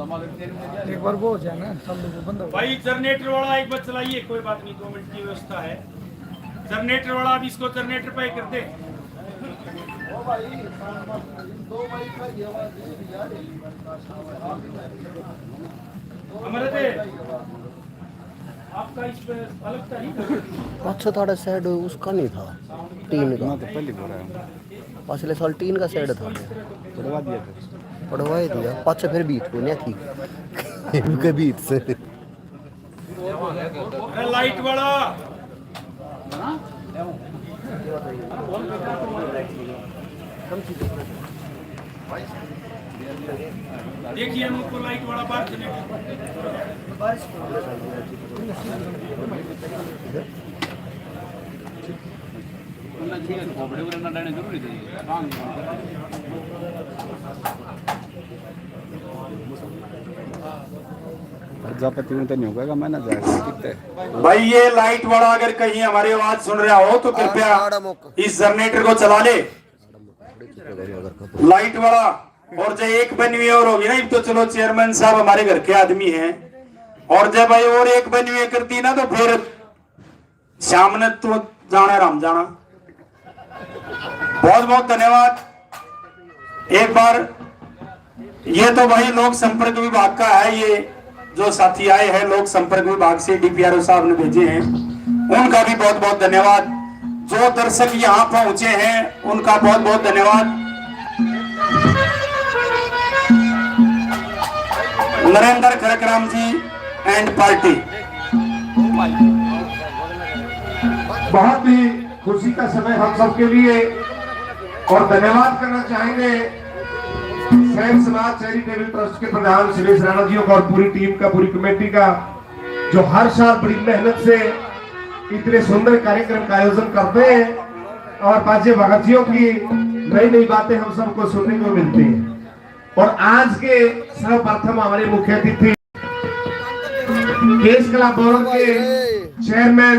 एक बार वो हो जाए ना सब लोग बंद हो भाई जनरेटर वाला एक बार चलाइए, कोई बात नहीं, 2 मिनट की व्यवस्था है। जनरेटर वाला अब इसको जनरेटर पे कर दे। आपका इस पे अलग था ही। अच्छा थोड़ा साइड उसका नहीं था, टीन का। तो पहले बोला है पिछले साल टीन का साइड था, पढ़वा दिया फिर पढ़वा ही दिया। पाछे फिर बीत को नहीं थी उनके बीत से लाइट वाला देखिए, हमको लाइट वाला बात प्रजापति में तो नहीं होगा, मैं ना जाएगा कितने। भाई ये लाइट वाला अगर कहीं हमारी आवाज सुन रहा हो तो कृपया इस जनरेटर को चला ले, लाइट वाला। और जब एक बनवी और होगी ना, तो चलो चेयरमैन साहब हमारे घर के आदमी हैं, और जब भाई और एक बनवी करती ना तो फिर शाम ने तो जाना राम जाना। बहुत बहुत धन्यवाद। एक बार ये तो भाई लोक संपर्क विभाग का है, ये जो साथी आए हैं लोक संपर्क विभाग से डीपीआरओ साहब ने भेजे हैं, उनका भी बहुत बहुत धन्यवाद। जो दर्शक यहाँ पहुंचे हैं उनका बहुत बहुत धन्यवाद। नरेंद्र खरकराम जी एंड पार्टी, बहुत ही खुशी का समय हम सबके लिए, और धन्यवाद करना चाहेंगे सैन समाज चैरिटेबल ट्रस्ट के प्रधान सुरेश राणा जी और पूरी टीम का, पूरी कमेटी का, जो हर साल बड़ी मेहनत से इतने सुंदर कार्यक्रम का आयोजन करते हैं और बाजे भगतियों की नई नई बातें हम सबको सुनने को मिलती हैं। और आज के सर्वप्रथम हमारे मुख्य अतिथि केस कला बोर्ड के चेयरमैन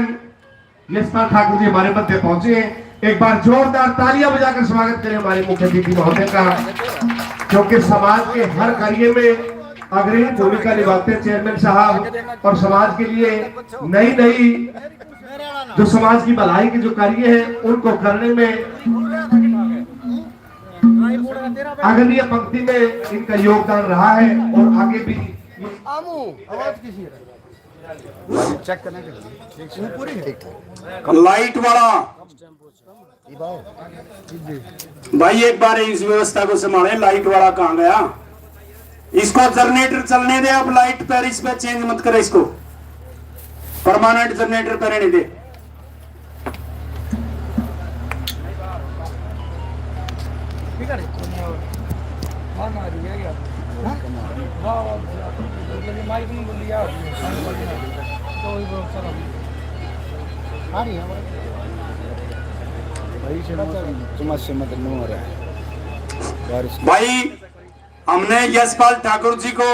यशपाल ठाकुर जी हमारे मध्य पहुंचे हैं। एक बार जोरदार तालियां बजाकर स्वागत करें हमारे मुख्य अतिथि महोदय का, क्योंकि समाज के हर कार्य में अग्रणी भूमिका निभाते हैं चेयरमैन साहब, और समाज के लिए नई नई जो समाज की भलाई के जो कार्य है उनको करने में अग्रणीय पंक्ति में इनका योगदान रहा है और आगे भी। चेक करने के लिए लाइट वाला भाई एक बार इस व्यवस्था को संभाले। लाइट वाला कहाँ गया? इसको जनरेटर चलने दे, अब लाइट पर इस पे चेंज मत करे, इसको परमानेंट जनरेटर पर रहने दे। भाई हमने यशपाल ठाकुर जी को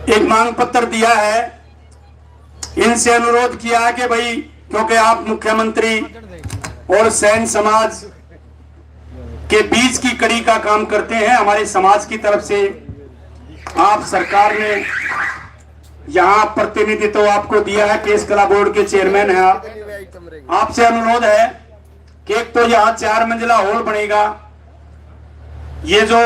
एक मांग पत्र दिया है, इनसे अनुरोध किया है कि भाई क्योंकि आप मुख्यमंत्री और सैन समाज के बीच की कड़ी का काम करते हैं, हमारे समाज की तरफ से आप सरकार ने यहाँ प्रतिनिधित्व तो आपको दिया है, केस कला बोर्ड के चेयरमैन हैं आप। आपसे अनुरोध है कि एक तो यहाँ 4 मंजिला हॉल बनेगा, ये जो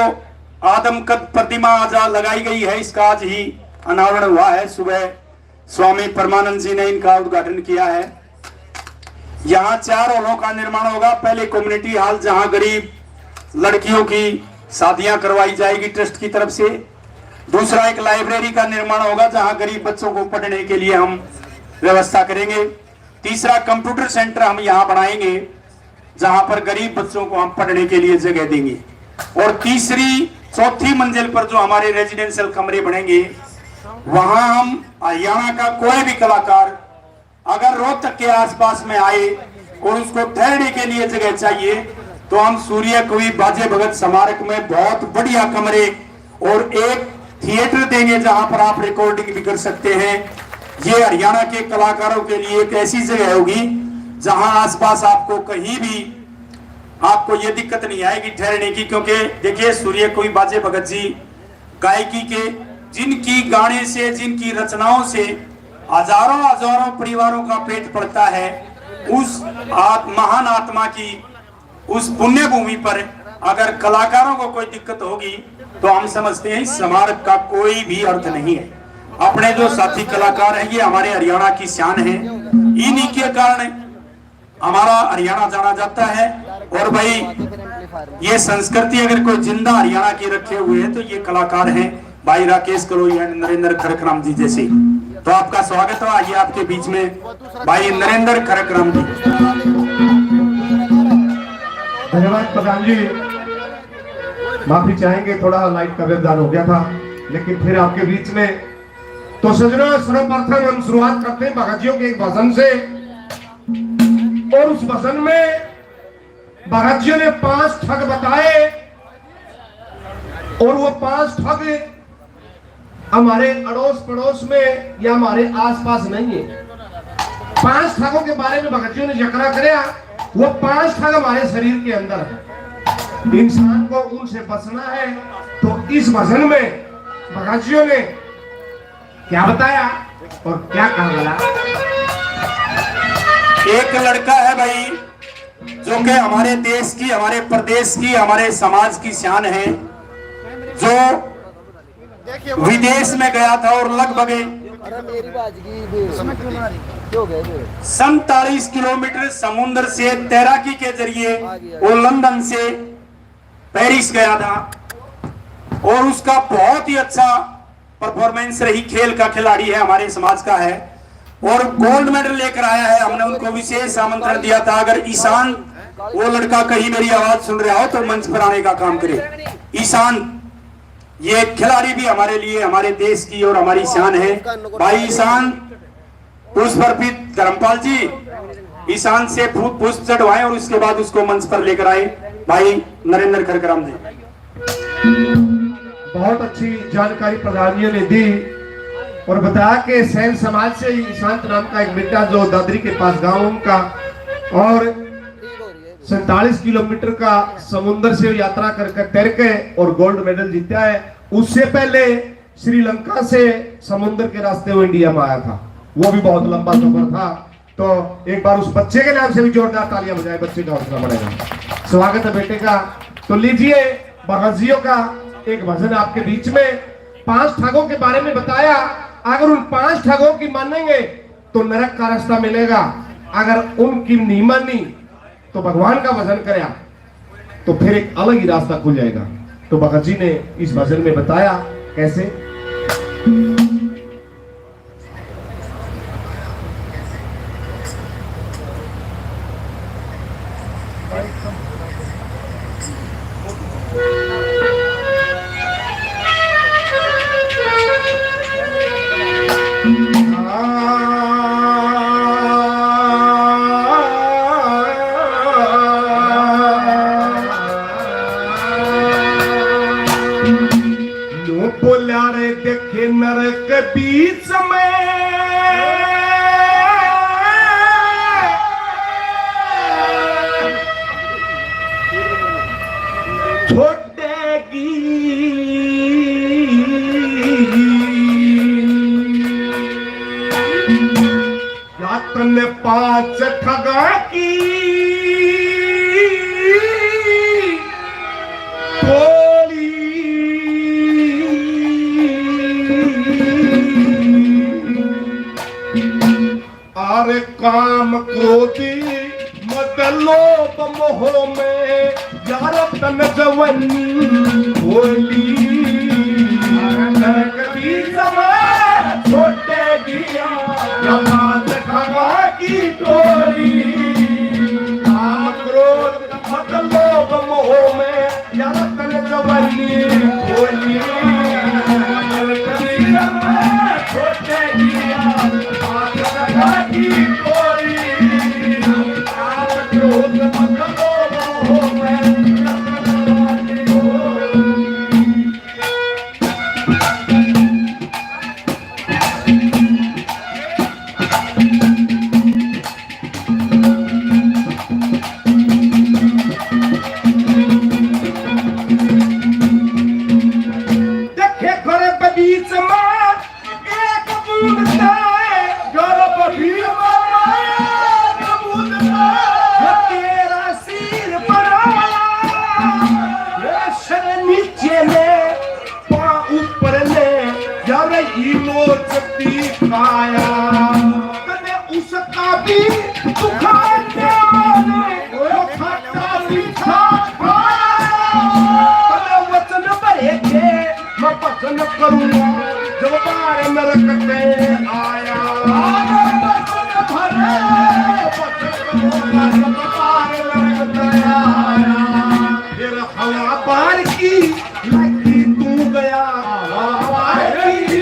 आदमकद प्रतिमा आज लगाई गई है इसका आज ही अनावरण हुआ है, सुबह स्वामी परमानंद जी ने इनका उद्घाटन किया है। यहाँ 4 हॉलों का निर्माण होगा। पहले कम्युनिटी हॉल जहाँ गरीब लड़कियों की शादियां करवाई जाएगी ट्रस्ट की तरफ से। दूसरा एक लाइब्रेरी का निर्माण होगा जहां गरीब बच्चों को पढ़ने के लिए हम व्यवस्था करेंगे। तीसरा कंप्यूटर सेंटर हम यहां बनाएंगे जहां पर गरीब बच्चों को हम पढ़ने के लिए जगह देंगे। और तीसरी चौथी मंजिल पर जो हमारे रेजिडेंशियल कमरे बनेंगे वहां हम हरियाणा का कोई भी कलाकार अगर रोहतक के आसपास में आए और उसको ठहरने के लिए जगह चाहिए तो हम सूर्य कवि बाजे भगत स्मारक में बहुत बढ़िया कमरे और एक थिएटर देंगे जहां पर आप रिकॉर्डिंग भी कर सकते हैं। ये हरियाणा के कलाकारों के लिए एक ऐसी जगह होगी जहां आसपास आपको कहीं भी आपको ये दिक्कत नहीं आएगी ठहरने की, क्योंकि देखिए सूर्य कवि बाजे भगत जी गायकी के, जिनकी गाने से, जिनकी रचनाओं से हजारों हजारों परिवारों का पेट पड़ता है, उस महान आत्मा की उस पुण्य भूमि पर अगर कलाकारों को कोई दिक्कत होगी तो हम समझते हैं इस समाज का कोई भी अर्थ नहीं है। अपने जो साथी कलाकार हैं ये हमारे हरियाणा की शान है, इन्हीं के कारण हमारा हरियाणा जाना जाता है। और भाई ये संस्कृति अगर कोई जिंदा हरियाणा की रखे हुए हैं तो ये कलाकार हैं भाई राकेश कलोई, नरेंद्र खरकराम जी जैसे। तो आपका स्वागत है, आइए आपके बीच में भाई नरेंद्र खरकराम जी। धन्यवाद प्रधान जी, माफी चाहेंगे, थोड़ा लाइट का व्यवधान हो गया था, लेकिन फिर आपके बीच में। तो सजनों, सर्वप्रथम हम शुरुआत करते हैं भगत के एक भजन से, और उस भजन में भगत जी ने 5 ठग बताए, और वो 5 ठग हमारे अड़ोस पड़ोस में या हमारे आसपास नहीं है। 5 ठगों के बारे में भगत जी ने जिक्र किया, वो 5 ठग हमारे शरीर के अंदर है, इंसान को उनसे बचना है। तो इस भजन में भगत जी ने क्या बताया और क्या कहा गया। एक लड़का है भाई जो कि हमारे देश की, हमारे प्रदेश की, हमारे समाज की शान है, जो विदेश में गया था और लगभग 47 किलोमीटर समुद्र से तैराकी के जरिए वो लंदन से पेरिस गया था, और उसका बहुत ही अच्छा परफॉर्मेंस रही। खेल का खिलाड़ी है, हमारे समाज का है, और गोल्ड मेडल लेकर आया है। हमने उनको विशेष आमंत्रण दिया था, अगर ईशान वो लड़का कहीं मेरी आवाज सुन रहा हो तो मंच पर आने का काम करे। ईशान ये खिलाड़ी भी हमारे लिए, हमारे देश की और हमारी शान है। भाई ईशान, पुष्प अर्पित धर्मपाल जी ईशान से पुष्प चढ़वाएं और उसके बाद उसको मंच पर लेकर आए भाई नरेंद्र खरकराम जी। बहुत अच्छी जानकारी प्रधानियों ने दी और बताया कि सैन समाज से ईशांत नाम का एक बेटा जो दादरी के पास गांव उनका, और 47 किलोमीटर का समुद्र से यात्रा करके तैर के और गोल्ड मेडल जीता है। उससे पहले श्रीलंका से समुद्र के रास्ते वो इंडिया में आया था, वो भी बहुत लंबा सफर था। तो एक बार उस बच्चे के नाम से भी जोरदार तालियां बजाएं, बच्चे का हौसला बढ़ेगा। स्वागत है बेटे का। तो लीजिए भगत का एक भजन आपके बीच में। 5 ठगों के बारे में बताया, अगर उन 5 ठगों की मानेंगे तो नरक का रास्ता मिलेगा, अगर उनकी नहीं मानी तो भगवान का भजन करें तो फिर एक अलग ही रास्ता खुल जाएगा। तो भगत जी ने इस भजन में बताया कैसे। देखे नरक बीच में छोड़ेगी यातन 5 ठगा की काम क्रोधी मत लोभ मोह में यार तन जवन बोली कभी समय छोटे गिया जमात खगा की टोली। काम क्रोध मत लोभ मोह में यार तन जवन बोली कभी समय छोटे गिया जमात खगा की देखे के बीच में एक बूंद जाए गौरव बीच तेरा सिर बनाया नीचे ले ऊपर ले यार हीरो चक्ति खाया कने उसका भी दुखाने वो खाता भी था कने वचन भरे थे मैं वचन करूंगा जब बार नरक में आया वचन भरे वचन करूंगा जब बार नरक में आया फिर हवा बार की लगी तू गया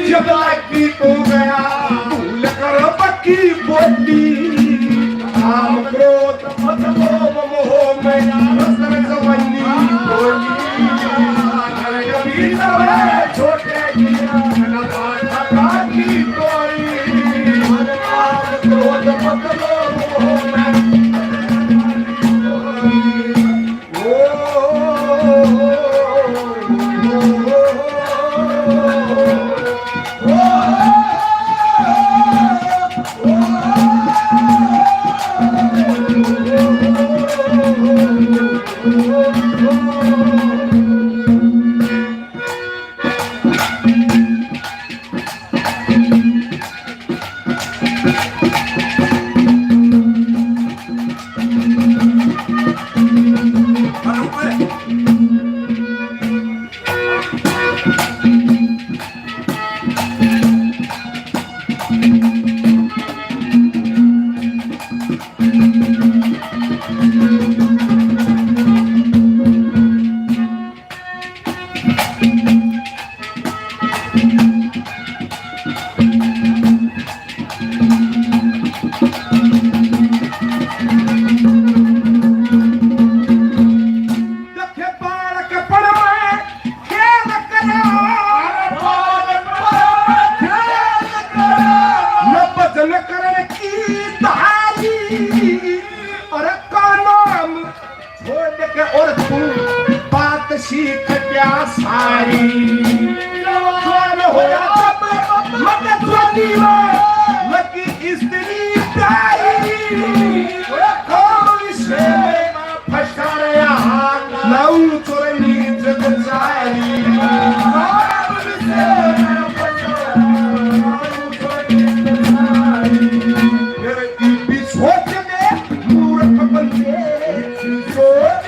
जब लगी तू गया भूल कर पक्की बोली काम क्रोध मत मोह में रसन जवानी बोली कभी सब छोटे ठका की कोई काम क्रोध मत मोह में और तू बात सीख क्या सारी जवान होया तब मत दीवा लगी स्त्री प्यारी कौन से फंसा रहा लाऊं चोरनी जग जारी कौन से फंसा लाऊं चोरनी जग जारी मेरे की सोच में मूर्ख बंदे सोच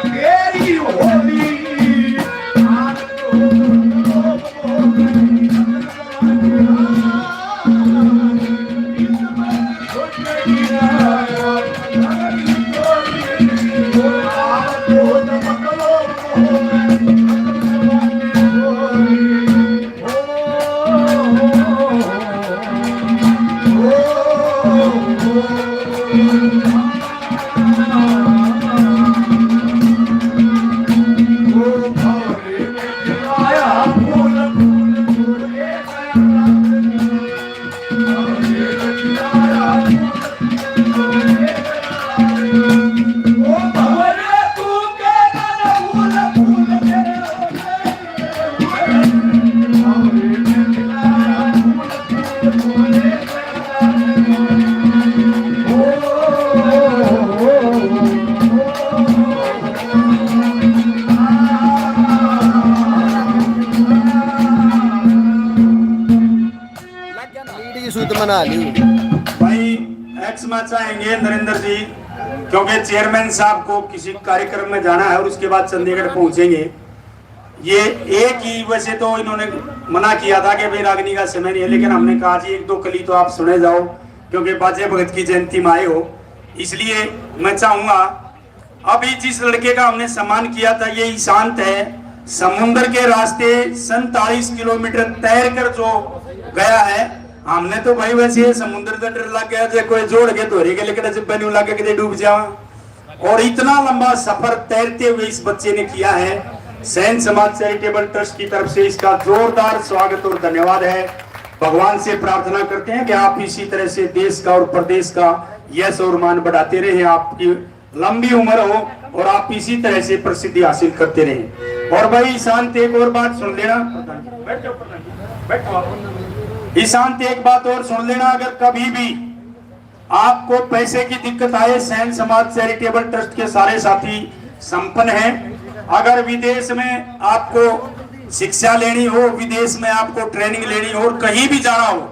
तेरी होली बना ली भाई एक्स में चाहेंगे नरेंद्र जी, क्योंकि चेयरमैन साहब को किसी कार्यक्रम में जाना है और उसके बाद चंडीगढ़ पहुंचेंगे। ये एक ही वैसे तो इन्होंने मना किया था कि भाई रागनी का समय नहीं है, लेकिन हमने कहा जी एक दो कली तो आप सुने जाओ, क्योंकि बाजे भगत की जयंती में आए हो। इसलिए मैं चाहूंगा अभी जिस लड़के का हमने सम्मान किया था ये ईशांत है, समुद्र के रास्ते 47 किलोमीटर तैर कर जो गया है। हमने तो भाई वैसे समुद्र का डर लग गया जैसे कोई जोड़ के धोरे के, लेकिन जब बनी लगे कि डूब जावा। और इतना लंबा सफर तैरते हुए इस बच्चे ने किया है। सैन समाज चैरिटेबल ट्रस्ट की तरफ से इसका जोरदार स्वागत और धन्यवाद है। भगवान से प्रार्थना करते हैं कि आप इसी तरह से देश का और प्रदेश का यश और मान बढ़ाते रहे, आपकी लंबी उम्र हो और आप इसी तरह से प्रसिद्धि हासिल करते रहें। और भाई ईशांत एक और बात सुन लेना, ईशांत एक बात और सुन लेना, अगर कभी भी आपको पैसे की दिक्कत आए, सैन समाज चैरिटेबल ट्रस्ट के सारे साथी संपन्न हैं। अगर विदेश में आपको शिक्षा लेनी हो, विदेश में आपको ट्रेनिंग लेनी हो और कहीं भी जाना हो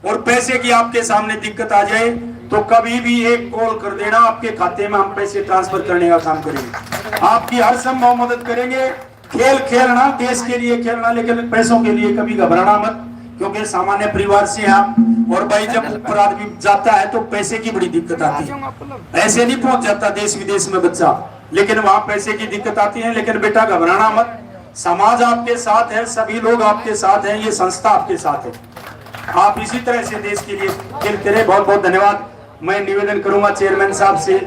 और पैसे की आपके सामने दिक्कत आ जाए तो कभी भी एक कॉल कर देना, आपके खाते में हम पैसे ट्रांसफर करने का काम करेंगे, आपकी हर संभव मदद करेंगे। खेल खेलना, देश के लिए खेलना, लेकिन पैसों के लिए कभी घबराना मत, क्योंकि सामान्य परिवार से आप। और भाई जब ऊपर आदमी जाता है तो पैसे की बड़ी दिक्कत आती है, ऐसे नहीं पहुंच जाता देश विदेश में बच्चा, लेकिन वहां पैसे की दिक्कत आती है। लेकिन बेटा घबराना मत, समाज आपके साथ है, सभी लोग आपके साथ हैं, ये संस्था आपके साथ है। आप इसी तरह से देश के लिए खेलते रहे। बहुत बहुत धन्यवाद। मैं निवेदन करूंगा चेयरमैन साहब से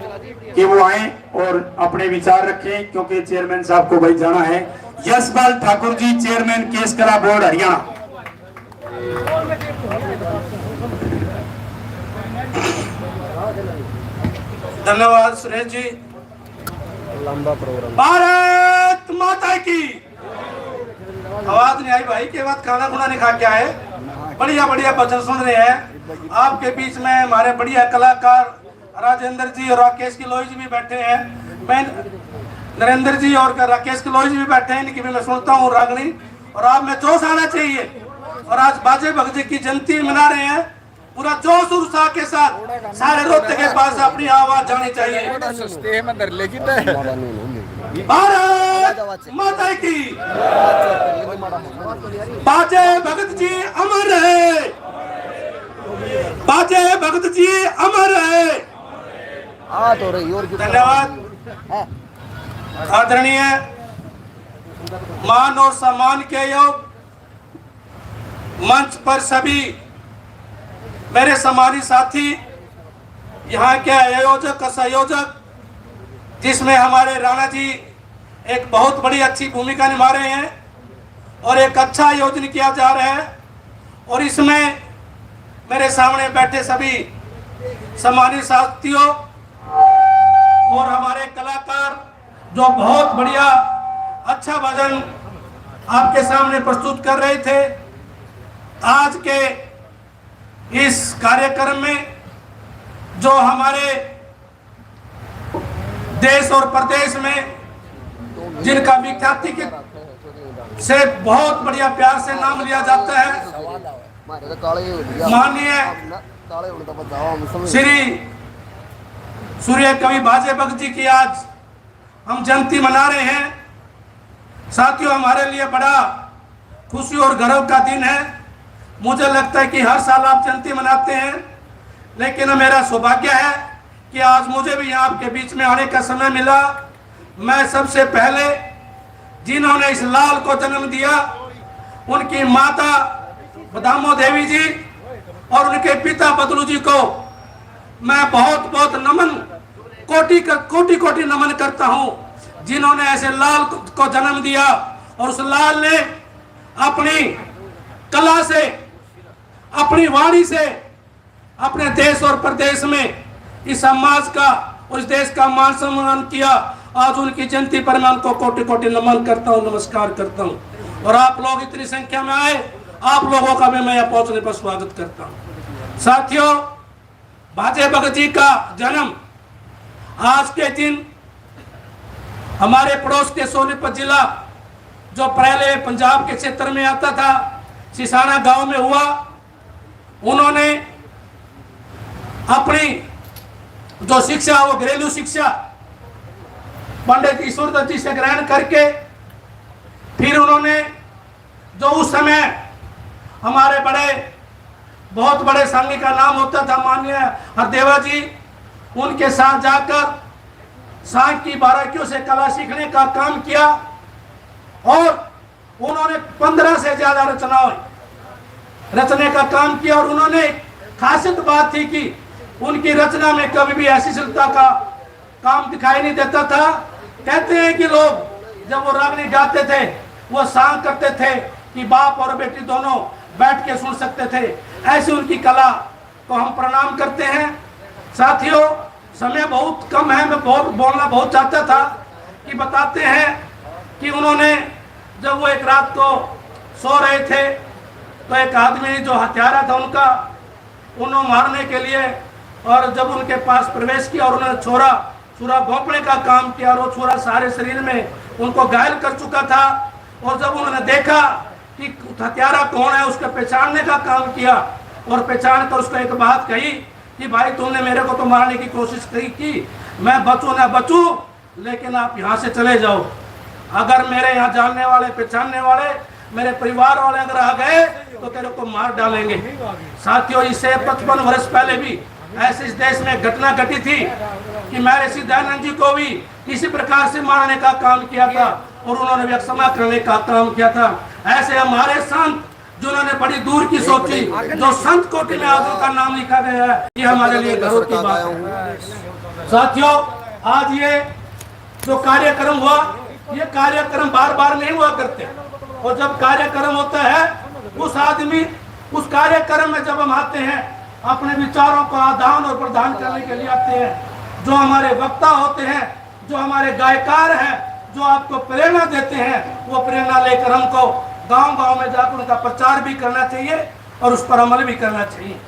कि वो आए और अपने विचार रखें, क्योंकि चेयरमैन साहब को भाई जाना है। यशपाल ठाकुर जी, चेयरमैन केस कला बोर्ड हरियाणा। धन्यवाद सुरेश जी। लंबा प्रोग्राम। भारत माता की आवाज नहीं आई भाई के बाद खाना खुना नहीं खा के आए। बढ़िया बढ़िया वचन सुन रहे हैं। आपके बीच में हमारे बढ़िया कलाकार राजेंद्र जी और राकेश किलोई जी भी बैठे हैं। मैं नरेंद्र जी और राकेश किलोई जी भी बैठे हैं, इनकी भी मैं सुनता हूँ रागनी। और आप में जोश आना चाहिए। और आज बाजे भगजे की जयंती मना रहे हैं, पूरा जोश और उत्साह के साथ सारे रोते के पास अपनी आवाज जानी चाहिए। भारत माता की बाजे भगत जी अमर है, बाजे भगत जी अमर है। तो रही और धन्यवाद। आदरणीय मान और सम्मान के योग मंच पर सभी मेरे सम्मानित साथी, यहाँ के आयोजक और संयोजक, जिसमें हमारे राणा जी एक बहुत बड़ी अच्छी भूमिका निभा रहे हैं और एक अच्छा आयोजन किया जा रहा है। और इसमें मेरे सामने बैठे सभी सम्मानित साथियों और हमारे कलाकार जो बहुत बढ़िया अच्छा भजन आपके सामने प्रस्तुत कर रहे थे। आज के इस कार्यक्रम में जो हमारे देश और प्रदेश में जिनका विख्याति से बहुत बढ़िया प्यार से नाम लिया जाता है, माननीय श्री सूर्य कवि बाजे भगत जी की आज हम जयंती मना रहे हैं। साथियों, हमारे लिए बड़ा खुशी और गर्व का दिन है। मुझे लगता है कि हर साल आप जयंती मनाते हैं, लेकिन मेरा सौभाग्य है कि आज मुझे भी यहाँ आपके बीच में आने का समय मिला। मैं सबसे पहले जिन्होंने इस लाल को जन्म दिया, उनकी माता बदामो देवी जी और उनके पिता बदलू जी को मैं बहुत बहुत नमन, कोटि कोटि नमन करता हूँ, जिन्होंने ऐसे लाल को जन्म दिया। और उस लाल ने अपनी कला से, अपनी वाणी से अपने देश और प्रदेश में इस समाज का और इस देश का मान सम्मान किया। आज उनकी जयंती पर मैं उनको कोटि कोटि नमन करता हूँ, नमस्कार करता हूँ। और आप लोग इतनी संख्या में आए, आप लोगों का भी मैं यहाँ पहुंचने पर स्वागत करता हूँ। साथियों, बाजे भगत जी का जन्म आज के दिन हमारे पड़ोस के सोनीपत जिला, जो पहले पंजाब के क्षेत्र में आता था, सिसाना गांव में हुआ। उन्होंने अपनी जो शिक्षा, वो घरेलू शिक्षा पंडित ईश्वर दत्त जी से ग्रहण करके फिर उन्होंने जो उस समय हमारे बहुत बड़े संघ का नाम होता था माननीय हरदेवा जी, उनके साथ जाकर सांग की बारीकियों से कला सीखने का काम किया। और उन्होंने 15 से ज्यादा रचने का काम किया। और उन्होंने खासियत बात थी कि उनकी रचना में कभी भी ऐसी शिल्पता का काम दिखाई नहीं देता था। कहते हैं कि लोग जब वो रागनी गाते थे, वो सांग करते थे कि बाप और बेटी दोनों बैठ के सुन सकते थे। ऐसी उनकी कला को हम प्रणाम करते हैं। साथियों, समय बहुत कम है, मैं बहुत बोलना बहुत चाहता था कि बताते हैं कि उन्होंने जब वो एक रात को सो रहे थे तो एक आदमी जो हत्यारा था उनका उन्होंने मारने के लिए, और जब उनके पास प्रवेश किया और उन्होंने छुरा भोंकने का काम किया और वो छुरा सारे शरीर में उनको घायल कर चुका था। और जब उन्होंने देखा कि हत्यारा कौन है, उसके पहचानने का काम किया और पहचान कर उसको एक बात कही कि भाई तुमने मेरे को तो मारने की कोशिश की, मैं बचूं ना बचूं, लेकिन आप यहाँ से चले जाओ। अगर मेरे यहाँ जानने वाले पहचानने वाले मेरे परिवार वाले अगर आ गए तो तेरे को मार डालेंगे। साथियों, इससे 55 वर्ष पहले भी ऐसे इस देश में घटना घटी थी कि महर्षि दयानंद जी को भी इसी प्रकार से मारने का काम किया था और उन्होंने भी क्षमा करने का काम किया था। ऐसे हमारे संत जिन्होंने बड़ी दूर की सोची, जो संत कोटि में आज उनका नाम लिखा गया है, ये हमारे लिए गर्व की बात है। साथियों, आज ये जो कार्यक्रम हुआ, ये कार्यक्रम बार बार नहीं हुआ करते, और जब कार्यक्रम होता है उस कार्यक्रम में जब हम आते हैं अपने विचारों को आदान और प्रदान करने के लिए आते हैं। जो हमारे वक्ता होते हैं, जो हमारे गायकार हैं, जो आपको प्रेरणा देते हैं, वो प्रेरणा लेकर हमको गांव-गांव में जाकर उनका प्रचार भी करना चाहिए और उस पर अमल भी करना चाहिए।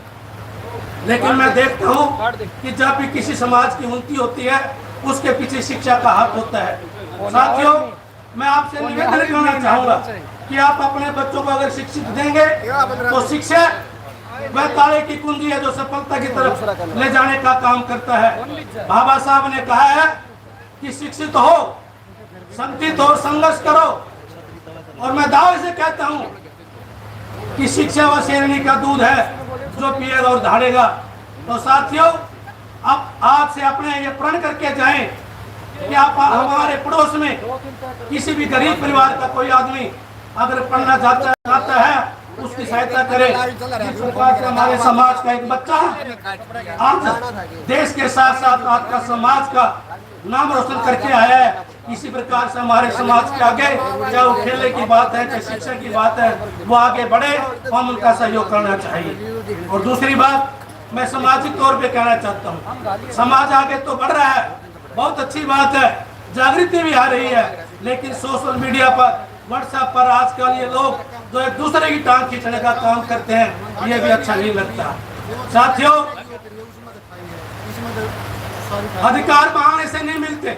लेकिन मैं देखता हूँ कि जब भी किसी समाज की उन्नति होती है उसके पीछे शिक्षा का हाथ होता है। साथियों, मैं आपसे निवेदन करना चाहूंगा कि आप अपने बच्चों को अगर शिक्षित देंगे तो शिक्षा वह ताले की कुंजी है जो सफलता की तरफ ले जाने का काम करता है। बाबा साहब ने कहा है कि शिक्षित हो, संगठित हो, संघर्ष करो, और मैं दावे से कहता हूं कि शिक्षा व शेरनी का दूध है जो पिएगा और धाड़ेगा। तो साथियों, अब आपसे अपने ये प्रण करके जाएं कि आप हमारे पड़ोस में किसी भी गरीब परिवार का कोई आदमी अगर पढ़ना चाहता है उसकी सहायता करें। इस प्रकार से हमारे समाज का एक बच्चा आज देश के साथ साथ आपका समाज का नाम रोशन करके आया है। इसी प्रकार से हमारे समाज के आगे, चाहे वो खेलने की बात है, चाहे शिक्षा की बात है, वो आगे बढ़े, हम उनका सहयोग करना चाहिए। और दूसरी बात मैं सामाजिक तौर पे कहना चाहता हूँ, समाज आगे तो बढ़ रहा है, बहुत अच्छी बात है, जागृति भी आ रही है, लेकिन सोशल मीडिया पर, व्हाट्सएप पर आजकल ये लोग जो एक दूसरे की टांग खींचने का काम करते हैं, ये भी अच्छा नहीं लगता। साथियों, अधिकार मांगने से नहीं मिलते,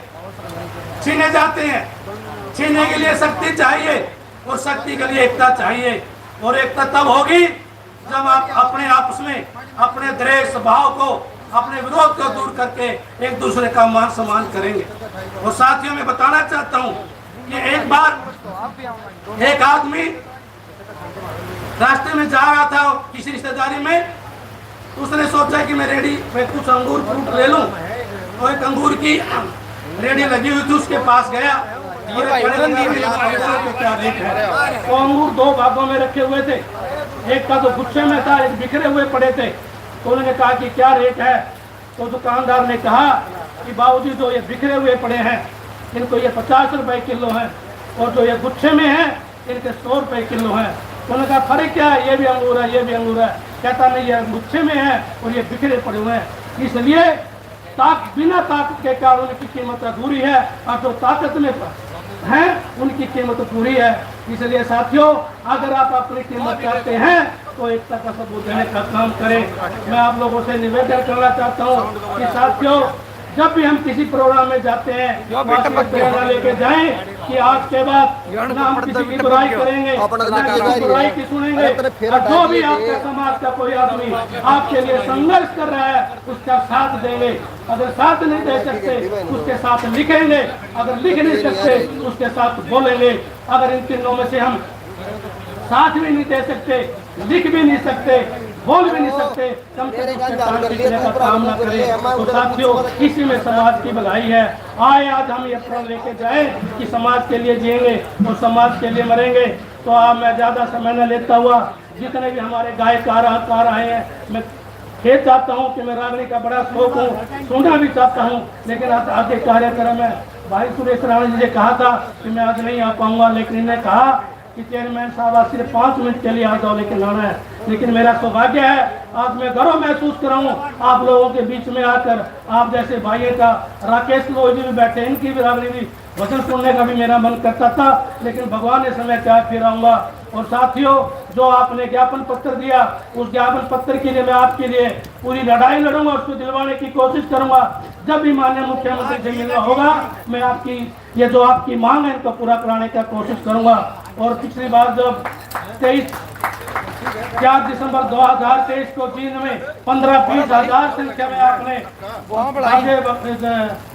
छीने जाते हैं। छीनने के लिए शक्ति चाहिए और शक्ति के लिए एकता चाहिए, और एकता तब होगी जब आप अपने आपस में अपने द्वेष भाव को, अपने विरोध को दूर करके एक दूसरे का मान सम्मान करेंगे। और साथियों, मैं बताना चाहता हूँ कि एक बार एक आदमी रास्ते में जा रहा था किसी रिश्तेदारी में, उसने सोचा कि मैं रेडी में कुछ अंगूर फ्रूट ले लूं, तो एक अंगूर की रेडी लगी हुई थी, उसके पास गया। तो अंगूर दो भागों में रखे हुए थे, एक का तो गुच्छे में था, एक बिखरे हुए पड़े थे। तो उन्होंने कहा कि क्या रेट है? तो दुकानदार ने कहा कि बाबूजी जो ये बिखरे हुए पड़े हैं इनको ये 50 रुपए किलो है, और जो ये गुच्छे में है इनके 100 रुपए किलो है। उन्होंने कहा फर्क क्या है? ये भी अंगूर है, ये भी अंगूर है। कहता नहीं, ये गुच्छे में है और ये बिखरे पड़े हुए हैं, इसलिए बिना ताकत के कारण उनकी कीमत अधूरी है, और जो ताकत में है उनकी कीमत पूरी है। इसलिए साथियों, अगर आप अपनी कीमत करते हैं तो एकता का सबूत देने का काम करें। मैं आप लोगों से निवेदन करना चाहता हूँ कि साथियों, जब भी हम किसी प्रोग्राम में जाते हैं प्रेरणा लेके जाएं कि आज के बाद ना हम किसी की बुराई करेंगे, ना किसी बुराई की सुनेंगे, और जो भी आपके समाज का कोई आदमी आपके लिए संघर्ष कर रहा है उसका साथ देंगे। अगर साथ नहीं दे सकते उसके साथ लिखेंगे, अगर लिख नहीं सकते उसके साथ बोलेंगे। अगर इन तीनों में से हम साथ भी नहीं दे सकते, लिख भी नहीं सकते, बोल भी नहीं सकते, कम से कम का काम ना करें। तो साथियों, इसी में समाज की भलाई है। आए आज हम ये प्रण लेके जाए कि समाज के लिए जिएंगे और समाज के लिए मरेंगे। तो आप, मैं ज्यादा समय न लेता हुआ, जितने भी हमारे गायकार आए हैं, मैं खेत चाहता हूँ कि मैं रागनी का बड़ा शौक हूँ, सुनना भी चाहता हूँ, लेकिन आज के कार्यक्रम में भाई सुरेश राणा जी ने कहा था कि मैं आज नहीं आ पाऊंगा, लेकिन इन्हें कहा कि चेयरमैन साहब आज सिर्फ 5 मिनट के लिए हाथ धोने के लाना है, लेकिन मेरा सौभाग्य है आज मैं गर्व महसूस कर रहा हूँ आप लोगों के बीच में आकर। आप जैसे भाइयों का, राकेश लोग जी भी बैठे, इनकी बिरादरी भी वचन सुनने का भी मेरा मन करता था, लेकिन भगवान ने समय क्या फिर आऊँगा। और साथियों, जो आपने ज्ञापन पत्र दिया, उस ज्ञापन पत्र के लिए मैं आपके लिए पूरी लड़ाई लड़ूंगा, उसको दिलवाने की कोशिश करूंगा। जब भी माननीय मुख्यमंत्री से मिलना होगा, मैं आपकी ये जो आपकी मांग है इनको पूरा कराने का कोशिश करूंगा। और पिछली बार जब 4 दिसंबर 2023 को चीन में 15-20 हजार संख्या में आपने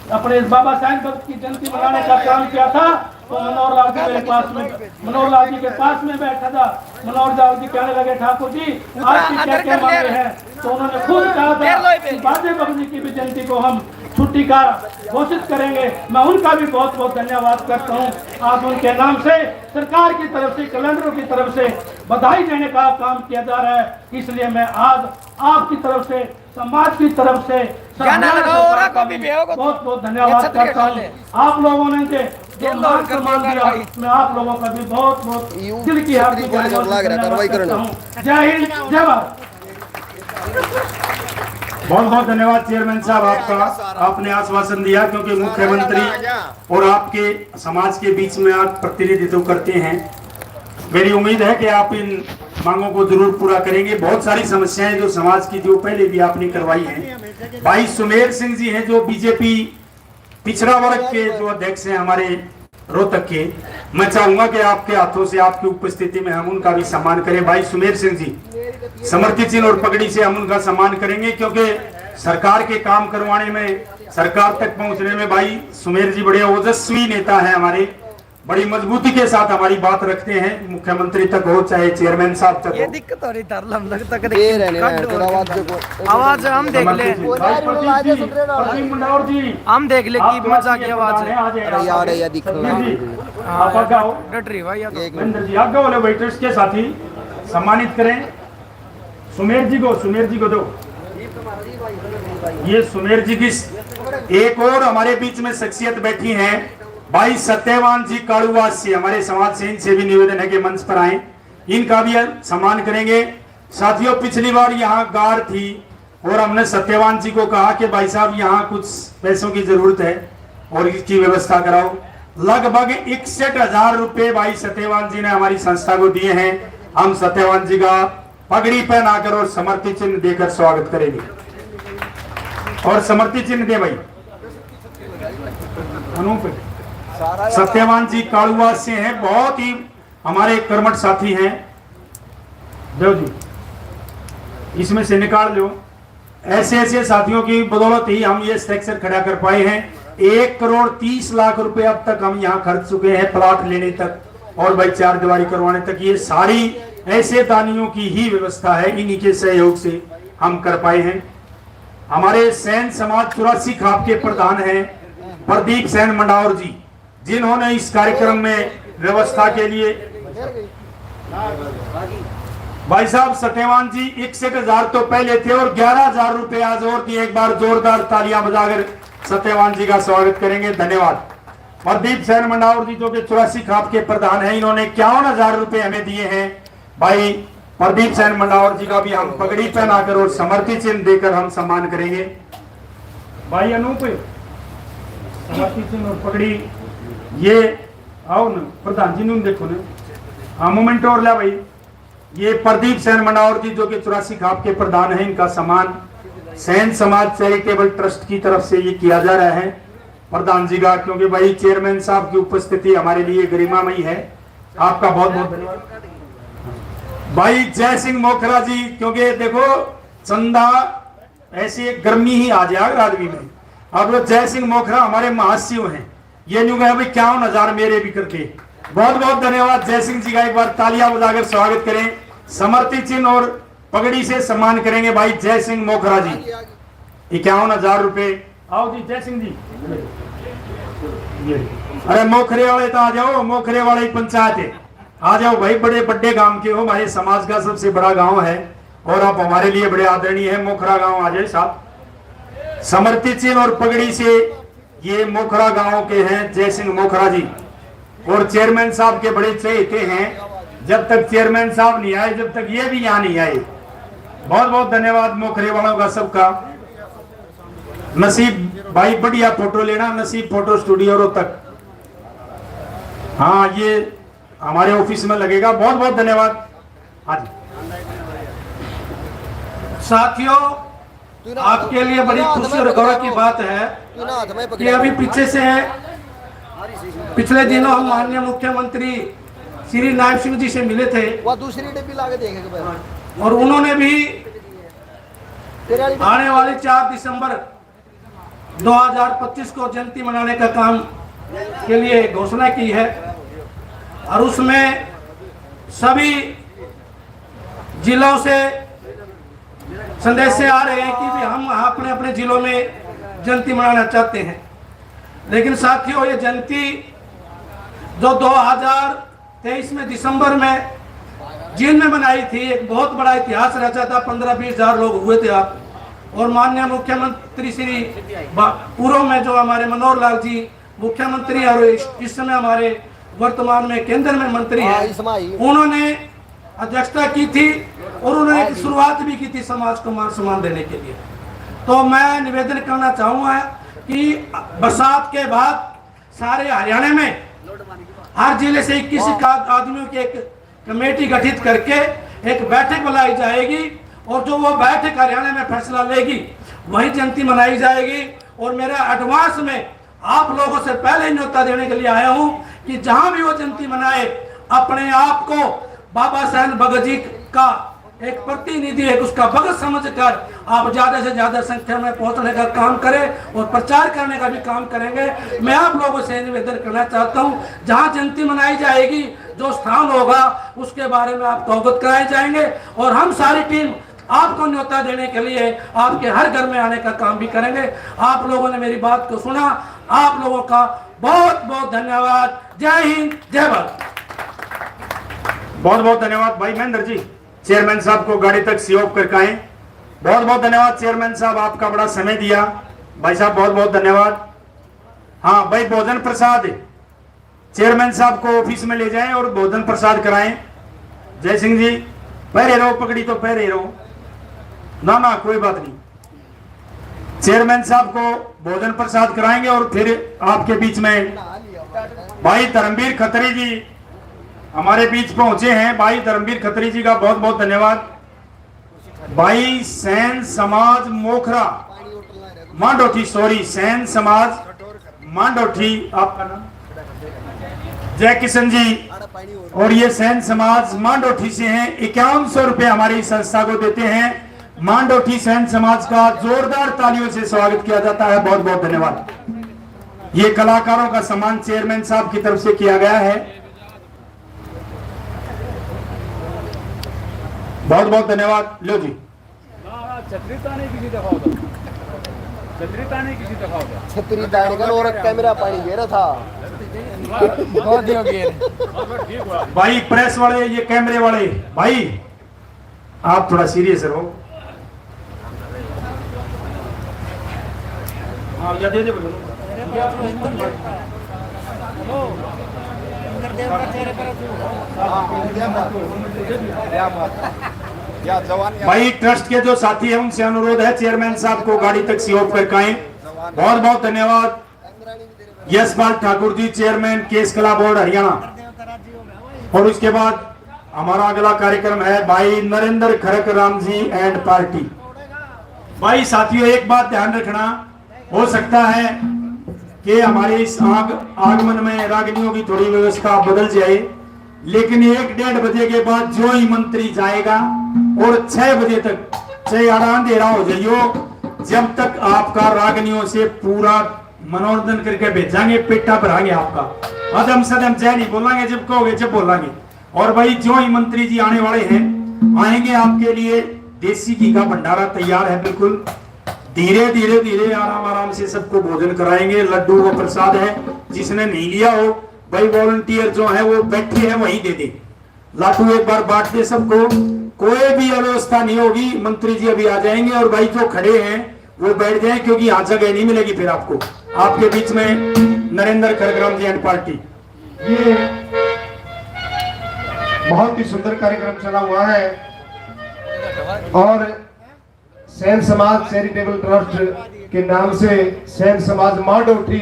अपने बाबा साहेब भक्त की जयंती मनाने का काम किया था, तो मनोहर लाल जी मेरे पास में, मनोहर लाल जी के पास में बैठा था। मनोहर लाल जी कहने लगे, ठाकुर जी आपकी क्या क्या मांगे हैं? तो उन्होंने खुद कहा था कि बाजे भक्त जी की भी जयंती को हम छुट्टी का घोषित करेंगे। मैं उनका भी बहुत बहुत धन्यवाद करता हूँ। आज उनके नाम से सरकार की तरफ से, कैलेंडरों की तरफ से बधाई देने का काम किया जा रहा है। इसलिए मैं आज आपकी तरफ से, समाज की तरफ से बहुत बहुत धन्यवाद करता हूँ। आप लोगों ने जो मान सम्मान दिया, मैं आप लोगों का भी बहुत बहुत दिल की हार्दिक धन्यवाद करता हूँ। जय हिंद, जय भारत। बहुत बहुत धन्यवाद चेयरमैन साहब आपका। आपने आश्वासन दिया, क्योंकि मुख्यमंत्री और आपके समाज के बीच में आप प्रतिनिधित्व करते हैं। मेरी उम्मीद है कि आप इन मांगों को जरूर पूरा करेंगे। बहुत सारी समस्याएं जो समाज की, जो पहले भी आपने करवाई हैं। भाई सुमेर सिंह जी हैं, जो बीजेपी पिछड़ा वर्ग के जो अध्यक्ष हैं हमारे रोहतक के। मैं चाहूंगा कि आपके हाथों से, आपकी उपस्थिति में हम उनका भी सम्मान करें। भाई सुमेर सिंह जी, समर्थी चिन्ह और पगड़ी से हम उनका सम्मान करेंगे, क्योंकि सरकार के काम करवाने में, सरकार तक पहुंचने में भाई सुमेर जी बड़े ओजस्वी नेता हैं हमारे। बड़ी मजबूती के साथ हमारी बात रखते हैं, मुख्यमंत्री तक हो चाहे चेयरमैन साहब तक हो। ये दिक्कत हो रही था, हम लगता कि ये रहने आवाज हम देख ले, हम देख ले की मजा की आवाज है यार, ये दिख आप आगे आओ, डट रही भाई। महेंद्र जी आगे वाले वेटर्स के साथ ही सम्मानित करें। सुमेर जी को, सुमेर जी को दो। ये सुमेर जी की एक और हमारे बीच में शख्सियत बैठी हैं, भाई सत्यवान जी काड़ूवास से, हमारे समाज से। इनसे भी निवेदन है कि मंच पर आए, इनका भी सम्मान करेंगे। साथियों, पिछली बार यहाँ गार थी और हमने सत्यवान जी को कहा कि भाई साहब यहाँ कुछ पैसों की जरूरत है और इसकी व्यवस्था कराओ। लगभग 61,000 रुपए भाई सत्यवान जी ने हमारी संस्था को दिए हैं। हम सत्यवान जी का पगड़ी पहनाकर और समर्थी चिन्ह देकर स्वागत करेंगे। और समर्थी चिन्ह दे भाई अनूप। सत्यवान जी काड़ूवास से हैं, बहुत ही हमारे कर्मठ साथी हैं। देव जी, इसमें से निकाल लो। ऐसे ऐसे साथियों की बदौलत ही हम ये स्ट्रक्चर खड़ा कर पाए हैं। 1,30,00,000 रुपए अब तक हम यहाँ खर्च चुके हैं, प्लाट लेने तक और भाई 4 दीवारी करवाने तक। ये सारी ऐसे दानियों की ही व्यवस्था है, इन्हीं के सहयोग से हम कर पाए हैं। हमारे सैन समाज 84 खाप के प्रधान हैं प्रदीप सैन मंडावर जी, जिन्होंने इस कार्यक्रम में व्यवस्था के लिए, भाई साहब सत्यवान जी 61,000 तो पहले थे और 11,000 रुपए आज और दिए। एक बार जोरदार तालियां बजाकर सत्यवान जी का स्वागत करेंगे। धन्यवाद। प्रदीप सैन मंडावर जी जो कि 84 खाप के प्रधान हैं, इन्होंने 51,000 रुपए हमें दिए हैं। भाई प्रदीप सैन मंडावर जी का भी हम पगड़ी पहनाकर और समर्थी चिन्ह देकर हम सम्मान करेंगे। भाई अनूप, समर्थी चिन्ह और पगड़ी ये आओ ना, प्रधान जी ने देखो ना, हाँ मोमेंट और ला भाई। ये प्रदीप सैन मंडावर जी जो कि 84 खाप के प्रधान हैं, इनका सम्मान सैन समाज चैरिटेबल ट्रस्ट की तरफ से ये किया जा रहा है प्रधान जी का, क्योंकि भाई चेयरमैन साहब की उपस्थिति हमारे लिए गरिमामयी है। आपका बहुत बहुत धन्यवाद। भाई जय सिंह मोखरा जी, क्योंकि देखो चंदा ऐसी गर्मी ही आ जाएगा आदमी में। अब जय सिंह मोखरा हमारे महाशिव हैं, ये न्यू गया भाई 51,000 मेरे भी करके। बहुत बहुत धन्यवाद जय सिंह जी का। एक बार तालियां बजाकर स्वागत करें। समर्थी चिन्ह और पगड़ी से सम्मान करेंगे भाई जय सिंह मोखरा जी, 51,000 रुपए। आओ जी जय सिंह जी। अरे मोखरे वाले तो आ जाओ, मोखरे वाले ही पंचायत है, आ जाओ भाई। बड़े बड़े गांव के हो, हमारे समाज का सबसे बड़ा गांव है और आप हमारे लिए बड़े आदरणीय है। मोखरा गांव आ जाए साहब। समर्थी चिन्ह और पगड़ी से ये मोखरा गांव के हैं जय सिंह मोखरा जी। और चेयरमैन साहब के बड़े चहेते हैं। जब तक चेयरमैन साहब नहीं आए, जब तक ये भी यहाँ नहीं आए। बहुत बहुत धन्यवाद मोखरे वालों का सबका। नसीब भाई बढ़िया फोटो लेना, नसीब फोटो स्टूडियो रोहतक। हाँ, ये हमारे ऑफिस में लगेगा। बहुत बहुत धन्यवाद। हाँ जी साथियों, आपके लिए बड़ी खुशी और गौरव की बात है कि अभी पीछे से पिछले दिनों हम माननीय मुख्यमंत्री श्री नायब सिंह जी से मिले थे दूसरी डिब्बी लाके देखेगा और उन्होंने भी आने वाले 4 दिसंबर 2025 को जयंती मनाने का काम के लिए घोषणा की है और उसमें सभी जिलों से संदेश आ रहे हैं कि भी हम अपने अपने जिलों में जयंती मनाना चाहते हैं। लेकिन साथियों, ये जयंती जो 2023 में दिसंबर में जींद में बनाई थी, एक बहुत बड़ा इतिहास रचा था। 15-20 हजार लोग हुए थे आप, और माननीय मुख्यमंत्री श्री पूर्व में जो हमारे मनोहर लाल जी मुख्यमंत्री और इस समय हमारे वर्तमान में केंद्र में मंत्री हैं, उन्होंने अध्यक्षता की थी और उन्होंने एक शुरुआत भी की थी समाज को मान सम्मान देने के लिए। तो मैं निवेदन करना चाहूँगा कि बरसात के बाद सारे हरियाणा में हर जिले से 21 आदमियों की एक कमेटी गठित करके एक बैठक बुलाई जाएगी और जो वो बैठक हरियाणा में फैसला लेगी वही जयंती मनाई जाएगी। और मेरा एडवांस में आप लोगों से पहले न्योता देने के लिए आया हूँ कि जहां भी वो जयंती मनाए, अपने आप को बाबा साहेब भगत जी का एक प्रतिनिधि है, उसका भगत समझकर आप ज्यादा से ज्यादा संख्या में पहुंचने का काम करें और प्रचार करने का भी काम करेंगे। मैं आप लोगों से निवेदन करना चाहता हूं, जहां जयंती मनाई जाएगी, जो स्थान होगा उसके बारे में आपको अवगत कराए जाएंगे और हम सारी टीम आपको न्योता देने के लिए आपके हर घर में आने का काम भी करेंगे। आप लोगों ने मेरी बात को सुना, आप लोगों का बहुत बहुत धन्यवाद। जय हिंद, जय भारत। बहुत बहुत धन्यवाद भाई महेंद्र जी, चेयरमैन साहब को गाड़ी तक सहयोग करके आए। बहुत बहुत धन्यवाद चेयरमैन साहब, आपका बड़ा समय दिया। भाई साहब बहुत बहुत धन्यवाद। हाँ भाई, भोजन प्रसाद चेयरमैन साहब को ऑफिस में ले जाएं और भोजन प्रसाद कराएं। जय सिंह जी, पहरे रहो, पकड़ी तो पहरे रहो ना, ना कोई बात नहीं। चेयरमैन साहब को भोजन प्रसाद कराएंगे और फिर आपके बीच में भाई धर्मवीर खत्री जी हमारे बीच पहुंचे हैं। भाई धर्मवीर खत्री जी का बहुत बहुत धन्यवाद। भाई सैन समाज मोखरा मांडोठी, सॉरी सैन समाज मांडोठी, आपका नाम जय किशन जी, और ये सैन समाज मांडोठी से हैं। 5100 रुपए हमारी संस्था को देते हैं। मांडोठी सैन समाज का जोरदार तालियों से स्वागत किया जाता है। बहुत बहुत धन्यवाद। ये कलाकारों का सम्मान चेयरमैन साहब की तरफ से किया गया है। बहुत बहुत धन्यवाद। लो जी, छतरी ताने किसी दफा होता, छतरी ताने किसी दफा होता, छतरी दाने का और कैमरा पानी गिरा था बहुत हो गया भाई प्रेस वाले, ये कैमरे वाले भाई, आप थोड़ा सीरियस रहो। भाई ट्रस्ट के जो साथी हैं उनसे अनुरोध है चेयरमैन साहब को गाड़ी तक सहयोग करके आए। बहुत बहुत धन्यवाद। यशपाल ठाकुर जी, चेयरमैन केस कला बोर्ड हरियाणा। और उसके बाद हमारा अगला कार्यक्रम है भाई नरेंद्र खड़क राम जी एंड पार्टी। भाई साथियों, एक बात ध्यान रखना, हो सकता है कि हमारे इस आगमन में रागिनियों की थोड़ी व्यवस्था बदल जाए, लेकिन 1-1:30 बजे के बाद जो ही मंत्री जाएगा और 6 बजे तक चाहे अंधेरा हो जाइयो, जब तक आपका रागिनियों से पूरा मनोरंजन करके भेजांगे, पेटा भरांगे आपका। अदम सदम जय नहीं बोलांगे, जब कहोगे जब बोलांगे। और भाई जो ही मंत्री जी आने वाले हैं, आएंगे आपके लिए देसी घी का भंडारा तैयार है। बिल्कुल धीरे धीरे धीरे आराम आराम से सबको भोजन कराएंगे। लड्डू व प्रसाद है, जिसने नहीं लिया हो भाई वॉलंटियर जो है वो बैठे हैं वही दे दे। लाडू एक बार बांट दे सबको, कोई भी अव्यवस्था नहीं होगी। मंत्री जी अभी आ जाएंगे और भाई जो खड़े हैं वो बैठ जाएं, क्योंकि यहाँ जगह नहीं मिलेगी फिर आपको। आपके बीच में नरेंद्र खड़गराम जी एंड पार्टी। ये बहुत ही सुंदर कार्यक्रम चला हुआ है और सैन समाज चैरिटेबल ट्रस्ट के नाम से सैन समाज माडोठी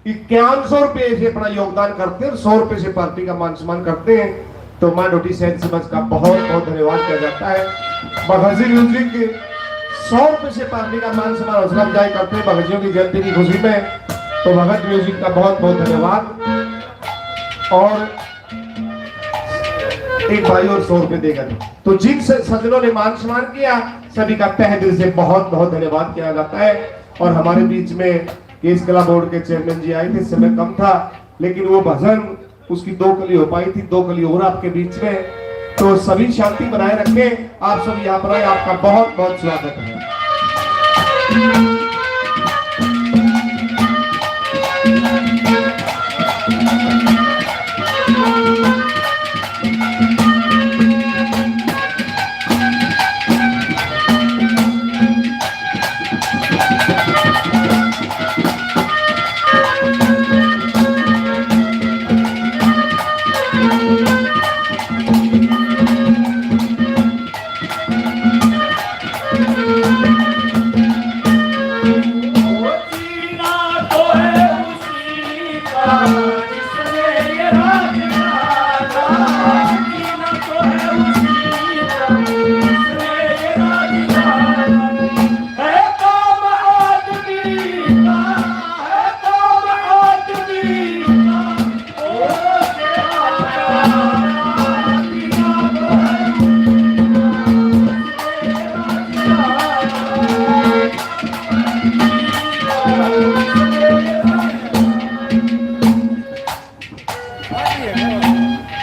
5100 रुपए से अपना योगदान करते हैं और 100 रुपए से पार्टी का मान सम्मान करते हैं। तो माडोठी सैन समाज का बहुत बहुत धन्यवाद किया जाता है। बघजी म्यूजिक 100 रुपए से पार्टी का मान सम्मान हौसला अफजाई करते हैं बघजियों की जयंती की खुशी में। तो भगत म्यूजिक का बहुत बहुत धन्यवाद। और एक भाई और 100 रुपए देगा। तो जिन सज्जनों ने मान सम्मान किया सभी का तहे दिल से बहुत बहुत धन्यवाद किया जाता है। और हमारे बीच में केस कला बोर्ड के चेयरमैन जी आए थे, समय कम था लेकिन वो भजन उसकी 2 कली हो पाई थी, 2 कली और आपके बीच में। तो सभी शांति बनाए रखें। आप सब यहाँ पर आए, आपका बहुत बहुत स्वागत है।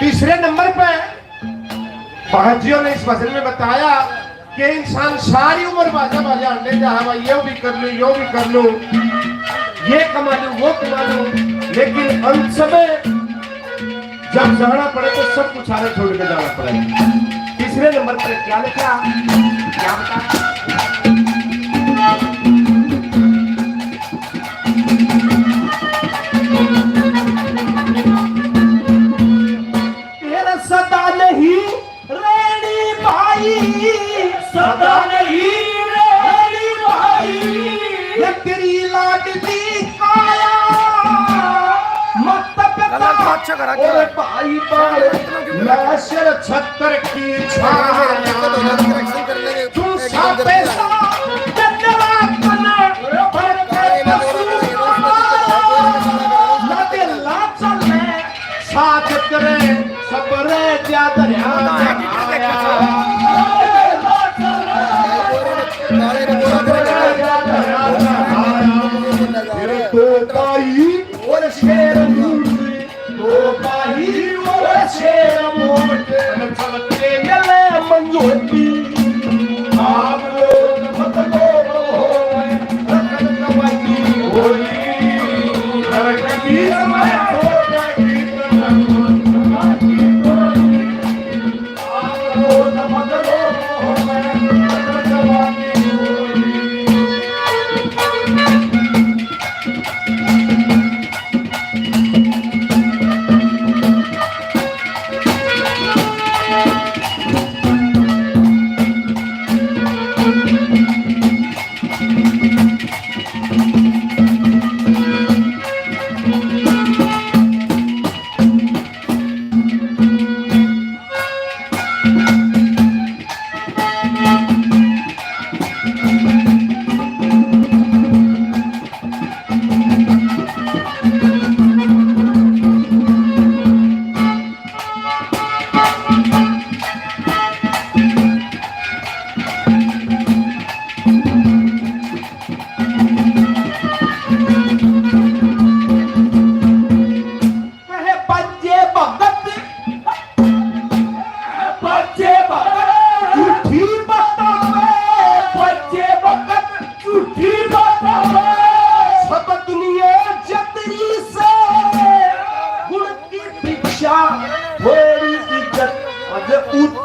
तीसरे नंबर पे बहजियों ने इस भजन में बताया कि इंसान सारी उम्र बाजा बाजा अंडे जा भाई ये भी कर लूं यो भी कर लूं ये कमा लूं वो कमा लूं, लेकिन अंत में जब जाना पड़े तो सब कुछ आगे छोड़ के जाना पड़ेगा। तीसरे नंबर पर क्या लिखा, क्या बता सदा नहीं रेडी भाई, सदा नहीं रेडी भाई, ये तेरी लाडली काया मत अच्छा और भाई बाल लाशर छत्तर की छाया तू सा पैसा जन्नवा कना पर लगे लाचल में साथ करे सबरे ज्यादा तो पाई और शेर तो पाई और शेर चलते गले मंजूरी आप लोग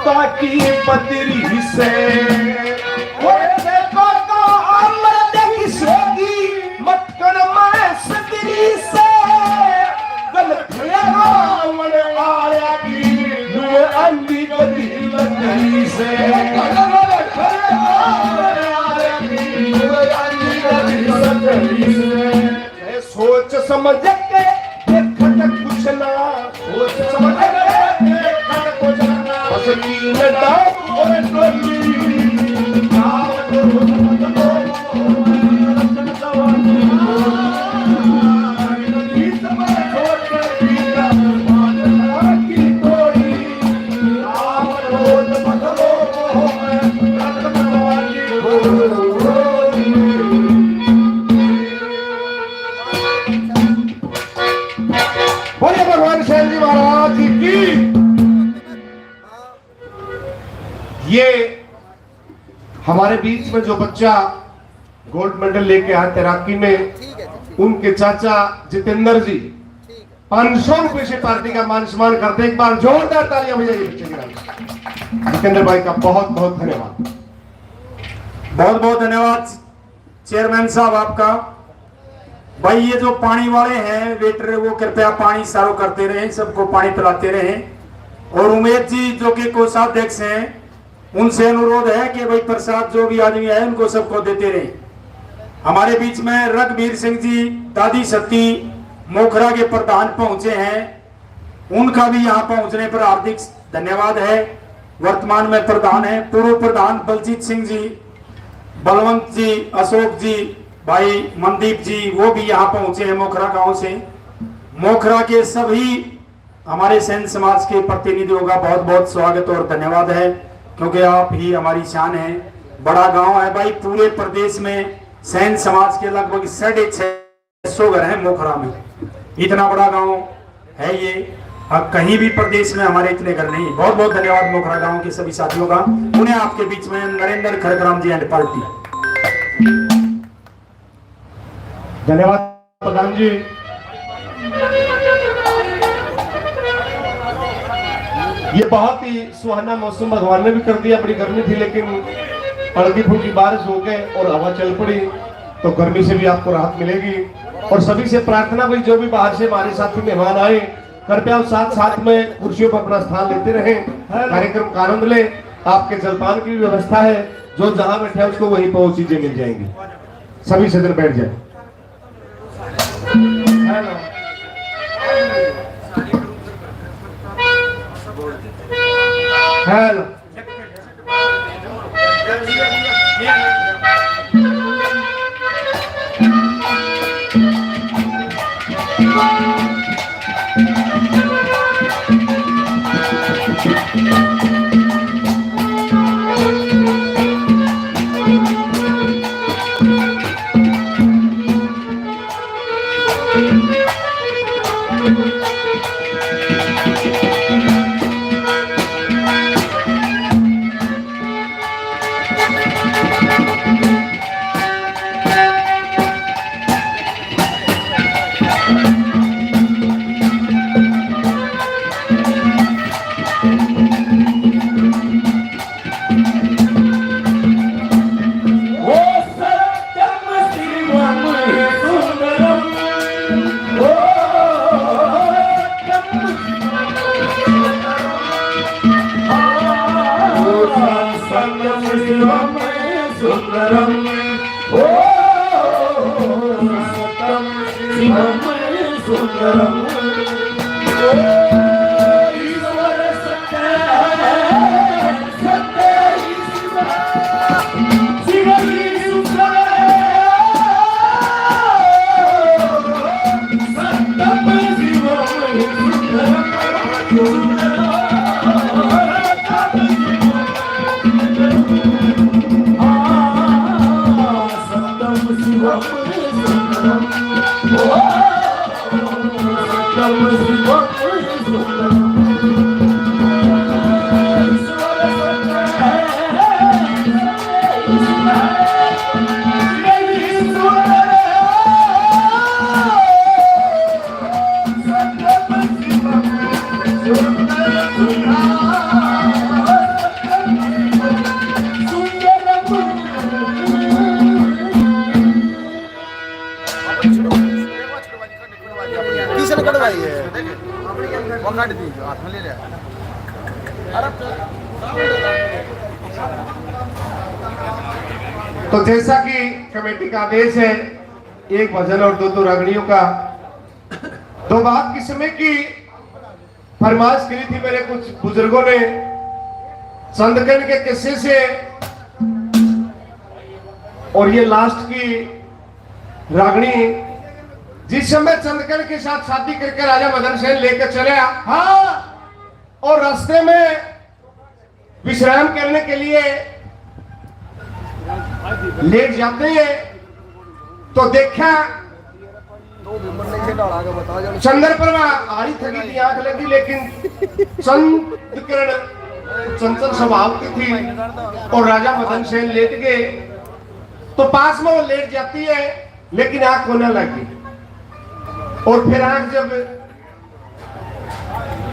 मत की पतरी से देखो तो अमर देखी सोगी मत कर मैं सतरी से गलत सोच समझ के कुछ ना सोच समझ के कुछ ना बस नील डाल और बोलिए भगवान शैल जी महाराज की। ये हमारे बीच में जो बच्चा गोल्ड मेडल लेके आए तैराकी में, उनके चाचा जितेंद्र जी 500 रुपए से पार्टी का मान सम्मान करते। एक बार जोरदार तालियां बजाइए बच्चे के नाम। जितेंद्र भाई का बहुत बहुत धन्यवाद। बहुत बहुत धन्यवाद चेयरमैन साहब आपका। भाई ये जो पानी वाले हैं वेटर, वो कृपया पानी सारो करते रहे, सबको पानी पिलाते रहे। और उमेश जी जो कि कोषाध्यक्ष हैं, उनसे अनुरोध है कि भाई प्रसाद जो भी आदमी है उनको सबको देते रहे। हमारे बीच में रघुवीर सिंह जी दादी सती मोखरा के प्रधान पहुंचे हैं, उनका भी यहाँ पहुंचने पर हार्दिक धन्यवाद है। वर्तमान में प्रधान है पूर्व प्रधान बलजीत सिंह जी, बलवंत जी, अशोक जी, भाई मनदीप जी, वो भी यहाँ पहुंचे हैं मोखरा गांव से। मोखरा के सभी हमारे सैन समाज के प्रतिनिधियों का बहुत बहुत स्वागत और धन्यवाद है, क्योंकि आप ही हमारी शान है। बड़ा गांव है भाई, पूरे प्रदेश में सैन समाज के लगभग 650 घर हैं मोखरा में। इतना बड़ा गांव है ये, अब कहीं भी प्रदेश में हमारे इतने घर नहीं। बहुत बहुत धन्यवाद मोखरा गांव के सभी साथियों का। उन्हें आपके बीच में नरेंद्र खड़गराम जी एंड पार्टी। धन्यवाद प्रधान जी। ये बहुत ही सुहाना मौसम भगवान ने भी कर दिया। बड़ी गर्मी थी लेकिन हल्की फुल्की बारिश हो गए और हवा चल पड़ी, तो गर्मी से भी आपको राहत मिलेगी। और सभी से प्रार्थना भाई, जो भी बाहर से हमारे साथी मेहमान आए, कृपया साथ साथ में कुर्सियों पर अपना स्थान लेते रहे, कार्यक्रम का आनंद ले। आपके जलपान की व्यवस्था है, जो जहां बैठे है उसको वहीं पर वो चीजें मिल जाएंगी। सभी सदन बैठ जाए। हेलो Oh तो जैसा कि कमेटी का आदेश है, एक भजन और दो रागड़ियों का। दो बात की समय की फरमाइश करी थी मेरे कुछ बुजुर्गों ने चंदकन के किस्से से, और ये लास्ट की रागनी जिस समय चंदकन के साथ शादी करके राजा मदन सेन लेकर चले, हाँ, और रास्ते में विश्राम करने के लिए लेट जाते हैं तो देखा चंद्रप्रभा आड़ी थकी थी, आंख लगी, लेकिन चंद्रकिरण चंचल स्वभाव की थी और राजा मदन सेन लेट गए। तो पास में वो लेट जाती है लेकिन आंख होने लगी, और फिर आंख जब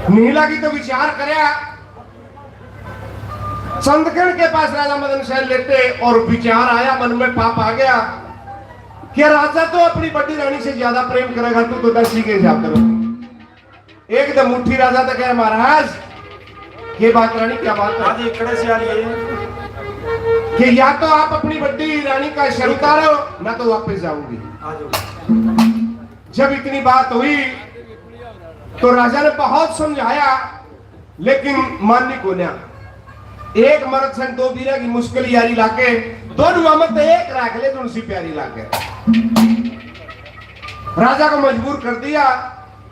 नहीं लगी तो विचार कराया, चंदकन के पास राजा मदन सेन लेते, और विचार आया मन में, पाप आ गया कि राजा तो अपनी बड़ी रानी से ज्यादा प्रेम करेगा, तू तो दसी के हिसाब करो। एकदम उठी राजा तो कह, महाराज ये बात रानी क्या बात है, आज इकड़े से आ रही है कि या तो आप अपनी बड़ी रानी का शर उतारो ना तो वापस जाऊंगी। जब इतनी बात हुई तो राजा ने बहुत समझाया लेकिन माननी को ना। एक मर्द से दो बीरा की मुश्किल यारी लाके, दोनों अमत एक रख ले, उनसी प्यारी लाके राजा को मजबूर कर दिया।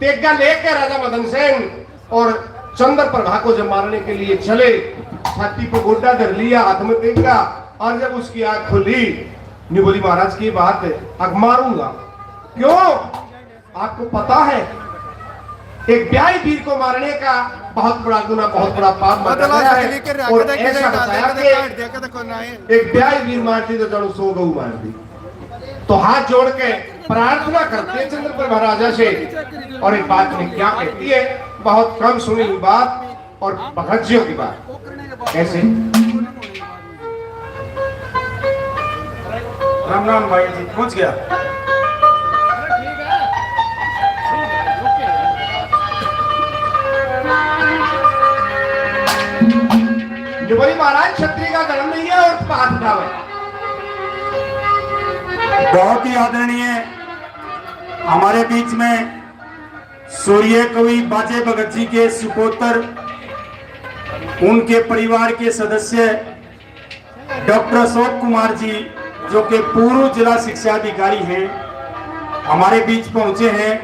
तेगा लेके राजा मदन सेन और चंद्रप्रभा को जब मारने के लिए चले, छाती पर गोड्डा धर लिया, हाथ में तेगा, और जब उसकी आंख खुली, नहीं बोली महाराज की बात है, आंख मारूंगा। क्यों? आपको पता है एक ब्याही वीर को मारने का बहुत बड़ा गुना, बहुत बड़ा पाप माना गया है, और ऐसा बताया कि एक ब्याही वीर मारती तो जरूर 100 गऊ मारती। तो हाथ जोड़ के प्रार्थना करते हैं चंद्रप्रभा राजा से, और एक बात में क्या कहती है, बहुत कम सुनी हुई बात और भगतजियों की बात। कैसे? राम राम भाई जी, पहुंच गया। जो बोली महाराज क्षत्रिय का धर्म नहीं है और हाथ उठावे। बहुत ही आदरणीय हमारे बीच में सूर्य कवि बाजे भगत जी के सुपुत्र, उनके परिवार के सदस्य डॉक्टर अशोक कुमार जी, जो कि पूर्व जिला शिक्षा अधिकारी हैं, हमारे बीच पहुंचे हैं।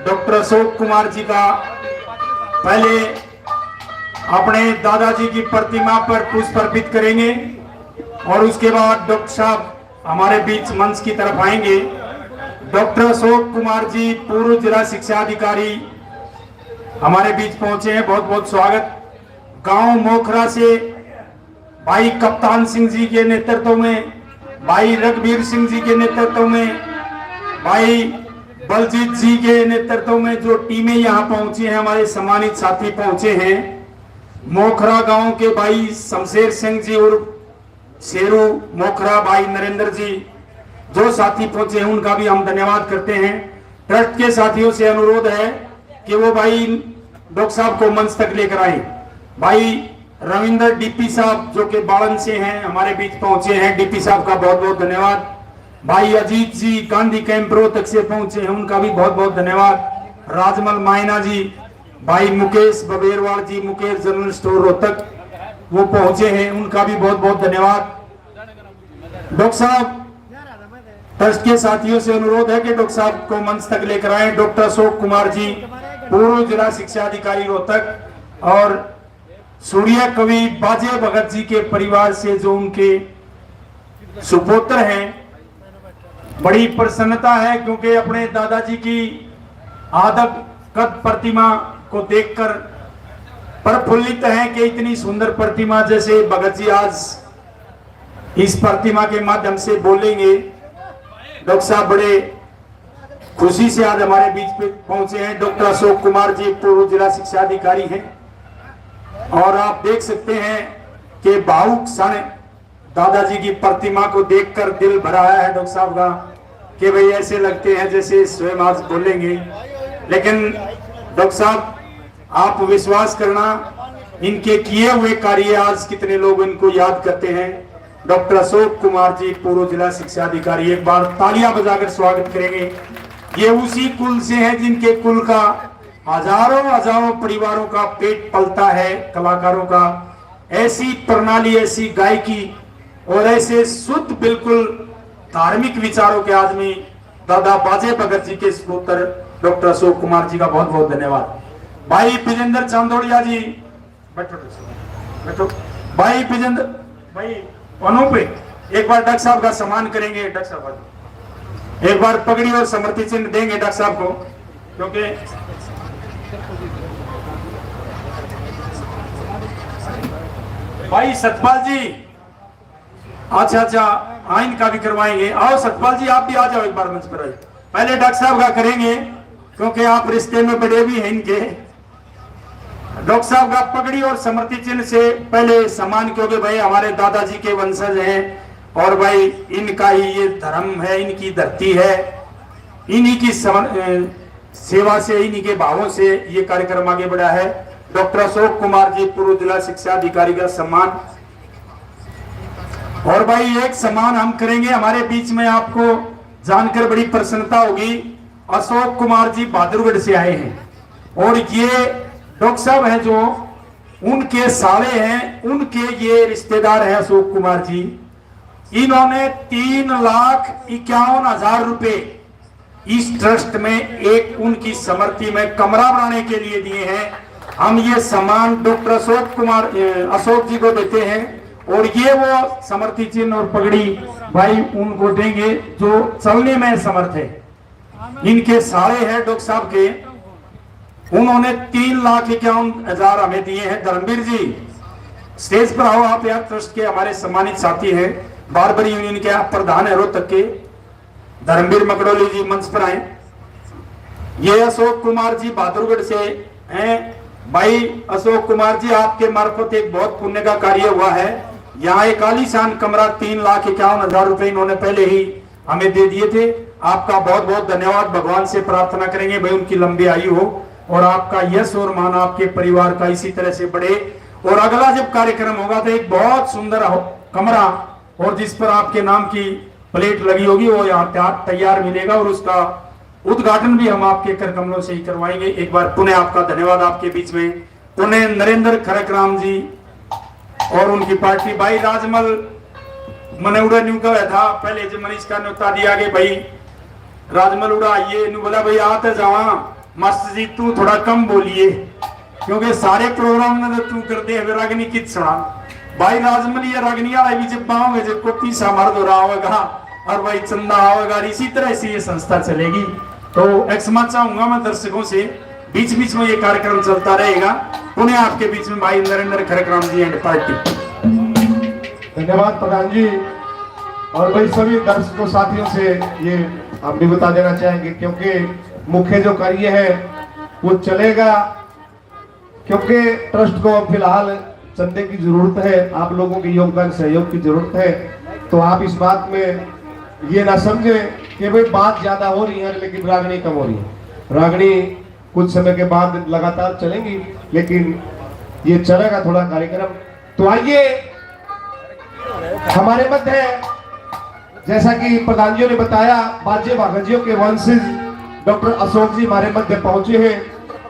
डॉक्टर अशोक कुमार जी का पहले अपने दादाजी की प्रतिमा पर पुष्प अर्पित करेंगे, और उसके बाद डॉक्टर साहब हमारे बीच मंच की तरफ आएंगे। डॉक्टर अशोक कुमार जी पूर्व जिला शिक्षा अधिकारी हमारे बीच पहुंचे हैं, बहुत बहुत स्वागत। गांव मोखरा से भाई कप्तान सिंह जी के नेतृत्व में, भाई रघुवीर सिंह जी के नेतृत्व में, भाई बलजीत जी के नेतृत्व में जो टीमें यहाँ पहुंची हैं, हमारे सम्मानित साथी पहुंचे हैं। मोखरा गांव के भाई शमशेर सिंह जी और शेरू मोखरा, भाई नरेंद्र जी, जो साथी पहुंचे हैं उनका भी हम धन्यवाद करते हैं। ट्रस्ट के साथियों से अनुरोध है कि वो भाई डॉक्टर साहब को मंच तक लेकर आए। भाई रविंद्र डीपी साहब जो कि बालन से हैं, हमारे बीच पहुंचे हैं, डीपी साहब का बहुत बहुत धन्यवाद। भाई अजीत जी गांधी कैंप रोहतक से पहुंचे हैं, उनका भी बहुत बहुत धन्यवाद। राजमल मायना जी, भाई मुकेश बबेरवाल जी, मुकेश जनरल स्टोर रोहतक, वो पहुंचे हैं, उनका भी बहुत बहुत धन्यवाद। डॉक्टर साहब ट्रस्ट के साथियों से अनुरोध है कि डॉक्टर साहब को मंच तक लेकर आए। डॉक्टर अशोक कुमार जी पूर्व जिला शिक्षा अधिकारी रोहतक, और सूर्य कवि बाजे भगत जी के परिवार से जो उनके सुपुत्र हैं, बड़ी प्रसन्नता है क्योंकि अपने दादाजी की आदक कद प्रतिमा को देखकर प्रफुल्लित है कि इतनी सुंदर प्रतिमा, जैसे भगत जी आज इस प्रतिमा के माध्यम से बोलेंगे। डॉक्टर साहब बड़े खुशी से आज हमारे बीच पे पहुंचे हैं। डॉक्टर अशोक कुमार जी पूर्व जिला शिक्षा अधिकारी हैं, और आप देख सकते हैं कि भावुक क्षण दादाजी की प्रतिमा को देखकर दिल भरा है डॉक्टर साहब का, कि भाई ऐसे लगते हैं जैसे स्वयं आज बोलेंगे। लेकिन डॉक्टर साहब आप विश्वास करना, इनके किए हुए कार्य आज कितने लोग इनको याद करते हैं। डॉक्टर अशोक कुमार जी, पूर्व जिला शिक्षा अधिकारी, एक बार तालियां बजाकर स्वागत करेंगे। ये उसी कुल से हैं जिनके कुल का हजारों हजारों परिवारों का पेट पलता है, कलाकारों का। ऐसी प्रणाली, ऐसी गायकी और ऐसे शुद्ध बिल्कुल धार्मिक विचारों के आदमी दादा बाजे भगत जी के सुपुत्र डॉक्टर अशोक कुमार जी का बहुत बहुत धन्यवाद। भाई विजेंद्र चांदोड़िया जी, बैठो बैठो। भाई विजेंद्र भाई अनूप, एक बार डॉक्टर साहब का सम्मान करेंगे। डॉक्टर साहब एक बार पगड़ी और समृति चिन्ह देंगे डॉक्टर साहब को, क्योंकि भाई सतपाल जी, अच्छा आइन का भी करवाएंगे। आओ सतपाल जी, आप भी आ जाओ एक बार मंच पर आइए। पहले डॉक्टर साहब का करेंगे क्योंकि आप रिश्ते में बड़े भी हैं इनके। डॉक्टर साहब का पगड़ी और समृति चिन्ह से पहले सम्मान, क्योंकि भाई हमारे दादाजी के वंशज हैं और भाई इनका ही ये धर्म है, इनकी धरती है, इन्हीं की सेवा से, इन्हीं के भावों से ये कार्यक्रम आगे बढ़ा है। डॉक्टर अशोक कुमार जी, पूर्व जिला शिक्षा अधिकारी का सम्मान। और भाई एक सम्मान हम करेंगे, हमारे बीच में आपको जानकर बड़ी प्रसन्नता होगी। अशोक कुमार जी बहादुरगढ़ से आए हैं और ये डॉक्टर साहब हैं जो उनके साले हैं, उनके ये रिश्तेदार हैं अशोक कुमार जी। इन्होंने 3,51,000 रुपए इस ट्रस्ट में एक उनकी समृति में कमरा बनाने के लिए दिए हैं। हम ये सम्मान डॉक्टर अशोक जी को देते हैं और ये वो समृति चिन्ह और पगड़ी भाई उनको देंगे जो चलने में समर्थ है। इनके साले हैं डॉक्टर साहब के, उन्होंने 3,51,000 हमें दिए हैं। धर्मवीर जी स्टेज पर आओ आप, यार ट्रस्ट के हमारे सम्मानित साथी हैं, बारबरी यूनियन के आप प्रधान है रोहतक के। धर्मवीर मकड़ोली जी मंच पर आए। ये अशोक कुमार जी बहादुरगढ़ से हैं। भाई अशोक कुमार जी, आपके मार्फत एक बहुत पुण्य का कार्य हुआ है। यहाँ एक आलीशान कमरा 3,51,000 रुपए इन्होंने पहले ही हमें दे दिए थे। आपका बहुत बहुत धन्यवाद। भगवान से प्रार्थना करेंगे भाई उनकी लंबी आयु हो और आपका यश और मान आपके परिवार का इसी तरह से बढ़े। और अगला जब कार्यक्रम होगा तो एक बहुत सुंदर कमरा और जिस पर आपके नाम की प्लेट लगी होगी वो यहाँ तैयार मिलेगा और उसका उद्घाटन भी हम आपके कर कमलों से ही करवाएंगे। एक बार पुनः आपका धन्यवाद। आपके बीच में पुनः नरेंद्र खरकराम जी और उनकी पार्टी। भाई राजमल मने उड़ा न्यू का था पहले जब मनीष का न्योता दिया गया भाई राजमल उड़ा आइए, बोला भाई आते जावा मास्टर जी तू थोड़ा कम बोलिए क्योंकि सारे प्रोग्राम में तू कर दे रागनी कित सुना। भाई राजमल ये रागनी वाला भी जब पाओगे जब को पीसा मर्द हो रहा होगा और भाई चंदा होगा, इसी तरह से ये संस्था चलेगी। तो एक क्षमा चाहूंगा मैं दर्शकों से, बीच बीच में ये कार्यक्रम चलता रहेगा। पुणे आपके बीच में भाई नरेंद्र खरकराम जी एंड पार्टी। धन्यवाद प्रधान जी। और भाई सभी दर्शकों साथियों से ये हम भी बता देना चाहेंगे क्योंकि मुख्य जो कार्य है वो चलेगा, क्योंकि ट्रस्ट को फिलहाल चंदे की जरूरत है, आप लोगों के योगदान सहयोग की जरूरत है। तो आप इस बात में ये ना समझे कि भाई बात ज्यादा हो रही है लेकिन रागनी कम हो रही है। रागनी कुछ समय के बाद लगातार चलेंगी लेकिन ये चलेगा थोड़ा कार्यक्रम। तो आइए हमारे मध्य है, जैसा कि प्रधान जी ने बताया, बाजे बागजियों के वंशज डॉक्टर अशोक जी हमारे मध्य पहुंचे हैं।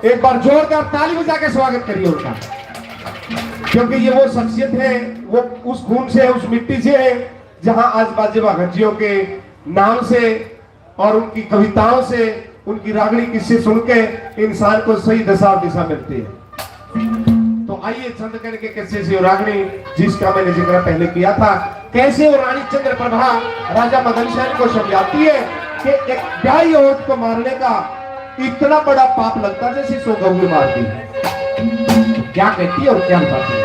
एक बार जोरदार ताली बजा के स्वागत करिए उनका, क्योंकि ये वो शख्सियत है, वो उस खून से, उस मिट्टी से है जहां आज बाजे बागजियों के नाम से और उनकी कविताओं से, उनकी रागनी किस्से सुन के इंसान को सही दशा और दिशा मिलती है। तो आइए चंद करके किस्से से रागनी, जिसका मैंने जिक्र पहले किया था, कैसे वो रानी चंद्र प्रभा राजा मदन सेन को समझाती है कि एक ब्याही औरत को मारने का इतना बड़ा पाप लगता है जैसे 100 गऊ मारती है। क्या कहती है और क्या बताती है।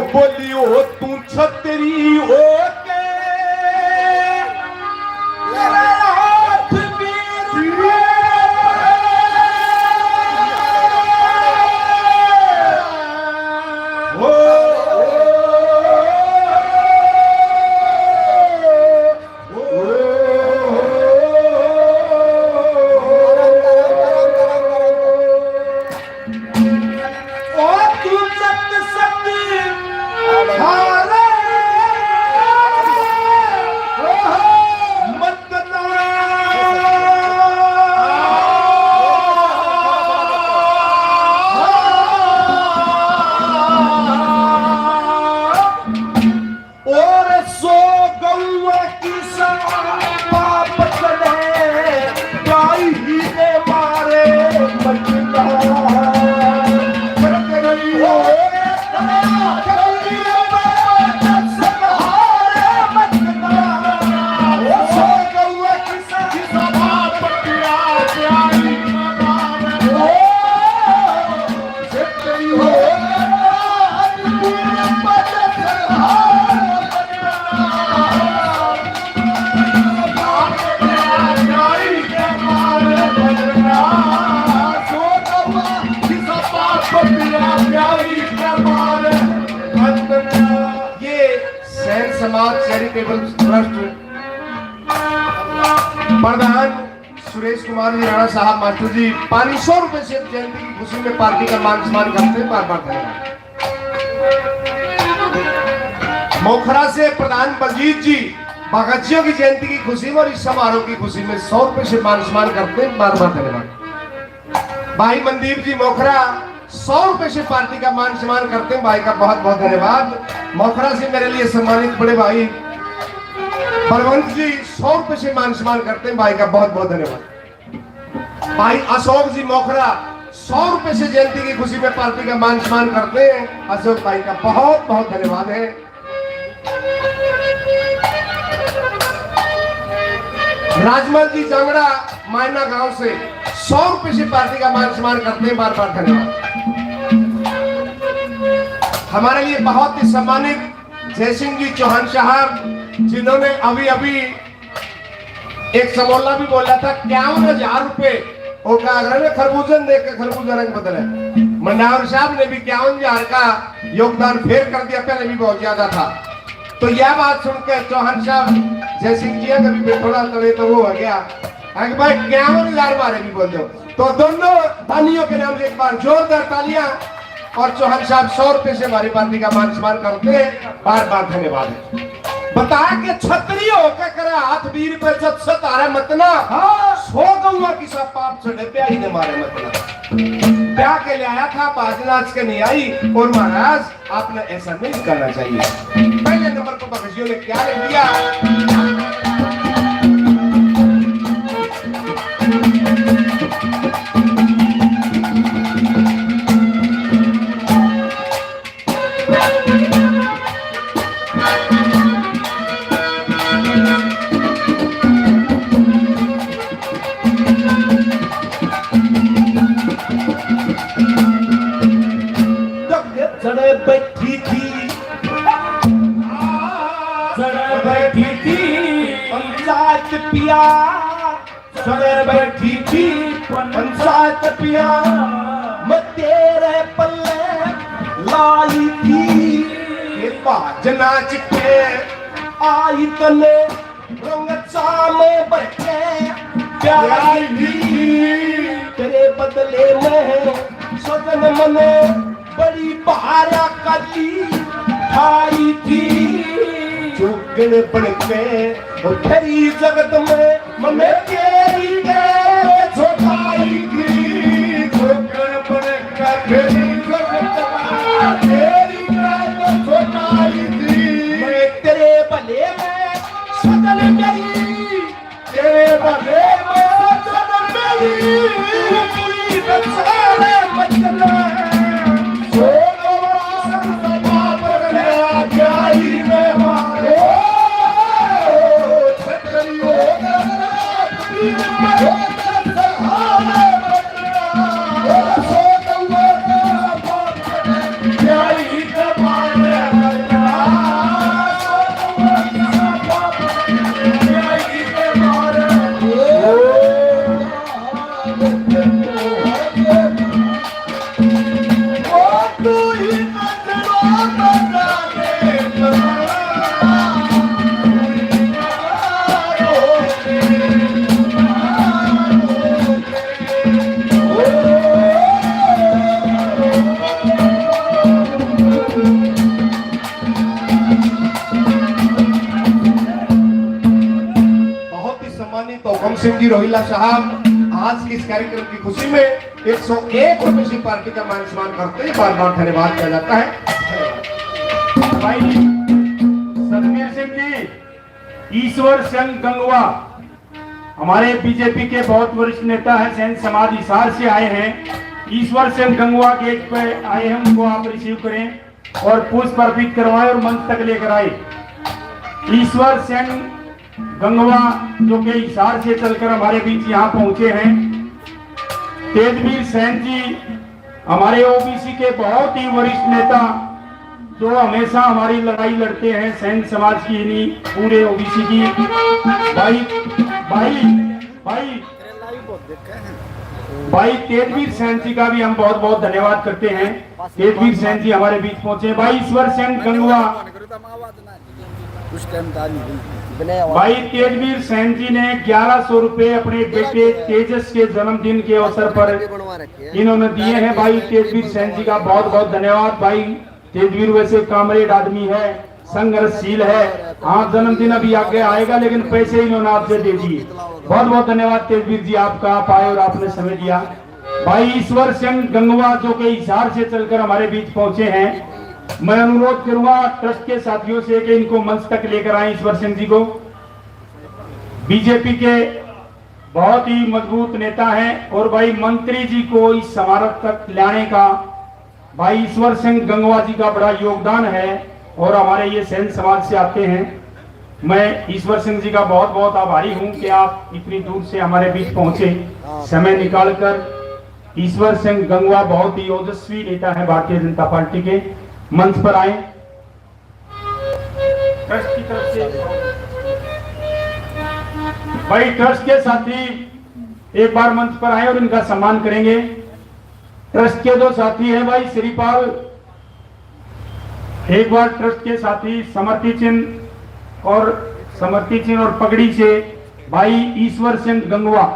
वो बोली हो तू छतरी हो के हाथ समाज चैरिटेबल ट्रस्ट प्रधान सुरेश कुमार जी राणा साहब मास्टर जी 500 रुपए से जयंती की खुशी में पार्टी का मान सम्मान करते हैं। बार बार धन्यवाद। मोखरा से प्रधान बलजीत जी भगत सिंह की जयंती की खुशी में और इस समारोह की खुशी में 100 रुपए से मान सम्मान करते हैं। बार बार धन्यवाद। भाई मनदीप जी मोखरा 100 रुपए से पार्टी का मान सम्मान करते हैं। भाई का बहुत बहुत धन्यवाद। मोखरा से मेरे लिए सम्मानित बड़े भाई बलवंत जी 100 रुपए से मान सम्मान करते हैं। भाई का बहुत बहुत धन्यवाद। भाई अशोक जी मोखरा 100 रुपए से जयंती की खुशी में पार्टी का मान सम्मान करते हैं। अशोक भाई का बहुत बहुत धन्यवाद है। राजमल जी जांगड़ा मायना गांव से 100 रुपए से पार्टी का मान सम्मान करते हैं। बार बार धन्यवाद। हमारे लिए बहुत ही सम्मानित जयसिंह जी चौहान साहब जिन्होंने अभी अभी एक समोला भी बोला था 51,000 रुपए और खरबूजन देख के खरबूजा रंग बदले। मंडावर साहब ने भी 51,000 का योगदान फेर कर दिया। पहले भी बहुत ज्यादा था। तो यह बात सुनकर चौहान साहब जयसिंह जी कभी थोड़ा तले तो वो हो गया भाई 51,000 बारे भी बोल दो। तो दोनों दानियों के नाम से एक बार जोरदार तालियां। और चौहान साहब 100 रुपए से हमारी पार्टी का मान सम्मान करते हैं। बार बार धन्यवाद है। बताया कि छतरी होकर करे हाथ वीर पे सत आ रहा मतना सो गौवा की सब पाप चढ़े प्याई ने मारे मतना प्या के ले आया था बाज नाच के नहीं आई। और महाराज आपने ऐसा नहीं करना चाहिए। पहले नंबर पर बखशियों ने क्या लिख दिया बैठी थी पंचायत पिया सड़े बैठी थी पंचायत पिया मैं तेरे पल्ले लाई थी ये बाज नाच के आई तने रंग चामे बैठे प्यारी थी तेरे बदले में सजन मने बड़ी बारा कली खाई थी चुगन पड़ के खरी जगत में मने केरी के छोटाई थी चुगन पड़ के खरी जगत में केरी के छोटाई थी मैं तेरे भले में सजन मेरी तेरे भले में सजन मेरी पूरी रचाले मचले सिंह जी रोहिला साहब आज के इस कार्यक्रम की खुशी में 101 ओबीसी पार्टी का मान सम्मान करते हुए बार बार धन्यवाद किया जाता है। भाई सतवीर सिंह जी, ईश्वर सिंह गंगवा हमारे बीजेपी के बहुत वरिष्ठ नेता हैं, सैन समाज हिसार से आए हैं। ईश्वर सिंह गंगवा गेट पे आए हैं, उनको आप रिसीव करें और पुष्प अर्पित करवाएं और मंच तक लेकर आए। ईश्वर सिंह गंगवा जो कि हिसार से चलकर हमारे बीच यहाँ पहुंचे हैं। तेजवीर सैन जी हमारे ओबीसी के बहुत ही वरिष्ठ नेता जो हमेशा हमारी लड़ाई लड़ते हैं, सैन समाज की नहीं पूरे ओबीसी की। भाई भाई भाई भाई तेजवीर सैन जी का भी हम बहुत बहुत धन्यवाद करते हैं। तेजवीर सैन जी हमारे बीच पहुंचे। भाई ईश्वर सिंह गंगवा, भाई तेजवीर सैन जी ने 1100 रुपए अपने बेटे तेजस के जन्मदिन के अवसर पर इन्होंने दिए हैं। भाई तेजवीर सैन जी का बहुत बहुत धन्यवाद। भाई तेजवीर वैसे कामरेड आदमी है, संघर्षशील है। हाँ, जन्मदिन अभी आगे आएगा लेकिन पैसे इन्होंने आपसे दे दिए। बहुत बहुत धन्यवाद तेजवीर जी आपका, आप आए और आपने समय दिया। भाई ईश्वर सिंह गंगवा जो कि हिसार से चलकर हमारे बीच पहुंचे हैं, मैं अनुरोध करूंगा ट्रस्ट के साथियों से कि इनको मंच तक लेकर आए। ईश्वर सिंह जी को बीजेपी के बहुत ही मजबूत नेता हैं और भाई मंत्री जी को इस स्मारक तक लाने का भाई ईश्वर सिंह गंगवा जी का बड़ा योगदान है और हमारे ये सैन समाज से आते हैं। मैं ईश्वर सिंह जी का बहुत बहुत आभारी हूं कि आप इतनी दूर से हमारे बीच पहुंचे, समय निकालकर। ईश्वर सिंह गंगवा बहुत ही ओजस्वी नेता है भारतीय जनता पार्टी के, मंच पर आए ट्रस्ट की तरफ से। भाई ट्रस्ट के साथी एक बार मंच पर आए और इनका सम्मान करेंगे। ट्रस्ट के दो साथी हैं भाई श्रीपाल, एक बार ट्रस्ट के साथी समर्थी चिन्ह और पगड़ी से भाई ईश्वर सिंह गंगवा,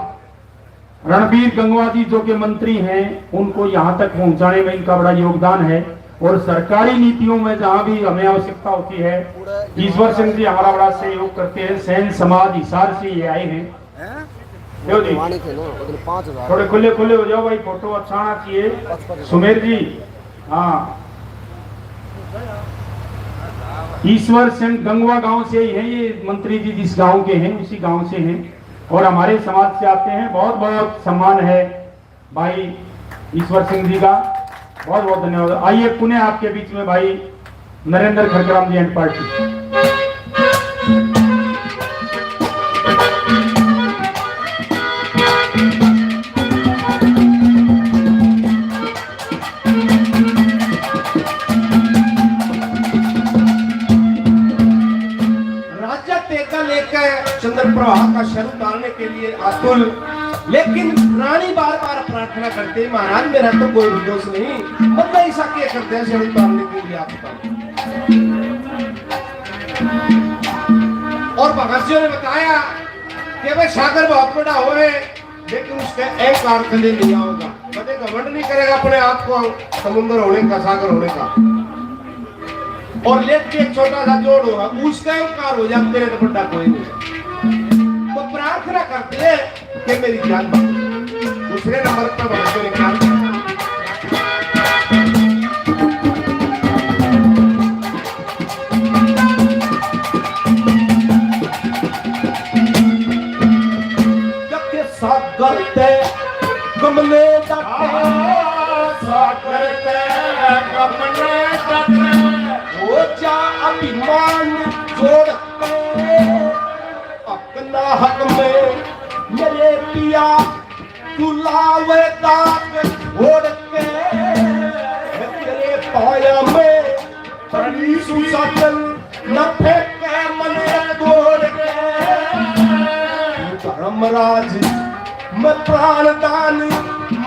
रणबीर गंगवा जी जो कि मंत्री हैं, उनको यहां तक पहुंचाने में इनका बड़ा योगदान है और सरकारी नीतियों में जहां भी हमें आवश्यकता होती है ईश्वर सिंह जी हमारा बड़ा सहयोग करते हैं। सैन समाज हिसार से ये आए हैं। थोड़े खुले खुले हो जाओ भाई, फोटो अच्छा आना चाहिए। सुमेर जी, हाँ, ईश्वर सिंह गंगवा गांव से ही है ये मंत्री जी, जिस गांव के हैं उसी गांव से हैं और हमारे समाज से आते हैं। बहुत बहुत सम्मान है भाई ईश्वर सिंह जी का, बहुत बहुत धन्यवाद। आइए पुणे आपके बीच में भाई नरेंद्र खड़गराम जी एंड पार्टी। चंद्र प्रवाह का शर उतारने के लिए आतुल, लेकिन रानी बार बार प्रार्थना करते महाराज मेरा तो कोई दोष नहीं, मतलब ऐसा क्या करते हैं शर उतारने के लिए आप। और भगत जी ने बताया कि भाई सागर बहुत बड़ा हो है लेकिन उसका एक अर्थ नहीं होगा, कभी घमंड नहीं करेगा अपने आप को समुद्र होने का, सागर होने का, और लेट के एक छोटा सा जोड़ होगा उसका अहंकार हो जाए तेरे तो बड़ा कोई नहीं। तो प्रार्थना करते हैं कि मेरी जान दूसरे नंबर पर भगत ने कहा सागर ते कमले सागर ते कमले वो जा अभिमान जोड़ अपना हक में मेरे पिया तुलावे दाग ओढ़ के तेरे पाया में तनी सुसातन न फेंके मने तोड़ के धर्मराज मैं प्राण दान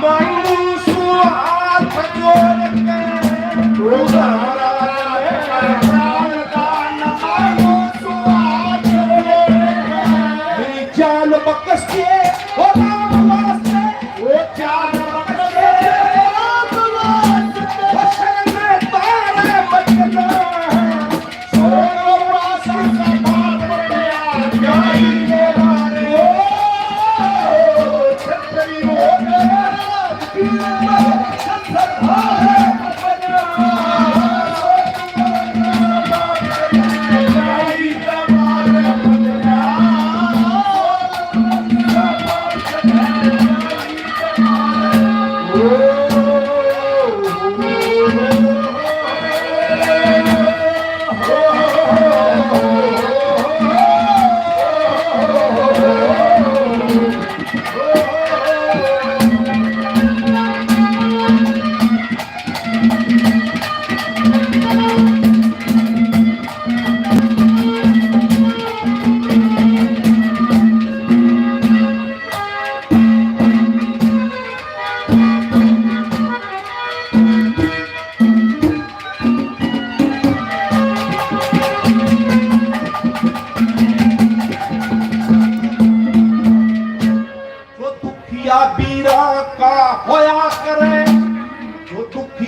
मांगू सुहाथ जोड़ के धर्मराज प्राण दान मांगू सुहाथ मेरी जान बकस के ओ राम वास्ते ओ जान बकस के राम वास्ते वचन में तारे मचना सोनो वासा का बात बतिया जाई रे मारे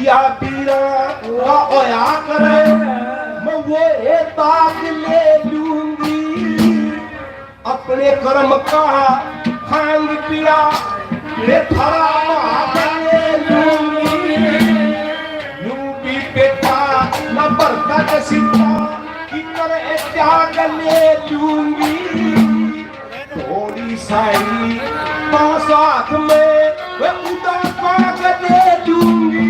पिया पीरा का ओया करे मैं वो दाग ले लूंगी अपने कर्म का खांग पिया ये थारा ले लूंगी यूं भी बेटा न बरकत सीता कि करे त्याग ले लूंगी थोड़ी सारी पांच हाथ में वे उदा पाग दे दूंगी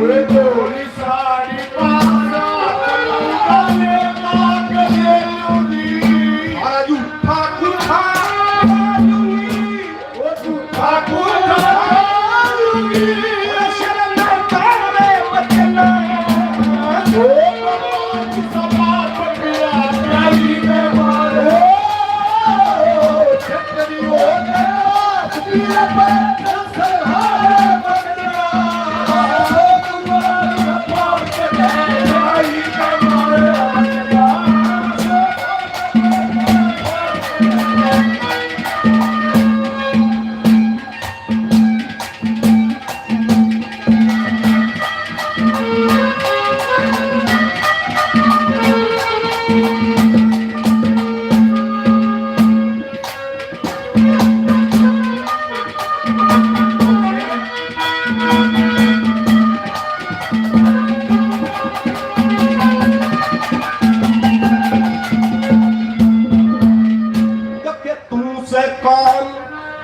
वे थोड़ी सारी पांच हाथ में पाग दे दूंगी और झूठा खुखा दूंगी वो झूठा खुखा दूंगी शरण तारे बचना जो सभा पटिया प्यारी में मारो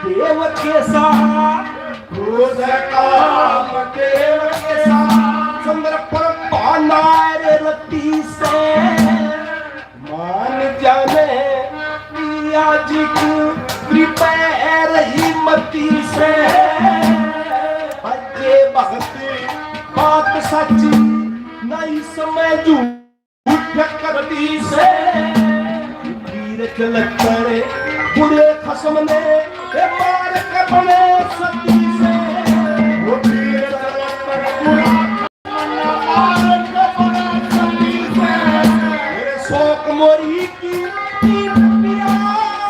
देव के साथ काम देव के साथ चंद्र पर पानार रति से मान जाने पिया जी को कृपा रही मती से बच्चे भक्ति बात सच्ची नहीं समय झूठ करती से वीर चलत करे बुरे खसम ने मार के बने सती से वो वीर चलत करे बुरा मार के बने सती से मेरे शोक मोरी की पिया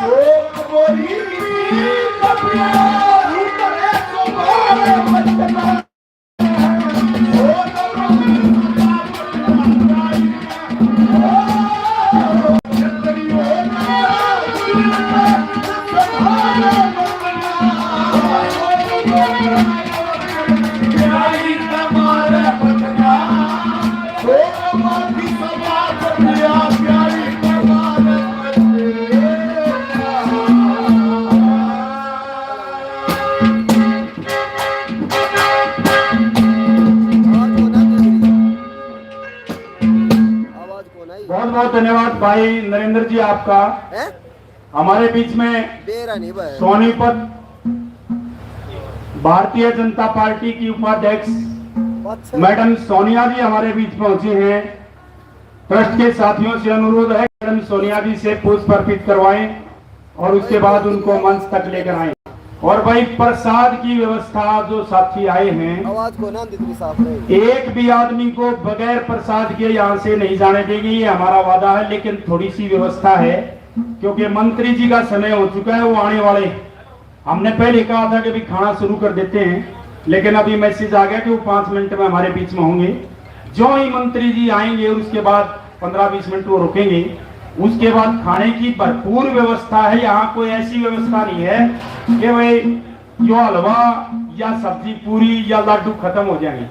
शोक मोरी की पिया उतरे को मारे मतना बहुत बहुत धन्यवाद भाई नरेंद्र जी आपका है? हमारे बीच में बेरा नहीं भाई सोनीपत भारतीय जनता पार्टी की उपाध्यक्ष मैडम सोनिया जी हमारे बीच पहुंची हैं। ट्रस्ट के साथियों से अनुरोध है मैडम सोनिया जी से पुष्प अर्पित करवाएं और उसके बाद उनको मंच तक लेकर आएं। और भाई प्रसाद की व्यवस्था जो साथी आए हैं आवाज को ना दिखनी साफ रहे एक भी आदमी को बगैर प्रसाद के यहाँ से नहीं जाने देंगे, ये हमारा वादा है। लेकिन थोड़ी सी व्यवस्था है क्योंकि मंत्री जी का समय हो चुका है, वो आने वाले। हमने पहले कहा था कि भी खाना शुरू कर देते हैं, लेकिन अभी मैसेज आ गया कि वो 5 मिनट में हमारे बीच में होंगे। जो ही मंत्री जी आएंगे और उसके बाद 15-20 मिनट वो रुकेंगे, उसके बाद खाने की भरपूर व्यवस्था है। यहाँ कोई ऐसी व्यवस्था नहीं है कि भाई जो हलवा या सब्जी पूरी या लड्डू खत्म हो जाएंगे।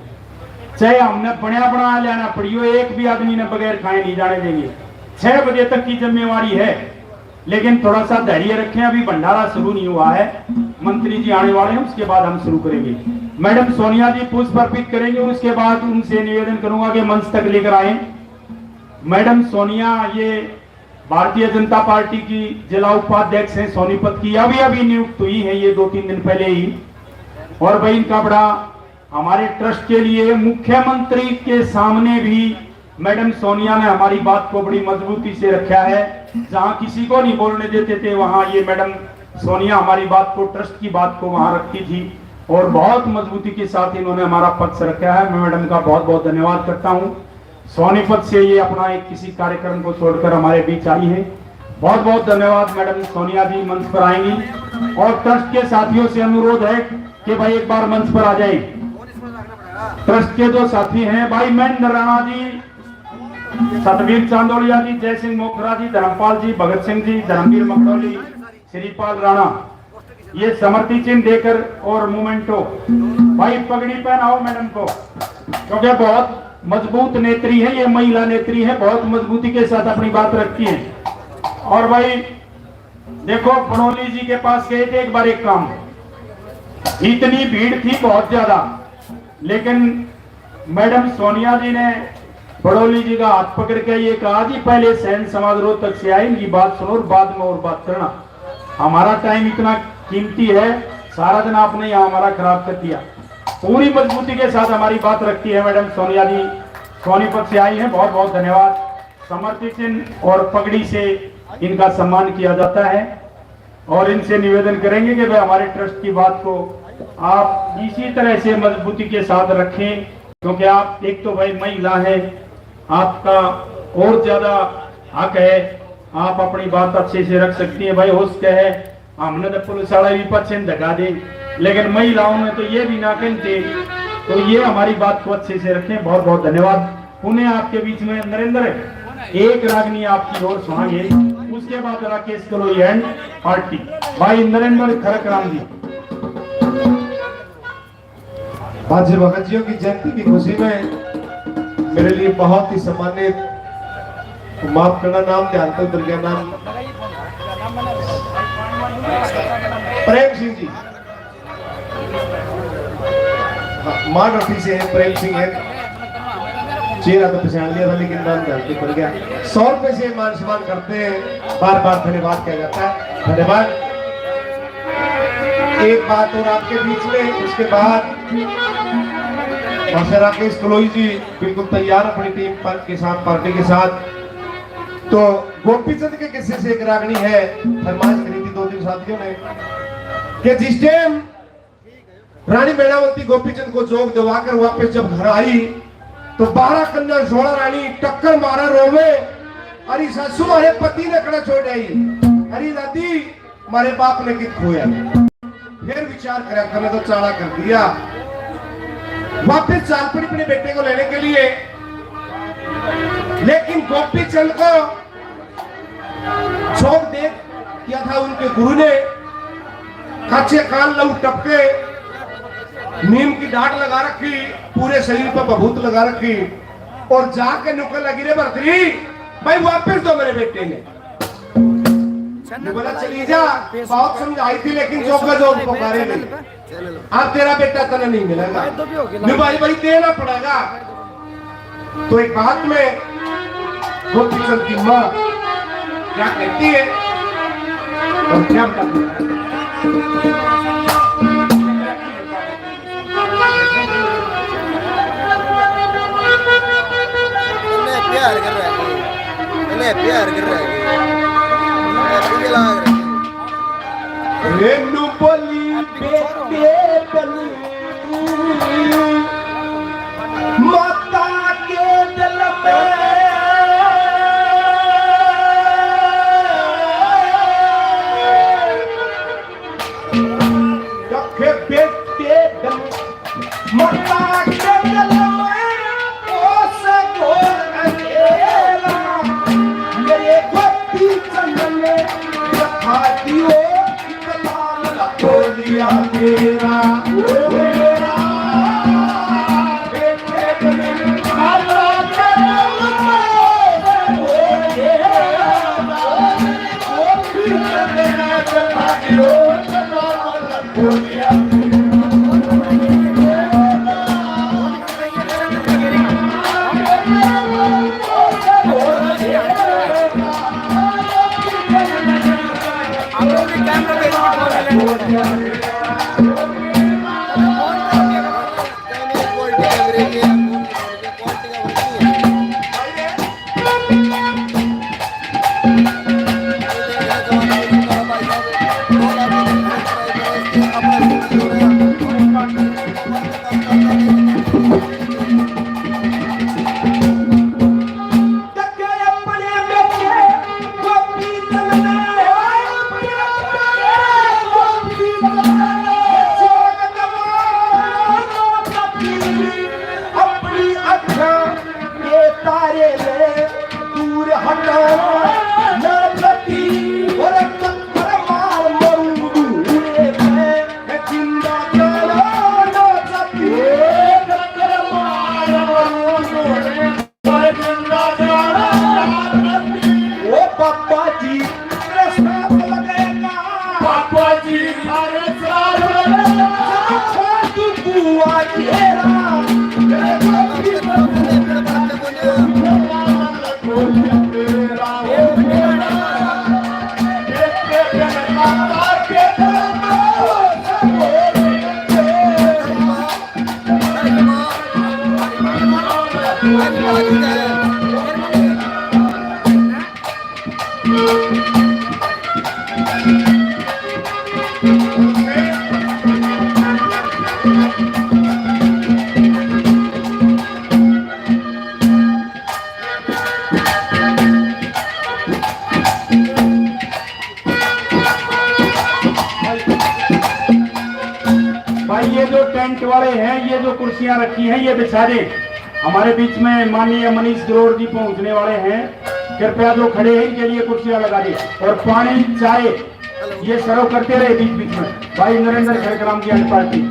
चाहे हमने बना लेना पड़ी हो, एक भी आदमी ने बगैर खाए नहीं जाने देंगे। 6 बजे तक की जिम्मेवारी है, लेकिन थोड़ा सा धैर्य रखें, अभी भंडारा शुरू नहीं हुआ है। मंत्री जी आने वाले हैं, उसके बाद हम शुरू करेंगे। मैडम सोनिया जी पुष्प अर्पित करेंगे, उसके बाद उनसे निवेदन करूंगा कि मंच तक लेकर आए। मैडम सोनिया ये भारतीय जनता पार्टी की जिला उपाध्यक्ष हैं सोनीपत की, अभी नियुक्त हुई है ये 2-3 दिन पहले ही। और भाई इनका बड़ा हमारे ट्रस्ट के लिए मुख्यमंत्री के सामने भी मैडम सोनिया ने हमारी बात को बड़ी मजबूती से रखा है। जहां किसी को नहीं बोलने देते थे, वहां ये मैडम सोनिया हमारी बात को, ट्रस्ट की बात को वहां रखती थी और बहुत मजबूती के साथ इन्होंने हमारा पक्ष रखा है। मैं मैडम का बहुत बहुत धन्यवाद करता हूँ। सोनीपत से ये अपना एक किसी कार्यक्रम को छोड़कर हमारे बीच आई है। बहुत बहुत धन्यवाद मैडम सोनिया जी मंच पर आएंगी। और ट्रस्ट के साथियों से अनुरोध है कि भाई एक बार मंच पर आ जाए। ट्रस्ट के जो साथी हैं भाई महेंद्र राणा जी, सतवीर चांदोलिया जी, जय सिंह मोखरा जी, धर्मपाल जी, भगत सिंह जी, धर्मवीर मकड़ोली, श्रीपाल राणा, ये समर्थी चिन्ह देकर और मोमेंटो भाई पगड़ी पहनाओ मैडम को, क्योंकि बहुत मजबूत नेत्री है, ये महिला नेत्री है, बहुत मजबूती के साथ अपनी बात रखती है। और भाई देखो बनोली जी के पास गए थे एक बार एक काम, इतनी भीड़ थी बहुत ज्यादा, लेकिन मैडम सोनिया जी ने बड़ोली जी का हाथ पकड़ के ये कहा जी पहले सैन समाज रोहतक से आए, इनकी बात सुनो और बाद में और बात करना, हमारा टाइम इतना कीमती है, सारा दिन आपने यहाँ हमारा खराब कर दिया। पूरी मजबूती के साथ हमारी बात रखती है मैडम सोनिया जी, सोनीपत से आई हैं, बहुत बहुत धन्यवाद। समर्थी चिन्ह और पगड़ी से इनका सम्मान किया जाता है और इनसे निवेदन करेंगे कि भाई हमारे ट्रस्ट की बात को आप इसी तरह से मजबूती के साथ रखें, क्योंकि आप एक तो भाई महिला है, आपका और ज्यादा हक है, आप अपनी बात अच्छे से रख सकती है। भाई हो सके है हमने तो पुलिस वाला भी पक्षे धका दे, लेकिन महिलाओं ने तो ये भी ना कहते, तो ये हमारी बात को अच्छे से रखें। बहुत बहुत धन्यवाद। उन्हें आपके बीच में नरेंद्र एक रागनी आपकी ओर सुनाएंगे, उसके बाद राकेश कलोई एंड पार्टी। भाई नरेंद्र खरक राम जी। बाजी भगत जियों की जयंती की खुशी में मेरे लिए बहुत ही सम्मानित, माफ करना नाम ध्यान तो उतर गया, नाम प्रेम सिंह जी, मान रखी से है प्रेम सिंह है, चेहरा तो पहचान लिया था लेकिन नाम ध्यान तो उतर गया। 100 रुपए से मान सम्मान करते हैं, बार बार धन्यवाद किया जाता है, धन्यवाद। एक बात और आपके बीच में, उसके बाद मास्टर राकेश कलोई जी बिल्कुल तैयार अपनी टीम के साथ, पार्टी के साथ। तो गोपीचंद के किस्से से एक रागनी है, फरमाइश करी थी 2 दिन साथियों ने कि जिस टाइम रानी मेधावती गोपीचंद को जोग दिवाकर वापस जब घर आई तो 12 कन्या 16 रानी टक्कर मारा रोवे, अरे सासू हमारे पति ने कड़ा छोड़ आई, अरे दादी हमारे बाप ने कित खोया। फिर विचार करा करने तो चाड़ा कर दिया, वापस चाल पड़ी अपने बेटे को लेने के लिए, लेकिन गोपीचंद को छोड़ दे किया था उनके गुरु ने, कच्चे कान लहू टपके, नीम की डांट लगा रखी, पूरे शरीर पर बभूत लगा रखी और जाके नुक्कड़ लगी रे भरतरी भाई वापस दो मेरे बेटे ने। बोला चली जा, बहुत समझाई थी लेकिन जोग का जोग पुकारे नहीं, अब तेरा बेटा तने नहीं मिलेगा, भाई भाई देना पड़ेगा। तो एक बात में गोपीचंद की मां क्या कहती है और क्या करती है, प्यार कर रहा है, प्यार कर रहा है, रेनू बोली बेटे बनी माता के दिल में, रखे बेटे बनी माता के दिल में, ओ सको अंधेरा मेरे गोपीचंद ने रखा दियो बोलिया तेरा बेटे बने माता के गोपीचंद ने रखा दियो बोलिया गोपी टेंट वाले हैं, ये जो कुर्सियां रखी हैं ये बिछा दे। हमारे बीच में माननीय मनीष ग्रोवर जी पहुंचने वाले हैं, कृपया जो खड़े हैं इनके लिए कुर्सियां लगा दे। और पानी चाय ये सर्व करते रहे बीच बीच में। भाई नरेंद्र खड़गराम की अन्य पार्टी।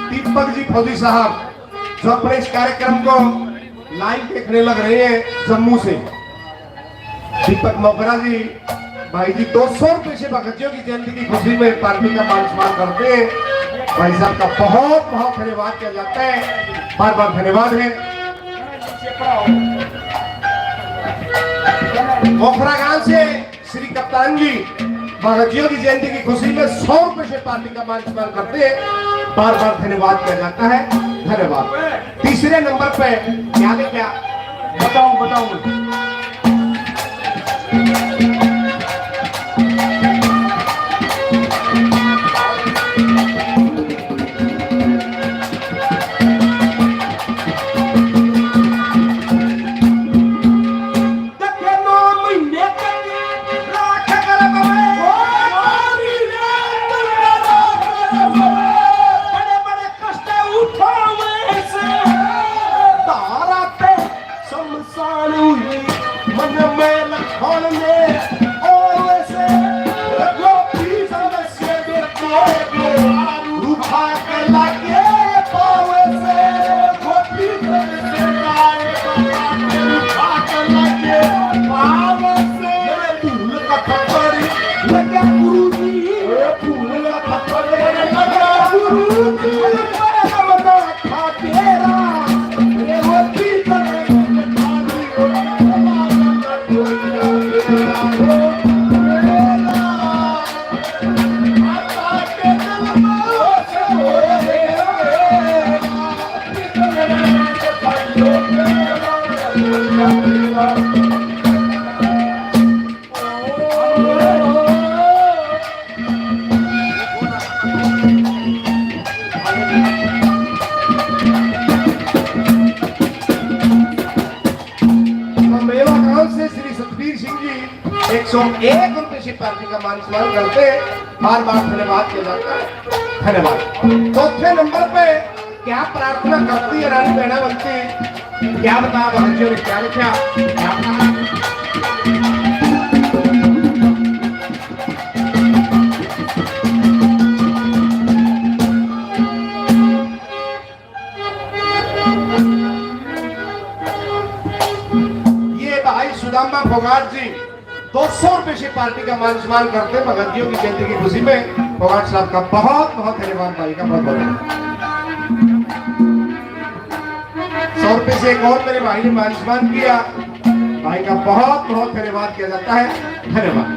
दीपक जी फौजी साहब जो अपने इस कार्यक्रम को लाइव देखने लग रहे हैं जम्मू से। दीपक मोगरा जी भाई जी 200 रुपए से भगतियों की जयंती की खुशी में पार्टी का मान सम्मान करते हैं। भाई साहब का बहुत बहुत धन्यवाद किया जाता है, बार बार धन्यवाद है। मोखरा गांव से श्री कप्तान जी भगतियों की जयंती की खुशी में 100 रुपए से पार्टी का मान सम्मान करते हैं, बार बार धन्यवाद किया जाता है। धन्यवाद। तीसरे नंबर पे क्या ले क्या बताऊं पार्टी का मान सम्मान करते हैं, बार बार धन्यवाद किया जाता है। धन्यवाद। चौथे नंबर पे क्या प्रार्थना करती है रानी बेणावंती, क्या बता बच्चों ने क्या लिखा, क्या ये भाई सुदामा फोगाट जी 200 रुपए से पार्टी का मान सम्मान करते हैं भगतियों की जयंती की खुशी में। फोगाट साहब का बहुत बहुत धन्यवाद, भाई का बहुत बहुत 100 रुपए से एक और मेरे भाई ने मान सम्मान किया, भाई का बहुत बहुत धन्यवाद किया जाता है। धन्यवाद।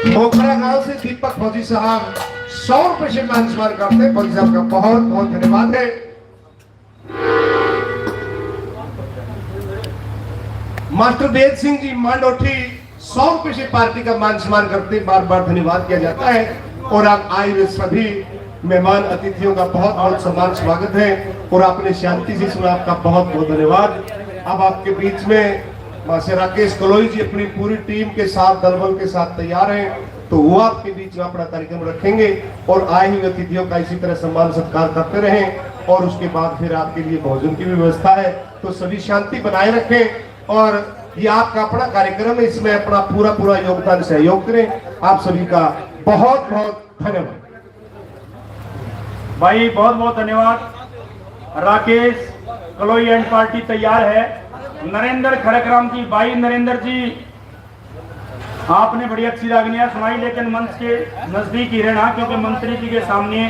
मोखरा गांव से दीपक फौजी साहब 100 रुपए से मान सम्मान करते हैं। फौजी साहब का बहुत बहुत धन्यवाद है। मास्टर वेद सिंह जी मांडोठी 100 रुपए से पार्टी का मान सम्मान करते, बार बार धन्यवाद किया जाता है। और आप आए हुए सभी मेहमान अतिथियों का बहुत बहुत सम्मान स्वागत है और आपने शांति से सुना, आपका बहुत बहुत धन्यवाद। अब आपके बीच में मासे राकेश कलोई जी अपनी पूरी टीम के साथ दलबल के साथ तैयार हैं, तो वो आपके बीच में अपना कार्यक्रम रखेंगे और आए हुए अतिथियों का इसी तरह सम्मान सत्कार करते रहें और उसके बाद फिर आपके लिए भोजन की भी व्यवस्था है। तो सभी शांति बनाए रखें और ये आपका अपना कार्यक्रम है, इसमें अपना पूरा पूरा योगदान सहयोग करें। आप सभी का बहुत बहुत धन्यवाद। भाई बहुत बहुत धन्यवाद। राकेश कलोई एंड पार्टी तैयार है। नरेंद्र खड़कराम जी, भाई नरेंद्र जी आपने बड़ी अच्छी रागनियां सुनाई, लेकिन मंच के नजदीक ही रहना क्योंकि मंत्री जी के सामने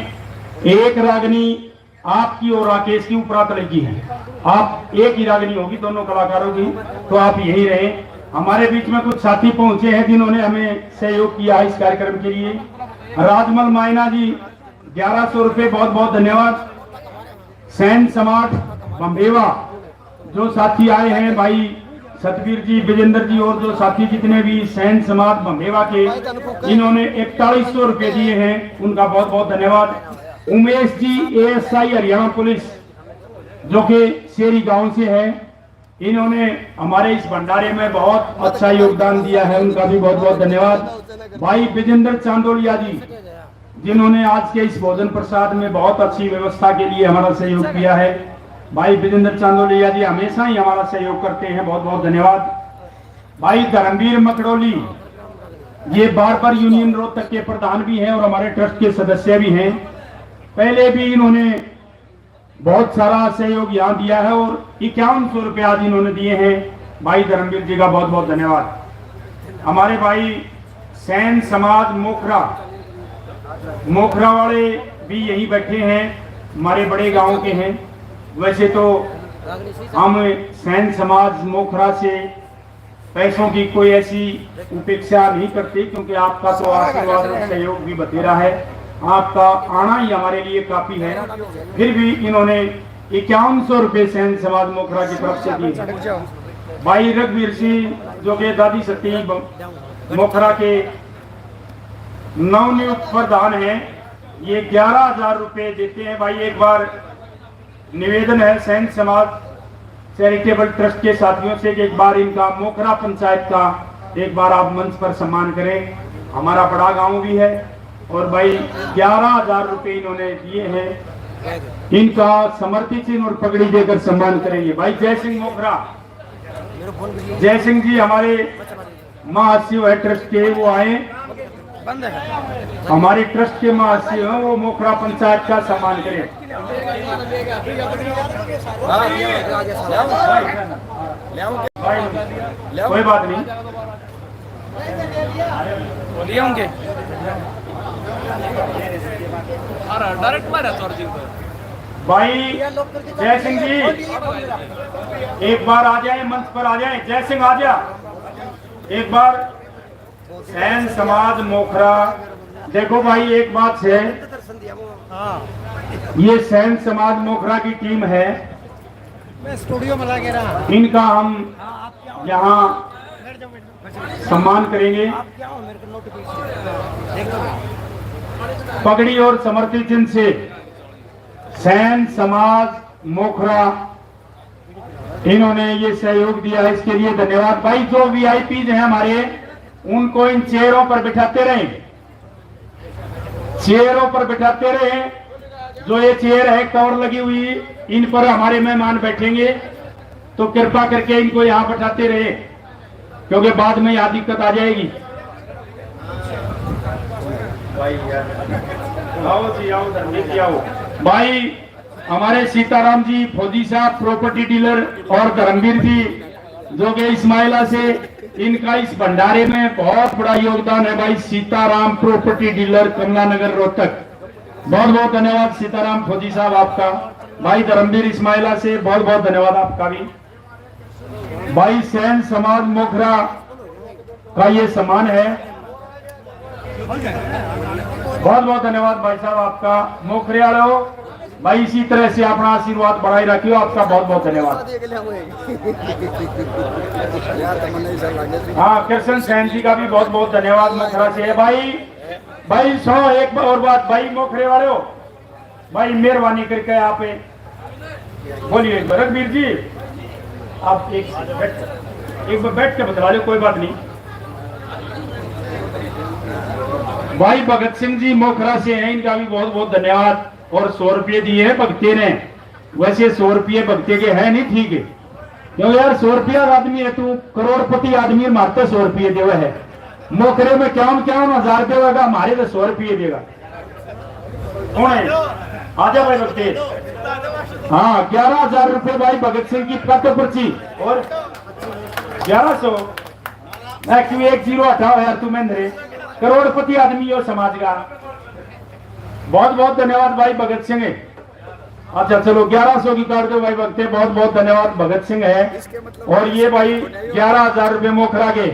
एक रागनी आपकी और राकेश की उपरातले की है। आप एक ही रागनी होगी दोनों कलाकारों की, तो आप यही रहे। हमारे बीच में कुछ साथी पहुंचे हैं जिन्होंने हमें सहयोग किया इस कार्यक्रम के लिए। राजमल मायना जी 1100 रुपए, बहुत बहुत धन्यवाद। सैन समाट बम्बेवा जो साथी आए हैं, भाई सतवीर जी, विजेंद्र जी और जो साथी जितने भी सैन समाज बम्बेवा के, इन्होंने 4100 रुपए दिए हैं, उनका बहुत बहुत धन्यवाद। उमेश जी एएसआई हरियाणा पुलिस जो कि शेरी गांव से है, इन्होंने हमारे इस भंडारे में बहुत अच्छा योगदान दिया है, उनका भी बहुत बहुत धन्यवाद। भाई विजेंद्र चांदोलिया जी जिन्होंने आज के इस भोजन प्रसाद में बहुत अच्छी व्यवस्था के लिए हमारा सहयोग किया है, भाई विजेंद्र चांदोलिया जी हमेशा ही हमारा सहयोग करते हैं, बहुत बहुत धन्यवाद। भाई धर्मवीर मकड़ोली ये बार यूनियन रोहतक के प्रधान भी हैं और हमारे ट्रस्ट के सदस्य भी हैं। पहले भी इन्होंने बहुत सारा सहयोग यहाँ दिया है और 5100 रुपये आज इन्होंने दिए हैं। भाई धर्मवीर जी का बहुत बहुत धन्यवाद। हमारे भाई सैन समाज मोखरा वाले भी यही बैठे हैं, हमारे बड़े गांव के हैं। वैसे तो हम सैन समाज मोखरा से पैसों की कोई ऐसी उपेक्षा नहीं करते क्योंकि आपका तो आशीर्वाद और सहयोग भी बतेरा है, आपका आना ही हमारे लिए काफी है। फिर भी इन्होंने 5100 रुपये सैन समाज मोखरा की तरफ से दिए। भाई रघुवीर सिंह जो कि दादी सती मोखरा के नवनियुक्त प्रधान हैं, ये 11000 रुपये देते हैं। भाई एक बार निवेदन है सैन समाज चैरिटेबल ट्रस्ट के साथियों से कि एक बार इनका मोखरा पंचायत का एक बार आप मंच पर सम्मान करें, हमारा बड़ा गांव भी है। और भाई 11000 रुपये इन्होंने दिए हैं, इनका समर्थी चिन्ह और पगड़ी देकर सम्मान करेंगे। भाई जय सिंह मोखरा जय सिंह जी हमारे महासचिव है ट्रस्ट के, वो आए। बंद है हमारे ट्रस्ट के महासचिव हैं, वो मोखरा पंचायत का सम्मान करें। कोई बात नहीं, लिए होंगे डायरेक्ट मारा भाई जय सिंह जी एक बार आ जाए, मंच पर आ जाए। जय सिंह आ जा एक बार। सैन समाज मोखरा, देखो भाई एक बात है, ये सैन समाज मोखरा की टीम है, स्टूडियो में लगे रहा। इनका हम यहाँ सम्मान करेंगे। पगड़ी और समर्थी चिन्ह से सैन समाज मोखरा इन्होंने ये सहयोग दिया है, इसके लिए धन्यवाद। भाई जो वीआईपीज हैं हमारे, उनको इन चेयरों पर बिठाते रहें, चेयरों पर बिठाते रहें। जो ये चेयर है कवर लगी हुई, इन पर हमारे मेहमान बैठेंगे, तो कृपा करके इनको यहाँ बैठाते रहे, क्योंकि बाद में यहाँ दिक्कत आ जाएगी। आओ जी आओ, धर्मेश जी आओ। भाई हमारे सीताराम जी फौजी साहब प्रॉपर्टी डीलर और धर्मवीर जी जो कि इस्माइला से, इनका इस भंडारे में बहुत बड़ा योगदान है। भाई सीताराम प्रॉपर्टी डीलर कमला नगर रोहतक, बहुत बहुत धन्यवाद सीताराम फौजी साहब आपका। भाई धर्मवीर इस्माइला से बहुत बहुत धन्यवाद आपका भी। भाई सैन समाज मोखरा का ये सम्मान है, बहुत बहुत धन्यवाद भाई साहब आपका। मोखरे वालों भाई इसी तरह से अपना आशीर्वाद बढ़ाई रखियो, आपका बहुत बहुत धन्यवाद। हाँ कृष्ण सैन जी का भी बहुत बहुत धन्यवाद मोखरा से है। भाई सुनो एक और बात, भाई मोखरे वाले हो, भाई मेहरबानी करके आप बोलिए। रघुवीर जी आप एक बार बैठ के बतला लो, कोई बात नहीं। भाई भगत सिंह जी मोखरा से हैं, इनका भी बहुत बहुत धन्यवाद। और 100 रुपये दिए हैं भगते ने, वैसे 100 रुपये भगते के है नहीं, ठीक है, क्योंकि यार 100 रुपया आदमी है, तू करोड़पति आदमी मारते 100 रुपये देवे है। मोखरे में क्या 1000 देगा, हमारे तो 100 रुपये देगा। कौन है आजा भाई भगते? हाँ 11,000 रुपये भाई भगत सिंह की पत्र पर्ची, और 1100 क्यों 1 0 हटाओ यार, तू महेंद्र करोड़पति आदमी हो समाज का। बहुत बहुत धन्यवाद भाई भगत सिंह। अच्छा चलो 1100 की काट दो भाई भगते, बहुत बहुत धन्यवाद भगत सिंह है। और ये भाई 11,000 रुपये मोखरा के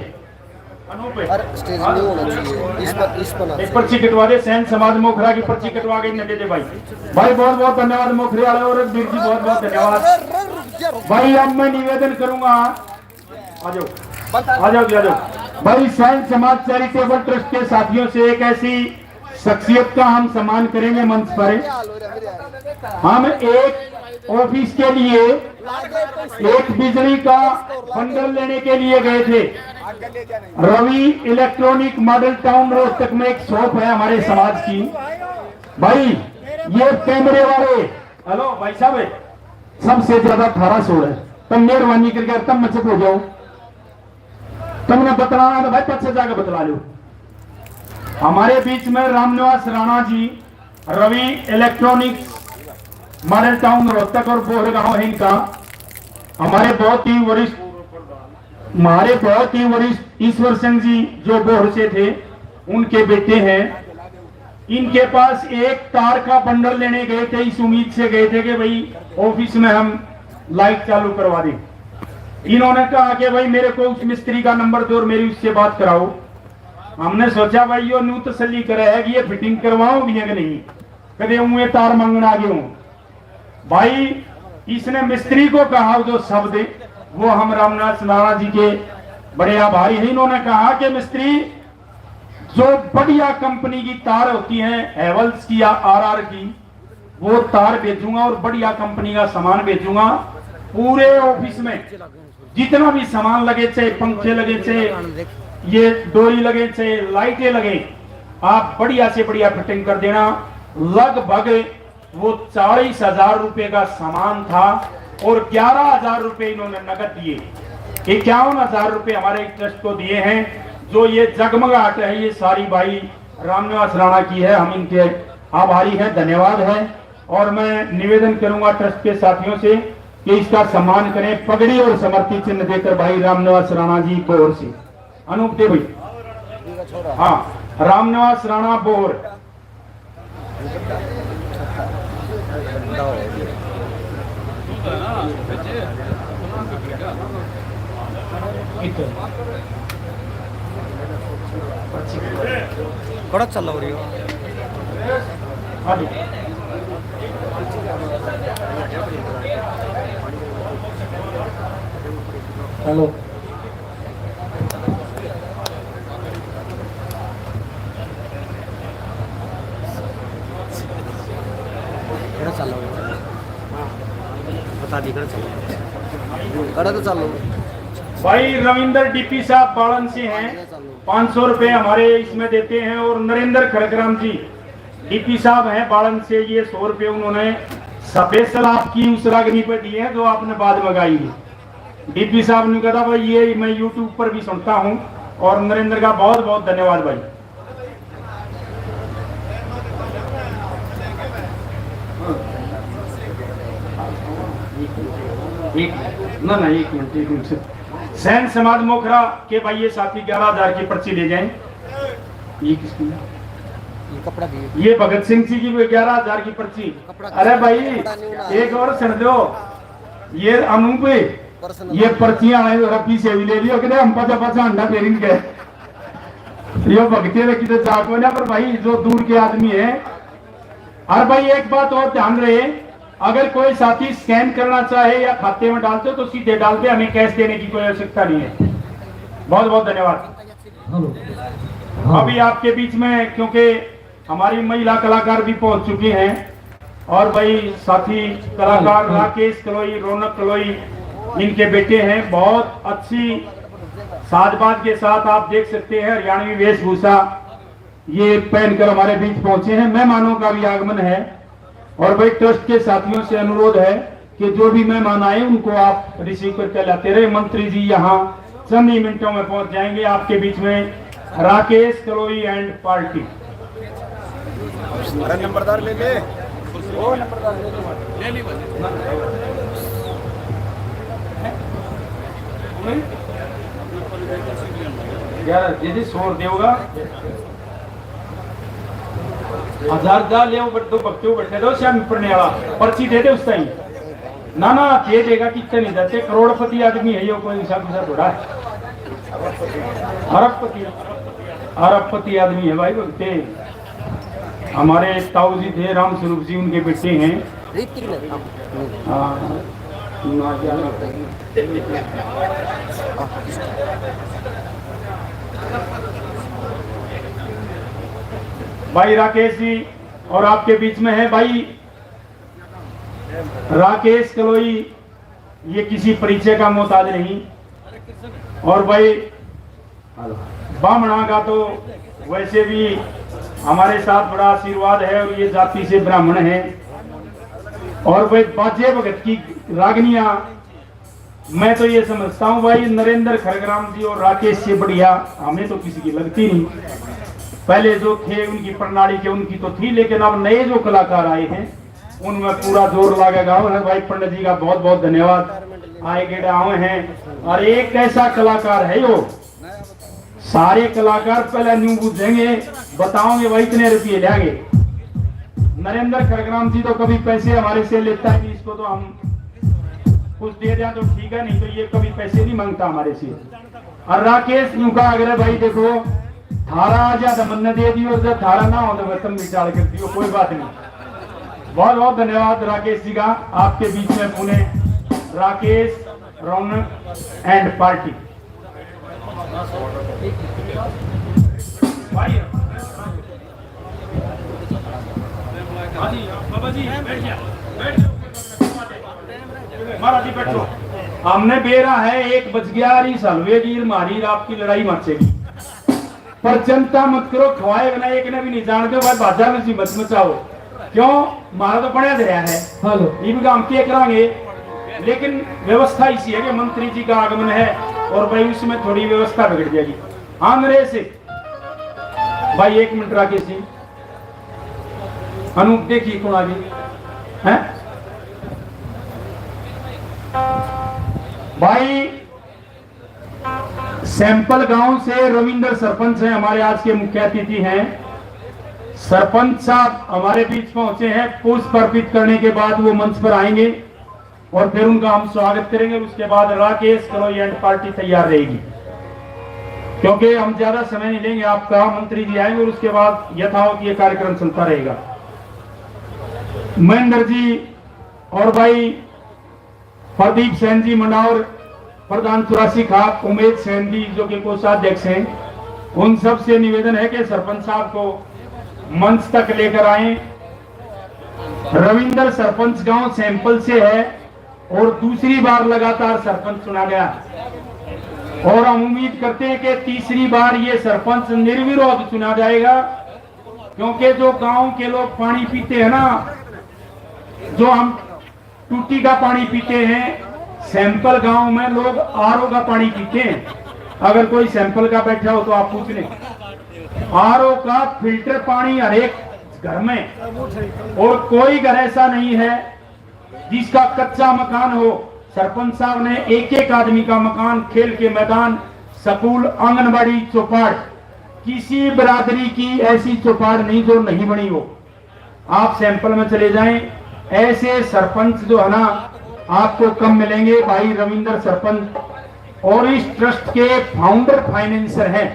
पर्ची कटवा दे, सैन समाज मोखरा की पर्ची कटवा के न दे दे भाई। भाई बहुत बहुत धन्यवाद मोखरे वाले और वीर जी बहुत बहुत धन्यवाद भाई। अब मैं निवेदन करूंगा, आ जाओ आ जाओ आ जाओ भाई। सैन समाज चैरिटेबल ट्रस्ट के साथियों से एक ऐसी शख्सियत का हम सम्मान करेंगे मंच पर। हम एक ऑफिस के लिए एक बिजली का बंडल लेने के लिए गए थे। रवि इलेक्ट्रॉनिक मॉडल टाउन रोहतक में एक शॉप है हमारे समाज की। भाई ये कैमरे वाले, हेलो भाई साहब, सबसे ज्यादा 1800 है, तुम मेहरबानी करके तुम मुझसे हो जाओ, तुमने बतलाना तो भाई पीछे जाकर बतला लो। हमारे बीच में Ramniwas Rana ji, Ravi electronics Model town Rohtak और बोहरगांव है इनका। हमारे बहुत ही वरिष्ठ ईश्वर सिंह जी जो बोहर से थे, उनके बेटे हैं। इनके पास एक तार का बंडल लेने गए थे, इस उम्मीद से गए थे कि भाई ऑफिस में हम लाइट चालू करवा दें। इन्होंने कहा कि भाई मेरे को उस मिस्त्री का नंबर दो और मेरी उससे बात कराओ। हमने सोचा भाई यो न्यू तसल्ली करे है कि ये फिटिंग करवाओगी कि नहीं, कदे मुझे तार मांगना आ गए। भाई इसने मिस्त्री को कहा जो शब्द, वो हम रामनाथ राणा जी के बड़े आभारी हैं। इन्होंने कहा कि मिस्त्री जो बढ़िया कंपनी की तार होती है, हैवल्स की या आरआर की, वो तार बेचूंगा और बढ़िया कंपनी का सामान बेचूंगा। पूरे ऑफिस में जितना भी सामान लगे, चाहे पंखे लगे, चाहे ये डोरी लगे, चाहे लाइटें लगे, आप बढ़िया से बढ़िया फिटिंग कर देना। लगभग वो 40,000 रुपए का सामान था और 11,000 रुपए इन्होंने नगद दिए। 51,000 रुपए हमारे ट्रस्ट को दिए हैं। जो ये जगमगाहट है ये सारी भाई रामनिवास राणा की है, हम इनके आभारी हैं, धन्यवाद है। और मैं निवेदन करूंगा ट्रस्ट के साथियों से कि इसका सम्मान करें, पगड़ी और समर्थी चिन्ह देकर भाई रामनिवास राणा जी बोर से। अनूप दे भाई। हाँ, रामनिवास राणा बोर। कड़क चल रही हो। हेलो, चल रहा बता दी कड़ा तो चलो भाई रविंदर डीपी साहब बालन से हैं, 500 रुपए हमारे इसमें देते हैं। और नरेंद्र खड़गराम जी डीपी साहब हैं बालन से, ये 100 रुपए उन्होंने स्पेशल आपकी उस रागनी पे दिए हैं जो आपने बाद में गाई है। डीपी साहब ने कहा भाई ये मैं यूट्यूब पर भी सुनता हूं। और नरेंद्र का बहुत बहुत धन्यवाद भाई। एक मिनट सैन समाज मोखरा के भाई ये साथी 11,000 की पर्ची ले जाएं। ये किसकी है? कपड़ा भी ये भगत सिंह जी की 11,000 की पर्ची। अरे भाई एक और सुन दो, ये अनूप ये पर्चियां आए रबी से भी ले लियो कि हम 50 अंडा पेरिंग के ये भगते रखी तो चाको ना। पर भाई जो दूर के आदमी है। और भाई एक बात और ध्यान रहे, अगर कोई साथी स्कैन करना चाहे या खाते में डालते हो तो सीधे डालते, हमें कैश देने की कोई आवश्यकता नहीं है। बहुत बहुत धन्यवाद। अभी आपके बीच में क्योंकि हमारी महिला कलाकार भी पहुंच चुकी हैं और भाई साथी कलाकार राकेश कलोई, रौनक कलोई इनके बेटे हैं। बहुत अच्छी साजबाज के साथ आप देख सकते हैं हरियाणवी वेशभूषा ये पहनकर हमारे बीच पहुंचे हैं। मेहमानों का भी आगमन है और भाई ट्रस्ट के साथियों से अनुरोध है कि जो भी मेहमान आए उनको आप रिसीव करके लाते रहे। मंत्री जी यहाँ चंद ही मिनटों में पहुंच जाएंगे आपके बीच में। Rakesh Kaloi and party. नंबरदार ले ले, वो नंबरदार ले ली यार दीदी शोर देगा 1000 दा ले तो बच्चों बैठे दो श्याम पढ़ने वाला पर्ची दे दे उस टाइम ना ना दे देगा कितने नहीं देते। करोड़पति आदमी है ये, कोई हिसाब किताब थोड़ा है। अरबपति आदमी है भाई। भगते हमारे ताऊ जी थे राम स्वरूप जी, उनके बेटे हैं। भाई राकेश जी और आपके बीच में है भाई राकेश कलोई, ये किसी परिचय का मोहताज नहीं। और भाई बामणा का तो वैसे भी हमारे साथ बड़ा आशीर्वाद है और ये जाति से ब्राह्मण है। और भाई बाजे भगत की रागनियां मैं तो ये समझता हूँ भाई नरेंद्र खड़गराम जी और राकेश से बढ़िया हमें तो किसी की लगती नहीं। पहले जो थे उनकी प्रणाली के उनकी तो थी, लेकिन अब नए जो कलाकार आए हैं उनमें पूरा जोर लगेगा। भाई पंडित जी का बहुत बहुत धन्यवाद, आए गेड़े आए हैं। और एक ऐसा कलाकार है वो, सारे कलाकार पहले न्यू बुझेंगे, बताओगे भाई इतने रुपये लेंगे। नरेंद्र खड़गराम जी तो कभी पैसे हमारे से लेता है, इसको तो हम कुछ दे दें तो ठीक है, नहीं तो ये कभी पैसे नहीं मांगता हमारे से। और राकेश न्यू का अगर भाई देखो थारा ज्यादा मन दे दियो, जब थारा ना हो तो बर्तन भी चाल कर दियो, कोई बात नहीं। बहुत बहुत धन्यवाद राकेश जी का। आपके बीच में पुणे राकेश, रौनक एंड पार्टी। महाराज जी बैठो। हमने बेरा है 1 बज गया, हलवे गिर मारी आपकी लड़ाई मचेगी। पर चिंता मत करो, खवाए बिना एक ने भी नहीं जान दो भाई, बाजार में मत मचाओ। क्यों मारा तो बढ़िया दरिया है। हेलो ये भी काम के करांगे, लेकिन व्यवस्था इसी है कि मंत्री जी का आगमन है और भाई उसमें थोड़ी व्यवस्था बिगड़ जाएगी। हाँ नरेश भाई 1 मिनट राके सी अनूप देखिए कौन आगे हैं भाई। सैंपल गांव से रविंद्र सरपंच हैं, हमारे आज के मुख्य अतिथि हैं। सरपंच साहब हमारे बीच पहुंचे हैं। पुष्प अर्पित करने के बाद वो मंच पर आएंगे और फिर उनका हम स्वागत करेंगे। उसके बाद राकेश कलोई एंड पार्टी तैयार रहेगी, क्योंकि हम ज्यादा समय नहीं लेंगे। आपका मंत्री जी आएंगे और उसके बाद यथावत ये कार्यक्रम चलता रहेगा। महेंद्र जी और भाई प्रदीप सेन जी मंडावर, प्रधान 84 खाप, उमेश सेन जी जो कि कोषाध्यक्ष हैं, उन सब से निवेदन है कि सरपंच साहब को मंच तक लेकर आए। रविंद्र सरपंच गांव सैंपल से है और दूसरी बार लगातार सरपंच चुना गया और हम उम्मीद करते हैं कि तीसरी बार ये सरपंच निर्विरोध चुना जाएगा, क्योंकि जो गांव के लोग पानी पीते हैं ना, जो हम टूटी का पानी पीते हैं, सैंपल गांव में लोग आरओ का पानी पीते हैं। अगर कोई सैंपल का बैठा हो तो आप पूछ लें, आरओ का फिल्टर पानी हर एक घर में, और कोई घर ऐसा नहीं है जिसका कच्चा मकान हो। सरपंच साहब ने एक एक आदमी का मकान, खेल के मैदान, स्कूल, आंगनबाड़ी, चौपाट, किसी बिरादरी की ऐसी चौपाट नहीं जो नहीं बनी हो। आप सैंपल में चले जाएं, ऐसे सरपंच जो है ना आपको कम मिलेंगे। भाई रविंद्र सरपंच और इस ट्रस्ट के फाउंडर फाइनेंसर हैं।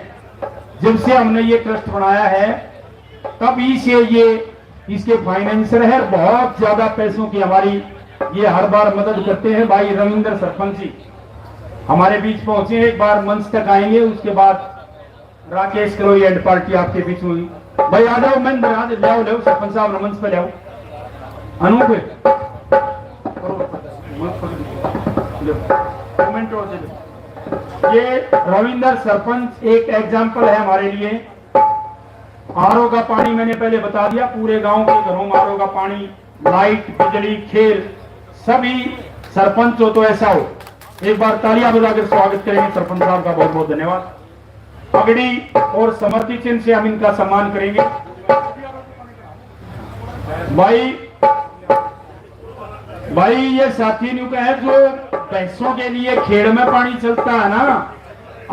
जब से हमने ये ट्रस्ट बनाया है तभी से ये इसके फाइनेंसर है। बहुत ज्यादा पैसों की हमारी ये हर बार मदद करते हैं। भाई रविंद्र सरपंच जी हमारे बीच पहुंचे, एक बार मंच तक आएंगे, उसके बाद राकेश कलोई एंड पार्टी आपके बीच में हुई। भाई आ जाओ, मैं ले सरपंच साहब मंच पे ले अनूप ये रविंद्र सरपंच एक एग्जाम्पल है हमारे लिए। आरओ का पानी मैंने पहले बता दिया, पूरे गांव के घरों में आरओ का पानी, लाइट, बिजली, खेल, सभी सरपंच हो तो ऐसा हो। एक बार तालियां बजाकर स्वागत करेंगे सरपंच साहब का। बहुत बहुत धन्यवाद। पगड़ी और समर्थित चिन्ह से हम इनका सम्मान करेंगे। भाई ये साथी न्यू का है, जो भैंसों के लिए खेड़ में पानी चलता है ना,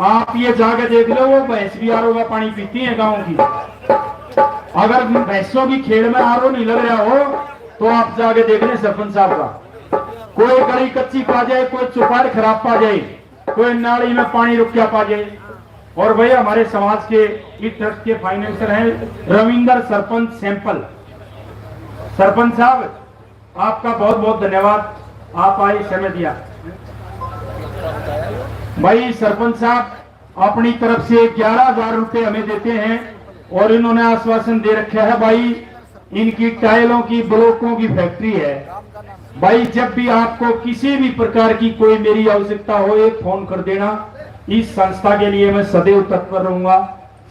आप ये जाके देख लो, वो भैंस भी आरओ का पानी पीती है गांव की। अगर भैंसों की खेड़ में आरओ नहीं लग रहा हो तो आप जाके देख लें सरपंच साहब का। कोई गली कच्ची पा जाए, कोई चौपाट खराब पा जाए, कोई नाली में पानी रुक गया पा जाए। और भाई हमारे समाज के इस ट्रस्ट के फाइनेंसर हैं रविंद्र सरपंच सैंपल। सरपंच साहब आपका बहुत बहुत धन्यवाद, आप आए, समय दिया। भाई सरपंच साहब अपनी तरफ से 11,000 रुपए हमें देते हैं और इन्होंने आश्वासन दे रखा है। भाई इनकी टाइलों की, ब्लॉकों की फैक्ट्री है। भाई जब भी आपको किसी भी प्रकार की कोई मेरी आवश्यकता हो, एक फोन कर देना। इस संस्था के लिए मैं सदैव तत्पर रहूंगा।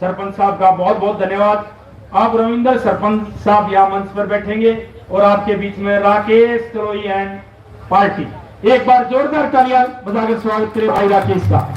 सरपंच साहब का बहुत बहुत धन्यवाद। आप रविंद्र सरपंच साहब यहाँ मंच पर बैठेंगे और आपके बीच में राकेश कलोई एंड पार्टी। एक बार जोरदार तालियां बजाकर स्वागत करें भाई राकेश का।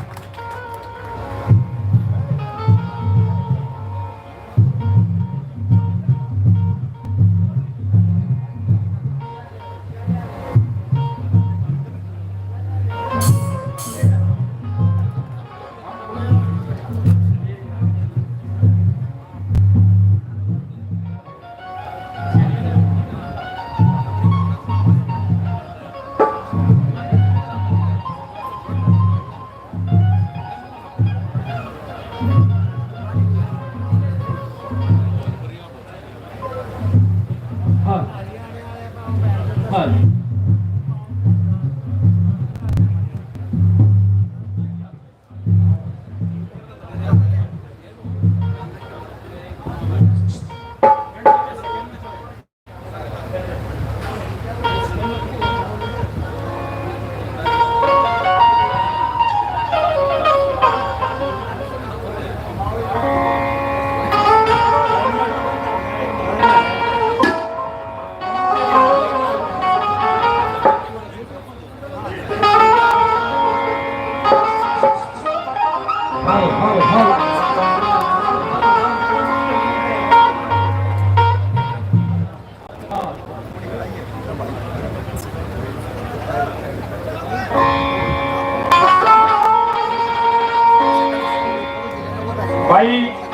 भाई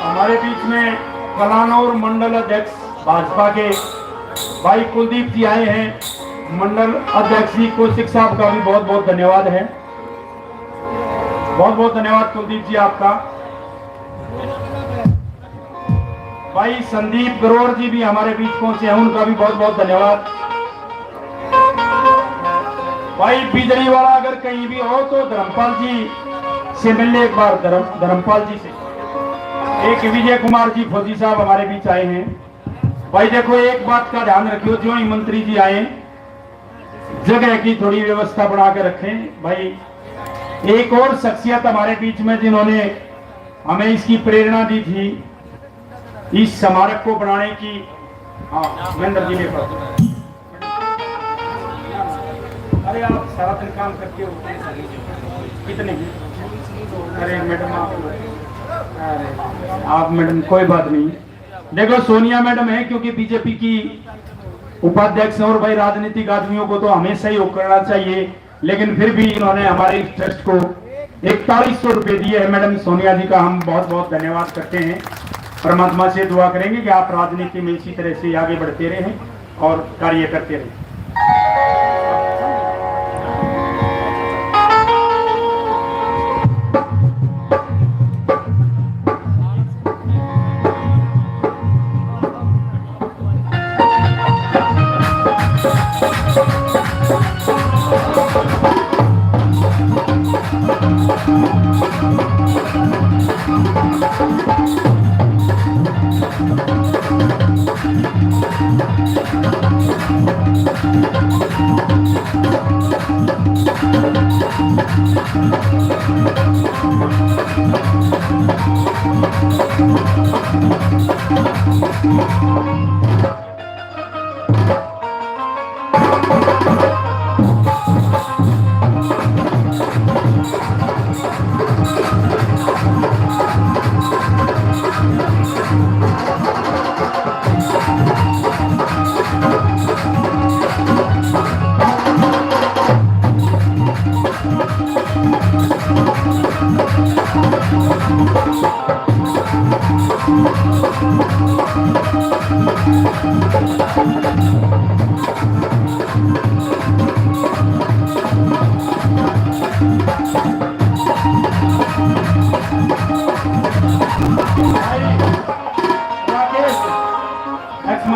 हमारे बीच में कलानौर मंडल अध्यक्ष भाजपा के भाई कुलदीप जी आए हैं। मंडल अध्यक्ष जी कौशिक साहब का भी बहुत बहुत धन्यवाद है। बहुत बहुत धन्यवाद कुलदीप जी आपका। भाई संदीप गरोड़ जी भी हमारे बीच पहुंचे हैं, उनका भी बहुत बहुत धन्यवाद। भाई बिजली वाला अगर कहीं भी हो तो धर्मपाल जी से मिलने एक बार, धर्मपाल जी से। एक विजय कुमार जी फौजी साहब हमारे बीच आए हैं। भाई देखो एक बात का ध्यान रखियो, जो ही मंत्री जी आए जगह की थोड़ी व्यवस्था बना के रखें। भाई एक और शख्सियत हमारे बीच में जिन्होंने हमें इसकी प्रेरणा दी थी इस स्मारक को बनाने की, हाँ महेंद्र जी ने कहा। अरे आप सारा दिन काम करते हो कितने? अरे मैडम आप मैडम कोई बात नहीं। देखो सोनिया मैडम है क्योंकि बीजेपी की उपाध्यक्ष और भाई राजनीतिक आदमियों को तो हमेशा ही करना चाहिए, लेकिन फिर भी इन्होंने हमारे इस ट्रस्ट को 4100 रुपए दिए हैं। मैडम सोनिया जी का हम बहुत बहुत धन्यवाद करते हैं। परमात्मा से दुआ करेंगे कि आप राजनीति में इसी तरह से आगे बढ़ते रहें और कार्य करते रहें।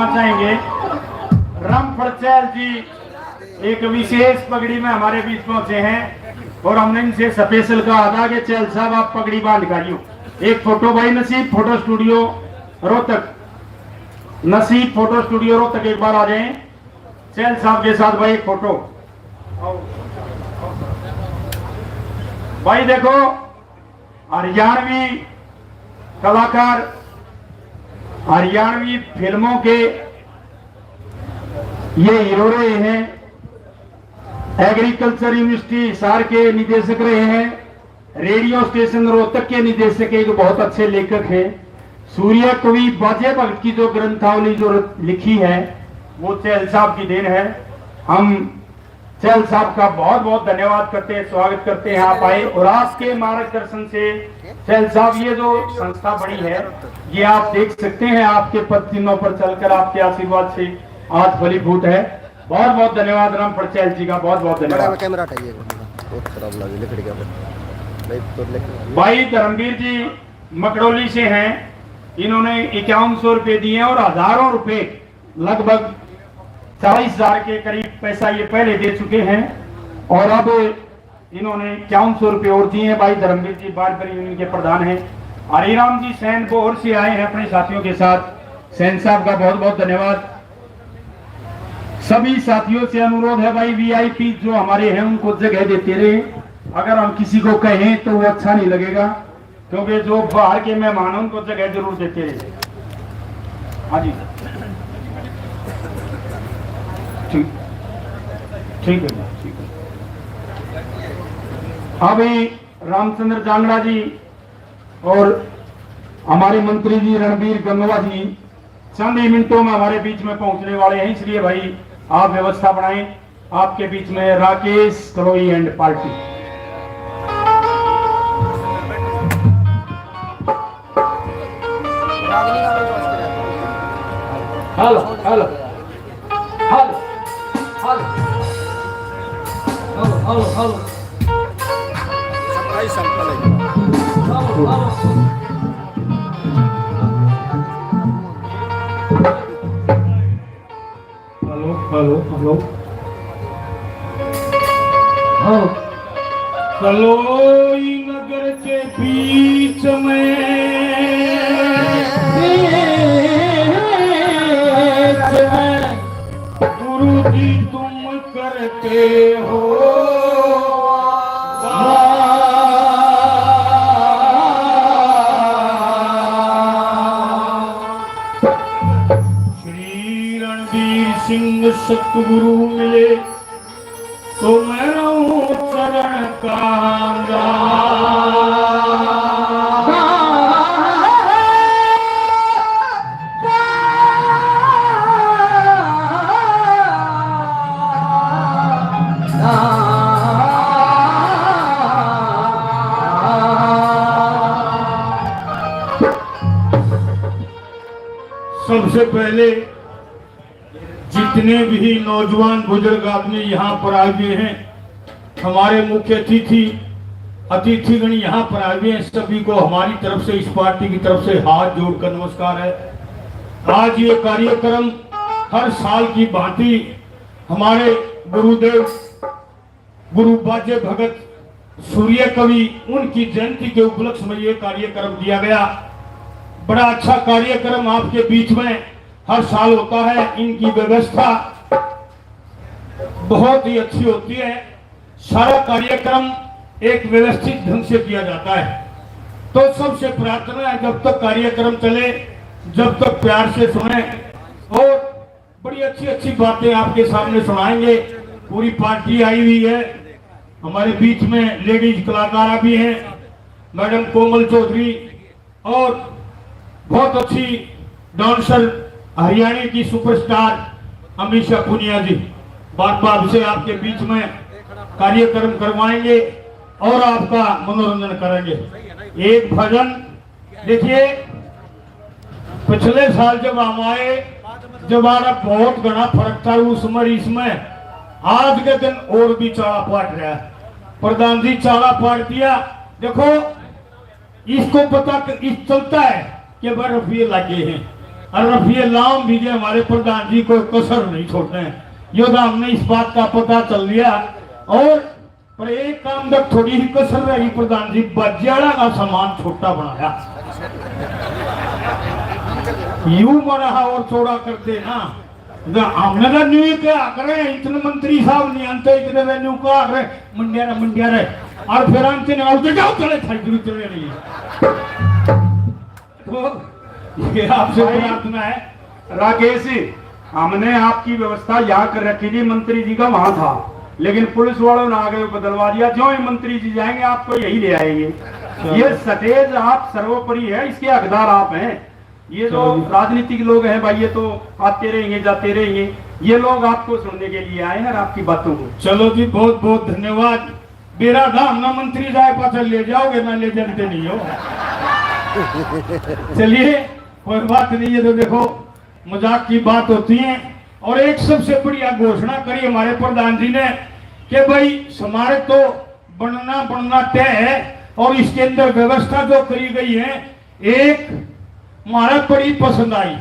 चाहेंगे रामफड़चैल जी एक विशेष पगड़ी में हमारे बीच पहुंचे हैं और हमने इनसे स्पेशल कहा था कि चैल साहब आप पगड़ी बांध करियो। एक फोटो भाई नसीब फोटो स्टूडियो रोहतक, नसीब फोटो स्टूडियो रोहतक एक बार आ जाएं चैल साहब के साथ भाई एक फोटो। भाई देखो हरियाणवी कलाकार, हरियाणवी फिल्मों के ये हीरो रहे हैं, एग्रीकल्चर यूनिवर्सिटी हिसार के निदेशक रहे हैं, रेडियो स्टेशन रोहतक के निदेशक एक बहुत अच्छे लेखक हैं। सूर्य कवि बाजे भगत की जो ग्रंथावली जो लिखी है वो चैल साहब की देन है। हम चैल साहब का बहुत बहुत धन्यवाद करते हैं, स्वागत करते हैं आप आए और आपके मार्गदर्शन से चैल साहब ये जो संस्था बनी है ये आप देख सकते हैं, आपके पद चिन्हों पर चलकर आपके आशीर्वाद से आज फलीभूत है। बहुत बहुत धन्यवाद रामफड़चैल जी का, बहुत बहुत धन्यवाद। कैमरा हटाइए, बहुत खराब लगी लिख गया भाई धर्मवीर जी मकड़ोली से हैं, इन्होंने 5100 रुपए दिए और हजारों रुपए लगभग 40,000 के करीब पैसा ये पहले दे चुके हैं और अब इन्होंने 5100 रुपए और दिए हैं। भाई धर्मवीर जी बारबर यूनियन के प्रधान हैं। हरिराम जी सैन बोहर से आए हैं अपने साथियों के साथ, सैन साहब का बहुत बहुत धन्यवाद। सभी साथियों से अनुरोध है भाई वीआईपी जो हमारे हैं उनको जगह देते रहे। अगर हम किसी को कहें तो वो अच्छा नहीं लगेगा, क्योंकि जो बाहर के मेहमान हैं उनको जगह जरूर देते रहे। हाँ जी ठीक ठीक है ठीक है। अभी रामचंद्र जांगड़ा जी और हमारे मंत्री जी रणबीर गंगवा जी चंद ही मिनटों में हमारे बीच में पहुंचने वाले हैं, इसलिए भाई आप व्यवस्था बनाएं। आपके बीच में Rakesh Karoi and party. Hello hello hello hello hello hello hello hello hello Kaloi Nagar के बीच में गुरु जी तुम करते हो श्री रणवीर सिंह सतगुरु मिले तो मैं रहूं चरण का सबसे पहले जितने भी नौजवान बुजुर्ग आदमी यहाँ पर आए हुए हैं, हमारे मुख्य अतिथिगण यहाँ पर आए हुए हैं, सभी को हमारी तरफ से, इस पार्टी की तरफ से हाथ जोड़कर नमस्कार है। आज ये कार्यक्रम हर साल की भांति हमारे गुरुदेव गुरु बाजे भगत सूर्य कवि उनकी जयंती के उपलक्ष्य में ये कार्यक्रम दिया गया। बड़ा अच्छा कार्यक्रम आपके बीच में हर साल होता है। इनकी व्यवस्था बहुत ही अच्छी होती है। सारा कार्यक्रम एक व्यवस्थित ढंग से किया जाता है। तो सबसे प्रार्थना है जब तक कार्यक्रम चले, जब तक प्यार से सुने और बड़ी अच्छी अच्छी बातें आपके सामने सुनाएंगे। पूरी पार्टी आई हुई है, हमारे बीच में लेडीज कलाकार भी हैं, मैडम कोमल चौधरी और बहुत अच्छी डांसर हरियाणा की सुपरस्टार अमीशा पुनिया जी बार बार से आपके बीच में कार्यक्रम करवाएंगे और आपका मनोरंजन करेंगे। एक भजन देखिए, पिछले साल जब हम आए, जब हमारा बहुत घना फर्क था उसमें इसमें, आज के दिन और भी चाला पाट रहा है। प्रधान जी चाला पाट दिया। देखो इसको पता इस चलता है कि वह रफिये लगे हैं और रफिये लाम भी हमारे प्रधान जी को कसर नहीं छोड़ते हैं। योद्धा हमने इस बात का पता चल लिया। और पर एक काम तक थोड़ी ही कसर रही, प्रधान जी बज्जाड़ा का सामान छोटा बनाया, यूं बना और चौड़ा करते ना। हमने तो न्यू क्या करे, इतने मंत्री साहब नहीं आते, इतने वेन्यू का मंडिया रहे और फिर अंत ने जाओ चले चले नहीं। तो ये आपसे प्रार्थना है राकेश जी, हमने आपकी व्यवस्था यहाँ कर रखी थी, मंत्री जी का वहां था, लेकिन पुलिस वालों ने आगे बदलवा दिया। जो ही मंत्री जी जाएंगे आपको यही ले आएंगे। ये सटेज आप सर्वोपरि है, इसके हकदार आप हैं। ये जो राजनीतिक लोग हैं भाई, ये तो आते रहेंगे जाते रहेंगे, ये लोग आपको सुनने के लिए आए हैं और आपकी बातों को। चलो जी, बहुत बहुत धन्यवाद। मेरा धाम ना मंत्री जाए पास ले जाओगे, ना ले जानते नहीं हो। चलिए कोई बात नहीं है। तो देखो मजाक की बात होती है। और एक सबसे बढ़िया घोषणा करी हमारे प्रधान जी ने कि भाई स्मारक तो बनना तय है और इसके अंदर व्यवस्था जो करी गई है, एक हमारा बड़ी पसंद आई।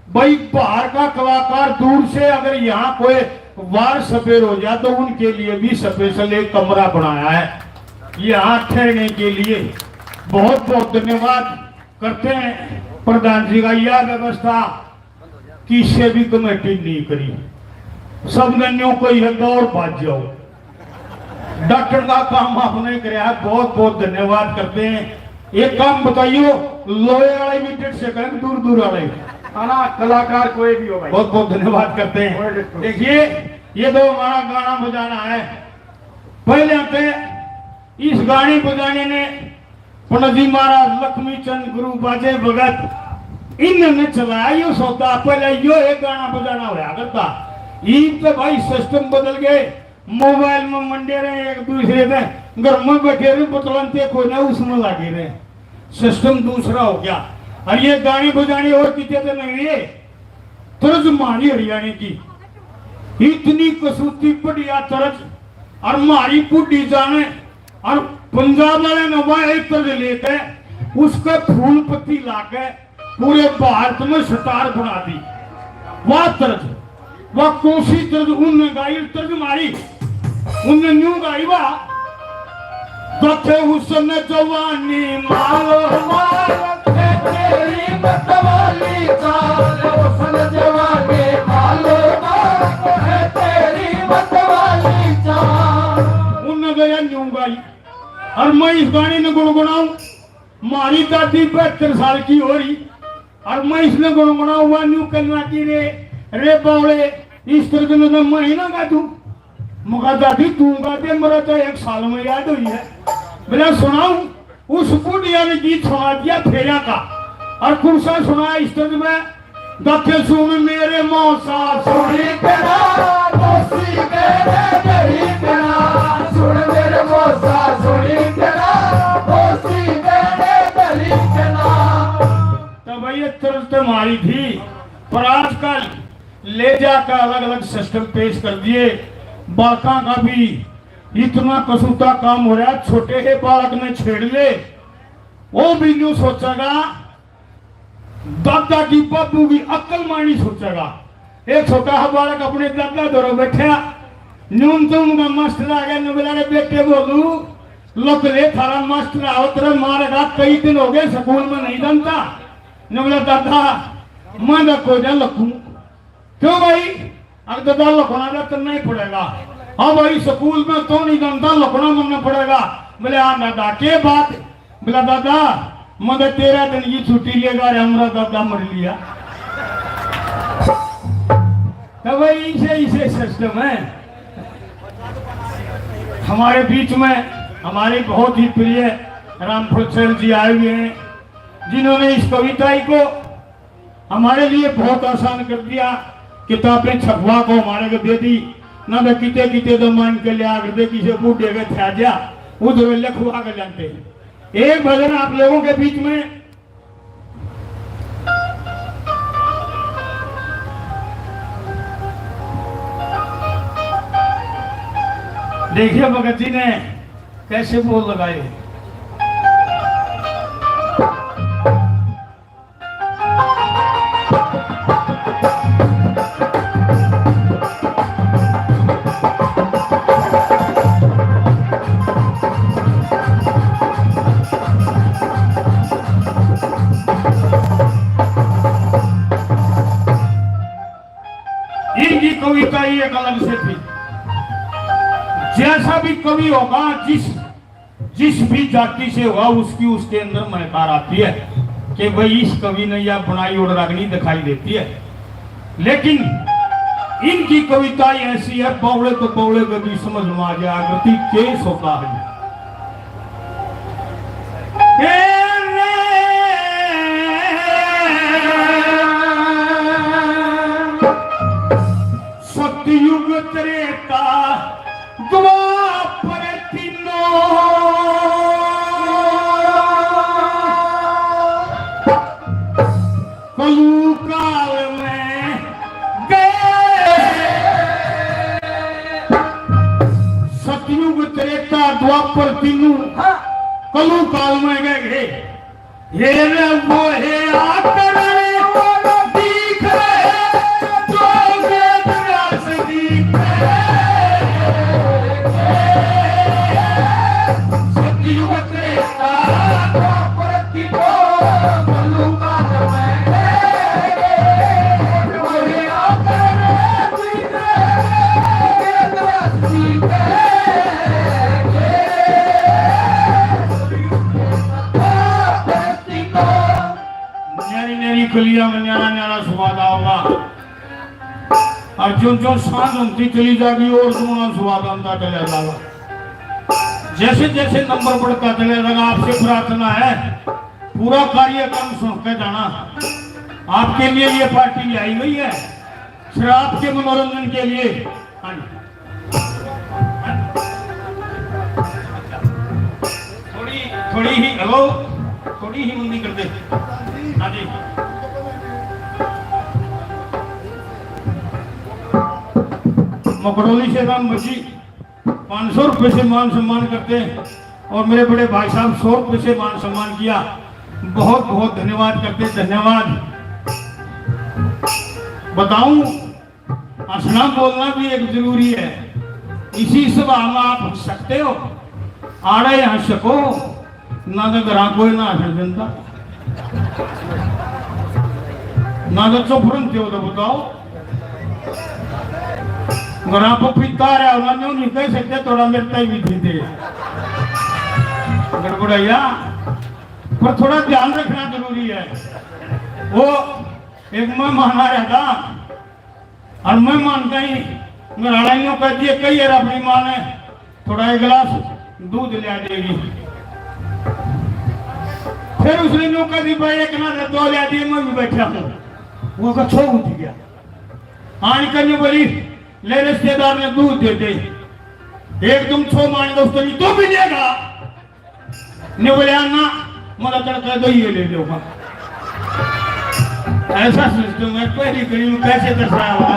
भाई बाहर का कलाकार दूर से अगर यहाँ कोई वार सफेद हो जाए तो उनके लिए भी स्पेशल एक कमरा बनाया है यहाँ ठहरने के लिए। बहुत बहुत धन्यवाद करते हैं प्रधान जी का। यह व्यवस्था किसी भी कमेटी नहीं करी, सब गन्यों को यह दौड़ बाज जाओ। डॉक्टर का काम आपने कराया, बहुत बहुत धन्यवाद करते हैं। एक काम बताइयो, लोहे वाले भी टिट से करें, दूर दूर वाले ना कलाकार कोई भी हो भाई, बहुत बहुत धन्यवाद करते हैं। देखिए ये तो हमारा गाना बजाना है। पहले आते इस गाने बजाने ने पंडित जी महाराज लक्ष्मी चंद गुरु बाजे भगत इन्होंने चलाया। यो सोता पहले यो एक गाना बजाना होया करता, ईद तो भाई सिस्टम बदल गए, मोबाइल में मंडे रहे एक दूसरे में, घर में बैठे रहे बतलनते को ना उसमें लगे रहे, सिस्टम दूसरा हो गया। और ये गाने बजाने और कितने तो नहीं है, तर्ज मारी हरियाणा की इतनी कसूती बढ़िया तर्ज, और मारी बुढ़ी जाने, और पंजाब वाले नवा एक तर्ज लेके उसका फूल पत्ती लाके पूरे भारत में सितार बना दी। वह तर्ज, वह कोसी तर्ज उनने गाई, तर्ज मारी उनने न्यू गाई, वाह दखे हुसन जवानी मालो मालो तेरी मतवाली चाल, हुसन जवानी मालो मालो तेरी मतवाली चाल। उनने गया न्यू गाई, और मैं इस गाने में गुनगुनाऊं, मारी दादी 72 साल की हो रही, और मैं इसने गुनगुना हुआ न्यू करना की रे बावड़े इस तरह में तो महीना गा दूं, मगा दादी तू गा दे, मेरा तो 1 साल में याद हुई है। बोला सुनाऊं, उस बुढ़िया ने गीत सुना दिया फेरा का, और कुर्सा सुनाया इस तरह में, दखे सुन मेरे मौसा सुनी तेरा मौसी मेरी तेरा, सुन मेरे मौसा सुनी तेरा मौसी मेरी तेरा। तो भाई ये तर्ज तो मारी थी, पर आजकल ले जाकर अलग अलग सिस्टम पेश कर दिए। बालका का भी इतना कसूता काम हो रहा है, छोटे के बालक ने छेड़ ले, वो भी न्यू सोचेगा, दादा की बाबू की अक्ल मानी सोचेगा। एक छोटा सा बालक अपने दादा दौड़ो बैठा, न्यूनतम का मास्टर आ गया, न बोला बेटे बोलू लोग ले थारा मास्टर आओ तेरा मारेगा, कई दिन हो गए स्कूल में नहीं जानता। न बोला दादा मैं रखो जा लखू, क्यों भाई अब दादा लखना तो नहीं पड़ेगा, हाँ भाई स्कूल में तो नहीं जानता लखना मानना पड़ेगा। बोले हाँ दादा के बात, बोला दादा मगर 13 दिन की छुट्टी लेगा, हमारा दादा मर लिया। तो भाई इसे सिस्टम है। हमारे बीच में हमारे बहुत ही प्रिय रामफल जी आए हुए हैं, जिन्होंने इस कविता को हमारे लिए बहुत आसान कर दिया। किताबें छपवा को हमारे को दे दी, ना तो किते किते तो मान के लिया करते, किसी बूढ़े के थे जा उधर लिखवा कर जानते हैं। एक भजन आप लोगों के बीच में देखिए भगत जी ने कैसे बोल लगाए। इनकी कविता ही एक अलग से थी। जैसा भी कवि होगा, जिस भी जाति से होगा, उसकी उसके अंदर महकार आती है कि भाई इस कवि ने यह बनाई और रागनी दिखाई देती है। लेकिन इनकी कविता ऐसी है, बौड़े तो बौड़े कभी समझ में आ गया, आकृति केस होता है। सतयुग त्रेता द्वापर तीनों, कलु काल में गए। सतयुग त्रेता द्वापर तीनों कलु काल में गए। ये वो है आकर दिख रहे, जो से दिख रहे। सतयुग त्रेता द्वापर तीनों कलु काल में गए। वो है आकर दिख रहे, जो दिख रहे। कलिया में न्यारा न्यारा स्वाद आओगा, और जो सांस उमती चली जाएगी और तुम्हारा स्वाद अंदर चला जाएगा। जैसे जैसे नंबर बढ़ता चलेगा, आपसे प्रार्थना है पूरा कार्यक्रम सुन के जाना। आपके लिए ये पार्टी आई हुई है शराब के मनोरंजन के लिए। हाँ जी, थोड़ी ही हेलो, थोड़ी ही मुंडी कर दे। हाँ जी, मकरौली से राम बची 500 रुपए से मान सम्मान करते हैं और मेरे बड़े भाई साहब 100 रुपए से मान सम्मान किया। बहुत बहुत धन्यवाद करते, धन्यवाद। बताऊं, हंसना बोलना भी एक जरूरी है। इसी सभा में आप हंस सकते हो, आड़े हंस सको ना, तो घर कोई ना हंस जनता ना, तो चुप रखते हो। तो बताओ, घर पपीता रहा होना नहीं कह सकते, थोड़ा मिलता ही भी थे गड़बड़ैया, पर थोड़ा ध्यान रखना जरूरी है। वो एक मेहमान आ रहा था और मेहमान कहीं लड़ाइयों कह दिए, कही यार अपनी माँ ने थोड़ा एक गिलास दूध ले देगी। फिर उसने नो कह दी भाई एक ना दो ले दिए, मैं भी बैठा हूँ। वो का छो उठ गया। हाँ करने बोली, ले रिश्तेदार ने दूध दे दे, एक तुम छो मान दो तो भी देगा। ने बोले ना मला तड़का दो ये ले लो। ऐसा सिस्टम है, पहली कड़ी में कैसे दर्शाया हुआ।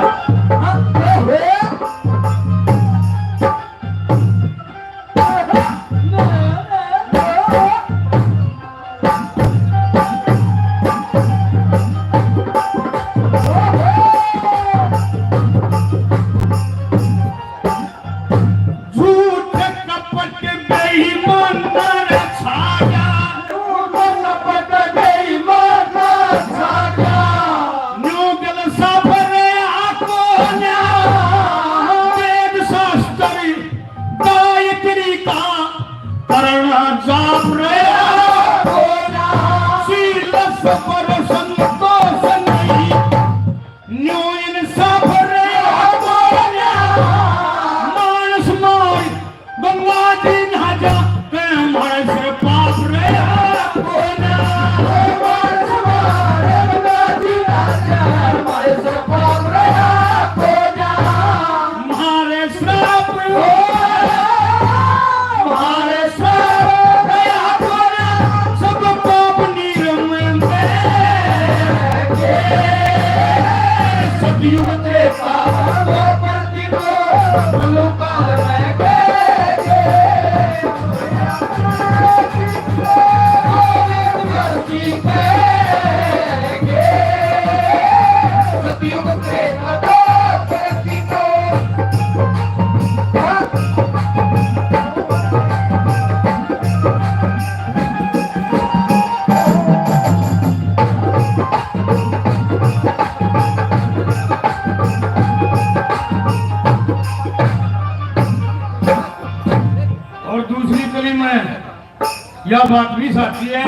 यह बात भी साथी है,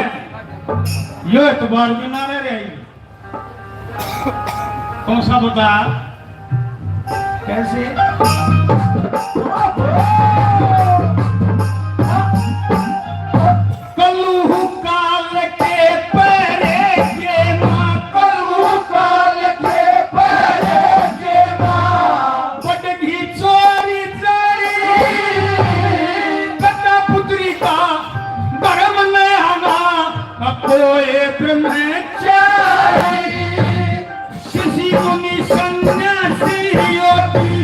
यह एतबार भी ना रह रही। कौन सा बता कैसे कलू काल के परे के मां, कलू काल के परे के मां, बड़गी चोरी चोरी कटा पुत्री का धर्म में आना कोई ब्रह्मचारी, शिशि मुनि सन्यासी योगी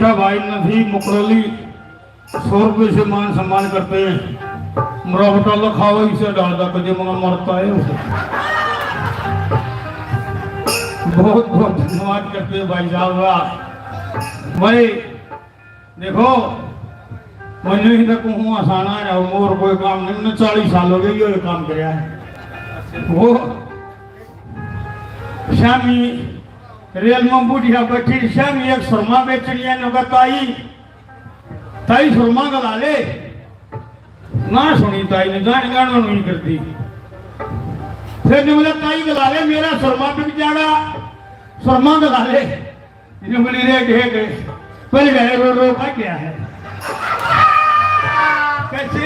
छोटा भाई नसीब मुकरली 100 रुपये से मान सम्मान करते हैं। मेरा बेटा लखावा इसे डालता कदे मगर मरता है उसे। बहुत बहुत धन्यवाद करते हैं भाई साहब। भाई देखो मैं नहीं तक हूँ आसान है और कोई काम नहीं। 40 साल हो गए ये काम कराया है। वो शामी रेल में बुढ़िया बैठी शामी एक सुरमा बेच लिया ने ताई सुरमा गला ले ना सुनी ताई ने गाने गाना नहीं करती। फिर ने बोला ताई गला ले मेरा सुरमा बिक जाएगा सुरमा गला ले। इन्हें बोली रे गए पहले गए रो का क्या है कैसे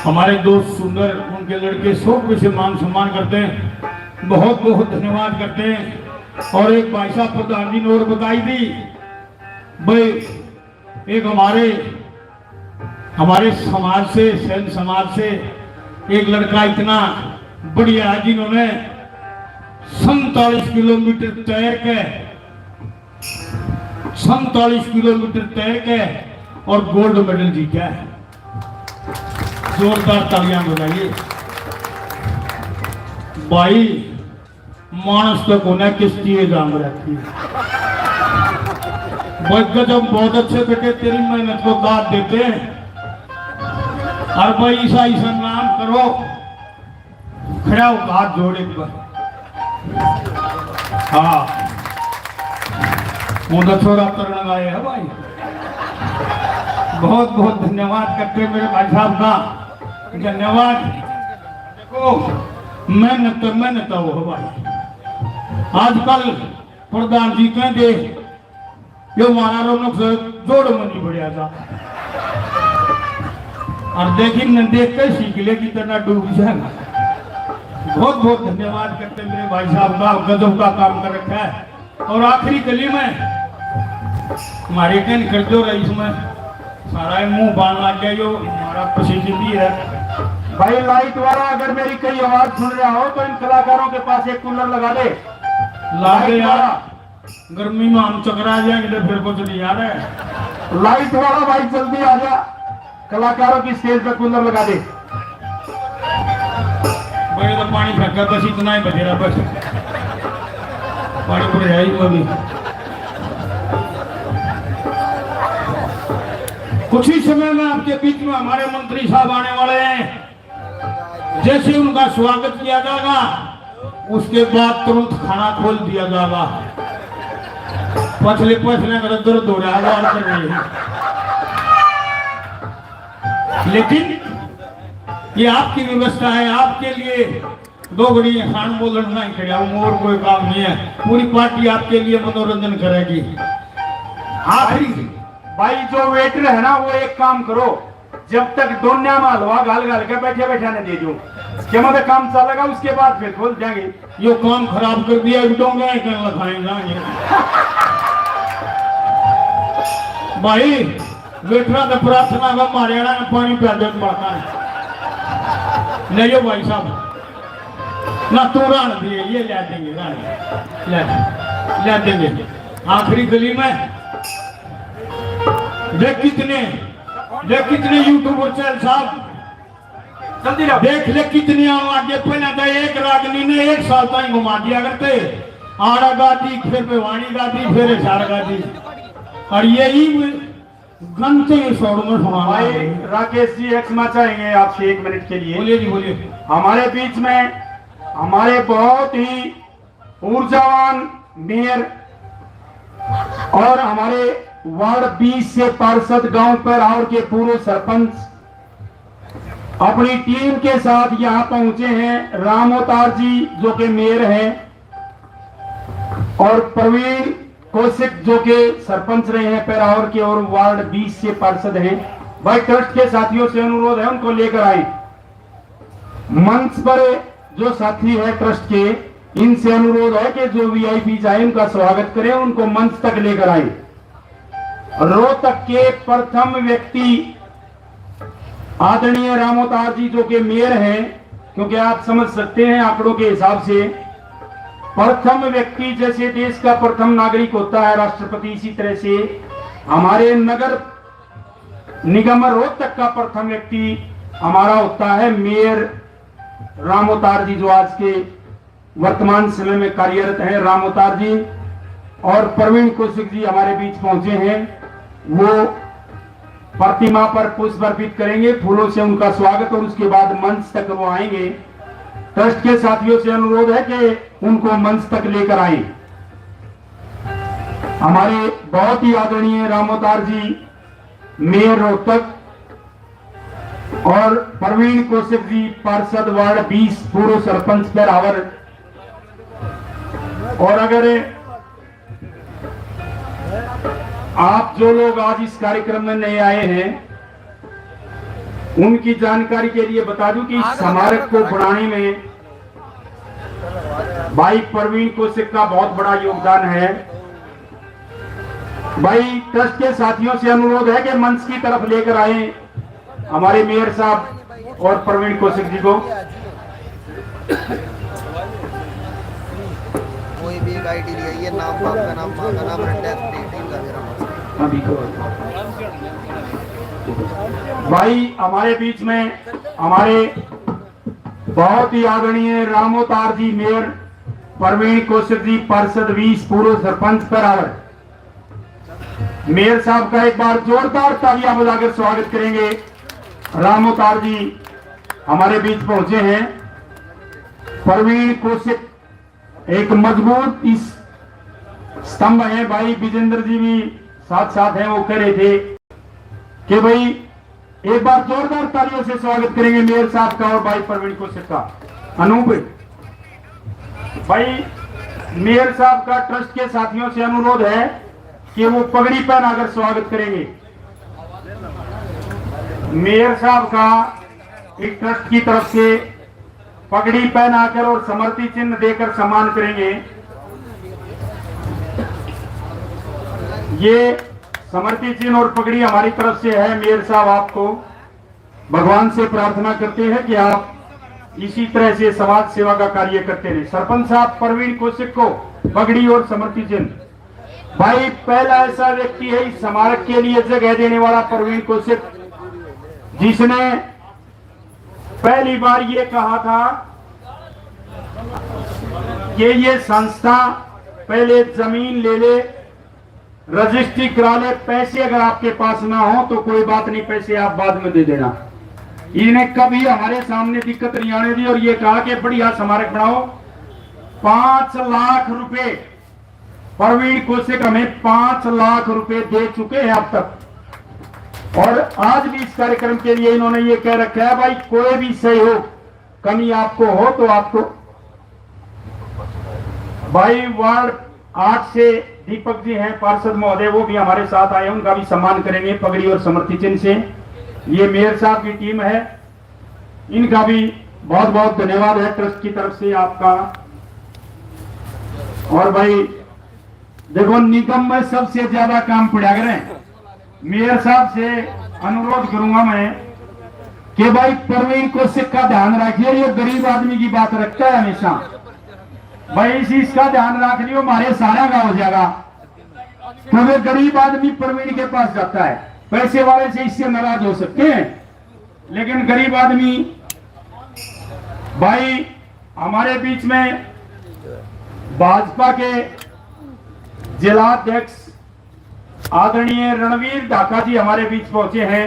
हमारे दोस्त सुंदर उनके लड़के 100 रुपये से मान सम्मान करते हैं। बहुत बहुत धन्यवाद करते हैं। और एक भाई साहब प्रधान जी ने और बताई थी भाई एक हमारे समाज से सैन समाज से एक लड़का इतना बढ़िया है जिन्होंने 47 किलोमीटर तैर के और गोल्ड मेडल जीता है। जोरदार तालियां बजाइए। भाई मानस तक होना किस्ती जाम रहती है। गजब बहुत अच्छे बेटे तेरी मेहनत को दाद देते हैं। और भाई ईसा नाम करो खड़ा हो हाथ जोड़े पर। हाँ मुझे थोड़ा तरन आए है भाई। बहुत बहुत धन्यवाद करते हैं मेरे भाई साहब का। धन्यवाद। देखो मेहनत हो भाई। आजकल प्रधान जी कहते यो मारा रौनक से जोड़ में नहीं बढ़िया था। और देखी न देख के सीख ले कि तरह डूब जाएगा। बहुत बहुत धन्यवाद करते हैं मेरे भाई साहब का। गजब का काम कर रखा है। और आखिरी गली में हमारे कहीं कर दो रईस में सारा मुंह बांध लग गया जो हमारा प्रसिद्धि है। भाई लाइट वाला अगर मेरी कई आवाज सुन रहा हो तो इन कलाकारों के पास एक कूलर लगा दे। लागे यार गर्मी में हम चकरा जाएंगे तो फिर कुछ नहीं आ रहा है। लाइट वाला भाई जल्दी आ जा। कलाकारों की स्टेज पे कूलर लगा दे। बड़े तो पानी फेंका बस इतना ही बचेगा बस। पानी पूरे है ही वो भी। कुछ ही समय में आपके बीच में हमारे मंत्री साहब आने वाले हैं। जैसे उनका स्वागत किया जाएगा उसके बाद तुरंत खाना खोल दिया जाएगा। पछले कर दर्द हो रहा है। लेकिन ये आपकी व्यवस्था है, आपके लिए दो घड़ी खान बोलन नहीं खड़ा हूं और कोई काम नहीं है। पूरी पार्टी आपके लिए मनोरंजन करेगी। आखिरी भाई जो वेटर है ना वो एक काम करो, जब तक दोनिया में हलवा गाल गाल के बैठे बैठे ने दे दो, जब मतलब काम चलेगा उसके बाद फिर खोल जाएंगे। ये काम खराब कर दिया डोंगा लगाएंगे भाई। वेटरा तो प्रार्थना का मारियाणा में पानी प्या दे बढ़ता है ले जो भाई साहब ना तू रान दिए ये ले देंगे ले देंगे। आखिरी गली में देख कितने यूट्यूबर चैनल साहब जल्दी लो। देख ले कितनी आगे पहले तो एक रागनी ने एक साल तक घुमा दिया करते, आड़ा गादी फिर भिवानी गादी फिर हिसार गादी, और यही घंटे शोर में भाई राकेश जी एक क्षमा चाहेंगे आपसे 1 मिनट के लिए। बोलिए जी बोलिए। हमारे बीच में हमारे बहुत ही ऊर्जावान मेयर और हमारे वार्ड 20 से पार्षद, गांव पर और के पूर्व सरपंच अपनी टीम के साथ यहां पहुंचे हैं। राम अवतार जी जो कि मेयर हैं और प्रवीण कौशिक जो के सरपंच रहे हैं पैरावर के और वार्ड 20 से पार्षद हैं। भाई ट्रस्ट के साथियों से अनुरोध है उनको लेकर आए मंच पर। जो साथी है ट्रस्ट के, इनसे अनुरोध है कि जो वीआईपी जाए उनका स्वागत करें, उनको मंच तक लेकर आए। रोहतक के प्रथम व्यक्ति आदरणीय राम अवतार जी जो के मेयर हैं, क्योंकि आप समझ सकते हैं आंकड़ों के हिसाब से प्रथम व्यक्ति जैसे देश का प्रथम नागरिक होता है राष्ट्रपति, इसी तरह से हमारे नगर निगम रोहतक का प्रथम व्यक्ति हमारा होता है मेयर राम अवतार जी, जो आज के वर्तमान समय में कार्यरत हैं। राम अवतार जी और प्रवीण कौशिक जी हमारे बीच पहुंचे हैं। वो प्रतिमा पर पुष्प अर्पित करेंगे, फूलों से उनका स्वागत, और उसके बाद मंच तक वो आएंगे। ट्रस्ट के साथियों से अनुरोध है कि उनको मंच तक लेकर आए। हमारे बहुत ही आदरणीय राम अवतार जी मेयर रोहतक और प्रवीण कौशिक जी पार्षद वार्ड 20 पूर्व सरपंच पैरावर। और अगर आप जो लोग आज इस कार्यक्रम में नए आए हैं उनकी जानकारी के लिए बता दूं कि इस स्मारक को बनाने में भाई प्रवीण कौशिक का बहुत बड़ा योगदान है। भाई ट्रस्ट के साथियों से अनुरोध है कि मंच की तरफ लेकर आए हमारे मेयर साहब और प्रवीण कौशिक जी को। कोई भी एक आईडी लिया, ये नाम बाप का नाम, मां का नाम, डेथ डेट का मेरा भाई हमारे बीच में हमारे बहुत ही आदरणीय राम अवतार जी मेयर, प्रवीण कौशिक जी पार्षद 20 पूर्व सरपंच पैरावर। मेयर साहब का एक बार जोरदार तालियां बजाकर स्वागत करेंगे। राम अवतार जी हमारे बीच पहुंचे हैं। प्रवीण कौशिक एक मजबूत इस स्तंभ है। भाई विजेंद्र जी भी साथ साथ हैं, वो कह रहे थे कि भाई एक बार जोरदार तालियों से स्वागत करेंगे मेयर साहब का और भाई प्रवीण कौशिक का। अनूप भाई मेयर साहब का ट्रस्ट के साथियों से अनुरोध है कि वो पगड़ी पहनाकर स्वागत करेंगे। मेयर साहब का एक ट्रस्ट की तरफ से पगड़ी पहनाकर और समर्पी चिन्ह देकर सम्मान करेंगे। ये समर्पी चिन्ह और पगड़ी हमारी तरफ से है। मेयर साहब आपको भगवान से प्रार्थना करते हैं कि आप इसी तरह से समाज सेवा का कार्य करते रहे। सरपंच साहब प्रवीण कौशिक को पगड़ी और समर्पी चिन्ह। भाई पहला ऐसा व्यक्ति है इस स्मारक के लिए जगह देने वाला प्रवीण कौशिक, जिसने पहली बार ये कहा था कि ये संस्था पहले जमीन ले ले, रजिस्ट्री करा ले, पैसे अगर आपके पास ना हो तो कोई बात नहीं, पैसे आप बाद में दे देना। इन्हें कभी हमारे सामने दिक्कत नहीं आने दी और ये कहा कि बढ़िया स्मारक बनाओ। 5 लाख रुपए प्रवीण कौशिक हमें 5 लाख रुपए दे चुके हैं अब तक। और आज भी इस कार्यक्रम के लिए इन्होंने ये कह रखा है भाई कोई भी सहयोग कमी आपको हो तो आपको भाई वार्ड 8 से दीपक जी हैं पार्षद महोदय, वो भी हमारे साथ आए, उनका भी सम्मान करेंगे पगड़ी और समृति चिन्ह से। ये मेयर साहब की टीम है, इनका भी बहुत बहुत धन्यवाद है ट्रस्ट की तरफ से आपका। और भाई देखो निगम में सबसे ज्यादा काम पड़ा करें, मेयर साहब से अनुरोध करूंगा मैं कि भाई प्रवीण कौशिक का ध्यान रखिए, ये गरीब आदमी की बात रखता है हमेशा, भाई इस चीज का ध्यान रख लियो, हमारे सारा का हो जाएगा। क्योंकि गरीब आदमी प्रवीण के पास जाता है, पैसे वाले से इससे नाराज हो सकते हैं, लेकिन गरीब आदमी भाई हमारे बीच में भाजपा के जिलाध्यक्ष आदरणीय रणवीर ढाका जी हमारे बीच पहुंचे हैं।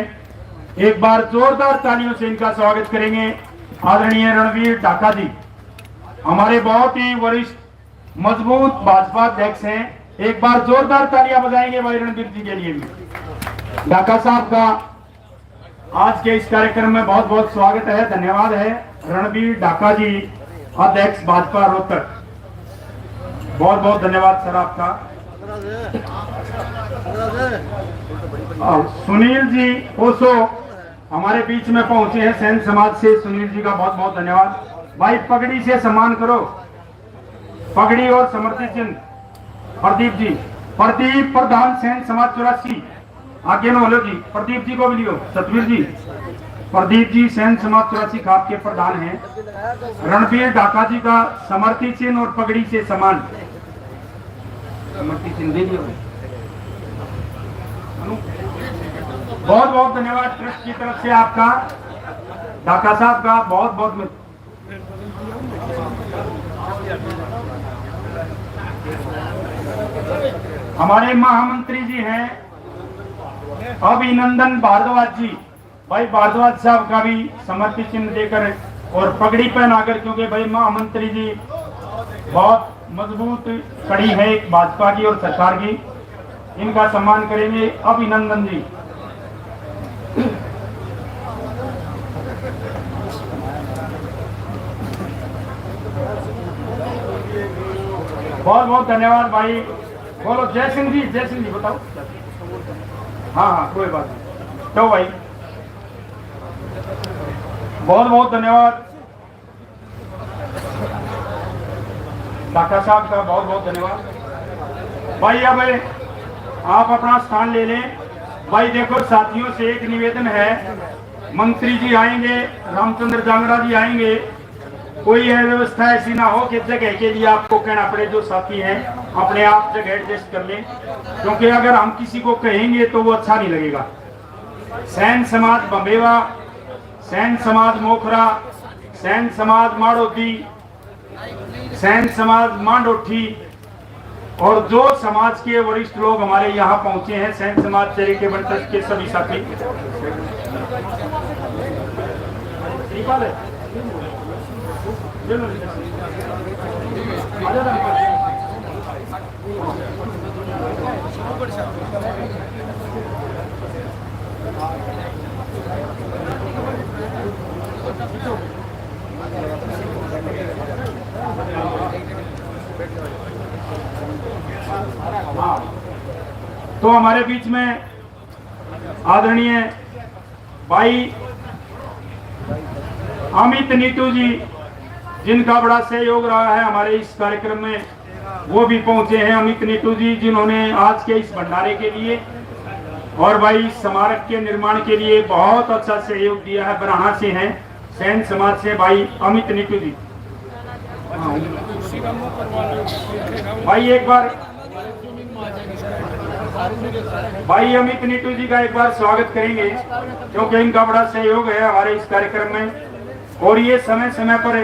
एक बार जोरदार तालियों से इनका स्वागत करेंगे। आदरणीय रणवीर ढाका जी हमारे बहुत ही वरिष्ठ मजबूत भाजपा अध्यक्ष हैं, एक बार जोरदार तालियां बजाएंगे भाई रणवीर जी के लिए भी। ढाका साहब का आज के इस कार्यक्रम में बहुत बहुत स्वागत है, धन्यवाद है। रणवीर ढाका जी अध्यक्ष भाजपा रोहतक, बहुत बहुत धन्यवाद सर आपका। सुनील जी ओसो हमारे बीच में पहुंचे हैं सैन समाज से, सुनील जी का बहुत बहुत धन्यवाद। भाई पगड़ी से सम्मान करो, पगड़ी और समृति चिन्ह प्रदीप जी, प्रदीप प्रधान सैन समाज 84 आगे न बोलो जी, प्रदीप जी को भी लियो, सतवीर जी, प्रदीप जी सैन समाज 84 खाप के प्रधान हैं। रणवीर ढाका जी का समृति चिन्ह और पगड़ी से सम्मान, समृति चिन्ह दे दियो। बहुत बहुत धन्यवाद ट्रस्ट की तरफ से आपका, ढाका साहब का बहुत बहुत। हमारे महामंत्री जी हैं अभिनंदन भारद्वाज जी, भाई भारद्वाज साहब का भी समृति चिन्ह देकर और पगड़ी पहनाकर, क्योंकि भाई महामंत्री जी बहुत मजबूत कड़ी है भाजपा की और सरकार की, इनका सम्मान करेंगे अभिनंदन जी। बहुत बहुत धन्यवाद भाई। बोलो जय सिंह जी, जय सिंह जी बताओ। हाँ हाँ कोई बात नहीं, तो भाई बहुत बहुत धन्यवाद ढाका साहब का, बहुत बहुत धन्यवाद भाई। अब आप अपना स्थान ले लें। भाई देखो साथियों से एक निवेदन है, मंत्री जी आएंगे, रामचंद्र जांगड़ा जी आएंगे, कोई व्यवस्था ऐसी ना हो कि जगह के लिए आपको कहना पड़े, जो साथी हैं अपने आप जगह एडजस्ट कर लें, क्योंकि अगर हम किसी को कहेंगे तो वो अच्छा नहीं लगेगा। सैन समाज बंबेवा, सैन समाज मोखरा, सैन समाज माड़ोती, सैन समाज मांडोठी और जो समाज के वरिष्ठ लोग हमारे यहाँ पहुंचे हैं, सैन समाज चैरिटेबल ट्रस्ट के सभी साथी। तो हमारे बीच में आदरणीय भाई अमित नीटू जी, जिनका बड़ा सहयोग रहा है हमारे इस कार्यक्रम में, वो भी पहुंचे हैं। अमित नीटू जी जिन्होंने आज के इस भंडारे के लिए और भाई स्मारक के निर्माण के लिए बहुत अच्छा सहयोग दिया है, बराना से हैं, सैन समाज से भाई अमित नीटू जी। भाई एक बार भाई अमित नीटू जी का एक बार स्वागत करेंगे, क्योंकि इनका बड़ा सहयोग है हमारे इस कार्यक्रम में, और ये समय समय पर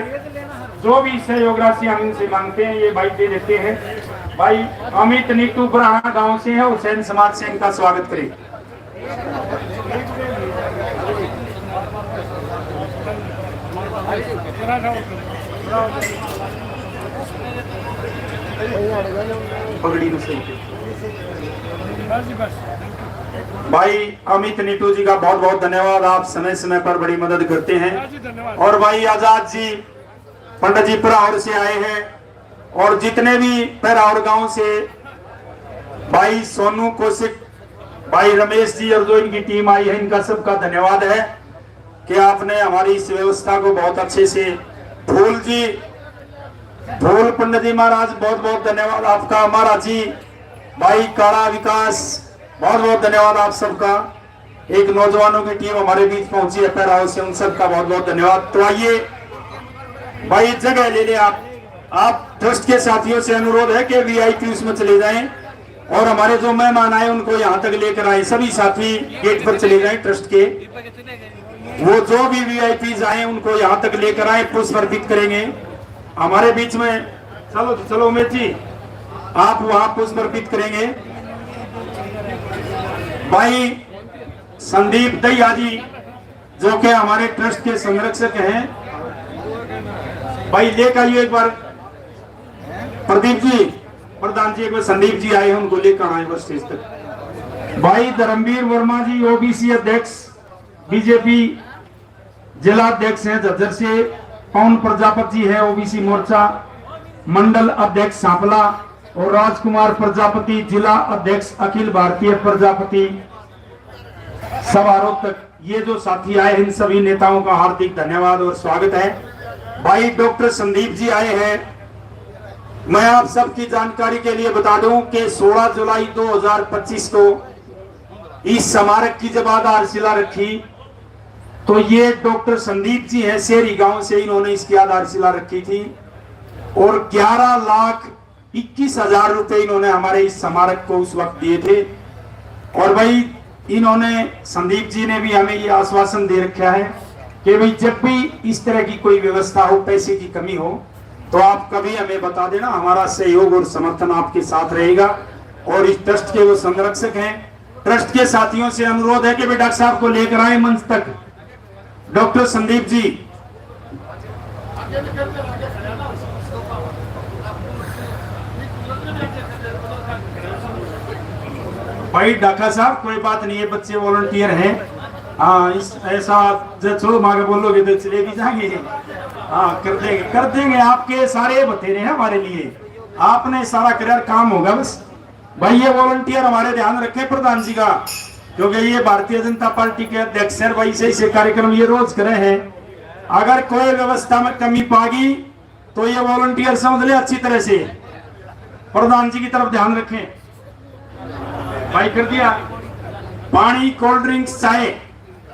जो भी सहयोग राशि हम इनसे मांगते हैं ये भाई दे देते हैं। भाई अमित नीटू बराना गांव से है और सैन समाज से, इनका स्वागत करें। पगड़ी में सही भाई अमित नीटू जी का बहुत बहुत धन्यवाद, आप समय समय पर बड़ी मदद करते हैं। और भाई आजाद जी, पंडित जी पिरावर से आए हैं, और जितने भी पिरावर गांव से भाई सोनू कौशिक, भाई रमेश जी और जो इनकी टीम आई है, इनका सबका धन्यवाद है कि आपने हमारी इस व्यवस्था को बहुत अच्छे से। फूल जी, फूल पंडित जी महाराज, बहुत बहुत धन्यवाद आपका। महाराज जी, भाई काड़ा विकास, बहुत बहुत धन्यवाद आप सबका। एक नौजवानों की टीम हमारे बीच पहुंची है पैराव से, उन सबका बहुत बहुत धन्यवाद। तो आइए भाई जगह ले ले आप ट्रस्ट के साथियों से अनुरोध है कि वीआईपी उसमें चले जाएं, और हमारे जो मेहमान आए उनको यहाँ तक लेकर आए। सभी साथी गेट पर चले जाएं ट्रस्ट के, वो जो भी वीआईपी आए उनको यहाँ तक लेकर आए, पुष्प अर्पित करेंगे हमारे बीच में। चलो चलो उमेश जी, आप वहां पुष्प अर्पित करेंगे। भाई संदीप दहिया जी, जो कि हमारे ट्रस्ट के संरक्षक हैं, भाई लेकर आइए एक बार। प्रदीप जी, प्रधान जी, एक बार संदीप जी आए हैं, उनको लेकर आए बस स्टेज तक। भाई धर्मवीर वर्मा जी, ओबीसी अध्यक्ष, बीजेपी जिला अध्यक्ष हैं झज्जर से। पवन प्रजापति जी है, ओबीसी मोर्चा मंडल अध्यक्ष सांपला। और राजकुमार प्रजापति, जिला अध्यक्ष अखिल भारतीय प्रजापति समारोह तक। ये जो साथी आए, इन सभी नेताओं का हार्दिक धन्यवाद और स्वागत है। भाई डॉक्टर संदीप जी आए हैं। मैं आप सबकी जानकारी के लिए बता दूं कि 16 जुलाई 2025 को इस स्मारक की जब आधारशिला रखी, तो ये डॉक्टर संदीप जी हैं, शेरी गांव से, इन्होंने इसकी आधारशिला रखी थी। और 11,21,000 रुपए इन्होंने हमारे इस स्मारक को उस वक्त दिए थे। और भाई इन्होंने, संदीप जी ने भी हमें ये आश्वासन दे रखा है कि भाई जब भी इस तरह की कोई व्यवस्था हो, पैसे की कमी हो, तो आप कभी हमें बता देना, हमारा सहयोग और समर्थन आपके साथ रहेगा। और इस ट्रस्ट के वो संरक्षक हैं। ट्रस्ट के साथियों से अनुरोध है कि भाई डॉक्टर साहब को लेकर आए मंच तक। डॉक्टर संदीप जी, भाई डॉक्टर साहब कोई बात नहीं है, बच्चे वॉलंटियर हैं। हाँ, इस ऐसा छोड़ो, मांगे बोलोगे तो चले भी जाएंगे। हाँ, कर देंगे आपके सारे बतेरे हैं हमारे लिए, आपने सारा करियर काम होगा बस। भाई ये वॉलंटियर हमारे ध्यान रखे प्रधान जी का, क्योंकि ये भारतीय जनता पार्टी के अध्यक्ष हैं। भाई से कार्यक्रम ये रोज करे हैं। अगर कोई व्यवस्था में कमी पागी तो ये वॉलंटियर समझ ले अच्छी तरह से, प्रधान जी की तरफ ध्यान रखें। भाई कर दिया, पानी, कोल्ड ड्रिंक्स, चाय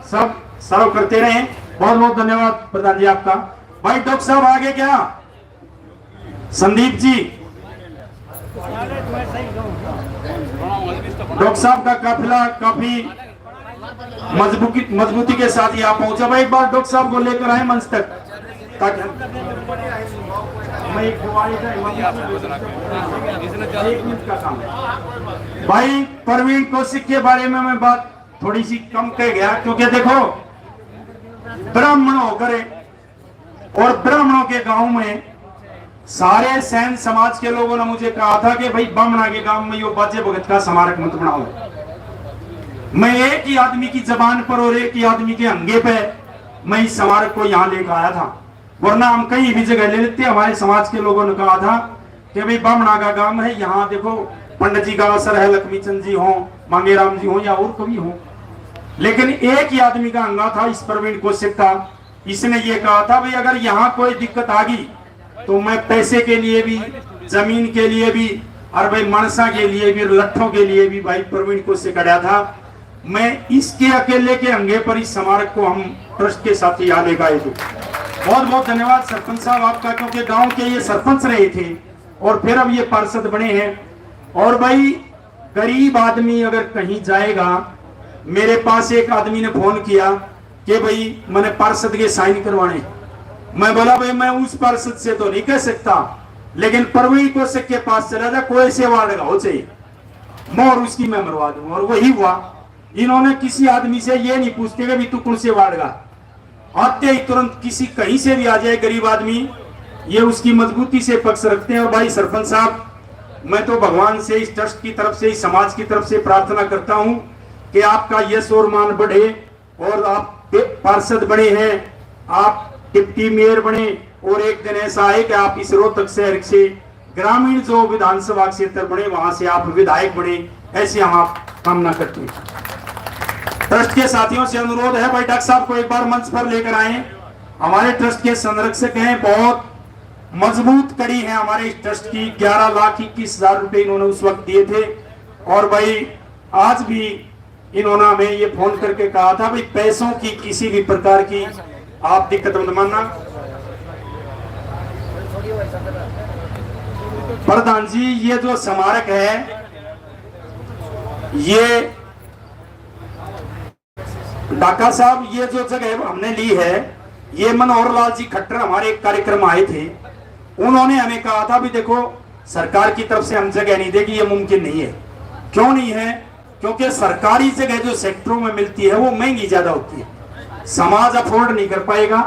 सब सर्व करते रहे। बहुत बहुत धन्यवाद प्रधान जी आपका। भाई डॉक्टर साहब आगे क्या, संदीप जी, डॉक्टर साहब का काफिला काफी मजबूती के साथ यहाँ पहुंचा। भाई एक बार डॉक्टर साहब को लेकर आए मंच तक, ताकि भाई प्रवीण कौशिक के बारे में मैं बात थोड़ी सी कम कह गया, क्योंकि देखो ब्राह्मण होकर और ब्राह्मणों के गांव में सारे सैन समाज के लोगों ने मुझे कहा था कि भाई ब्राह्मणा के गांव में यो बाजे भगत का स्मारक मत बनाओ। मैं एक ही आदमी की जबान पर और एक ही आदमी के अंगे पे मैं इस स्मारक को यहाँ लेकर आया था, वरना हम कहीं भी जगह ले लेते। हमारे समाज के लोगों ने कहा था कि भाई ब्राह्मणा का गांव है, यहाँ देखो पंडित जी का असर है, लक्ष्मी चंद जी हो, मांगेराम जी हो या और कभी हो, लेकिन एक ही आदमी का अंगा था इस प्रवीण कौशिक का। इसने ये कहा था भाई अगर यहाँ कोई दिक्कत आ गई तो मैं पैसे के लिए भी, जमीन के लिए भी, और भाई मनसा के लिए भी, लट्ठों के लिए भी भाई प्रवीण कौशिक अड़ा था। मैं इसके अकेले के अंगे पर इस स्मारक को हम ट्रस्ट के साथ यहाँ लेकर आए थे। बहुत बहुत धन्यवाद सरपंच साहब आपका, क्योंकि गांव के ये सरपंच रहे थे और फिर अब ये पार्षद बने हैं। और भाई गरीब आदमी अगर कहीं जाएगा, मेरे पास एक आदमी ने फोन किया कि भाई मैंने पार्षद के साइन करवाने। मैं बोला भाई मैं उस पार्षद से तो नहीं कह सकता, लेकिन प्रवीण कौशिक के पास चला जा, कोई से वार्ड का हो चाहिए, मोहर उसकी मैं मरवा दूंगा। और वही हुआ। इन्होंने किसी आदमी से ये नहीं पूछते कि तू कौन से वार्ड का, आते ही तुरंत किसी कहीं से भी आ जाए गरीब आदमी, ये उसकी मजबूती से पक्ष रखते हैं। और भाई सरपंच साहब, मैं तो भगवान से, इस ट्रस्ट की तरफ से, इस समाज की तरफ से प्रार्थना करता हूं कि आपका यश और मान बढ़े और आप पार्षद बने हैं, आप डिप्टी मेयर बने और एक दिन ऐसा है कि आप इस रोहतक शहर से ग्रामीण जो विधानसभा क्षेत्र बने वहां से आप विधायक बने, ऐसे हम आप कामना करते हैं। ट्रस्ट के साथियों से अनुरोध है भाई डॉक्टर साहब को एक बार मंच पर लेकर आए। हमारे ट्रस्ट के संरक्षक हैं, बहुत मजबूत कड़ी है हमारे इस ट्रस्ट की। 11,21,000 रुपए इन्होंने उस वक्त दिए थे और भाई आज भी इन्होंने हमें ये फोन करके कहा था भाई पैसों की किसी भी प्रकार की आप दिक्कत मत मानना। प्रधान जी, ये जो स्मारक है ये डाका साहब, ये जो जगह हमने ली है, ये मनोहर लाल जी खट्टर हमारे एक कार्यक्रम आए थे, उन्होंने हमें कहा था भी देखो सरकार की तरफ से हम जगह नहीं देगी, ये मुमकिन नहीं है। क्यों नहीं है? क्योंकि सरकारी जगह जो सेक्टरों में मिलती है वो महंगी ज्यादा होती है, समाज अफोर्ड नहीं कर पाएगा।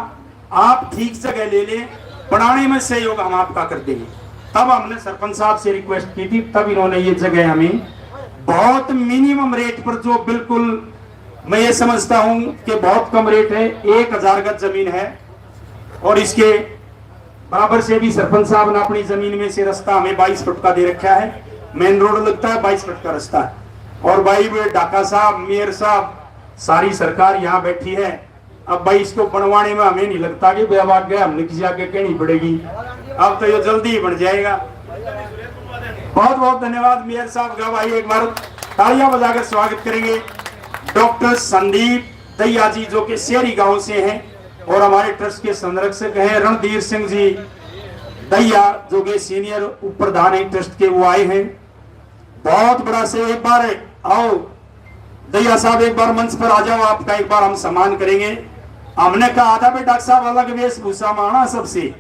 आप ठीक जगह ले लें, बनाने में सहयोग हम आपका कर देंगे। तब हमने सरपंच साहब से रिक्वेस्ट की थी, तब इन्होंने ये जगह हमें बहुत मिनिमम रेट पर, जो बिल्कुल मैं ये समझता हूं कि बहुत कम रेट है, 1000 गज जमीन है और इसके बराबर से भी सरपंच साहब ने अपनी जमीन में से रास्ता हमें 22 फुट का दे रखा है। मेन रोड लगता है, 22 फुट का रास्ता है। और भाई डाका साहब, मेयर साहब, सारी सरकार यहाँ बैठी है। अब भाई इसको बनवाने में हमें नहीं लगता कि अब आगे हमने किसी आगे कहनी पड़ेगी, अब तो ये जल्दी ही बन जाएगा। बहुत बहुत धन्यवाद मेयर साहब का। भाई एक बार तालियां बजाकर स्वागत करेंगे डॉक्टर संदीप दैया जी, जो कि शहरी गांव से हैं और हमारे ट्रस्ट के संरक्षक हैं। रणधीर सिंह जी दैया, जो कि सीनियर उप प्रधान है ट्रस्ट के, वो आए हैं। बहुत बड़ा से एक बार आओ दैया साहब, एक बार मंच पर आ जाओ, आपका एक बार हम सम्मान करेंगे। हमने कहा था भाई डॉक्टर साहब अलग वेशभूषा में आना सबसे,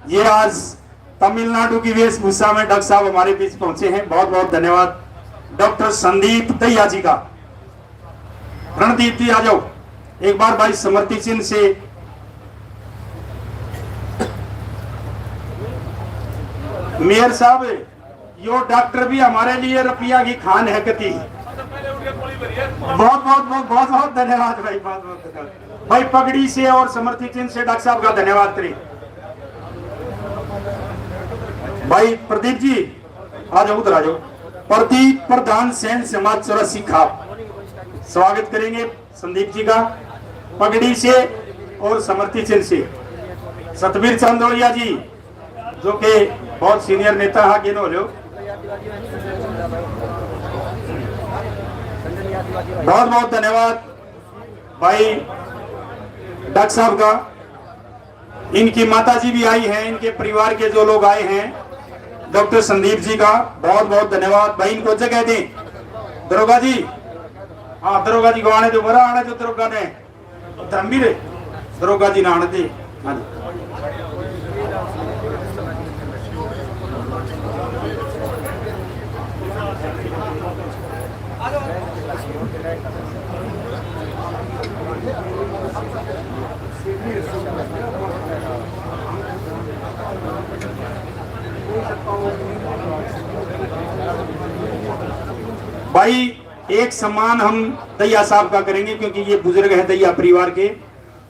ये आज तमिलनाडु की वेशभूषा में डॉक्टर साहब हमारे बीच पहुंचे हैं। बहुत बहुत धन्यवाद डॉक्टर संदीप दैया जी का। रणदीप जी आ जाओ एक बार भाई, समर्थी चिन्ह से। मेयर साहब, यो डॉक्टर भी हमारे लिए रुपया की खान है कती। बहुत बहुत बहुत बहुत बहुत धन्यवाद भाई, बहुत बहुत धन्यवाद भाई। पगड़ी से और समर्थी चिन्ह से डॉक्टर साहब का धन्यवाद करें। भाई प्रदीप जी आ जाओ, उधर आ जाओ। प्रदीप प्रधान सैन समाज 84 खाप, स्वागत करेंगे संदीप जी का पगड़ी से और समर्थी चिन्ह से। सतबीर चांदोलिया जी, जो कि बहुत सीनियर नेता है, गिनो लो। बहुत बहुत धन्यवाद भाई डॉक्टर साहब का। इनकी माता जी भी आई हैं, इनके परिवार के जो लोग आए हैं, डॉक्टर संदीप जी का बहुत बहुत धन्यवाद भाई। इनको जगह दें दरोगा जी। हाँ दरोगा जी को आने दो, बड़ा आने दो दरोगा ने, धर्मवीर दरोगा जी ने आने दे। हाँ जी भाई, एक सम्मान हम दैया साहब का करेंगे क्योंकि ये बुजुर्ग है दैया परिवार के,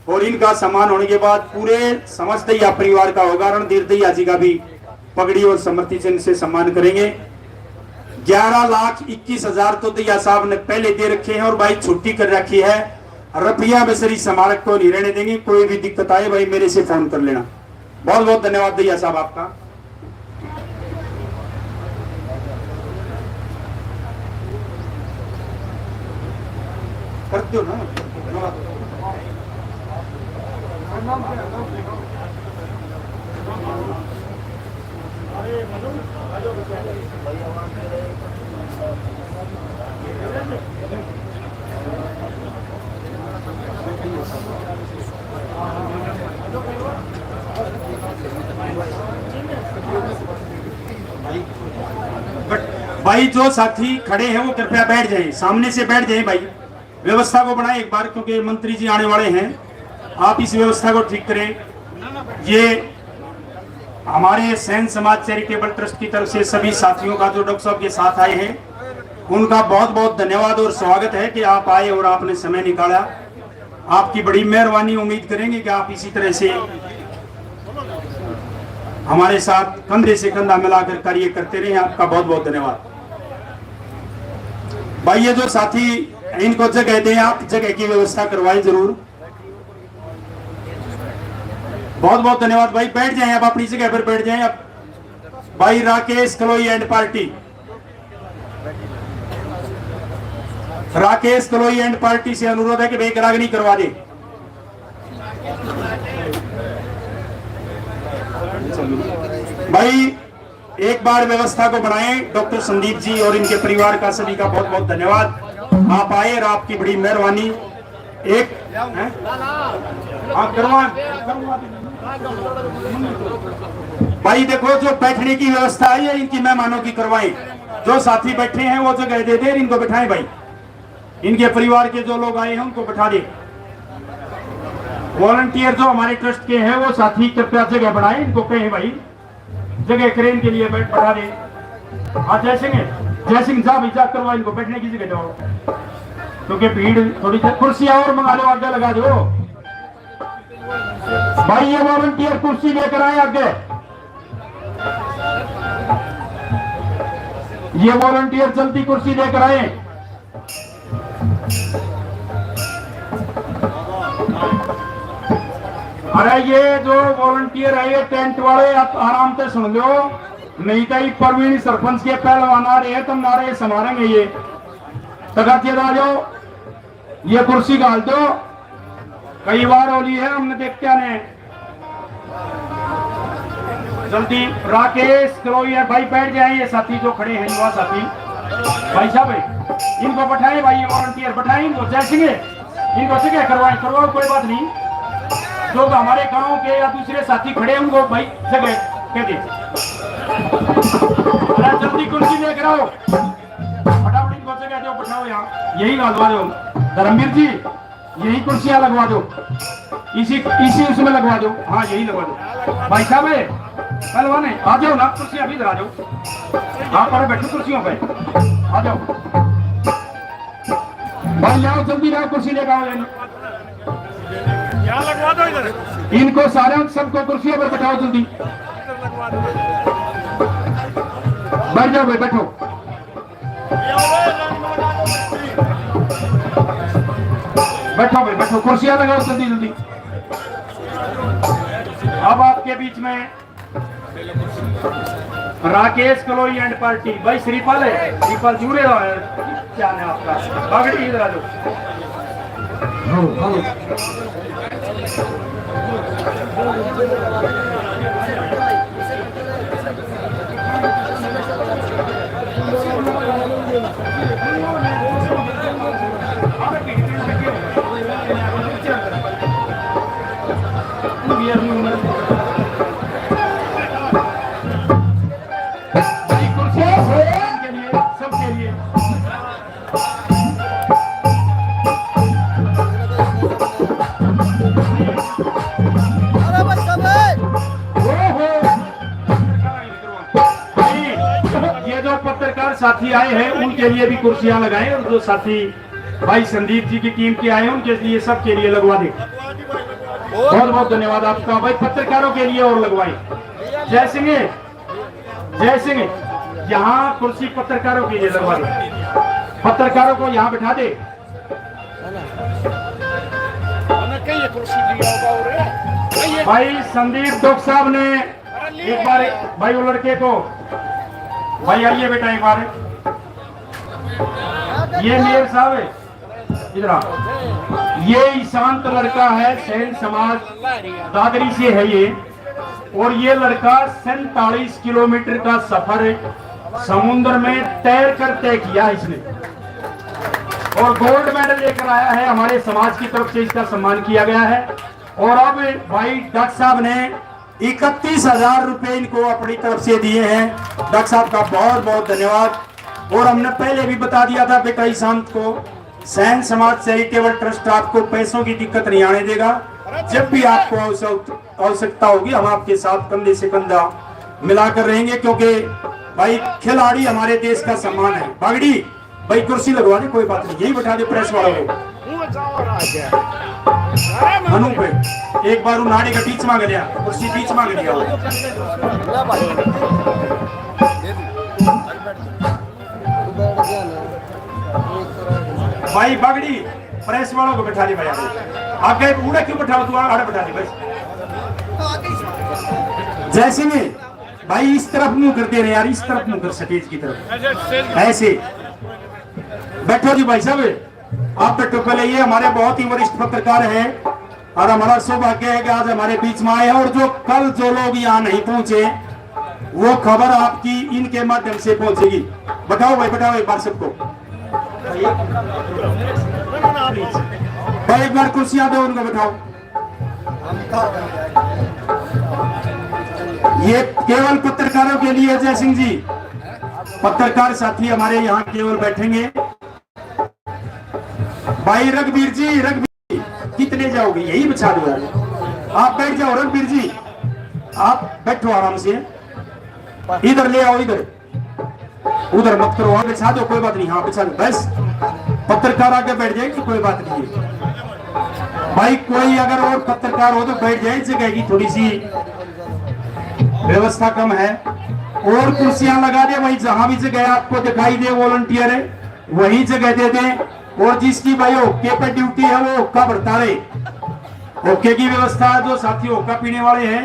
और इनका सम्मान होने के बाद पूरे समस्त दैया परिवार का होगा। रणधीर दैया जी का भी पगड़ी और समर्थी चिन्ह से सम्मान करेंगे। 11,21,000 तो दैया साहब ने पहले दे रखे हैं और भाई छुट्टी कर रखी है। रुपया बसरी स्मारक को नहीं रहने देंगे। कोई भी दिक्कत आए भाई मेरे से फोन कर लेना। बहुत बहुत धन्यवाद दैया साहब आपका। करते हो ना भाई, जो साथी खड़े हैं वो कृपया बैठ जाएं, सामने से बैठ जाएं भाई। व्यवस्था को बढ़ाएं एक बार, क्योंकि मंत्री जी आने वाले हैं। आप इस व्यवस्था को ठीक करें। ये हमारे सैन समाज चैरिटेबल ट्रस्ट की तरफ से सभी साथियों का जो डॉक्टर साहब के साथ आए हैं, उनका बहुत बहुत धन्यवाद और स्वागत है कि आप आए और आपने समय निकाला। आपकी बड़ी मेहरबानी। उम्मीद करेंगे कि आप इसी तरह से हमारे साथ कंधे से कंधा मिलाकर कार्य करते रहे। आपका बहुत बहुत धन्यवाद। भाई ये जो साथी इनको जगह दें, आप जगह की व्यवस्था करवाएं जरूर। बहुत बहुत धन्यवाद भाई। बैठ जाएं, आप अपनी जगह पर बैठ जाएं। अब भाई Rakesh Kaloi and party, Rakesh Kaloi and party से अनुरोध है कि भाई रागनी करवा दे। भाई एक बार व्यवस्था को बढ़ाएं। डॉक्टर संदीप जी और इनके परिवार का सभी का बहुत बहुत धन्यवाद। आप आए और आपकी बड़ी मेहरबानी। एक भाई देखो, जो बैठने की व्यवस्था है ये इनकी मेहमानों की करवाएं। जो साथी बैठे हैं वो जगह दे दे, इनको बैठाएं भाई। इनके परिवार के जो लोग आए हैं उनको बैठा दे। वॉलंटियर जो हमारे ट्रस्ट के हैं वो साथी कृपया जगह बढ़ाएं। इनको कहें भाई जगह करें के लिए बैठा दे। हाँ जय सिंह जा भाई, जा करवा इनको बैठने की जगह दो, क्योंकि भीड़ थोड़ी। कुर्सियां और मंगा लो, आगे लगा दो भाई। ये वॉलंटियर कुर्सी लेकर आए आगे। ये वॉलंटियर जल्दी कुर्सी लेकर आए। अरे ये जो वॉलंटियर है ये टेंट वाले, आप आराम से सुन लो, नहीं तो परवीन सरपंच के पहलवान आ रहे हैं, तुम नारे संभालेंगे। ये तगतियत आ जाओ, ये कुर्सी डाल दो। कई बार होली है, हमने देखते हैं। जल्दी राकेश कलोई है भाई, बैठ जाए। ये साथी जो खड़े हैं युवा साथी भाई साहब, इनको बैठाएं भाई। ये वॉलंटियर बैठाएं इनको। जय सिंह इनको जगह करवाएं, करवाओ कोई बात नहीं। जो हमारे गांव के या दूसरे साथी खड़े हैं उनको भाई जगह कह दे। जल्दी कुर्सी लेकर आओ, फटाफट इनको जगह दो, बैठाओ यहाँ। यही लगवा दो धर्मवीर जी, यही कुर्सियां लगवा दो, इसी उसमें लगवा दो। हाँ यही लगवा दो भाई साहब। पहलवान है, आ जाओ ना, कुर्सियां भी इधर आ जाओ। हाँ पर बैठो कुर्सियों पे, आ जाओ भाई। जाओ जल्दी जाओ, कुर्सी लेकर आओ। यहाँ लगवा दो, इधर इनको सारे सबको कुर्सियों पर बैठाओ जल्दी। बैठ जाओ भाई, बैठो। बैठो भाई बैठो, कुर्सियां लगाओ जल्दी जल्दी। अब आपके बीच में राकेश कलोई एंड पार्टी भाई। श्रीपाल है, श्रीपाल जुड़े है, क्या है आपका? बागड़ी इधर आ जाओ। सबके लिए ये जो पत्रकार साथी आए हैं उनके लिए भी कुर्सियां लगाएं, और जो साथी भाई संदीप जी की टीम के आए हैं उनके लिए सबके लिए लगवा दें। बहुत बहुत धन्यवाद आपका भाई। पत्रकारों के लिए और लगवाएं। जय सिंह यहाँ कुर्सी पत्रकारों के लिए लगवा दे। पत्रकारों को यहाँ बैठा दे। भाई संदीप डॉक्टर साहब ने एक बार भाई वो लड़के को भाई आइए बेटा एक बार। ये मेयर साहब है, इधर आ। ये ईशांत लड़का है, सैन समाज दादरी से है ये। और ये लड़का 47 किलोमीटर का सफर समुद्र में तैर कर तय किया इसने, और गोल्ड मेडल लेकर आया है। हमारे समाज की तरफ से इसका सम्मान किया गया है। और अब भाई डॉक्टर साहब ने 31,000 रुपए इनको अपनी तरफ से दिए हैं। डॉक्टर साहब का बहुत बहुत धन्यवाद। और हमने पहले भी बता दिया था बेटा ईशांत को, सैन समाज चैरिटेबल ट्रस्ट आपको पैसों की दिक्कत नहीं आने देगा। जब भी आपको आवश्यकता होगी हम आपके साथ कंधे से कंधा मिलाकर रहेंगे, क्योंकि भाई खिलाड़ी हमारे देश का सम्मान है। बागड़ी भाई कुर्सी लगवा दे, कोई बात नहीं, यही बैठा दे प्रेस वालों को। अनु पे एक बार नाड़ी का बीच मांग लिया, कुर्सी बीच मांग लिया वो। भाई बगड़ी प्रेस वालों को बैठा दी भाई, आगे पूरा क्यों बैठाओ, तू आगे बैठा दी बस। जैसे में भाई इस तरफ मुंह करते रहे यार, इस तरफ मुंह कर, सटेज की तरफ ऐसे बैठो जी। भाई साहब आप बैठो पहले। ये हमारे बहुत ही वरिष्ठ पत्रकार हैं और हमारा सौभाग्य है कि आज हमारे बीच में आए हैं, और जो कल जो लोग यहाँ नहीं पहुंचे वो खबर आपकी इनके माध्यम से पहुंचेगी। बताओ भाई, बताओ एक बार सबको भाई, एक बार कुर्सियां दो उनको, बताओ। ये केवल पत्रकारों के लिए जय सिंह जी, पत्रकार साथी हमारे यहाँ केवल बैठेंगे। भाई रघुवीर जी, रघुवीर कितने जाओगे, यही बिछा दो यार, आप बैठ जाओ। रघुवीर जी आप बैठो आराम से, इधर ले आओ, इधर उधर मत करो, वहां बिछा दो, कोई बात नहीं, हाँ बिछा दो बस। पत्रकार आगे बैठ जाएगी, कोई बात नहीं है भाई। कोई अगर और पत्रकार हो तो बैठ जाए, जगह की थोड़ी सी व्यवस्था कम है, और कुर्सियां लगा दे भाई, जहां भी जगह आपको दिखाई दे वॉलंटियर है वही जगह दे दें, और जिसकी भाई ओके पे ड्यूटी है वो ओका बरता रहे। ओके की व्यवस्था, जो साथी ओका पीने वाले हैं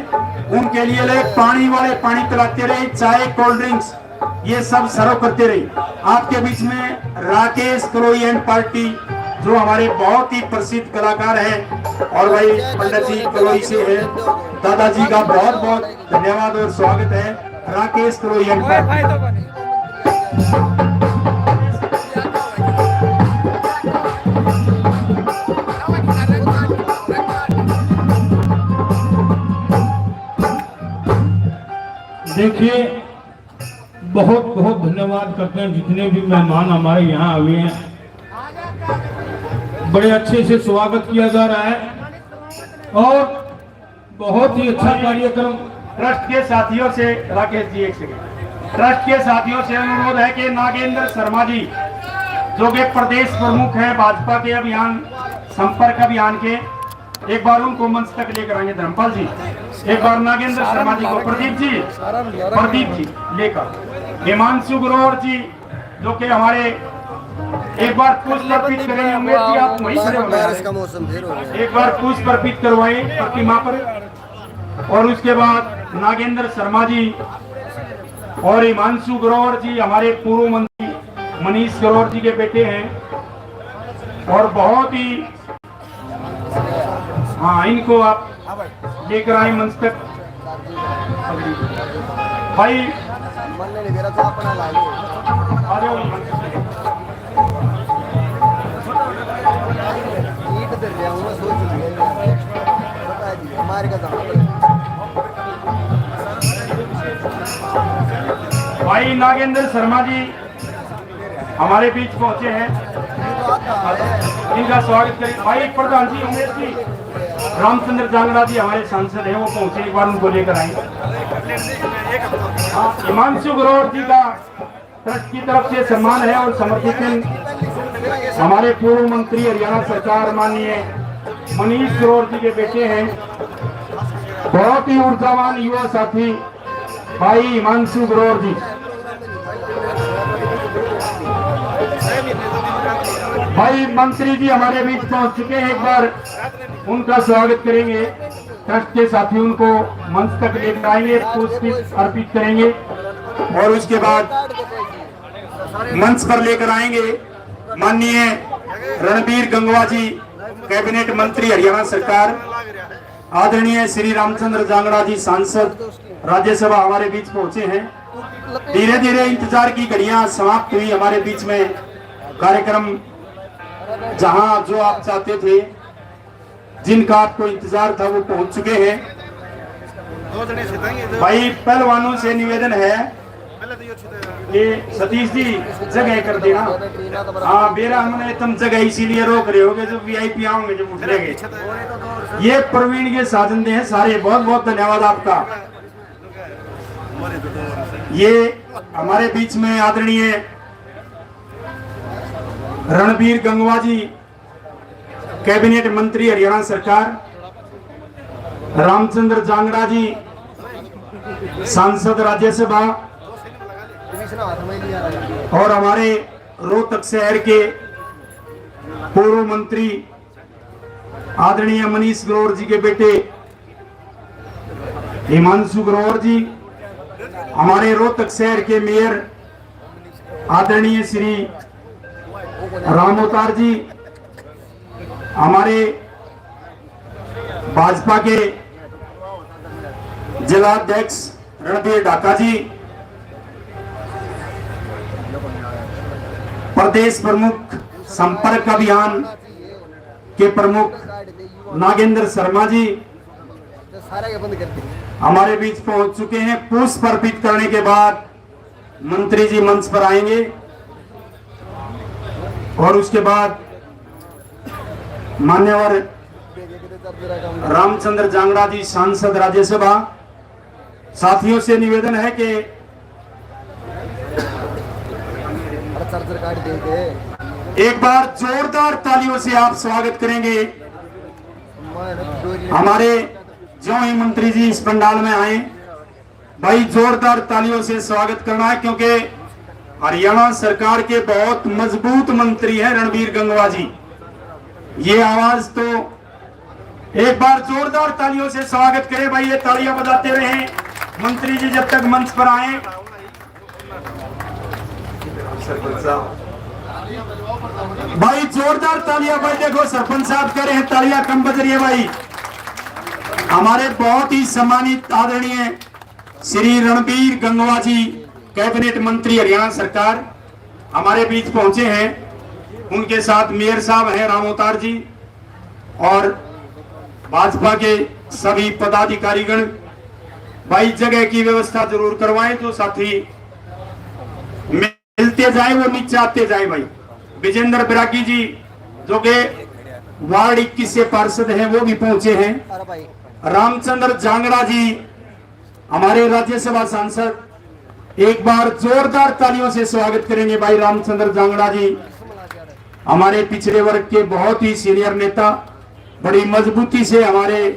उनके लिए ले, पानी वाले पानी पिलाते रहे, चाय कोल्ड ड्रिंक्स ये सब सर्व करते रहे। आपके बीच में राकेश कलोई एंड पार्टी, जो हमारे बहुत ही प्रसिद्ध कलाकार हैं, और भाई पंडित जी कलोई से है, दादाजी का बहुत बहुत धन्यवाद और स्वागत है। Rakesh Kaloi and party. देखिए बहुत बहुत धन्यवाद करते हैं जितने भी मेहमान हमारे यहाँ हुए हैं, बड़े अच्छे से स्वागत किया जा रहा है और बहुत ही अच्छा कार्यक्रम। ट्रस्ट के साथियों से, राकेश जी एक सेकंड, ट्रस्ट के साथियों से अनुरोध है कि नागेंद्र शर्मा जी जो कि प्रदेश प्रमुख है भाजपा के अभियान संपर्क अभियान के, एक बार उनको मंच तक लेकर आएंगे। धर्मपाल जी एक बार नागेंद्र शर्मा जी को, प्रदीप जी लेकर, हिमांशु ग्रोवर जी जो कि हमारे, एक बार पुष्प अर्पित करेंगे। उमेश जी आप वहीं खड़े हो जाएं, एक बार पुष्प अर्पित करवाएं प्रतिमा पर, और उसके बाद नागेंद्र शर्मा जी और हिमांशु ग्रोवर जी हमारे पूर्व मंत्री मनीष ग्रोवर जी के बेटे हैं, और बहुत ही हाँ इनको आप लेकर आए मंच तक। भाई भाई नागेंद्र शर्मा जी हमारे बीच पहुंचे हैं, इनका स्वागत करें। भाई प्रधान जी उमेश जी, रामचंद्र जांगड़ा जी हमारे सांसद हैं, वो पहुंचे, एक बार उनको लेकर आएंगे। हिमांशु ग्रोवर जी का ट्रस्ट की तरफ से सम्मान है और समर्थित हमारे पूर्व मंत्री हरियाणा सरकार माननीय मनीष ग्रोवर जी के बेटे हैं, बहुत ही ऊर्जावान युवा साथी भाई हिमांशु ग्रोवर जी। भाई मंत्री जी हमारे बीच पहुंच चुके हैं, एक बार उनका स्वागत करेंगे। ट्रस्ट के साथी उनको मंच तक लेकर आएंगे, पुष्प अर्पित करेंगे, और उसके बाद मंच पर लेकर आएंगे माननीय रणबीर गंगवा जी, कैबिनेट मंत्री हरियाणा सरकार, आदरणीय श्री रामचंद्र जांगड़ा जी सांसद राज्यसभा हमारे बीच पहुंचे हैं। धीरे धीरे इंतजार की घड़ियां समाप्त हुई हमारे बीच में, कार्यक्रम जहां जो आप चाहते थे, जिनका आपको इंतजार था, वो पहुंच चुके हैं। भाई पहलवानों से निवेदन है कि सतीश जी जगह कर देना। हाँ बेरा हमने तुम जगह इसीलिए रोक रहे होगे, जो वीआईपी आओगे जब उठेंगे। ये प्रवीण के साधन हैं सारे, बहुत बहुत धन्यवाद आपका। ये हमारे बीच में आदरणीय रणबीर गंगवा जी कैबिनेट मंत्री हरियाणा सरकार, रामचंद्र जांगड़ा जी सांसद राज्यसभा, और हमारे रोहतक शहर के पूर्व मंत्री आदरणीय मनीष ग्रोवर जी के बेटे हिमांशु ग्रोवर जी, हमारे रोहतक शहर के मेयर आदरणीय श्री रामोतार जी, हमारे भाजपा के जिलाध्यक्ष रणबीर ढाका जी, प्रदेश प्रमुख संपर्क अभियान के प्रमुख नागेंद्र शर्मा जी हमारे बीच पहुंच चुके हैं। पुष्प अर्पित करने के बाद मंत्री जी मंच पर आएंगे और उसके बाद मान्यवर रामचंद्र जांगड़ा जी सांसद राज्यसभा। साथियों से निवेदन है कि एक बार जोरदार तालियों से आप स्वागत करेंगे। हमारे जो ही मंत्री जी इस पंडाल में आए, भाई जोरदार तालियों से स्वागत करना है, क्योंकि हरियाणा सरकार के बहुत मजबूत मंत्री हैं रणबीर गंगवा जी। ये आवाज तो एक बार जोरदार तालियों से स्वागत करें भाई, ये तालियां बजाते रहें मंत्री जी जब तक मंच पर आए। भाई जोरदार तालियां, भाई देखो सरपंच साहब कह रहे हैं तालियां कम बज रही है भाई। हमारे बहुत ही सम्मानित आदरणीय श्री रणबीर गंगवा जी कैबिनेट मंत्री हरियाणा सरकार हमारे बीच पहुंचे हैं। उनके साथ मेयर साहब हैं रामोतार जी और भाजपा के सभी पदाधिकारीगण। भाई जगह की व्यवस्था जरूर करवाएं तो साथी मिलते जाए, वो नीचे आते जाए। भाई विजेंद्र बिरागी जी जो के वार्ड 21 से पार्षद हैं वो भी पहुंचे हैं। रामचंद्र जांगड़ा जी हमारे राज्यसभा सांसद, एक बार जोरदार तालियों से स्वागत करेंगे भाई रामचंद्र जांगड़ा जी। हमारे पिछड़े वर्ग के बहुत ही सीनियर नेता, बड़ी मजबूती से हमारे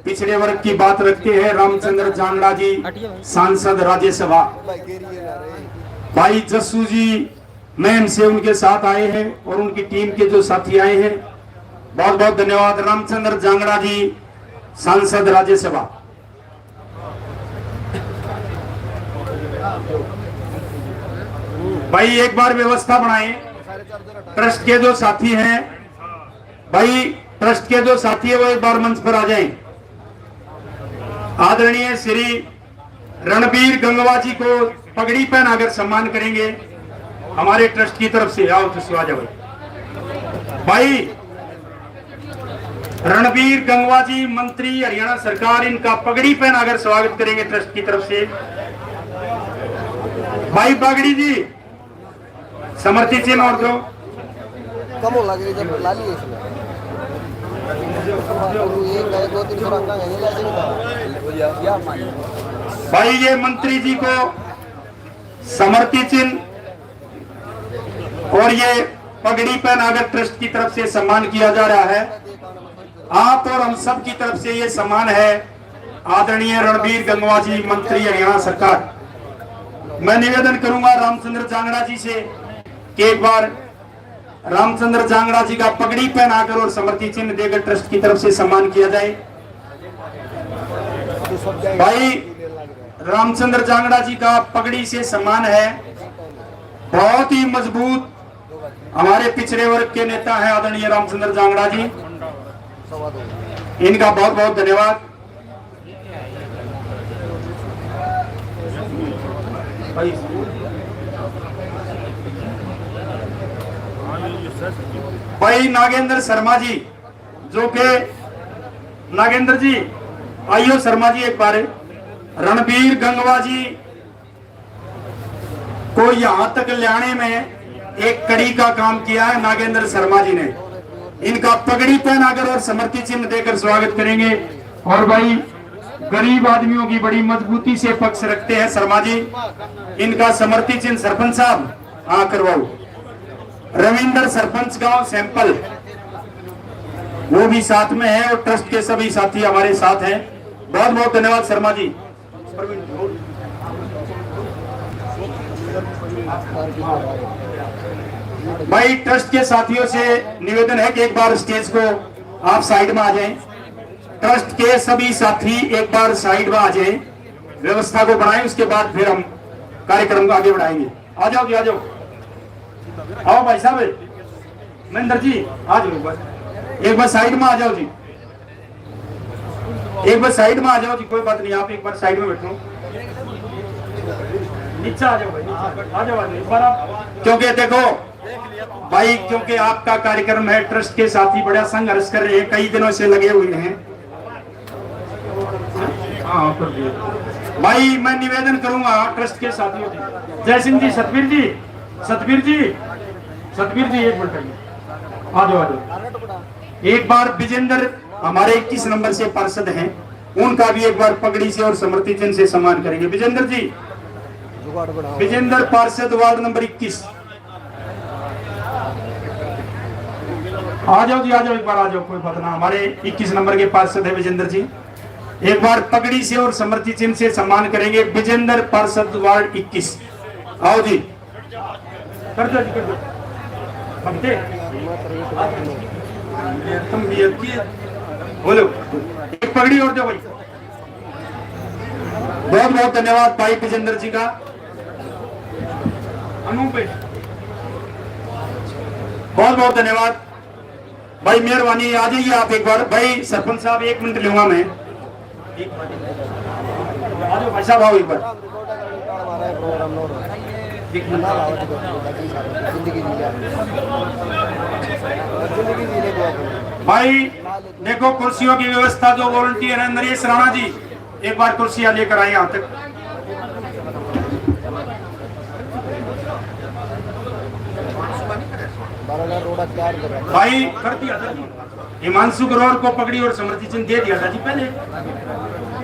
पिछड़े वर्ग की बात रखते हैं रामचंद्र जांगड़ा जी सांसद राज्यसभा। भाई जस्सू जी मैम से उनके साथ आए हैं और उनकी टीम के जो साथी आए हैं, बहुत बहुत धन्यवाद। रामचंद्र जांगड़ा जी सांसद राज्यसभा। भाई एक बार व्यवस्था बनाएं, ट्रस्ट के जो साथी हैं, भाई ट्रस्ट के जो साथी है वो एक बार मंच पर आ जाएं। आदरणीय श्री रणबीर गंगवा जी को पगड़ी पहनाकर सम्मान करेंगे हमारे ट्रस्ट की तरफ से। आओ तो आ जाओ भाई। रणबीर गंगवा जी मंत्री हरियाणा सरकार, इनका पगड़ी पहनाकर स्वागत करेंगे ट्रस्ट की तरफ से। भाई पगड़ी जी समर्थित चिन्ह और दो कम हो लग रही जब ला ली इसमें एक 2-3 रंगा है भाई। ये मंत्री जी को समर्थित चिन्ह और ये पगड़ी पहनाकर ट्रस्ट की तरफ से सम्मान किया जा रहा है। आप और हम सब की तरफ से ये सम्मान है आदरणीय रणबीर गंगवा जी मंत्री हरियाणा सरकार। मैं निवेदन करूंगा रामचंद्र जांगड़ा जी से कि एक बार रामचंद्र जांगड़ा जी का पगड़ी पहनाकर और समर्थी चिन्ह देकर ट्रस्ट की तरफ से सम्मान किया जाए। भाई रामचंद्र जांगड़ा जी का पगड़ी से सम्मान है, बहुत ही मजबूत हमारे पिछड़े वर्ग के नेता हैं आदरणीय रामचंद्र जांगड़ा जी, इनका बहुत बहुत धन्यवाद। भाई नागेंद्र शर्मा जी जो के नागेंद्र जी आइयो शर्मा जी एक बार। रणबीर गंगवा जी को यहां तक लाने में एक कड़ी का काम किया है नागेंद्र शर्मा जी ने। इनका पगड़ी पहनाकर और समर्थी चिन्ह देकर स्वागत करेंगे। और भाई गरीब आदमियों की बड़ी मजबूती से पक्ष रखते हैं शर्मा जी, इनका समर्थी चिन्ह सरपंच साहब हाँ करवाओ। रविंद्र सरपंच गांव सैंपल, वो भी साथ में है और ट्रस्ट के सभी साथी हमारे साथ हैं। बहुत बहुत धन्यवाद शर्मा जी। भाई ट्रस्ट के साथियों से निवेदन है कि एक बार स्टेज को आप साइड में आ जाएं। ट्रस्ट के सभी साथी एक बार साइड में आ जाएं, व्यवस्था को बढ़ाएं, उसके बाद फिर हम कार्यक्रम को आगे बढ़ाएंगे। आ जाओ जी, आ जाओ, आओ भाई साहब, महेंद्र जी आ जाओ, एक बार साइड में आ जाओ जी, एक बार साइड में आ जाओ जी, कोई बात नहीं, आप एक बार साइड में बैठो, नीचे आ जाओ भाई, आ जाओ एक बार आप, क्योंकि देखो भाई, क्योंकि आपका कार्यक्रम है, ट्रस्ट के साथी बड़ा संघर्ष कर रहे हैं, कई दिनों से लगे हुए हैं। हाँ कर दिया भाई, मैं निवेदन करूंगा ट्रस्ट के साथियों से। जय सिंह जी, सतबीर जी, सतबीर जी, सतबीर जी एक मिनट आ जाओ, आ जाओ। एक बार विजेंद्र हमारे 21 नंबर से पार्षद हैं, उनका भी एक बार पगड़ी से और समृति चिन्ह से सम्मान करेंगे। विजेंद्र जी, विजेंद्र पार्षद वार्ड नंबर 21, आ जाओ जी, आ जाओ, एक बार आ जाओ, कोई बात ना, हमारे 21 नंबर के पार्षद है विजेंद्र जी, एक बार पगड़ी से और समृति चिन्ह से सम्मान करेंगे। विजेंद्र पार्षद वार्ड 21, आओ जी, कर दो जी, कर दो, तुम बोलो, एक पगड़ी और दो भाई। बहुत बहुत धन्यवाद भाई विजेंद्र जी का। अनूप बहुत बहुत धन्यवाद भाई, मेहरबानी, आ जाइए आप एक बार। भाई सरपंच साहब 1 मिनट लूंगा मैं, आ जाओ भाई साहब, आओ एक बार। भाई देखो कुर्सियों की व्यवस्था, जो वॉलंटियर है नरेश राणा जी, एक बार कुर्सियां लेकर आए यहाँ तक। भाई कर दिया था हिमांशु ग्रोवर को पगड़ी और समृति चिन्ह दे दिया था जी पहले,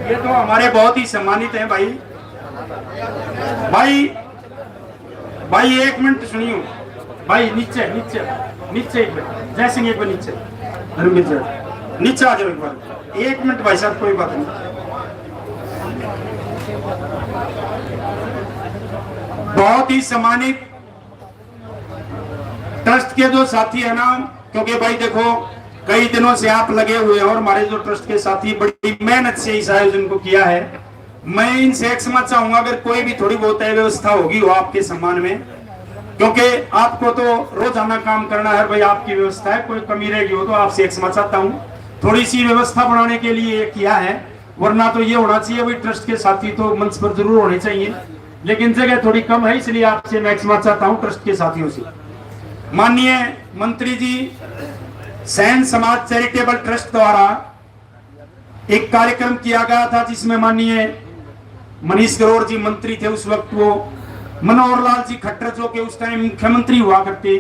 ये तो हमारे बहुत ही सम्मानित हैं भाई। भाई भाई 1 मिनट सुनियो भाई, नीचे नीचे नीचे एक बार, जय सिंह एक बार नीचे, नीचे आ जाओ एक बार, 1 मिनट भाई साहब, कोई बात नहीं। बहुत ही सम्मानित ट्रस्ट के जो साथी है ना, क्योंकि भाई देखो कई दिनों से आप लगे हुए हैं और हमारे जो ट्रस्ट के साथी बड़ी मेहनत से इस आयोजन को किया है। मैं इनसे एक समझ चाहूंगा, अगर कोई भी थोड़ी बहुत व्यवस्था होगी वो आपके सम्मान में, क्योंकि आपको तो रोजाना काम करना है भाई, आपकी व्यवस्था है, कोई कमी रहेगी हो तो आपसे एक समझ चाहता हूँ, थोड़ी सी व्यवस्था बनाने के लिए ये किया है, वरना तो ये होना चाहिए भाई ट्रस्ट के साथी तो मंच पर जरूर होने चाहिए, लेकिन जगह थोड़ी कम है, इसलिए आपसे मैं समझ चाहता हूँ ट्रस्ट के साथियों से। माननीय मंत्री जी, सैन समाज चैरिटेबल ट्रस्ट द्वारा एक कार्यक्रम किया गया था जिसमें माननीय मनीष ग्रोवर जी मंत्री थे उस वक्त, वो मनोहर लाल जी खट्टर जो के उस टाइम मुख्यमंत्री हुआ करते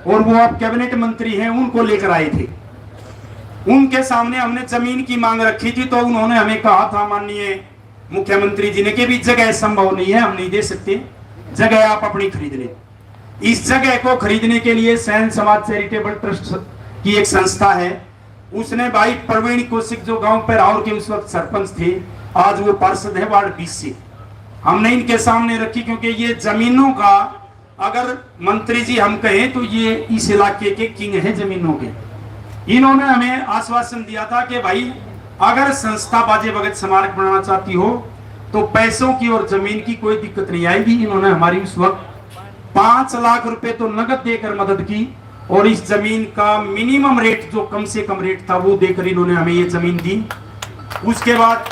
और वो अब कैबिनेट मंत्री हैं, उनको लेकर आए थे। उनके सामने हमने जमीन की मांग रखी थी, तो उन्होंने हमें कहा था माननीय मुख्यमंत्री जी ने कि भी जगह संभव नहीं है, हम नहीं दे सकते, जगह आप अपनी खरीद लें। इस जगह को खरीदने के लिए सैन समाज चैरिटेबल ट्रस्ट की एक संस्था है, उसने भाई प्रवीण कौशिक जो गांव पर राहुल के उस वक्त सरपंच थे, आज वो पार्षद है वार्ड 20 से, हमने इनके सामने रखी, क्योंकि ये जमीनों का अगर मंत्री जी हम कहें तो ये इस इलाके के किंग है जमीनों के। इन्होंने हमें आश्वासन दिया था कि भाई अगर संस्था बाजे भगत स्मारक बनाना चाहती हो तो पैसों की और जमीन की कोई दिक्कत नहीं आएगी। इन्होंने हमारी उस वक्त 5 लाख रुपए तो नगद देकर मदद की और इस जमीन का मिनिमम रेट जो कम से कम रेट था वो देकर इन्होंने हमें ये जमीन दी। उसके बाद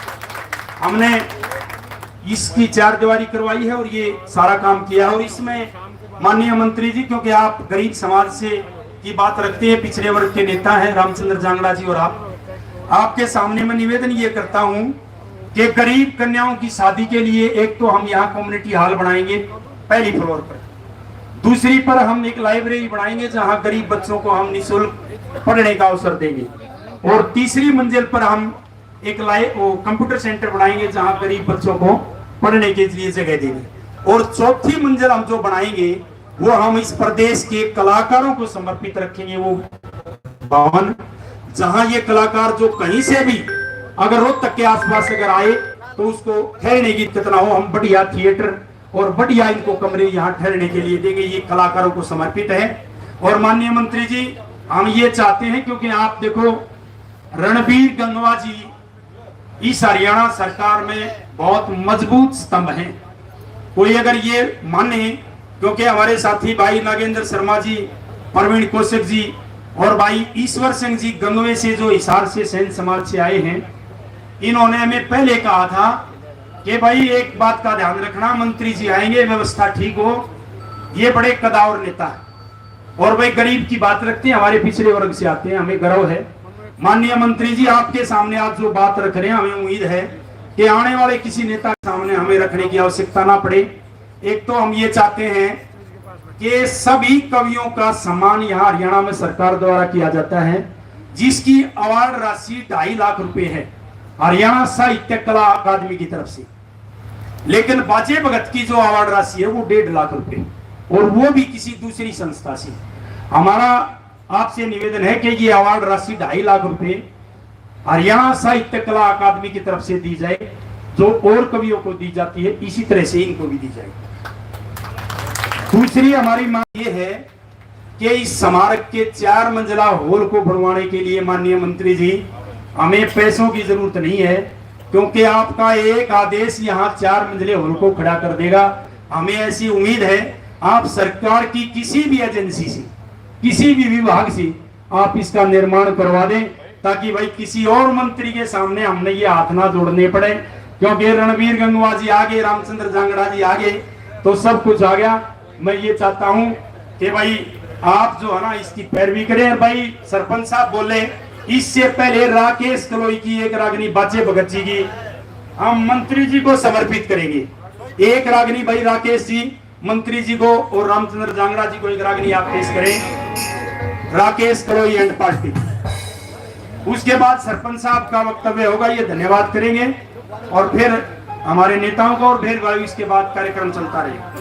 हमने इसकी 4 दीवारी करवाई है और ये सारा काम किया है। और इसमें माननीय मंत्री जी, क्योंकि आप गरीब समाज से की बात रखते हैं, पिछड़े वर्ग के नेता हैं रामचंद्र जांगड़ा जी, और आपके सामने मैं निवेदन ये करता हूं कि गरीब कन्याओं की शादी के लिए एक तो हम यहाँ कम्युनिटी हॉल बनाएंगे पहली फ्लोर पर, दूसरी पर हम एक लाइब्रेरी बनाएंगे जहां गरीब बच्चों को हम निःशुल्क पढ़ने का अवसर देंगे, और तीसरी मंजिल पर हम एक कंप्यूटर सेंटर बनाएंगे जहां गरीब बच्चों को पढ़ने के लिए जगह देंगे, और चौथी मंजिल हम जो बनाएंगे वो हम इस प्रदेश के कलाकारों को समर्पित रखेंगे। वो भवन जहां ये कलाकार जो कहीं से भी अगर रोहतक के आसपास अगर आए तो उसको ठहरने की दिक्कत ना हो, हम बढ़िया थिएटर और बढ़िया इनको कमरे यहाँ ठहरने के लिए देंगे। ये कलाकारों को समर्पित है। और माननीय मंत्री जी, हम ये चाहते हैं, क्योंकि आप देखो रणबीर गंगवा जी इस हरियाणा सरकार में बहुत मजबूत स्तंभ हैं। कोई अगर ये माने, क्योंकि हमारे साथी भाई नागेंद्र शर्मा जी, प्रवीण कौशिक जी और भाई ईश्वर सिंह जी गंगवे से जो हिसार से सैन समाज से आए हैं, इन्होंने हमें पहले कहा था कि भाई एक बात का ध्यान रखना, मंत्री जी आएंगे, व्यवस्था ठीक हो। ये बड़े कदावर नेता है और भाई गरीब की बात रखते हैं, हमारे पिछड़े वर्ग से आते हैं, हमें गर्व है। माननीय मंत्री जी, आपके सामने आप जो बात रख रहे हैं, हमें उम्मीद है कि आने वाले किसी नेता के सामने हमें रखने की आवश्यकता ना पड़े। एक तो हम ये चाहते हैं कि सभी कवियों का सम्मान यहाँ हरियाणा में सरकार द्वारा किया जाता है, जिसकी अवार्ड राशि 2.5 लाख रुपए है हरियाणा साहित्य कला अकादमी की तरफ से। लेकिन बाजे भगत की जो अवार्ड राशि है वो 1.5 लाख रुपए, और वो भी किसी दूसरी संस्था से। हमारा आपसे निवेदन है कि ये अवार्ड राशि 2.5 लाख रुपए हरियाणा साहित्य कला अकादमी की तरफ से दी जाए, जो और कवियों को दी जाती है, इसी तरह से इनको भी दी जाए। दूसरी हमारी मांग ये है कि इस स्मारक के 4 मंजिला हॉल को बनवाने के लिए माननीय मंत्री जी, हमें पैसों की जरूरत नहीं है, क्योंकि आपका एक आदेश यहाँ 4 मंजिले हॉल को खड़ा कर देगा। हमें ऐसी उम्मीद है आप सरकार की किसी भी एजेंसी से, किसी भी विभाग से आप इसका निर्माण करवा दें, ताकि भाई किसी और मंत्री के सामने हमने ये हाथ ना जोड़ने पड़े। क्योंकि रणबीर गंगवा जी आगे, रामचंद्र जांगड़ा जी आगे, तो सब कुछ आ गया। मैं ये चाहता हूं कि भाई आप जो है ना इसकी पैरवी करें। भाई सरपंच साहब बोले, इससे पहले राकेश कलोई की एक रागनी बाजे भगत जी की हम मंत्री जी को समर्पित करेंगे। एक रागनी भाई राकेश जी मंत्री जी को और रामचंद्र जांगड़ा जी को एक रागनी आप पेश करें, राकेश कलोई एंड पार्टी। उसके बाद सरपंच साहब का वक्तव्य होगा, ये धन्यवाद करेंगे, और फिर हमारे नेताओं का, और फिर भाई इसके बाद कार्यक्रम चलता रहेगा।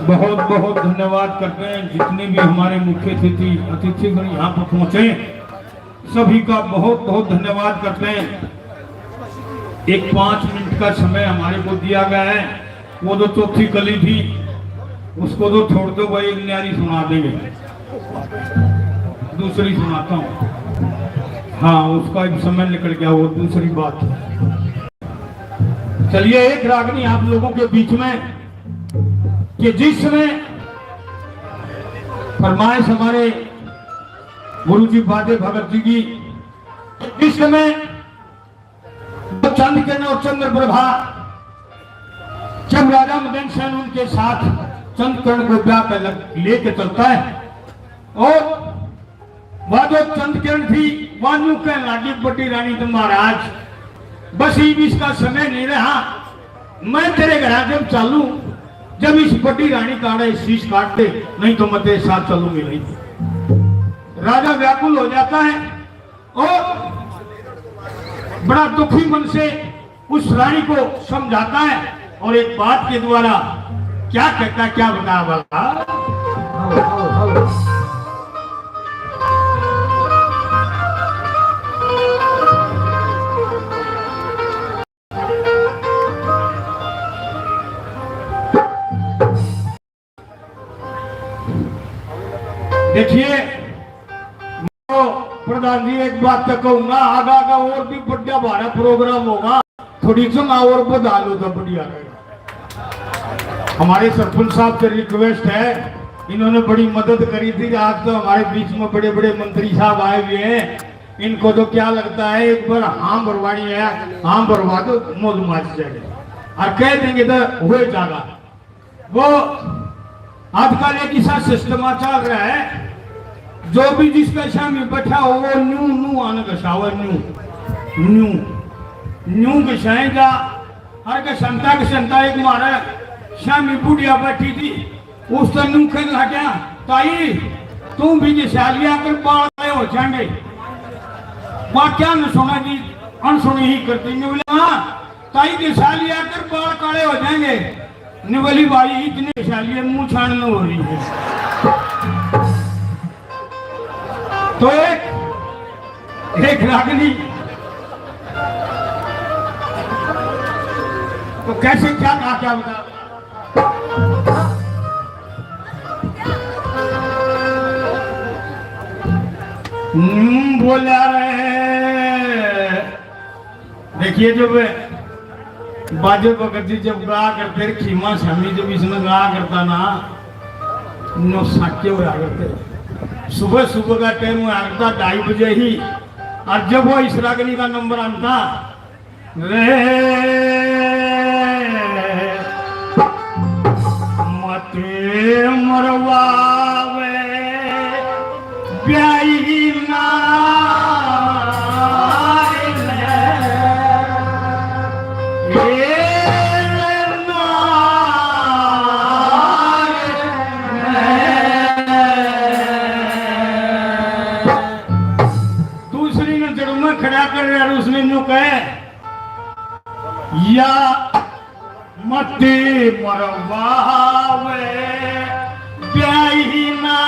बहुत बहुत धन्यवाद करते हैं जितने भी हमारे मुख्य अतिथिगण यहाँ पर पहुंचे, सभी का बहुत बहुत धन्यवाद करते हैं। एक 5 मिनट का समय हमारे को दिया गया है। वो जो चौथी कली थी उसको तो छोड़ दो भाई, एक न्यारी सुना देंगे, दूसरी सुनाता हूँ। हाँ, उसका एक समय निकल गया, वो दूसरी बात। चलिए, एक रागनी आप लोगों के बीच में कि जिसमें फरमाइश हमारे गुरु जी बाजे भगत जी की, जिसमें चंद किरण और चंद्र प्रभा जब राजा मदन सेन उनके साथ चंद किरण को ब्याह कर लेके चलता है, और वह जो चंद किरण थी वानू कहने लगी, बड़ी रानी तो महाराज बस इसका समय नहीं रहा, मैं तेरे घर जब चालू, जब इस बड़ी रानी का शीश काट दे, नहीं तो मैं तेरे साथ चलूंगी नहीं। राजा व्याकुल हो जाता है और बड़ा दुखी मन से उस रानी को समझाता है, और एक बात के द्वारा क्या कहता, क्या बता वाला। देखिए प्रधान जी, एक बात तो कहूंगा, आगा का और भी बढ़िया भाड़ा प्रोग्राम होगा, थोड़ी जगह और बता लो तो बढ़िया रहेगा। हमारे सरपंच साहब से रिक्वेस्ट है, इन्होंने बड़ी मदद करी थी। आज तो हमारे बीच में बड़े बड़े मंत्री साहब आए हुए हैं, इनको तो क्या लगता है एक बार हाँ भरवानी है, हाँ भरवा दो, मौज माच जाएगी और कह देंगे तो हुए जाएगा। वो आजकल एक ऐसा सिस्टम चल रहा है, जो भी जिसका शामी बैठा हो वो न्यू न्यू आने का शावर न्यू न्यू न्यू के शाएगा। हर के संता एक मारा शामी बुढ़िया बैठी थी, उस तो न्यू कहने लगा, ताई तुम भी जैसे आलिया कर बाल हो जाएंगे। वहां क्या न सुना जी, अनसुनी ही करती। ने बोले हाँ ताई के साली आकर बाल काले हो जाएंगे। ने बोली भाई इतने साली मुंह छानने हो रही है। तो एक रागनी तो कैसे क्या कहा क्या बता। बोला रे देखिए जब बाजे भगत जी जब गा करते खीमा स्वामी जब इसमें गा करता ना नो साक्य हो करते। सुबह सुबह का टाइम हुआ करता 2:30 बजे ही। और जब वो इस रागनी का नंबर आता रे मते मरवावे ब्याई ना दूसरी ने जड़ में खड़ा कर यार उसने यूं कहे या मते मरवावे ब्याई ना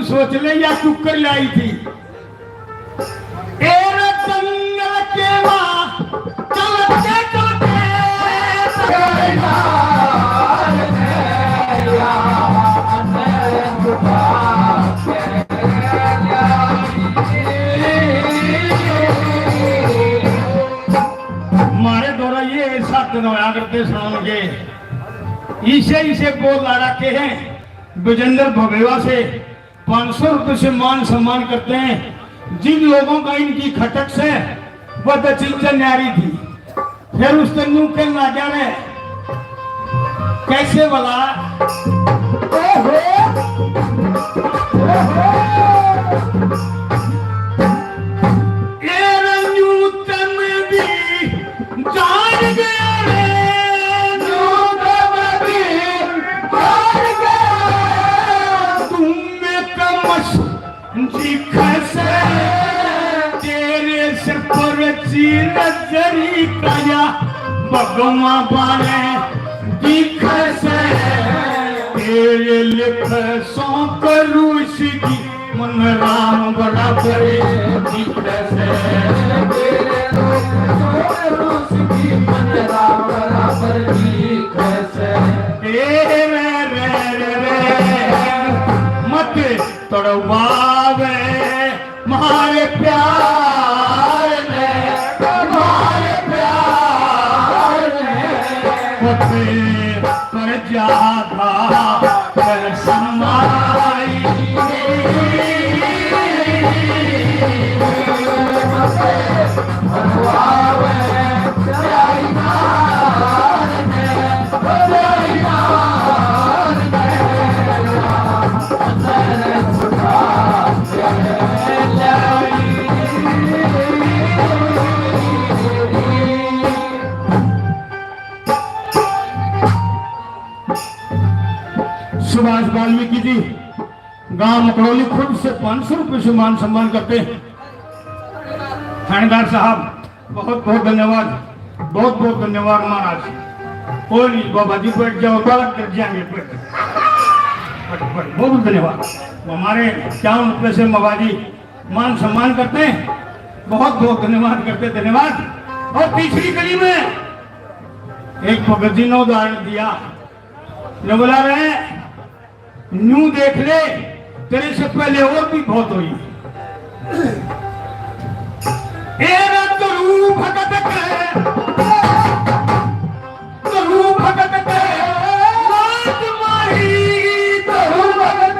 सोच ले या टुक्कर लाई थी। हमारे द्वारा ये ऐसा तनवाया करते सुनोगे इसे बोल ला रखे हैं। विजेंद्र भवेवा से 500 रुपए से मान सम्मान करते हैं। जिन लोगों का इनकी खटक से वह दचिंचा न्यारी थी। फिर उस तनु के राजा ने कैसे बोला जान गया तेरे से परची नजरी काया भगवा बाने दिख से तेरे लिख सौ करूँ सीधी मन राम बराबर दिख से तेरे करूँ सीधी मन राम बराबर दिख से मत तड़वावे मारे प्यार ने कर जाता कर समाई सुभाष वाल्मीकि जी गांव मकड़ौली खुद से 500 रुपए से मान सम्मान करते हैं। थानेदार साहब बहुत बहुत धन्यवाद, बहुत बहुत धन्यवाद महाराज। कोई नहीं बाबा जी बैठ जाओ, बालक कर जाएंगे बहुत बहुत धन्यवाद। हमारे 51 रुपए से बाबा जी मान सम्मान करते हैं, बहुत बहुत धन्यवाद करते, धन्यवाद। और तीसरी कड़ी में एक भगत जी ने उदाहरण दिया, जो बोला रहे न्यू देख ले तेरे से पहले और भी बहुत हुई। भगत भगत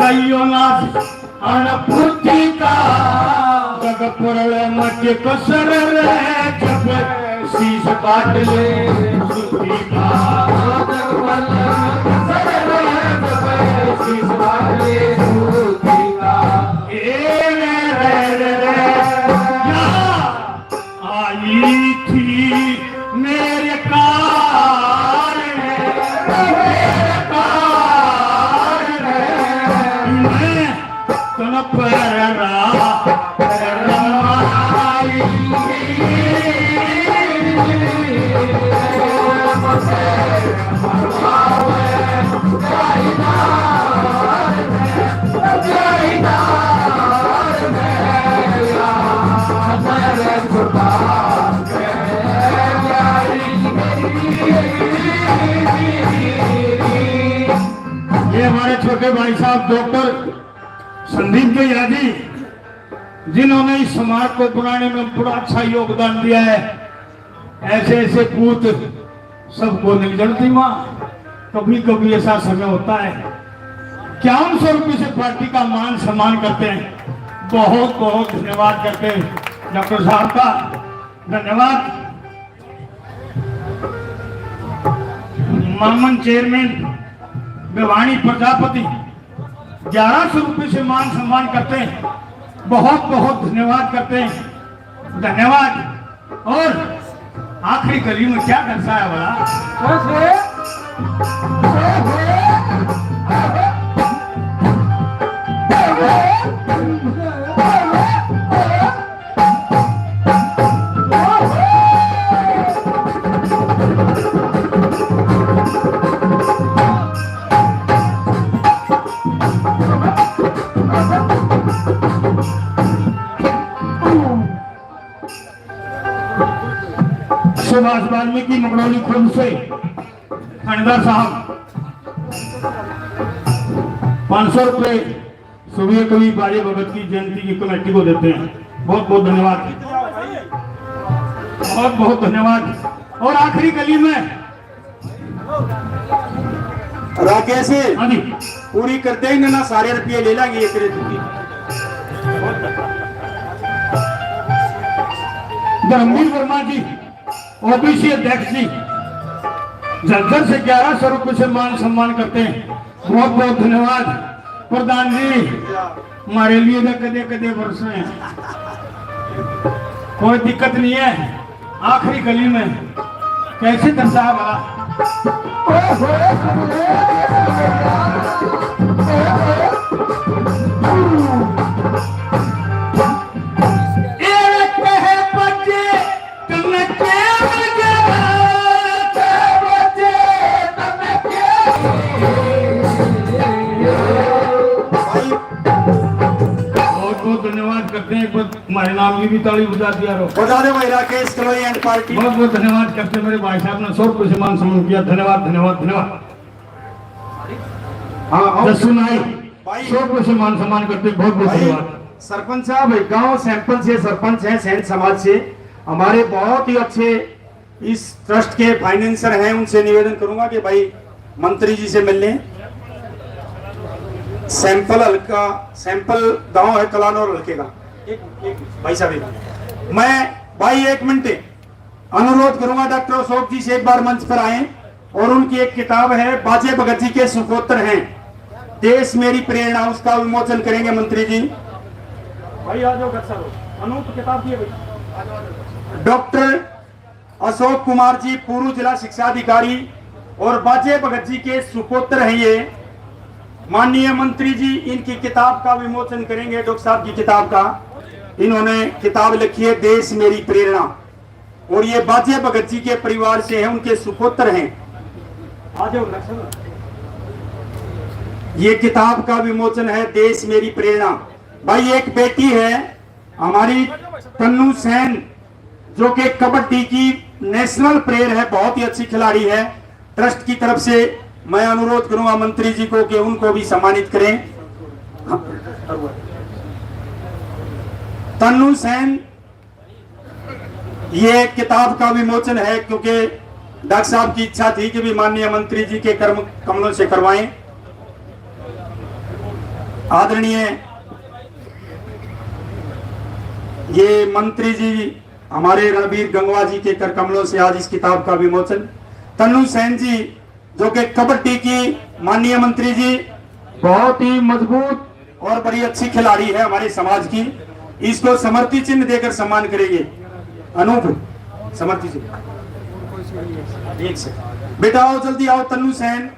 लगाइयो नाथ अनपुति का जग पुरल मच कसर रे जब शीश काट ले सुती का जग पुरल कसर रे जब शीश काट ले सुती का ए रे आई थी मेरे कार मैं तन पर ये हमारे छोटे भाई साहब डॉक्टर संदीप के यादी, जिन्होंने इस समाज को बनाने में बड़ा अच्छा योगदान दिया है। ऐसे ऐसे पूत सबको नहीं जलती माँ, कभी कभी ऐसा समय होता है। 5100 रुपये से पार्टी का मान सम्मान करते हैं। बहुत बहुत धन्यवाद करते हैं डॉक्टर साहब का, धन्यवाद। मामन चेयरमैन भिवानी प्रजापति 1100 रुपये से मान सम्मान करते हैं। बहुत बहुत धन्यवाद करते हैं, धन्यवाद। और आखिरी गली में क्या करता है बड़ा सुभाष वाल्मीकि मंगरौली खुर्द से थानेदार साहब 500 रुपये सुबह कवि बाजे भगत की जयंती की कमेटी को देते हैं। बहुत बहुत धन्यवाद, बहुत बहुत धन्यवाद। और आखिरी गली में राकेश हाँ जी, पूरी कर देंगे ना, सारे रुपये ले लेंगे ये तेरे की। धर्मवीर वर्मा जी ओबीसी अध्यक्ष जी झज्जर से 1100 रुपये से मान सम्मान करते हैं। बहुत बहुत धन्यवाद। प्रधान जी हमारे लिए तो कदे कदे वर्ष हैं, कोई दिक्कत नहीं है। आखिरी गली में कैसे दर्शा धन्यवाद करते हैं। हमारे नाम की भी ताली बजा दिया बजा दे भाई राकेश कलोई एंड पार्टी। बहुत बहुत धन्यवाद करते हैं। मेरे भाई साहब ने 100 रुपये से मान सम्मान किया। धन्यवाद धन्यवाद धन्यवाद। हाँ सुनाई 100 रुपये से मान सम्मान करते हैं। बहुत बहुत धन्यवाद। सरपंच साहब गांव सैंपल से सरपंच हैं सैन समाज से, हमारे बहुत ही अच्छे इस ट्रस्ट के फाइनेंसर हैं। उनसे निवेदन करूंगा कि भाई मंत्री जी से मिल लें। सैंपल हल्का सैंपल गांव है कलानौर हल्के का। एक भाई साहब मैं भाई 1 मिनट अनुरोध करूंगा डॉक्टर अशोक जी से एक बार मंच पर आए और उनकी एक किताब है बाजे भगत जी के सुपुत्र हैं देश मेरी प्रेरणा, उसका विमोचन करेंगे मंत्री जी। भाई आ जाओ अनूप किताब की भाई। डॉक्टर अशोक कुमार जी पूर्व जिला शिक्षा अधिकारी और बाजे भगत जी के सुपुत्र हैं ये। माननीय मंत्री जी इनकी किताब का विमोचन करेंगे। डॉक्टर साहब की किताब का, इन्होंने किताब लिखी है देश मेरी प्रेरणा और ये बाजे भगत जी के परिवार से हैं, उनके सुपुत्र हैं। आ जाओ ये किताब का विमोचन है देश मेरी प्रेरणा। भाई एक बेटी है हमारी तन्नू सेन जो कि कबड्डी की नेशनल प्लेयर है, बहुत ही अच्छी खिलाड़ी है। ट्रस्ट की तरफ से मैं अनुरोध करूंगा मंत्री जी को कि उनको भी सम्मानित करें। तन्नू सेन ये किताब का विमोचन है क्योंकि डॉक्टर साहब की इच्छा थी कि भी माननीय मंत्री जी के कर्म कमलों से करवाएं। आदरणीय ये मंत्री जी हमारे रणबीर गंगवा जी के कर कमलों से आज इस किताब का विमोचन। तन्नू सेन जी जो कि कबड्डी की माननीय मंत्री जी, बहुत ही मजबूत और बड़ी अच्छी खिलाड़ी है हमारे समाज की, इसको समर्थी चिन्ह देकर सम्मान करेंगे। अनूप समर्थी चिन्ह एक से बेटा आओ, जल्दी आओ। तन्नू सेन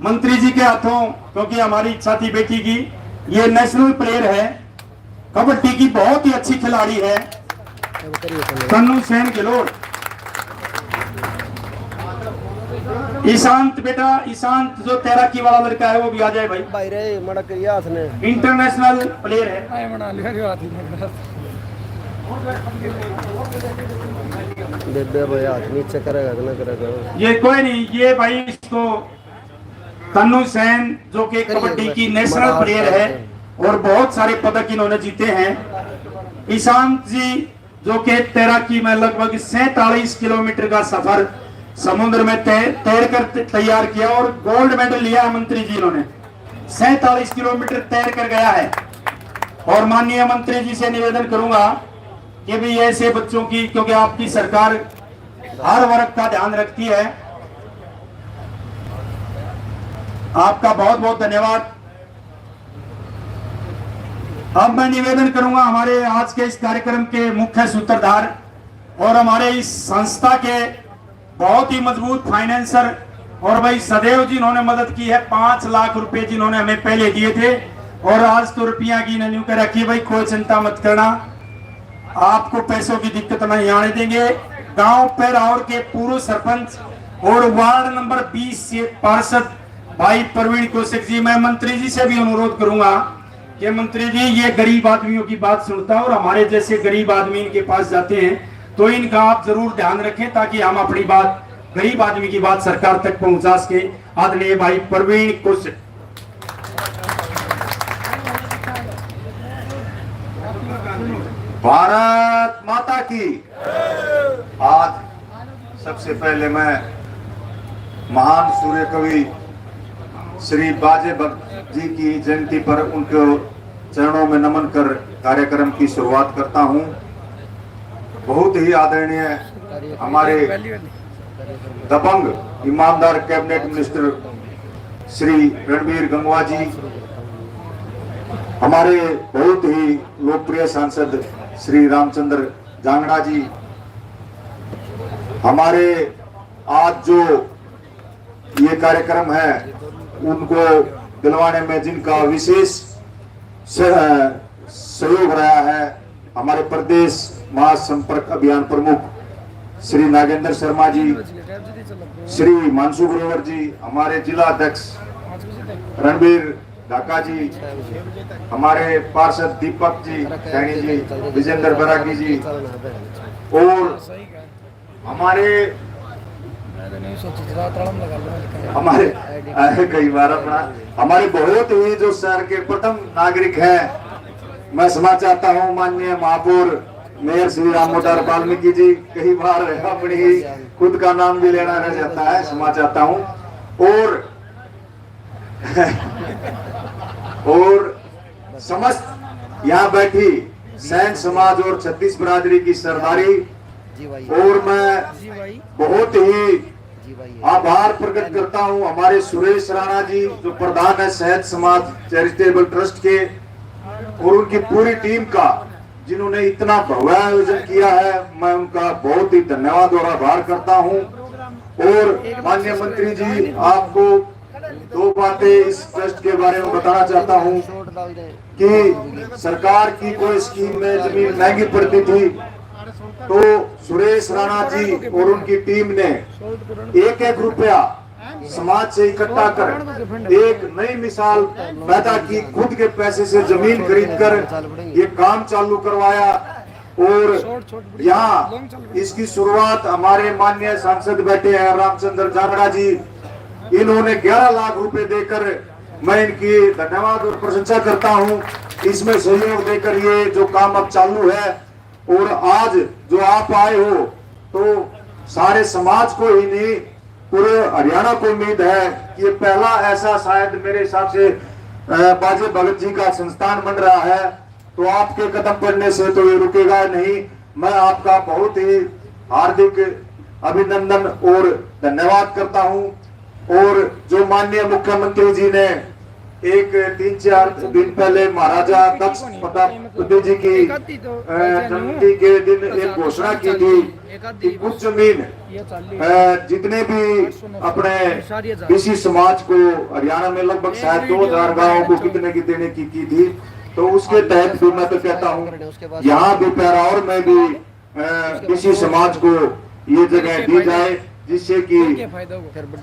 मंत्री जी के हाथों, क्योंकि हमारी इच्छा थी बेटी की, ये नेशनल प्लेयर है, कबड्डी की बहुत ही अच्छी खिलाड़ी है तन्नू सेन गहलोत। ईशांत बेटा, ईशांत जो तैराकी वाला लड़का है वो भी आ जाए भाई। भाई रे मड़क रिया उसने इंटरनेशनल प्लेयर है। बेबे भाई हाथ नीचे करेगा कि ना करेगा ये कोई नहीं, ये भाई इसको तन्नू सेन जो कि कबड्डी की नेशनल प्लेयर है और बहुत सारे पदक इन्होंने जीते हैं। ईशांत जी जो कि तैराकी में लगभग 47 किलोमीटर का सफर समुद्र में तैर कर तैयार किया और गोल्ड मेडल लिया है मंत्री जी इन्होंने। 47 किलोमीटर तैर कर गया है। और माननीय मंत्री जी से निवेदन करूंगा कि भी ऐसे बच्चों की, क्योंकि आपकी सरकार हर वर्ग का ध्यान रखती है, आपका बहुत बहुत धन्यवाद। अब मैं निवेदन करूंगा हमारे आज के इस कार्यक्रम के मुख्य सूत्रधार और हमारे इस संस्था के बहुत ही मजबूत फाइनेंसर और भाई सदैव जिन्होंने मदद की है, 5 लाख रुपए जिन्होंने हमें पहले दिए थे और आज तो रुपया की नहीं कर रखी। भाई कोई चिंता मत करना, आपको पैसों की दिक्कत नहीं आने देंगे। गांव पैरावर के पूर्व सरपंच और वार्ड नंबर 20 से पार्षद भाई प्रवीण कौशिक जी, मैं मंत्री जी से भी अनुरोध करूंगा कि मंत्री जी ये गरीब आदमियों की बात सुनता है और हमारे जैसे गरीब आदमी इनके पास जाते हैं तो इनका आप जरूर ध्यान रखें ताकि हम अपनी बात, गरीब आदमी की बात सरकार तक पहुंचा सके। आदरणीय भाई प्रवीण कौशिक। भारत माता की। आज सबसे पहले मैं महान सूर्य कवि श्री बाजे भक्त जी की जयंती पर उनके चरणों में नमन कर कार्यक्रम की शुरुआत करता हूं। बहुत ही आदरणीय हमारे दबंग ईमानदार कैबिनेट मिनिस्टर श्री रणबीर गंगवा जी, हमारे बहुत ही लोकप्रिय सांसद श्री रामचंद्र जांगड़ा जी, हमारे आज जो ये कार्यक्रम है उनको दिलवाने में जिनका विशेष सहयोग रहा है, हमारे प्रदेश महासंपर्क अभियान प्रमुख श्री नागेंद्र शर्मा जी, श्री मानसू ग्रोवर जी, हमारे जिला अध्यक्ष रणबीर ढाका जी, हमारे पार्षद दीपक जी सैनी जी, विजेंद्र बरागी जी और हमारे कई बार अपना हमारे बहुत ही जो शहर के प्रथम नागरिक हैं, मैं क्षमा चाहता हूं माननीय महापौर मेयर श्री राम मोटार वाल्मीकि जी, कई बार अपनी ही खुद का नाम भी लेना रह जाता है, क्षमा चाहता हूं। और समस्त यहाँ बैठी सैन समाज और छत्तीस बिरादरी की सरदारी, और मैं बहुत ही आभार प्रकट करता हूं हमारे सुरेश राणा जी जो प्रधान है शहद समाज चैरिटेबल ट्रस्ट के, और उनकी पूरी टीम का जिन्होंने इतना भव्य आयोजन किया है, मैं उनका बहुत ही धन्यवाद और आभार करता हूं। और माननीय मंत्री जी, आपको 2 बातें इस ट्रस्ट के बारे में बताना चाहता हूं कि सरकार की कोई स्कीम में जमीन महंगी पड़ती थी तो सुरेश राणा जी और उनकी टीम ने 1-1 रुपया समाज से इकट्ठा कर एक नई मिसाल पैदा की, खुद के पैसे से जमीन खरीदकर ये काम चालू करवाया। और यहाँ इसकी शुरुआत हमारे माननीय सांसद बैठे हैं रामचंद्र जांगड़ा जी, इन्होंने 11 लाख रुपए देकर मैं इनकी धन्यवाद और प्रशंसा करता हूँ। इसमें सहयोग देकर ये जो काम अब चालू है, और आज जो आप आए हो तो सारे समाज को ही नहीं पूरे हरियाणा को उम्मीद है कि ये पहला ऐसा शायद मेरे हिसाब से बाजे भगत जी का संस्थान बन रहा है, तो आपके कदम पड़ने से तो ये रुकेगा नहीं। मैं आपका बहुत ही हार्दिक अभिनंदन और धन्यवाद करता हूं। और जो माननीय मुख्यमंत्री जी ने एक 3-4 दिन पहले महाराजा दक्ष प्रताप जी की जयंती के दिन एक घोषणा की थी कि कुछ जमीन जितने भी अपने किसी समाज को हरियाणा में लगभग शायद 2000 गांवों को कितने की देने की थी, तो उसके तहत भी मैं तो कहता हूँ यहाँ भी पैरावर में भी किसी समाज को ये जगह दी जाए, जिससे कि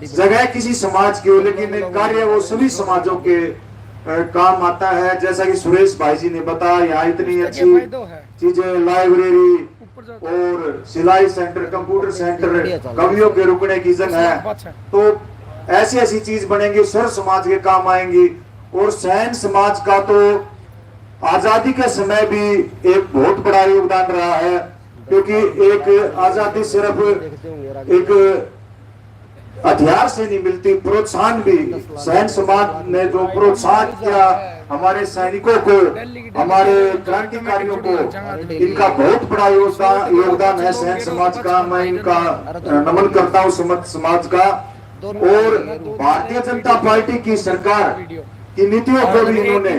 जगह किसी समाज की हो लेकिन कार्य वो सभी समाजों के काम आता है। जैसा कि सुरेश भाई जी ने बताया, यहाँ इतनी अच्छी चीजें, लाइब्रेरी और सिलाई सेंटर, कंप्यूटर सेंटर, कवियों के रुकने की जगह है, तो ऐसी ऐसी चीज बनेंगी, सर्व समाज के काम आएंगी। और सैन समाज का तो आजादी के समय भी एक बहुत बड़ा योगदान रहा है, क्योंकि एक आजादी सिर्फ एक हथियार से नहीं मिलती, प्रोत्साहन भी सैन समाज ने जो प्रोत्साहन किया हमारे सैनिकों को, हमारे क्रांतिकारियों को, इनका बहुत बड़ा योगदान है सैन समाज का। मैं इनका नमन करता हूँ समाज का। और भारतीय जनता पार्टी की सरकार की नीतियों को भी इन्होंने,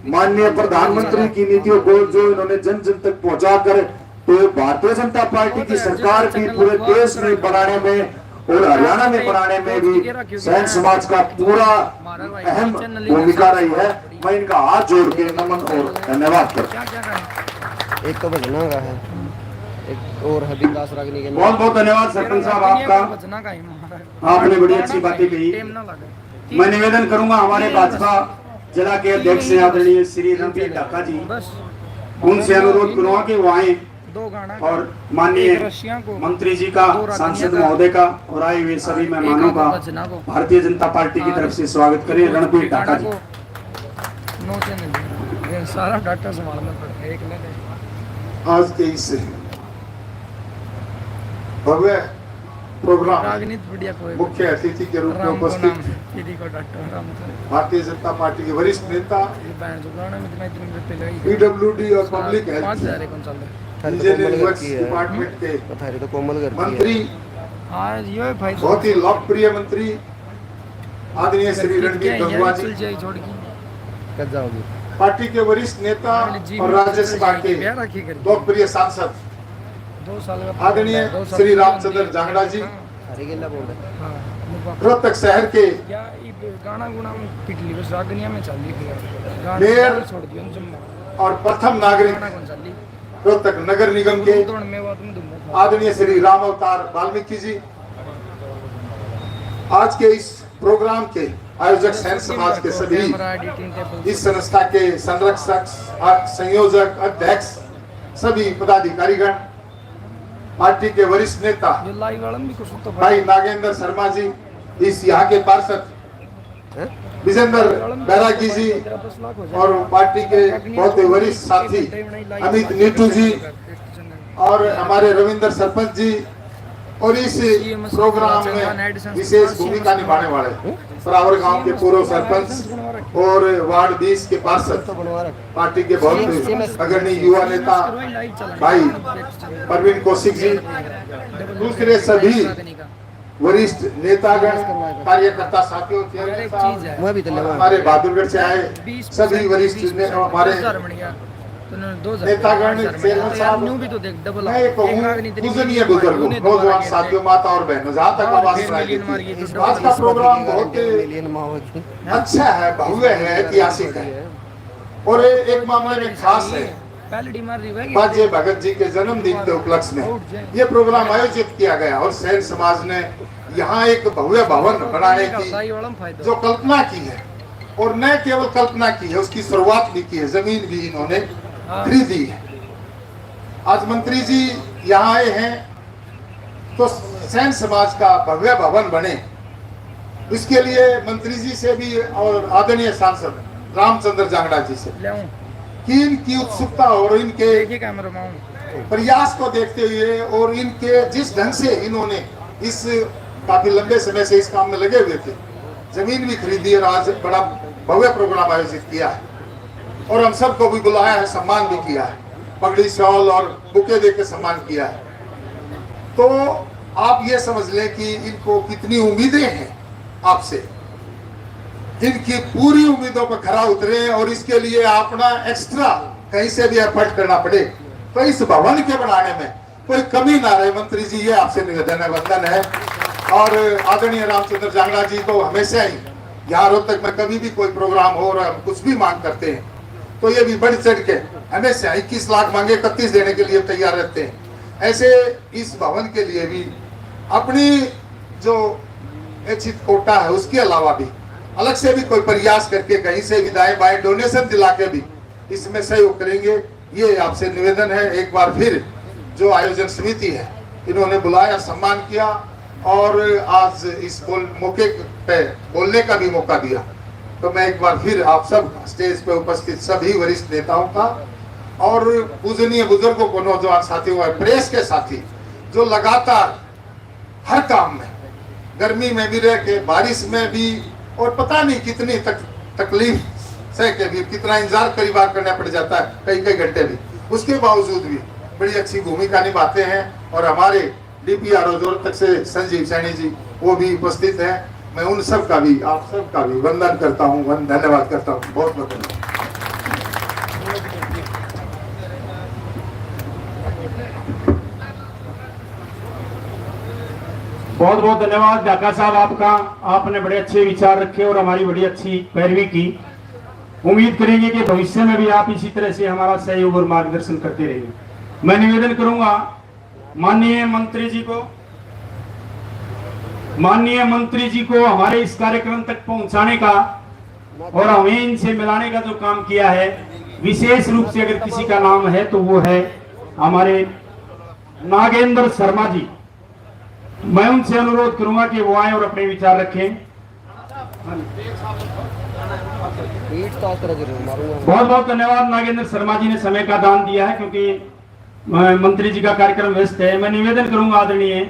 माननीय प्रधानमंत्री की नीतियों को जो इन्होंने जन जन तक पहुंचाकर, तो भारतीय जनता पार्टी की सरकार भी पूरे देश में बनाने में और हरियाणा में बनाने में भी सैन समाज का पूरा अहम भूमिका रही है। मैं इनका हाथ जोड़ के नमन और धन्यवाद करता हूँ। एक तो भजना का है, एक और है विकास रागनी के। बहुत बहुत धन्यवाद सरपंच साहब आपका, आपने बड़ी अच्छी बातें कही। मैं निवेदन करूंगा हमारे भाजपा जिला के अध्यक्ष आदरणीय श्री रणबीर ढाका जी, उनसे अनुरोध करूंगा कि वो आए और माननीय मंत्री जी का, सांसद महोदय का और आए हुए सभी मेहमानों का भारतीय जनता पार्टी की तरफ से स्वागत करें। रणबीर ढाका जी। सारा डाटा संभालना पड़ेगा एक मिनट। आज के इस भव्य प्रोग्राम मुख्य अतिथि के रूप में उपस्थित भारतीय जनता पार्टी के वरिष्ठ नेता, पीडब्ल्यूडी और पब्लिक हेल्थ डिपार्टमेंट के मंत्री, बहुत ही लोकप्रिय मंत्री आदरणीय श्री रणदीप गंगवा जी, पार्टी के वरिष्ठ नेता और राज्यसभा के लोकप्रिय सांसद आदरणीय श्री रामचंद्र जांगड़ा जी, रोहतक शहर के मेयर और प्रथम नागरिक रोहतक नगर निगम के आदरणीय श्री राम अवतार वाल्मीकि जी, आज के इस प्रोग्राम के आयोजक सैन समाज के सभी, इस संस्था के संरक्षक, संयोजक, अध्यक्ष, सभी पदाधिकारीगण, पार्टी के वरिष्ठ नेता भाई नागेंद्र शर्मा जी, इस यहाँ के पार्षद विजेंद्र बैरागी जी और पार्टी के बहुत ही वरिष्ठ साथी अमित नीटू जी और हमारे रविंद्र सरपंच जी, और इस प्रोग्राम में विशेष भूमिका निभाने वाले सरावर गांव के पूर्व सरपंच और वार्ड 20 के पार्षद, पार्टी के बहुत अग्रणी युवा नेता भाई परवीन कौशिक जी, दूसरे सभी वरिष्ठ नेतागण, कार्यकर्ता साथियों, हमारे बहादुरगढ़ से आए सभी वरिष्ठ हमारे नेतागण, मैं कहूँ पूजनीय बुजुर्गों, नौजवान साथियों, माता और बहनों, जहाँ तक आवाज, आज का प्रोग्राम बहुत अच्छा है, भव्य है, ऐतिहासिक है और एक मामले में खास है। बाजे भगत जी के जन्मदिन के उपलक्ष्य में ये प्रोग्राम आयोजित किया गया और सैन समाज ने यहाँ एक भव्य भवन बनाने की जो कल्पना की है, और न केवल कल्पना की है, उसकी शुरुआत भी की है, जमीन भी इन्होंने खरीदी है। आज मंत्री जी यहाँ आए हैं तो सैन समाज का भव्य भवन बने, इसके लिए मंत्री जी से भी और आदरणीय सांसद रामचंद्र जांगड़ा जी से कि इनकी उत्सुकता और इनके प्रयास को देखते हुए और इनके जिस ढंग से इन्होंने इस काफी लंबे समय से इस काम में लगे हुए थे, जमीन भी खरीदी और आज बड़ा भव्य प्रोग्राम आयोजित किया है और हम सबको भी बुलाया है, सम्मान भी किया है, पगड़ी शॉल और बुके दे के सम्मान किया है। तो आप ये समझ लें कि इनको कितनी उम्मीदें हैं आपसे, इनकी पूरी उम्मीदों पर खरा उतरे और इसके लिए अपना एक्स्ट्रा कहीं से भी एफर्ट करना पड़े तो इस भवन के बनाने में कोई कमी ना रहे। मंत्री जी, ये आपसे निवेदन है, वंदन है। और आदरणीय रामचंद्र जांगड़ा जी तो हमेशा ही यहाँ रोहतक में कभी भी कोई प्रोग्राम हो और हम कुछ भी मांग करते हैं तो ये भी बढ़ चढ़ के हमेशा 21 लाख मांगे 31 देने के लिए तैयार रहते हैं। ऐसे इस भवन के लिए भी अपनी जो इच्छित कोटा है उसके अलावा भी अलग से भी कोई प्रयास करके कहीं से भी दाएं बाएं डोनेशन दिला के भी इसमें सहयोग करेंगे, ये आपसे निवेदन है। एक बार फिर जो आयोजन समिति है इन्होंने बुलाया, सम्मान किया और आज इस मौके पे बोलने का भी मौका दिया, तो मैं एक बार फिर आप सब स्टेज पे उपस्थित सभी वरिष्ठ नेताओं का और पूजनीय बुजुर्गों को, नौजवान साथियों और प्रेस के साथी जो लगातार हर काम में, गर्मी में भी रह के, बारिश में भी, और पता नहीं कितनी तकलीफ सह के भी, कितना इंतजार कई बार करना पड़ जाता है, कई कई घंटे भी, उसके बावजूद भी बड़ी अच्छी भूमिका निभाते हैं। और हमारे DPRO रोहतक से संजीव सैनी जी वो भी उपस्थित हैं। मैं उन सब का भी, आप सब का भी वंदन करता हूँ, धन्यवाद करता हूँ, बहुत बहुत धन्यवाद। बहुत बहुत धन्यवाद ढाका साहब आपका, आपने बड़े अच्छे विचार रखे और हमारी बड़ी अच्छी पैरवी की। उम्मीद करेंगे कि भविष्य में भी आप इसी तरह से हमारा सहयोग और मार्गदर्शन करते रहेंगे। मैं निवेदन करूंगा माननीय मंत्री जी को हमारे इस कार्यक्रम तक पहुंचाने का और हमें इनसे मिलाने का जो काम किया है, विशेष रूप से अगर किसी का नाम है तो वो है हमारे नागेंद्र शर्मा जी। मैं उनसे अनुरोध करूंगा कि वो आए और अपने विचार रखें। बहुत बहुत धन्यवाद, नागेंद्र शर्मा जी ने समय का दान दिया है क्योंकि मंत्री जी का कार्यक्रम व्यस्त है। मैं निवेदन करूंगा आदरणीय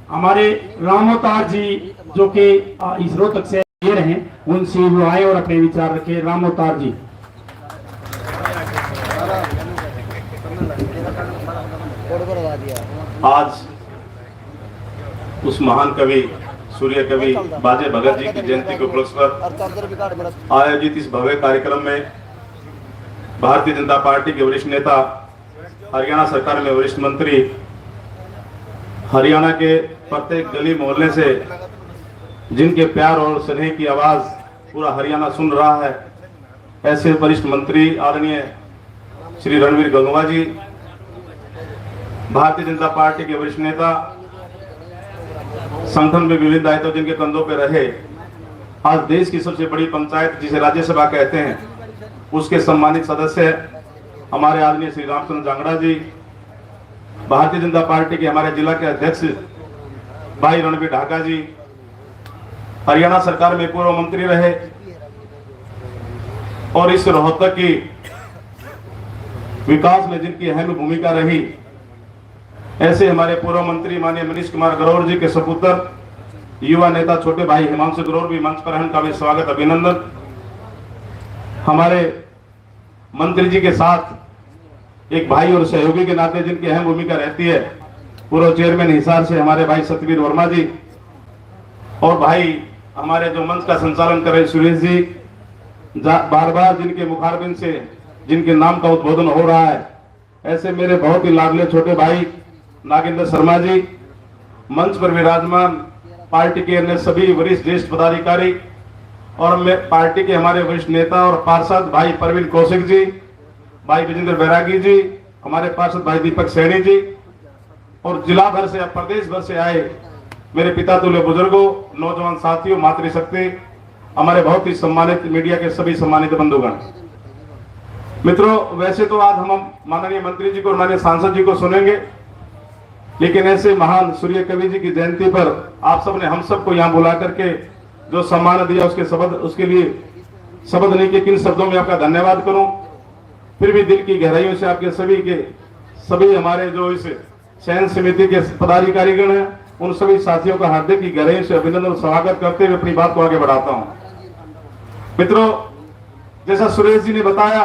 हमारे रामोतार जी जो कि इस रोहतक से ये रहे, उनसे वो आए और अपने विचार रखे। रामोतार जी। आज उस महान कवि सूर्य कवि बाजे भगत जी की जयंती के उपलक्ष्य पर आयोजित इस भव्य कार्यक्रम में भारतीय जनता पार्टी के वरिष्ठ नेता, हरियाणा सरकार में वरिष्ठ मंत्री, हरियाणा के प्रत्येक गली मोहल्ले से जिनके प्यार और स्नेह की आवाज पूरा हरियाणा सुन रहा है, ऐसे वरिष्ठ मंत्री आदरणीय श्री रणवीर गंगवा जी, भारतीय जनता पार्टी के वरिष्ठ नेता, संगठन में विभिन्न दायित्व जिनके कंधों पर रहे, आज देश की सबसे बड़ी पंचायत जिसे राज्यसभा कहते हैं उसके सम्मानित सदस्य हमारे आदरणीय श्री रामचंद्र जांगड़ा जी, भारतीय जनता पार्टी के हमारे जिला के अध्यक्ष भाई रणवीर ढाका जी, हरियाणा सरकार में पूर्व मंत्री रहे और इस रोहतक की विकास में जिनकी अहम भूमिका रही, ऐसे हमारे पूर्व मंत्री माननीय मनीष कुमार ग्रोवर जी के सपुत्र युवा नेता छोटे भाई हिमांशु ग्रोवर भी मंच पर हैं, उनका भी स्वागत अभिनंदन। हमारे मंत्री जी के साथ एक भाई और सहयोगी के नाते जिनकी अहम भूमिका रहती है, पूर्व चेयरमैन हिसार से हमारे भाई सतवीर वर्मा जी, और भाई हमारे जो मंच का संचालन कर रहे सुरेश जी, बार बार जिनके मुखारबिन से जिनके नाम का उद्बोधन हो रहा है, ऐसे मेरे बहुत ही लाडले छोटे भाई नागेंद्र शर्मा जी, मंच पर विराजमान पार्टी के अन्य सभी वरिष्ठ ज्येष्ठ पदाधिकारी और पार्टी के हमारे वरिष्ठ नेता और पार्षद भाई परवीन कौशिक जी, भाई विजेंद्र बैरागी जी, हमारे पार्षद भाई दीपक सैनी जी, और जिला भर से प्रदेश भर से आए मेरे पिता तुल्य बुजुर्गों, नौजवान साथियों, मातृशक्ति, हमारे बहुत ही सम्मानित मीडिया के सभी सम्मानित बंधुगण। मित्रों, वैसे तो आज हम माननीय मंत्री जी को और माननीय सांसद जी को सुनेंगे, लेकिन ऐसे महान सूर्य कवि जी की जयंती पर आप सबने हम सबको यहाँ बुला करके जो सम्मान दिया उसके लिए शब्द नहीं कि किन शब्दों में आपका धन्यवाद करूं। फिर भी दिल की गहराइयों से आपके सभी हमारे जो इस चयन समिति के पदाधिकारीगण हैं, उन सभी साथियों का हार्दिक की गहराइयों से अभिनंदन और स्वागत करते हुए अपनी बात को आगे बढ़ाता हूं। मित्रों, जैसा सुरेश जी ने बताया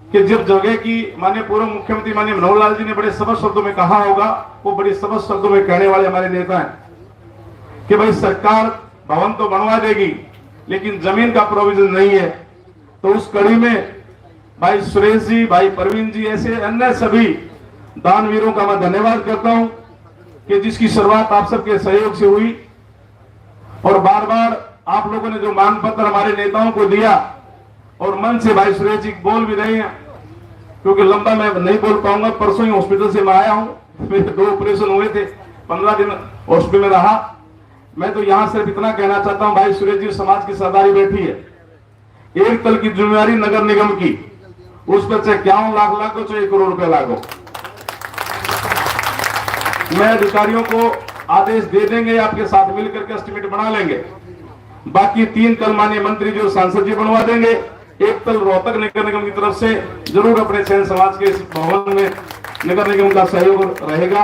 कि जब जगह की माननीय पूर्व मुख्यमंत्री माननीय मनोहर लाल जी ने बड़े स्पष्ट शब्दों में कहा होगा, वो बड़े स्पष्ट शब्दों में कहने वाले हमारे नेता हैं कि भाई सरकार भवन तो बनवा देगी लेकिन जमीन का प्रोविजन नहीं है। तो उस कड़ी में भाई सुरेश जी, भाई परवीन जी, ऐसे अन्य सभी दानवीरों का मैं धन्यवाद करता हूं कि जिसकी शुरुआत आप सबके सहयोग से हुई और बार बार आप लोगों ने जो मांग पत्र हमारे नेताओं को दिया और मन से भाई सुरेश जी बोल भी रहे हैं क्योंकि लंबा मैं नहीं बोल पाऊंगा। परसों ही हॉस्पिटल से मैं आया हूं, मेरे 2 ऑपरेशन हुए थे, 15 दिन हॉस्पिटल में रहा। मैं तो यहां सिर्फ इतना कहना चाहता हूं, भाई सुरेश जी समाज की सरदारी बैठी है, एक तल की जिम्मेवारी नगर निगम की, उस पर चाहे 51 लाख लागो चाहे 1 करोड़ रुपए लागो, मैं अधिकारियों को आदेश दे देंगे, आपके साथ मिलकर के एस्टिमेट बना लेंगे। बाकी 3 तल माननीय मंत्री जी और सांसद जी बनवा देंगे। 1 तल रोहतक नगर निगम की तरफ से जरूर अपने सैन समाज के इस भवन में नगर निगम का सहयोग रहेगा।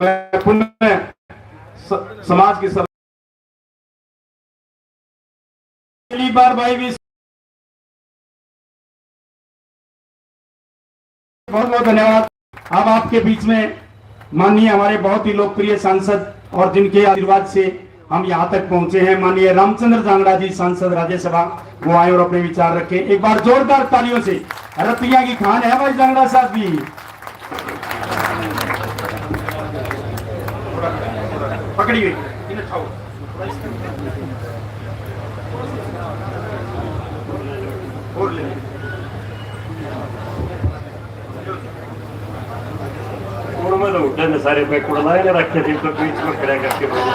मैं पुनः समाज की पहली बार भाई भी बहुत बहुत धन्यवाद। अब आपके बीच में माननीय हमारे बहुत ही लोकप्रिय सांसद और जिनके आशीर्वाद से हम यहाँ तक पहुंचे हैं, माननीय रामचंद्र जांगड़ा जी, सांसद राज्यसभा, वो आए और अपने विचार रखें। एक बार जोरदार तालियों से, रतिया की खान है भाई जांगड़ा साहब भी। पकड़ी हुई में तो उठे ने सारे पे कुड़लाए ने रखे थे तो बीच में खड़ा करके बोले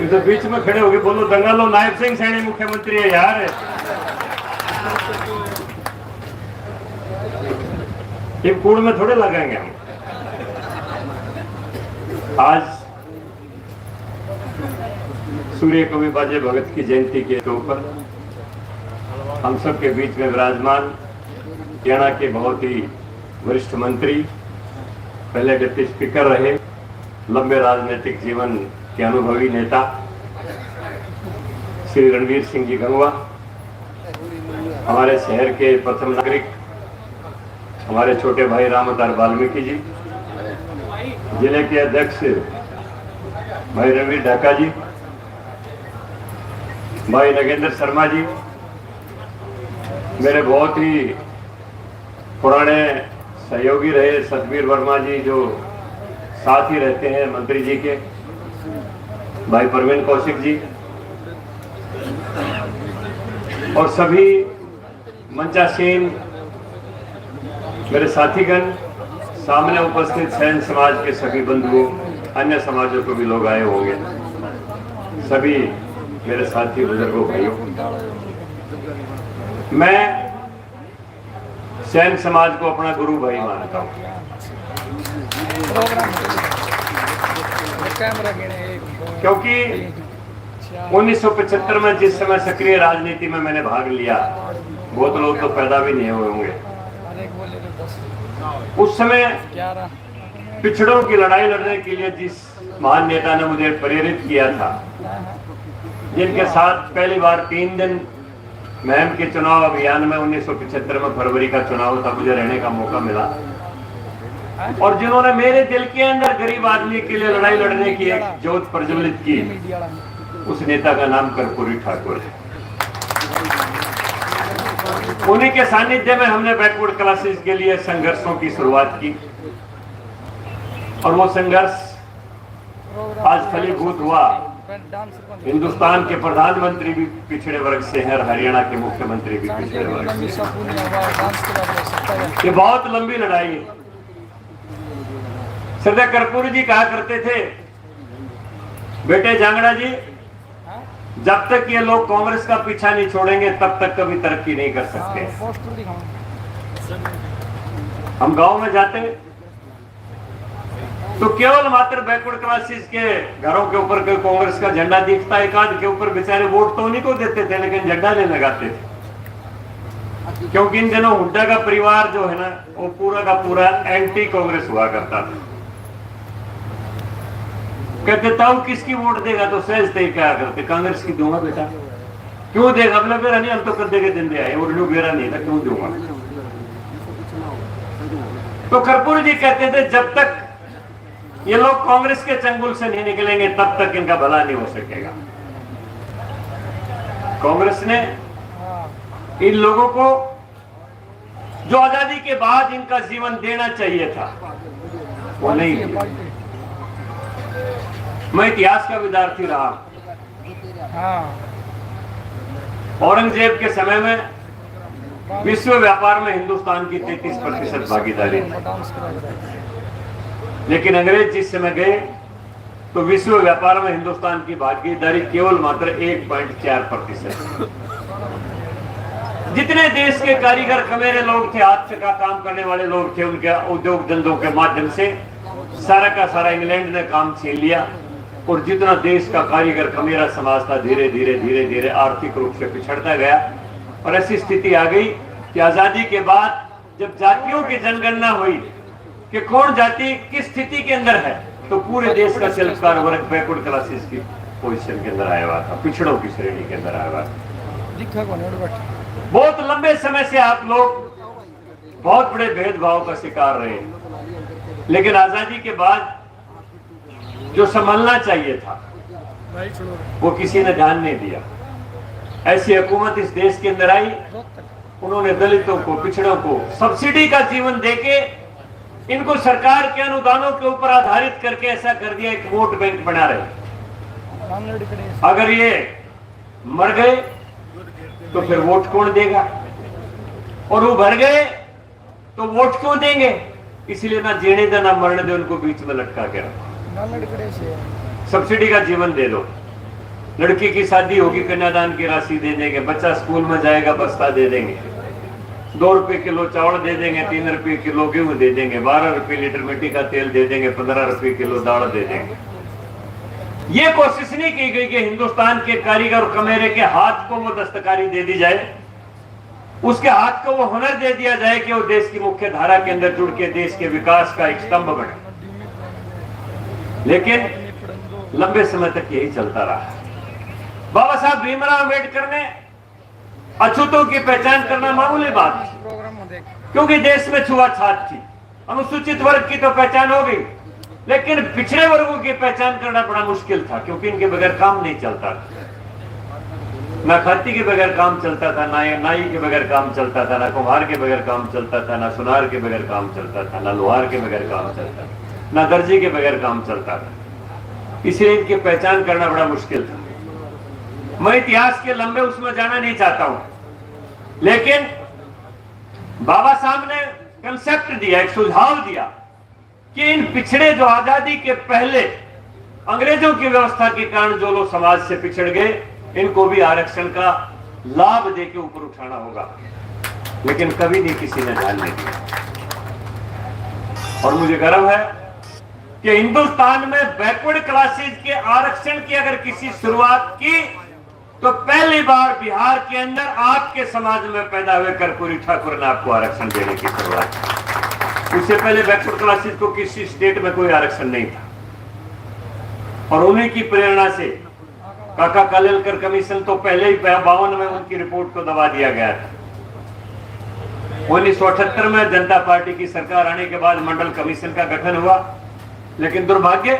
तो बीच में खड़े हो गए, बोलो दंगा लो, नायब सिंह सैनी मुख्यमंत्री है यार। ये कूड़ में थोड़े लगाएंगे हम। आज सूर्य कवि बाजे भगत की जयंती के ऊपर हम सब के बीच में विराजमान हरियाणा के बहुत ही वरिष्ठ मंत्री, पहले डिप्टी स्पीकर रहे, लंबे राजनीतिक जीवन के अनुभवी नेता श्री रणवीर सिंह जी गंगवा, हमारे शहर के प्रथम नागरिक हमारे छोटे भाई राम अवतार वाल्मीकि जी, जिले के अध्यक्ष भाई रवि ढाका जी, भाई नगेंद्र शर्मा जी, मेरे बहुत ही पुराने सहयोगी रहे सतबीर वर्मा जी जो साथ ही रहते हैं मंत्री जी के, भाई परवीन कौशिक जी और सभी मंचासीन मेरे साथीगण, सामने उपस्थित सैन समाज के सभी बंधुओं, अन्य समाजों को भी लोग आए होंगे, सभी मेरे साथी बुजुर्गों भाइयों, मैं सैन समाज को अपना गुरु भाई मानता हूं क्योंकि 1975 में जिस समय सक्रिय राजनीति में मैंने भाग लिया, बहुत लोग तो पैदा भी नहीं हुए होंगे, उस समय पिछड़ों की लड़ाई लड़ने के लिए जिस महान नेता ने मुझे प्रेरित किया था, जिनके साथ पहली बार 3 दिन महम के चुनाव अभियान में 1975 में फरवरी का चुनाव था, मुझे रहने का मौका मिला, और जिन्होंने मेरे दिल के अंदर गरीब आदमी के लिए लड़ाई लड़ने की एक ज्योत प्रज्वलित की, उस नेता का नाम कर्पूरी ठाकुर है। उन्हीं के सानिध्य में हमने बैकवर्ड क्लासेस के लिए संघर्षों की शुरुआत की और वो संघर्ष आज फलीभूत हुआ। हिंदुस्तान के प्रधानमंत्री भी पिछड़े वर्ग से हैं और हरियाणा के मुख्यमंत्री भी पिछड़े वर्ग से हैं। ये बहुत लंबी लड़ाई है। सरदार कर्पूरी जी कहा करते थे, बेटे जांगड़ा जी, जब तक ये लोग कांग्रेस का पीछा नहीं छोड़ेंगे तब तक कभी तरक्की नहीं कर सकते। हम गांव में जाते हैं तो केवल मात्र बैकवर्ड क्लासेस के घरों के ऊपर कांग्रेस का झंडा दिखता है, एकाध के ऊपर बेचारे वोट तो उन्हीं को देते थे लेकिन झंडा नहीं लगाते थे, क्योंकि इन दिनों हुड्डा का परिवार जो है ना, वो पूरा का पूरा एंटी कांग्रेस हुआ करता था। कहते ताऊ किसकी वोट देगा, तो सहज तय क्या करते, कांग्रेस की दूंगा बेटा। क्यों देगा, बोले मेरा नहीं, हम तो कद्दे के दिन दे आए, और लोग मेरा नहीं था, क्यों दूंगा। तो कर्पूरी जी कहते थे जब तक ये लोग कांग्रेस के चंगुल से नहीं निकलेंगे तब तक इनका भला नहीं हो सकेगा। कांग्रेस ने इन लोगों को जो आजादी के बाद इनका जीवन देना चाहिए था वो नहीं दिया। मैं इतिहास का विद्यार्थी रहा। औरंगजेब के समय में विश्व व्यापार में हिंदुस्तान की 33% भागीदारी थी, लेकिन अंग्रेज जिस समय गए तो विश्व व्यापार में हिंदुस्तान की भागीदारी केवल मात्र 1.4%। जितने देश के कारीगर कमेरे लोग थे, हाथ से का काम करने वाले लोग थे, उनके उद्योग धंधों के माध्यम से सारा का सारा इंग्लैंड ने काम छीन लिया, और जितना देश का कारीगर कमेरा समाज था धीरे धीरे धीरे धीरे आर्थिक रूप से पिछड़ता गया। और ऐसी स्थिति आ गई कि आजादी के बाद जब जातियों की जनगणना हुई कि कौन जाति किस स्थिति के अंदर है, तो पूरे देश का शिल्पकार वर्ग बैकवर्ड क्लासेस की पोजीशन के अंदर आया हुआ था, पिछड़ों की श्रेणी के अंदर आया हुआ था। बहुत लंबे समय से आप लोग बहुत बड़े भेदभाव का शिकार रहे, लेकिन आजादी के बाद जो संभलना चाहिए था वो किसी ने ध्यान नहीं दिया। ऐसी हुकूमत इस देश के अंदर आई, उन्होंने दलितों को, पिछड़ों को सब्सिडी का जीवन देके इनको सरकार के अनुदानों के ऊपर आधारित करके ऐसा कर दिया, एक वोट बैंक बना रहे। अगर ये मर गए तो फिर वोट कौन देगा, और वो भर गए तो वोट क्यों देंगे। इसलिए ना जीने दे ना मरने दे, उनको बीच में लटका के रखो। सब्सिडी का जीवन दे दो, लड़की की शादी होगी कन्यादान की राशि दे देंगे, बच्चा स्कूल में जाएगा बस्ता दे देंगे, 2 रुपए किलो चावल दे देंगे, 3 रुपए किलो गेहूं दे देंगे, 12 रुपए लीटर मिट्टी का तेल दे देंगे, 15 रुपए किलो दाल दे देंगे। ये कोशिश नहीं की गई कि हिंदुस्तान के कारीगर कमेरे के हाथ को वो दस्तकारी दे दी जाए, उसके हाथ को वो हुनर दे दिया जाए कि वो देश की मुख्य धारा के अंदर जुड़ के देश के विकास का एक स्तंभ बने। लेकिन लंबे समय तक यही चलता रहा। बाबा साहब भीमराव अम्बेडकर ने अछूतों की पहचान करना मामूली बात थी, क्योंकि देश में छुआछूत थी। अनुसूचित वर्ग की तो पहचान हो गई, लेकिन पिछड़े वर्गों की पहचान करना बड़ा मुश्किल था, क्योंकि इनके बगैर काम नहीं चलता था। ना खाती के बगैर काम चलता था, ना नाई के बगैर काम चलता था, ना कुम्हार के बगैर काम चलता था, ना सुनार के बगैर काम चलता था, ना लोहार के बगैर काम चलता था, ना दर्जी के बगैर काम चलता था। इसलिए इनकी पहचान करना बड़ा मुश्किल था। मैं इतिहास के लंबे उसमें जाना नहीं चाहता हूं, लेकिन बाबा साहब ने कंसेप्ट दिया, एक सुझाव दिया कि इन पिछड़े जो आजादी के पहले अंग्रेजों की व्यवस्था के कारण जो लोग समाज से पिछड़ गए, इनको भी आरक्षण का लाभ देके ऊपर उठाना होगा। लेकिन कभी नहीं किसी ने ध्यान नहीं दिया। और मुझे गर्व है कि हिंदुस्तान में बैकवर्ड क्लासेस के आरक्षण की अगर किसी शुरुआत की तो पहली बार बिहार के अंदर आपके समाज में पैदा हुए कर्पूरी ठाकुर ने आपको आरक्षण देने की शुरुआत की। उससे पहले बैकवर्ड क्लासेस को किसी स्टेट में कोई आरक्षण नहीं था, और उन्हीं की प्रेरणा से काका कालेलकर कमीशन तो पहले ही 52 में उनकी रिपोर्ट को दबा दिया गया था। 1978 में जनता पार्टी की सरकार आने के बाद मंडल कमीशन का गठन हुआ, लेकिन दुर्भाग्य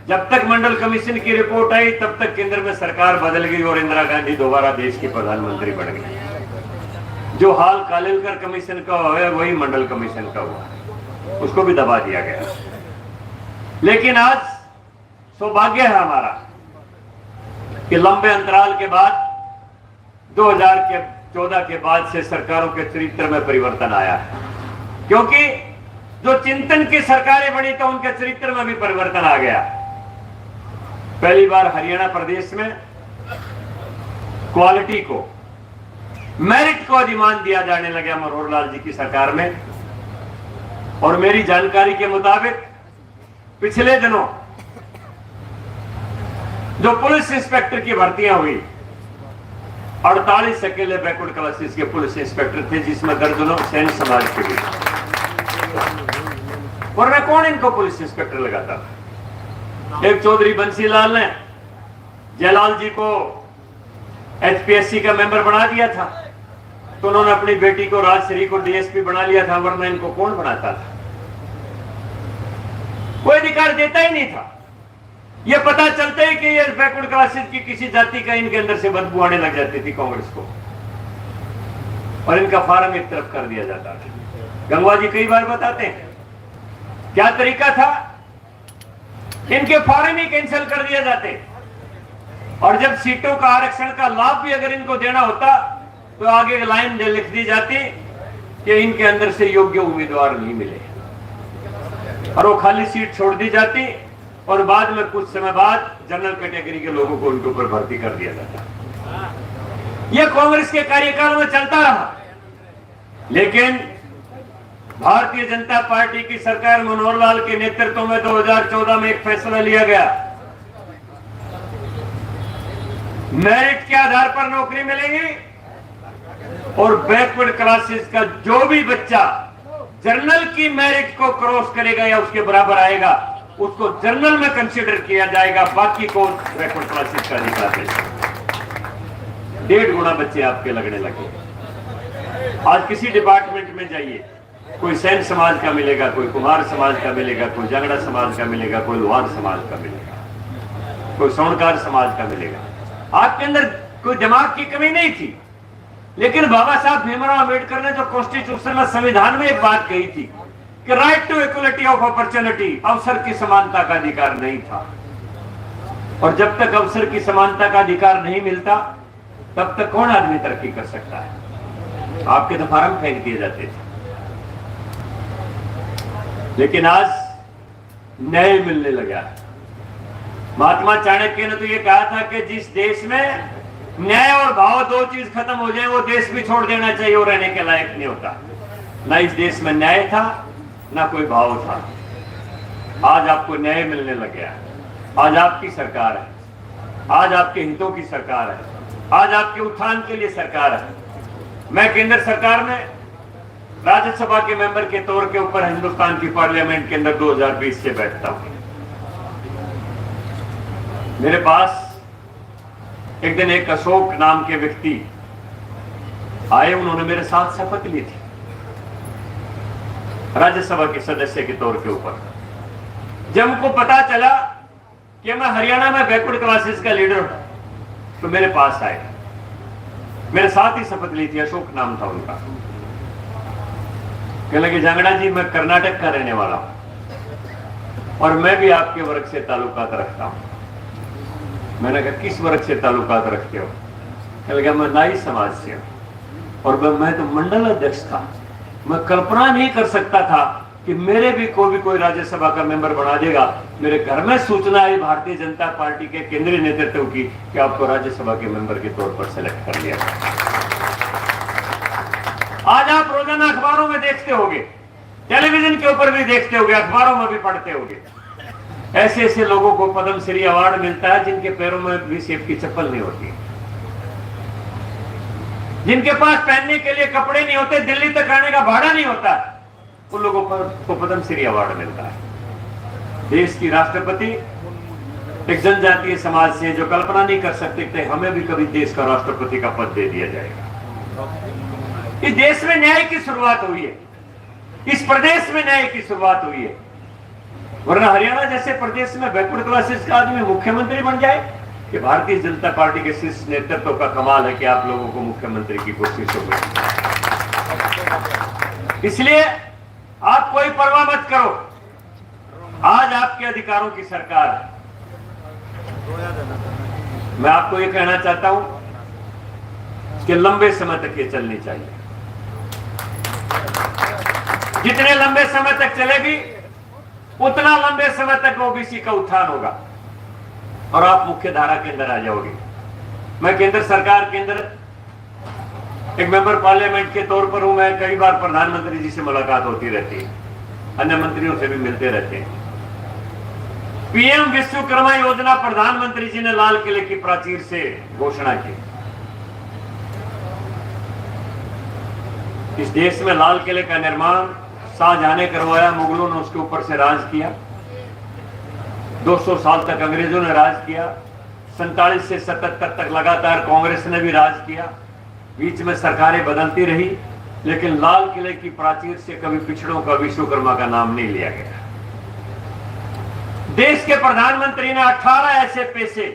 जब तक मंडल कमीशन की रिपोर्ट आई तब तक केंद्र में सरकार बदल गई और इंदिरा गांधी दोबारा देश की प्रधानमंत्री बन गई। जो हाल कालेलकर कमीशन का हुआ वही मंडल कमीशन का हुआ, उसको भी दबा दिया गया। लेकिन आज सौभाग्य है हमारा कि लंबे अंतराल के बाद 2014 के बाद से सरकारों के चरित्र में परिवर्तन आया है, क्योंकि जो चिंतन की सरकारें बनी तो उनके चरित्र में भी परिवर्तन आ गया। पहली बार हरियाणा प्रदेश में क्वालिटी को, मेरिट को अधिमान दिया जाने लगा मनोहर लाल जी की सरकार में। और मेरी जानकारी के मुताबिक पिछले दिनों जो पुलिस इंस्पेक्टर की भर्तियां हुई, 48 अकेले बैकवर्ड क्लासेस के पुलिस इंस्पेक्टर थे, जिसमें दर्जनों सैन्य समाज के भी। वरना कौन इनको पुलिस इंस्पेक्टर लगाता था? एक चौधरी बंसीलाल ने जयलाल जी को HPSC का मेंबर बना दिया था, तो उन्होंने अपनी बेटी को राजश्री को DSP बना लिया था, वरना इनको कौन बनाता था? कोई अधिकार देता ही नहीं था। ये पता चलता है कि ये बैकवर्ड क्लासेस की किसी जाति का इनके अंदर से बदबू आने लग जाती थी कांग्रेस को, और इनका फार्म एक तरफ कर दिया जाता था। गंगवा जी कई बार बताते हैं क्या तरीका था, इनके फॉर्म ही कैंसिल कर दिए जाते, और जब सीटों का आरक्षण का लाभ भी अगर इनको देना होता तो आगे लाइन लिख दी जाती कि इनके अंदर से योग्य उम्मीदवार नहीं मिले, और वो खाली सीट छोड़ दी जाती, और बाद में कुछ समय बाद जनरल कैटेगरी के लोगों को उनके ऊपर भर्ती कर दिया जाता। यह कांग्रेस के कार्यकाल में चलता रहा, लेकिन भारतीय जनता पार्टी की सरकार मनोहर लाल के नेतृत्व में 2014 में एक फैसला लिया गया, मेरिट के आधार पर नौकरी मिलेगी, और बैकवर्ड क्लासेस का जो भी बच्चा जर्नल की मेरिट को क्रॉस करेगा या उसके बराबर आएगा, उसको जर्नल में कंसीडर किया जाएगा, बाकी को बैकवर्ड क्लासेस का अधिकार है। 1.5 गुना बच्चे आपके लगने लगे। आज किसी डिपार्टमेंट में जाइए, कोई सैन समाज का मिलेगा, कोई कुमार समाज का मिलेगा, कोई जंगड़ा समाज का मिलेगा, कोई लोहार समाज का मिलेगा, कोई सोनकार समाज का मिलेगा। आपके अंदर कोई दिमाग की कमी नहीं थी, लेकिन बाबा साहब भीमराव अम्बेडकर ने जो कॉन्स्टिट्यूशन में, संविधान में एक बात कही थी कि right to equality of opportunity, अवसर की समानता का अधिकार नहीं था, और जब तक अवसर की समानता का अधिकार नहीं मिलता तब तक कौन आदमी तरक्की कर सकता है? आपके तो फार्म फेंक दिए जाते थे। लेकिन आज न्याय मिलने लगा। महात्मा चाणक्य ने तो ये कहा था कि जिस देश में न्याय और भाव दो चीज खत्म हो जाए, वो देश भी छोड़ देना चाहिए, और रहने के लायक नहीं होता। ना इस देश में न्याय था, ना कोई भाव था। आज आपको न्याय मिलने लग गया। आज आपकी सरकार है, आज आपके हितों की सरकार है, आज आपके उत्थान के लिए सरकार है। मैं केंद्र सरकार में राज्यसभा के मेंबर के तौर के ऊपर हिंदुस्तान की पार्लियामेंट के अंदर 2020 से बैठता हूं। मेरे पास एक दिन एक अशोक नाम के व्यक्ति आए, उन्होंने मेरे साथ शपथ ली थी राज्यसभा के सदस्य के तौर के ऊपर। जब उनको पता चला कि मैं हरियाणा में बैकवर्ड क्लासेस का लीडर हूं, तो मेरे पास आए, मेरे साथ ही शपथ ली थी। अशोक नाम था उनका। कहने लगे, जांगड़ा जी मैं कर्नाटक का रहने वाला हूं और मैं भी आपके वर्ग से ताल्लुकात रखता हूं। मैंने कहा किस वर्ग से ताल्लुकात रखते हो? कहने लगा मैं नाई समाज से हूं और मैं तो मंडल अध्यक्ष था। मैं कल्पना नहीं कर सकता था कि मेरे भी कोई राज्यसभा का मेंबर बना देगा। मेरे घर में सूचना आई भारतीय जनता पार्टी के केंद्रीय नेतृत्व की कि आपको राज्यसभा के मेंबर के तौर पर सिलेक्ट कर लिया। आज आप रोजाना अखबारों में देखते होंगे, टेलीविजन के ऊपर भी देखते होंगे, अखबारों में भी पढ़ते होंगे, ऐसे ऐसे लोगों को पद्म श्री अवार्ड मिलता है जिनके पैरों में भी सेब की चप्पल नहीं होती, जिनके पास पहनने के लिए कपड़े नहीं होते, दिल्ली तक आने का भाड़ा नहीं होता, उन लोगों को पद्म श्री अवार्ड मिलता है। देश की राष्ट्रपति एक जनजातीय समाज से, जो कल्पना नहीं कर सकते थे हमें भी कभी देश का राष्ट्रपति का पद दे दिया जाएगा। इस देश में न्याय की शुरुआत हुई है, इस प्रदेश में न्याय की शुरुआत हुई है। वरना हरियाणा जैसे प्रदेश में बैकवर्ड क्लासेस का आदमी मुख्यमंत्री बन जाए, कि भारतीय जनता पार्टी के शीर्ष नेतृत्व का कमाल है कि आप लोगों को मुख्यमंत्री की कोशिश हो गई। इसलिए आप कोई परवाह मत करो, आज आपके अधिकारों की सरकार है। मैं आपको ये कहना चाहता हूं कि लंबे समय तक ये चलनी चाहिए। जितने लंबे समय तक चलेगी उतना लंबे समय तक ओबीसी का उत्थान होगा और आप मुख्य धारा के अंदर आ जाओगे। मैं केंद्र सरकार के अंदर एक मेंबर पार्लियामेंट के तौर पर हूं। मैं कई बार प्रधानमंत्री जी से मुलाकात होती रहती है, अन्य मंत्रियों से भी मिलते रहते हैं। पीएम विश्वकर्मा योजना प्रधानमंत्री जी ने लाल किले की प्राचीर से घोषणा की। इस देश में लाल किले का निर्माण शाहजहां ने करवाया, मुगलों ने उसके ऊपर से राज किया। 200 साल तक अंग्रेजों ने राज किया, 47 से 77 तक लगातार कांग्रेस ने भी राज किया, बीच में सरकारें बदलती रही, लेकिन लाल किले की प्राचीर से कभी पिछड़ों का, विश्वकर्मा का नाम नहीं लिया गया। देश के प्रधानमंत्री ने 18 ऐसे पैसे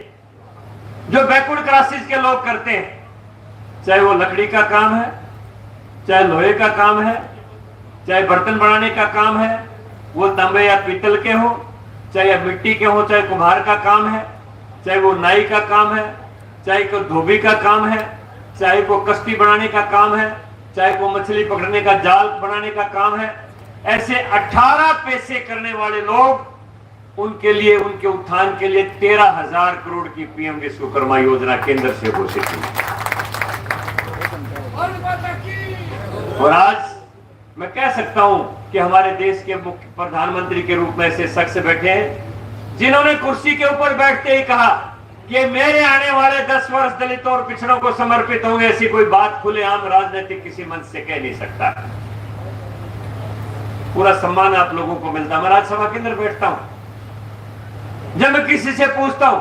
जो बैकवर्ड क्लासेस के लोग करते हैं, चाहे वो लकड़ी का काम है, चाहे लोहे का काम है, चाहे बर्तन बनाने का काम है, वो तांबे या पीतल के हो, चाहे मिट्टी के हो, चाहे कुम्हार का काम है, चाहे वो नाई का काम है, चाहे को धोबी का काम है, चाहे को कश्ती बनाने का काम है, चाहे को मछली पकड़ने का जाल बनाने का काम है, ऐसे 18 पैसे करने वाले लोग, उनके लिए, उनके उत्थान के लिए 13,000 करोड़ की पीएम विश्वकर्मा योजना केंद्र से घोषित की। और आज मैं कह सकता हूं कि हमारे देश के मुख्य प्रधानमंत्री के रूप में ऐसे शख्स बैठे हैं जिन्होंने कुर्सी के ऊपर बैठते ही कहा कि मेरे आने वाले 10 वर्ष दलितों और पिछड़ों को समर्पित होंगे। ऐसी कोई बात खुलेआम राजनीतिक किसी मंच से कह नहीं सकता। पूरा सम्मान आप लोगों को मिलता। मैं राज्यसभा के अंदर बैठता हूं, जब मैं किसी से पूछता हूं,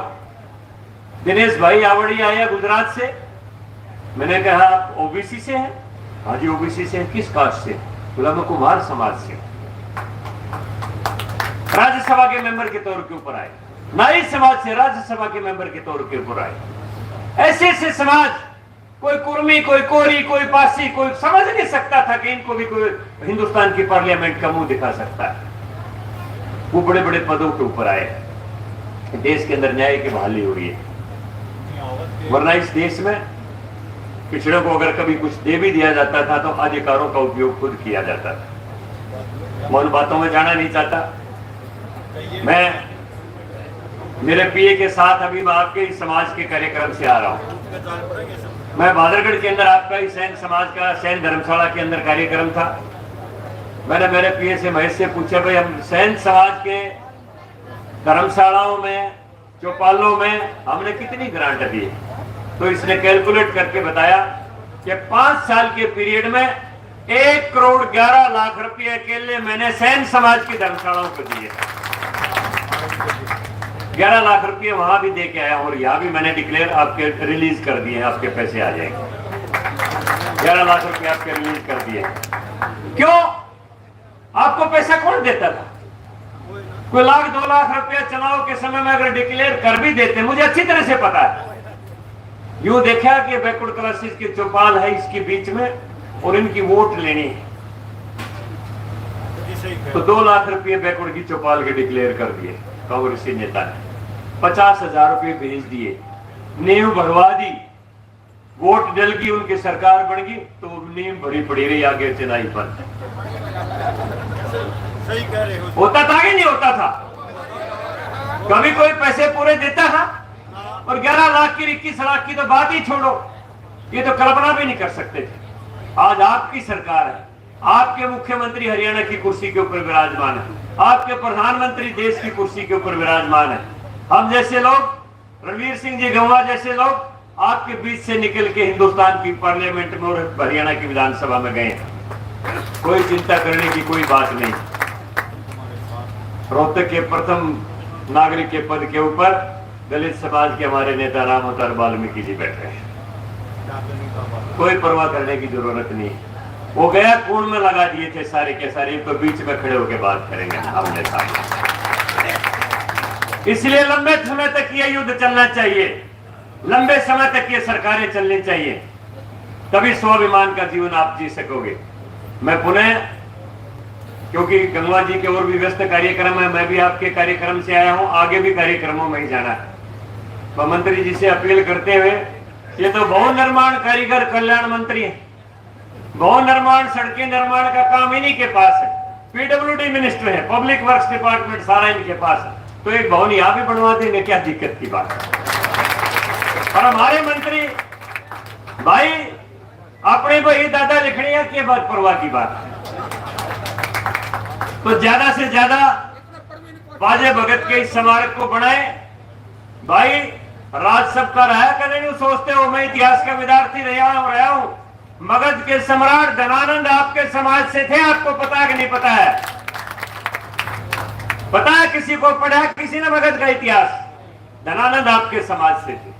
दिनेश भाई आवड़ी आया गुजरात से, मैंने कहा आप ओबीसी से हैं? हाँ जी ओबीसी से। किस कास्ट से? बोला मैं कुमार समाज से। राज्यसभा के मेंबर के तौर के ऊपर आए, नाई समाज से राज्यसभा के मेंबर के तौर के ऊपर आए। ऐसे ऐसे समाज, कोई कुर्मी, कोई कोरी, कोई पासी, कोई समझ नहीं सकता था कि इनको भी कोई हिंदुस्तान की पार्लियामेंट का मुंह दिखा सकता है। वो बड़े बड़े पदों के ऊपर आए। देश के अंदर न्याय की बहाली हो रही है, वरना इस देश में पिछड़ों को अगर कभी कुछ दे भी दिया जाता था तो अधिकारों का उपयोग खुद किया जाता था। मैं उन बातों में जाना नहीं चाहता। मैं मेरे पीए के साथ अभी मैं आपके इस समाज के कार्यक्रम से आ रहा हूं। मैं बादरगढ़ के अंदर आपका ही सैन समाज का सैन धर्मशाला के अंदर कार्यक्रम था। मैंने मेरे पीए से महेश से पूछा, भाई हम सैन समाज के धर्मशालाओं में, चौपालों में हमने कितनी ग्रांट दी? तो इसने कैलकुलेट करके बताया कि 5 साल के पीरियड में 1 करोड़ 11 लाख रुपए अकेले मैंने सैन समाज की धर्मशालाओं को दिए। 11 लाख रुपए वहां भी दे के आया और यहां भी मैंने डिक्लेयर आपके रिलीज कर दिए, आपके पैसे आ जाएंगे। 11 लाख रुपए आपके रिलीज कर दिए। क्यों? आपको पैसा कौन देता था? कोई लाख 2 लाख रुपया चुनाव के समय में अगर डिक्लेयर कर भी देते, मुझे अच्छी तरह से पता है। यूं देखा कि बैकवर्ड क्लासेस की चौपाल है इसके बीच में और इनकी वोट लेनी है, तो 2 लाख रुपए बैकवर्ड की चौपाल के डिक्लेयर कर दिए कांग्रेसी नेता ने। 50,000 रुपए भेज दिए, नींव भरवा दी, वोट डल गई, उनकी सरकार बन गई, तो नींव भरी पड़ी रही आगे चुनाई पर। सही कह रहे हो। होता था कि नहीं होता था? कभी कोई पैसे पूरे देता था? और 11 लाख की 21 लाख की तो बात ही छोड़ो, ये तो कल्पना भी नहीं कर सकते थे। आज आपकी सरकार है, आपके मुख्यमंत्री हरियाणा की कुर्सी के ऊपर विराजमान है, आपके प्रधानमंत्री देश की कुर्सी के ऊपर विराजमान है। हम जैसे लोग, रणवीर सिंह जी गंवा जैसे लोग आपके बीच से निकल के हिंदुस्तान की पार्लियामेंट में और हरियाणा की विधानसभा में गए। कोई चिंता करने की कोई बात नहीं। रोहतक के प्रथम नागरिक के पद के ऊपर दलित समाज के हमारे नेता राम अवतार वाल्मीकि जी बैठे हैं। कोई परवाह करने की जरूरत नहीं। वो गया कुंड में लगा दिए थे सारे के सारे, तो बीच में खड़े होकर बात करेंगे हमने साथ। इसलिए लंबे समय तक ये युद्ध चलना चाहिए, लंबे समय तक ये सरकारें चलनी चाहिए, तभी स्वाभिमान का जीवन आप जी सकोगे। मैं पुनः, क्योंकि गंगवा जी के और भी व्यस्त कार्यक्रम है, मैं भी आपके कार्यक्रम से आया हूं, आगे भी कार्यक्रमों में ही जाना है। तो मंत्री जी से अपील करते हुए, ये तो भवन निर्माण कारीगर कल्याण मंत्री है, भवन निर्माण सड़कें निर्माण का काम इन्हीं के पास है, पीडब्ल्यूडी मिनिस्टर है, पब्लिक वर्क्स डिपार्टमेंट सारा इनके पास है, तो एक भवन यहां भी बनवा देंगे, क्या दिक्कत की बात है। और हमारे मंत्री भाई अपने को ही दादा लिखनी की बात, परवाह की बात है। तो ज्यादा से ज्यादा बाजे भगत के इस स्मारक को बनाए। भाई राज सबका रहा, कभी नहीं सोचते हो, मैं इतिहास का विद्यार्थी रहा हूं। मगध के सम्राट धनानंद आपके समाज से थे, आपको पता है कि नहीं पता है? पता है किसी को पढ़ा किसी ने भगत का इतिहास? धनानंद आपके समाज से थे।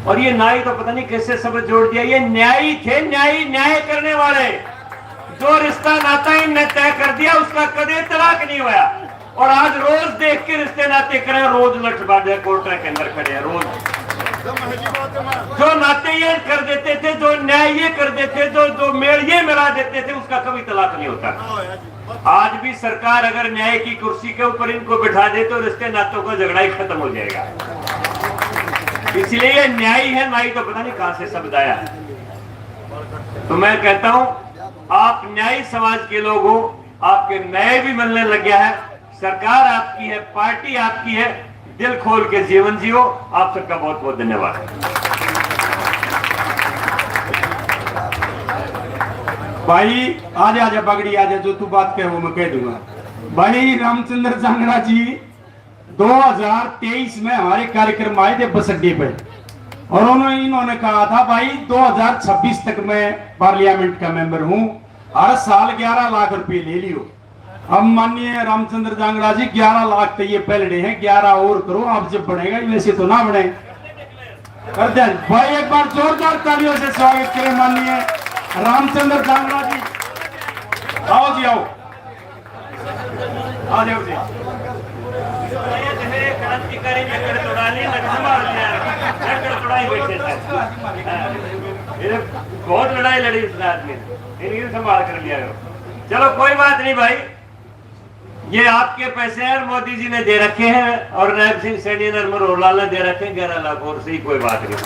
और ये नाई तो पता नहीं कैसे शब्द जोड़ दिया, ये न्यायी थे, न्यायी न्याय करने वाले। जो रिश्ता नाता इनने तय कर दिया उसका कदे तलाक नहीं हुआ। और आज रोज देख के रिश्ते नाते करें, रोज लठ बांधे कोर्ट के अंदर खड़े हैं रोज। जो नाते ये कर देते थे, जो न्याय ये कर देते, जो मेल ये मिला देते थे, उसका कभी तलाक नहीं होता। आज भी सरकार अगर न्याय की कुर्सी के ऊपर इनको बिठा दे तो रिश्ते नातों का झगड़ा ही खत्म हो जाएगा। इसलिए ये न्यायी है, नाई तो पता नहीं कहां से शब्द आया। तो मैं कहता हूं आप न्यायी समाज के लोग हो, आपके न्याय भी मिलने लग गया है। सरकार आपकी है, पार्टी आपकी है, दिल खोल के जीवन जियो। आप सबका बहुत बहुत धन्यवाद। भाई आजा आजा पगड़ी आजा, जो तू बात कहे वो मैं कह दूंगा। भाई रामचंद्र जांगड़ा जी 2023 में हमारे कार्यक्रम आए थे बस अड्डे पे, और इन्होंने कहा था भाई 2026 तक मैं पार्लियामेंट का मेंबर हूं, हर साल 11 लाख रुपए ले लियो। अब माननीय रामचंद्र जांगड़ा जी 11 लाख तो ये पहले हैं, 11 और करो, आप जब बढ़ेगा वैसे तो ना बढ़े। कर दे भाई, एक बार जोरदार तालियों से स्वागत करें माननीय रामचंद्र जांगड़ा जी। आओ जी आओ, आ जाओ जी। क्रांतिकारी लकड़ तोड़ानी लकड़ तोड़ाई बैठे थे, बहुत लड़ाई लड़ी इस आदमी ने, इन्हीं संभाल कर लिया। चलो कोई बात नहीं भाई, ये आपके पैसे हैं, मोदी जी ने दे रखे हैं और नायब सिंह सैनी ने मनोहरलाल ने दे रखे हैं 11 लाख और सही, कोई बात नहीं।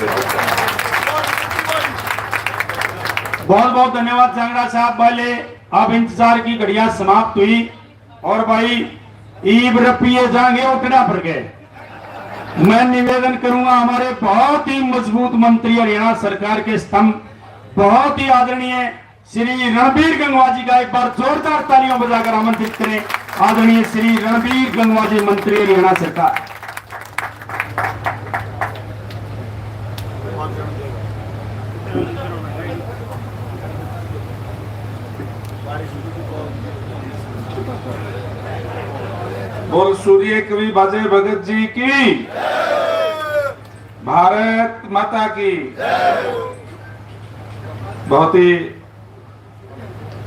बहुत बहुत धन्यवाद जांगड़ा साहब वाले। अब इंतजार की घड़ियां समाप्त हुई और भाई ईब रपिए जाएंगे उठना पर गए। मैं निवेदन करूंगा हमारे बहुत ही मजबूत मंत्री हरियाणा सरकार के स्तंभ, बहुत ही आदरणीय श्री रणबीर गंगवा जी का एक बार जोरदार तालियों बजाकर आमंत्रित करें। आदरणीय श्री रणबीर गंगवा जी, मंत्री हरियाणा सरकार। बोल सूर्य कवि बाजे भगत जी की, भारत माता की। बहुत ही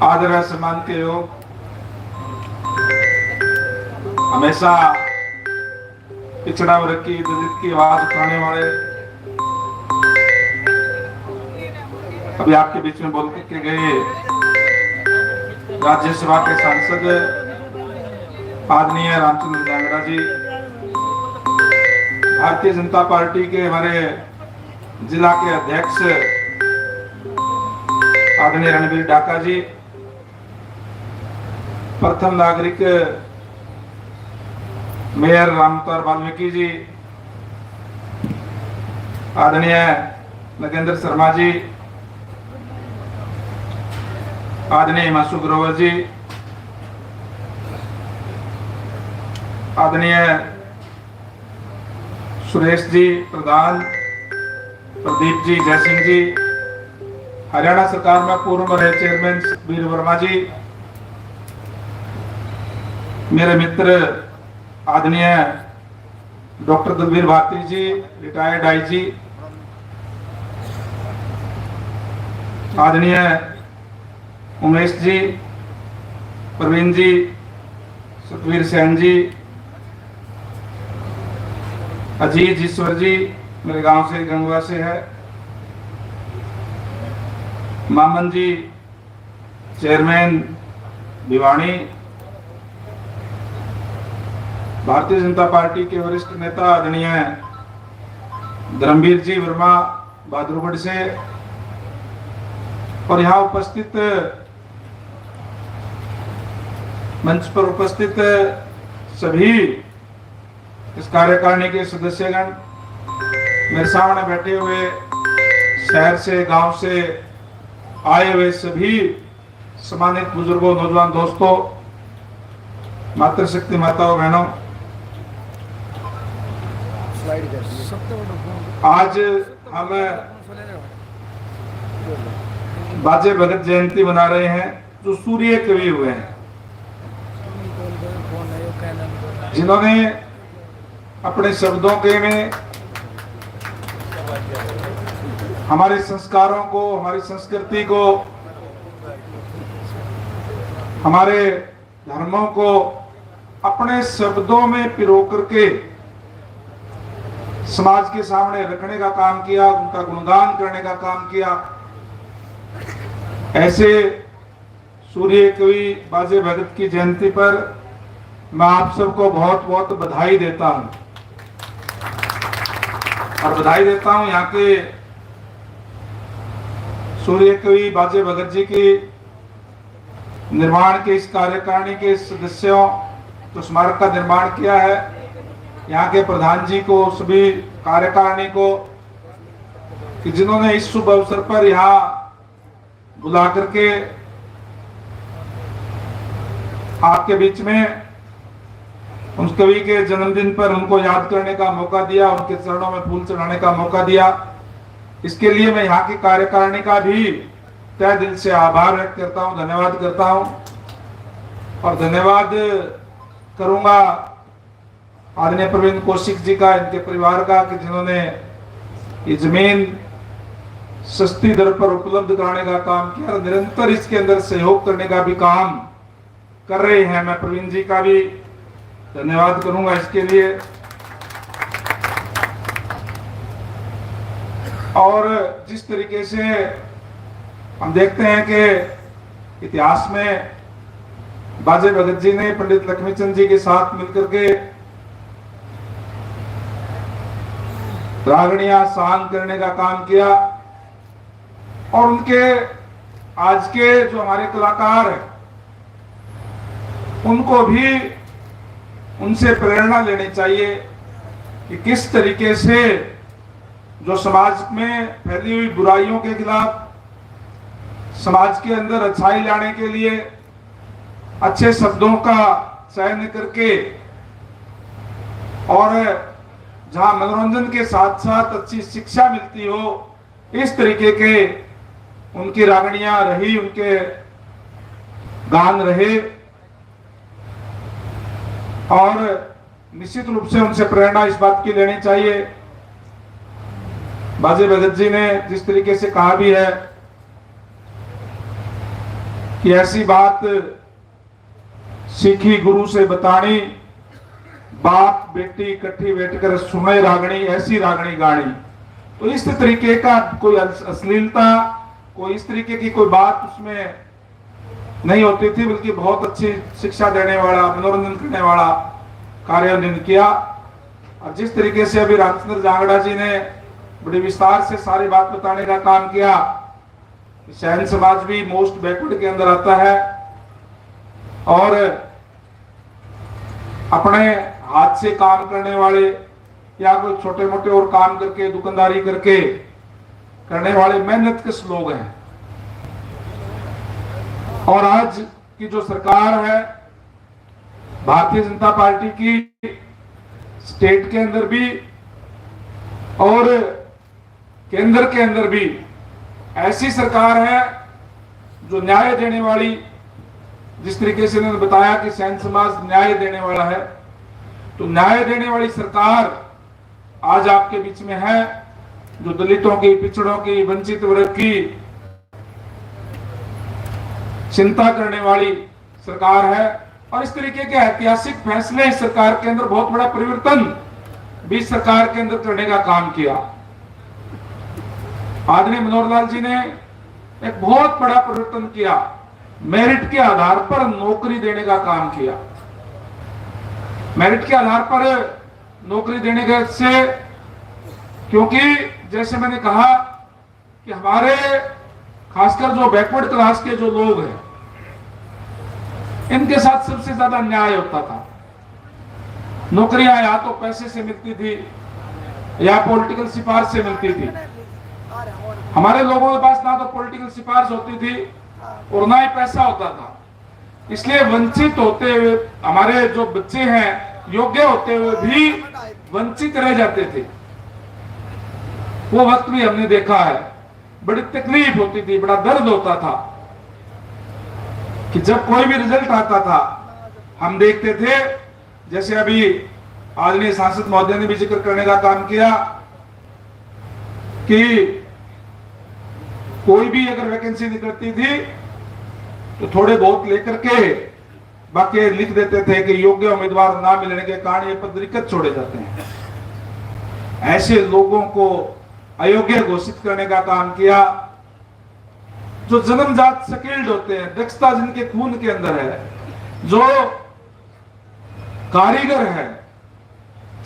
आदर और सम्मान के योग, हमेशा पिछड़ा वर्ग की दलित की आवाज उठाने वाले, अभी आपके बीच में बोल के गए राज्यसभा के सांसद आदरणीय रामचंद्र जांगड़ा जी, भारतीय जनता पार्टी के हमारे जिला के अध्यक्ष आदरणीय रणबीर डाका जी, प्रथम नागरिक मेयर रामतौर वाल्मीकि जी, आदरणीय नगेंद्र शर्मा जी, आदरणीय हिमांशु ग्रोवर जी, आदरणीय सुरेश जी प्रधान, प्रदीप जी, जयसिंह जी, हरियाणा सरकार में पूर्व रहे चेयरमैन वीर वर्मा जी, मेरे मित्र आदरणीय डॉक्टर दलवीर भारती जी, रिटायर्ड आईजी, आदरणीय उमेश जी, प्रवीण जी, सुखवीर सेन जी, अजीत ईश्वर जी, मेरे गांव से गंगवा से है, मामन जी, चेयरमैन भिवानी, भारतीय जनता पार्टी के वरिष्ठ नेता आदरणीय धर्मवीर जी वर्मा बहादुरगढ़ से, और यहाँ उपस्थित मंच पर उपस्थित सभी इस कार्यकारिणी के सदस्यगण, मेरे सामने बैठे हुए शहर से गांव से आए हुए सभी सम्मानित बुजुर्गों, नौजवान दोस्तों, मातृशक्ति माताओं, बहनों, आज हम बाजे भगत जयंती मना रहे हैं जो सूर्य कवि हुए हैं। जिन्होंने अपने शब्दों के में हमारे संस्कारों को, हमारी संस्कृति को, हमारे धर्मों को अपने शब्दों में पिरो करके समाज के सामने रखने का काम किया, उनका गुणगान करने का काम किया। ऐसे सूर्य कवि बाजे भगत की जयंती पर मैं आप सबको बहुत बहुत बधाई देता हूं, और बधाई देता हूं यहाँ के सूर्य कवि बाजे भगत जी की निर्माण के इस कार्यकारिणी के सदस्यों, तो स्मारक का निर्माण किया है, यहाँ के प्रधान जी को, सभी कार्यकारिणी को, कि जिन्होंने इस शुभ अवसर पर यहाँ बुला करके आपके बीच में उन कवि के जन्मदिन पर उनको याद करने का मौका दिया, उनके चरणों में फूल चढ़ाने का मौका दिया। इसके लिए मैं यहाँ की कार्यकारिणी का भी तहे दिल से आभार व्यक्त करता हूँ, धन्यवाद करता हूँ। और धन्यवाद करूंगा आदरणीय प्रवीण कौशिक जी का, इनके परिवार का, कि जिन्होंने ये जमीन सस्ती दर पर उपलब्ध कराने का काम किया और निरंतर इसके अंदर सहयोग करने का भी काम कर रहे हैं। मैं प्रवीण जी का भी धन्यवाद करूंगा इसके लिए। और जिस तरीके से हम देखते हैं कि इतिहास में बाजे भगत जी ने पंडित लक्ष्मीचंद जी के साथ मिलकर के रागणियां सांग करने का काम किया, और उनके आज के जो हमारे कलाकार हैं उनको भी उनसे प्रेरणा लेनी चाहिए कि किस तरीके से जो समाज में फैली हुई बुराइयों के खिलाफ, समाज के अंदर अच्छाई लाने के लिए अच्छे शब्दों का चयन करके, और जहां मनोरंजन के साथ साथ अच्छी शिक्षा मिलती हो, इस तरीके के उनकी रागणियां रही, उनके गान रहे। और निश्चित रूप से उनसे प्रेरणा इस बात की लेनी चाहिए। बाजे भगत जी ने जिस तरीके से कहा भी है कि ऐसी बात सीखी गुरु से बतानी, बाप बेटी इकट्ठी बैठकर सुने रागणी, ऐसी रागणी गानी। तो इस तरीके का कोई अश्लीलता, कोई इस तरीके की कोई बात उसमें नहीं होती थी, बल्कि बहुत अच्छी शिक्षा देने वाला, मनोरंजन करने वाला कार्य उन्होंने किया। और जिस तरीके से अभी रामचंद्र जांगड़ा जी ने बड़े विस्तार से सारी बात बताने का काम किया, सैन समाज भी मोस्ट बैकवर्ड के अंदर आता है, और अपने हाथ से काम करने वाले या कोई छोटे मोटे और काम करके, दुकानदारी करके करने वाले मेहनतकश लोग हैं। और आज की जो सरकार है भारतीय जनता पार्टी की, स्टेट के अंदर भी और केंद्र के अंदर भी ऐसी सरकार है जो न्याय देने वाली, जिस तरीके से उन्होंने बताया कि सैन समाज न्याय देने वाला है, तो न्याय देने वाली सरकार आज आपके बीच में है, जो दलितों की, पिछड़ों की, वंचित वर्ग की चिंता करने वाली सरकार है। और इस तरीके के ऐतिहासिक फैसले इस सरकार के अंदर, बहुत बड़ा परिवर्तन भी सरकार के अंदर करने का काम किया। आदरणीय मनोहर लाल जी ने एक बहुत बड़ा परिवर्तन किया, मेरिट के आधार पर नौकरी देने का काम किया। मेरिट के आधार पर नौकरी देने के से, क्योंकि जैसे मैंने कहा कि हमारे खासकर जो बैकवर्ड क्लास के जो लोग हैं, इनके साथ सबसे ज्यादा अन्याय होता था। नौकरियां या तो पैसे से मिलती थी या पॉलिटिकल सिफारिश से मिलती थी। हमारे लोगों के पास ना तो पॉलिटिकल सिफारिश होती थी और ना ही पैसा होता था, इसलिए वंचित होते हुए हमारे जो बच्चे हैं, योग्य होते हुए भी वंचित रह जाते थे। वो वक्त भी हमने देखा है, बड़ी तकलीफ होती थी, बड़ा दर्द होता था कि जब कोई भी रिजल्ट आता था, हम देखते थे जैसे अभी आदरणीय सांसद महोदय ने भी जिक्र करने का काम किया कि कोई भी अगर वैकेंसी निकलती थी तो थोड़े बहुत लेकर के बाकी लिख देते थे कि योग्य उम्मीदवार ना मिलने के कारण ये पद रिक्त छोड़े जाते हैं। ऐसे लोगों को अयोग्य घोषित करने का काम किया। जो जन्मजात स्किल्ड होते हैं, दक्षता जिनके खून के अंदर है, जो कारीगर है,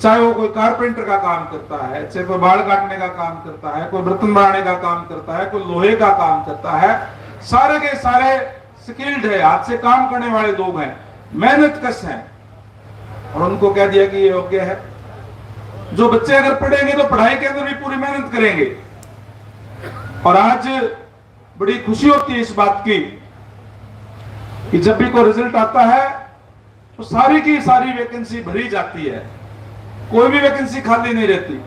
चाहे वो कोई कारपेंटर का काम करता है, चाहे कोई बाल काटने का काम करता है, कोई बर्तन बनाने का काम करता है, कोई लोहे का काम करता है, सारे के सारे स्किल्ड है, हाथ से काम करने वाले लोग हैं, मेहनत कश हैं, और उनको कह दिया कि ये योग्य है। जो बच्चे अगर पढ़ेंगे तो पढ़ाई के अंदर भी पूरी मेहनत करेंगे। और आज बड़ी खुशी होती है इस बात की कि जब भी कोई रिजल्ट आता है तो सारी की सारी वैकेंसी भरी जाती है, कोई भी वैकेंसी खाली नहीं रहती।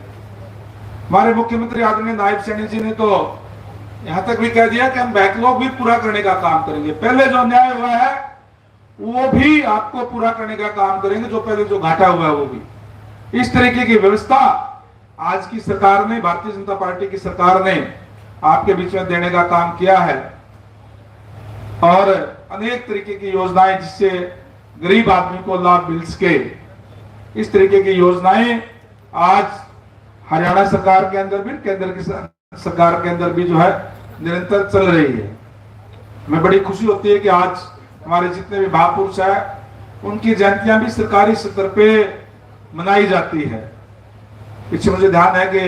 हमारे मुख्यमंत्री आदरणीय नायब सैनी जी ने तो यहां तक भी कह दिया कि हम बैकलॉग भी पूरा करने का काम करेंगे। पहले जो अन्याय हुआ है वो भी आपको पूरा करने का काम करेंगे, जो पहले जो घाटा हुआ है वो भी। इस तरीके की व्यवस्था आज की सरकार ने, भारतीय जनता पार्टी की सरकार ने आपके बीच में देने का काम किया है। और अनेक तरीके की योजनाएं जिससे गरीब आदमी को लाभ मिल सके, इस तरीके की योजनाएं आज हरियाणा सरकार के अंदर भी, केंद्र की सरकार के अंदर भी जो है निरंतर चल रही है। हमें बड़ी खुशी होती है कि आज हमारे जितने भी महापुरुष है उनकी जयंतियां भी सरकारी स्तर पे मनाई जाती है। पीछे मुझे ध्यान है कि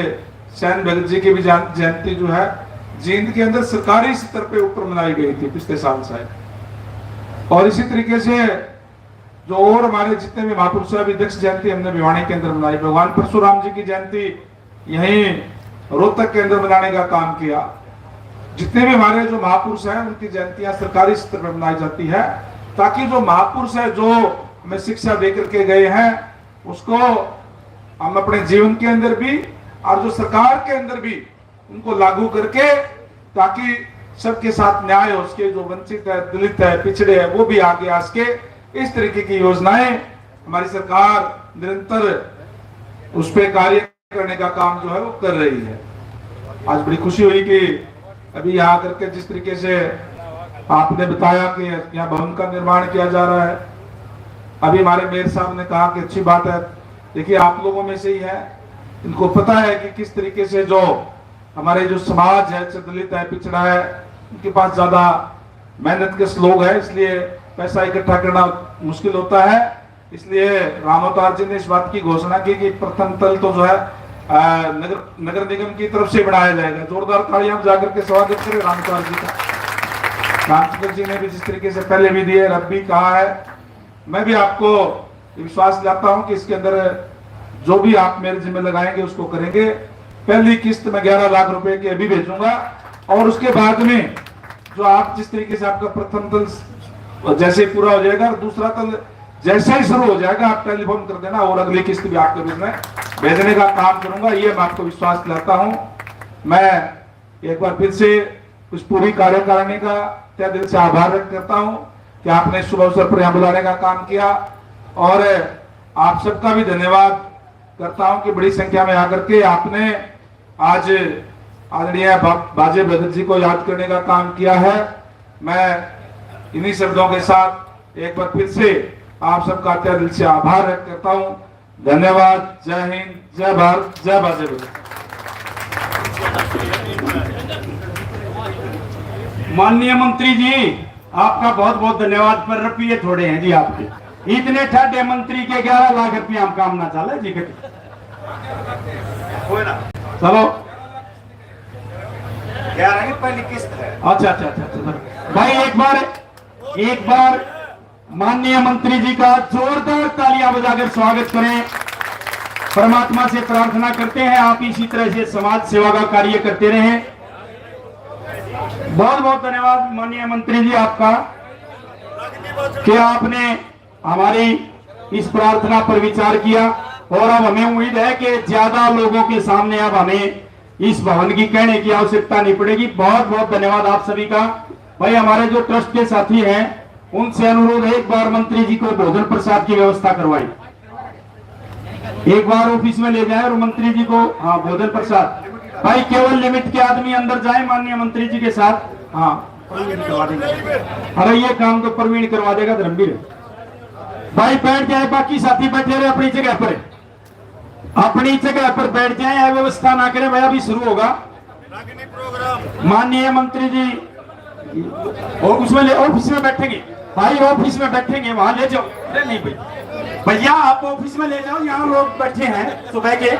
सैन भगत जी की भी जयंती जो है जींद के अंदर सरकारी स्तर पे ऊपर मनाई गई थी पिछले साल शायद। और इसी तरीके से जो और हमारे जितने भी महापुरुष है, अभी दक्ष जयंती हमने भिवानी के अंदर मनाई, भगवान परशुराम जी की जयंती यहीं रोहतक के अंदर मनाने का काम किया। जितने भी हमारे जो महापुरुष हैं उनकी जयंतियां सरकारी स्तर पर मनाई जाती है, ताकि जो महापुरुष है जो हमें शिक्षा दे करके गए हैं उसको हम अपने जीवन के अंदर भी और जो सरकार के अंदर भी उनको लागू करके, ताकि सबके साथ न्याय हो सके, जो वंचित है, दलित है, पिछड़े है, वो भी आगे आ सके। इस तरीके की योजनाएं हमारी सरकार निरंतर उस पर कार्य करने का काम जो है वो कर रही है। आज बड़ी खुशी हुई कि अभी यहाँ करके जिस तरीके से आपने बताया कि यहाँ भवन का निर्माण किया जा रहा है, अभी हमारे मेयर साहब ने कहा कि अच्छी बात है। देखिए आप लोगों में से ही है, इनको पता है कि किस तरीके से जो हमारे जो समाज है, दलित है, पिछड़ा है, उनके पास ज्यादा मेहनत के लोग है, इसलिए पैसा इकट्ठा करना मुश्किल होता है। इसलिए राम अवतार जी ने इस बात की घोषणा की कि प्रथम तल तो जो है नगर निगम की तरफ से बनाया जाएगा। जोरदार तालियां जाकर के स्वागत करें राम अवतार जी का। रामचंद्र जी ने भी जिस तरीके से पहले भी दिए, रब भी कहा है, मैं भी आपको विश्वास दिलाता हूं कि इसके अंदर जो भी आप मेरे जिम्मे लगाएंगे उसको करेंगे। पहली किस्त में 11 लाख रुपए की अभी भेजूंगा, और उसके बाद में जो आप जिस तरीके से आपका प्रथम तल जैसे पूरा हो जाएगा और दूसरा तल जैसे ही शुरू हो जाएगा आप टेलीफोन कर देना, और अगली किस्त भी आपके बीच में भेजने का काम करूंगा। ये मैं आपको विश्वास दिलाता हूं। मैं एक बार फिर से उस पूरी कार्यकारिणी का तहे दिल से आभार व्यक्त करता हूं कि आपने शुभ अवसर पर यहाँ बुलाने का काम किया, और आप सबका भी धन्यवाद करता हूं कि बड़ी संख्या में आकर के आपने आज आदरणीय बाजे भगत जी को याद करने का काम किया है। मैं इन्हीं शब्दों के साथ एक बार फिर से आप सबका तहे दिल से आभार व्यक्त करता हूं। धन्यवाद। जय हिंद, जय भारत, जय बाजे भगत। माननीय मंत्री जी, आपका बहुत बहुत धन्यवाद। पर रुपये थोड़े हैं जी आपके, इतने ठाडे मंत्री के 11 लाख रुपये हम काम ना चले जी। चलो 11 की पहली किस्त है। अच्छा अच्छा अच्छा अच्छा भाई, एक बार माननीय मंत्री जी का जोरदार तालियां बजाकर स्वागत करें। परमात्मा से प्रार्थना करते हैं आप इसी तरह से समाज सेवा का कार्य करते रहें। बहुत बहुत धन्यवाद माननीय मंत्री जी आपका कि आपने हमारी इस प्रार्थना पर विचार किया, और अब हमें उम्मीद है कि ज्यादा लोगों के सामने अब हमें इस भवन की कहने की आवश्यकता नहीं पड़ेगी। बहुत बहुत धन्यवाद आप सभी का। भाई हमारे जो ट्रस्ट के साथी हैं उनसे अनुरोध है, एक बार मंत्री जी को भोजन प्रसाद की व्यवस्था करवाई। एक बार ऑफिस में ले जाए और मंत्री जी को, हाँ, भोजन प्रसाद। भाई केवल लिमिट के आदमी अंदर जाए माननीय मंत्री जी के साथ। हाँ, करवा देंगे। अरे ये काम तो प्रवीण करवा देगा, धर्मवीर। भाई बैठ जाए, बाकी साथी बैठे रहे अपनी जगह पर, अपनी जगह पर बैठ जाए, व्यवस्था ना करें। भाई अभी शुरू होगा माननीय मंत्री जी, और उसमें ऑफिस में बैठेंगे। भाई ऑफिस में बैठेंगे, वहां ले जाओ। अरे नहीं भाई, भैया आप ऑफिस में ले जाओ, यहाँ लोग बैठे हैं सुबह के।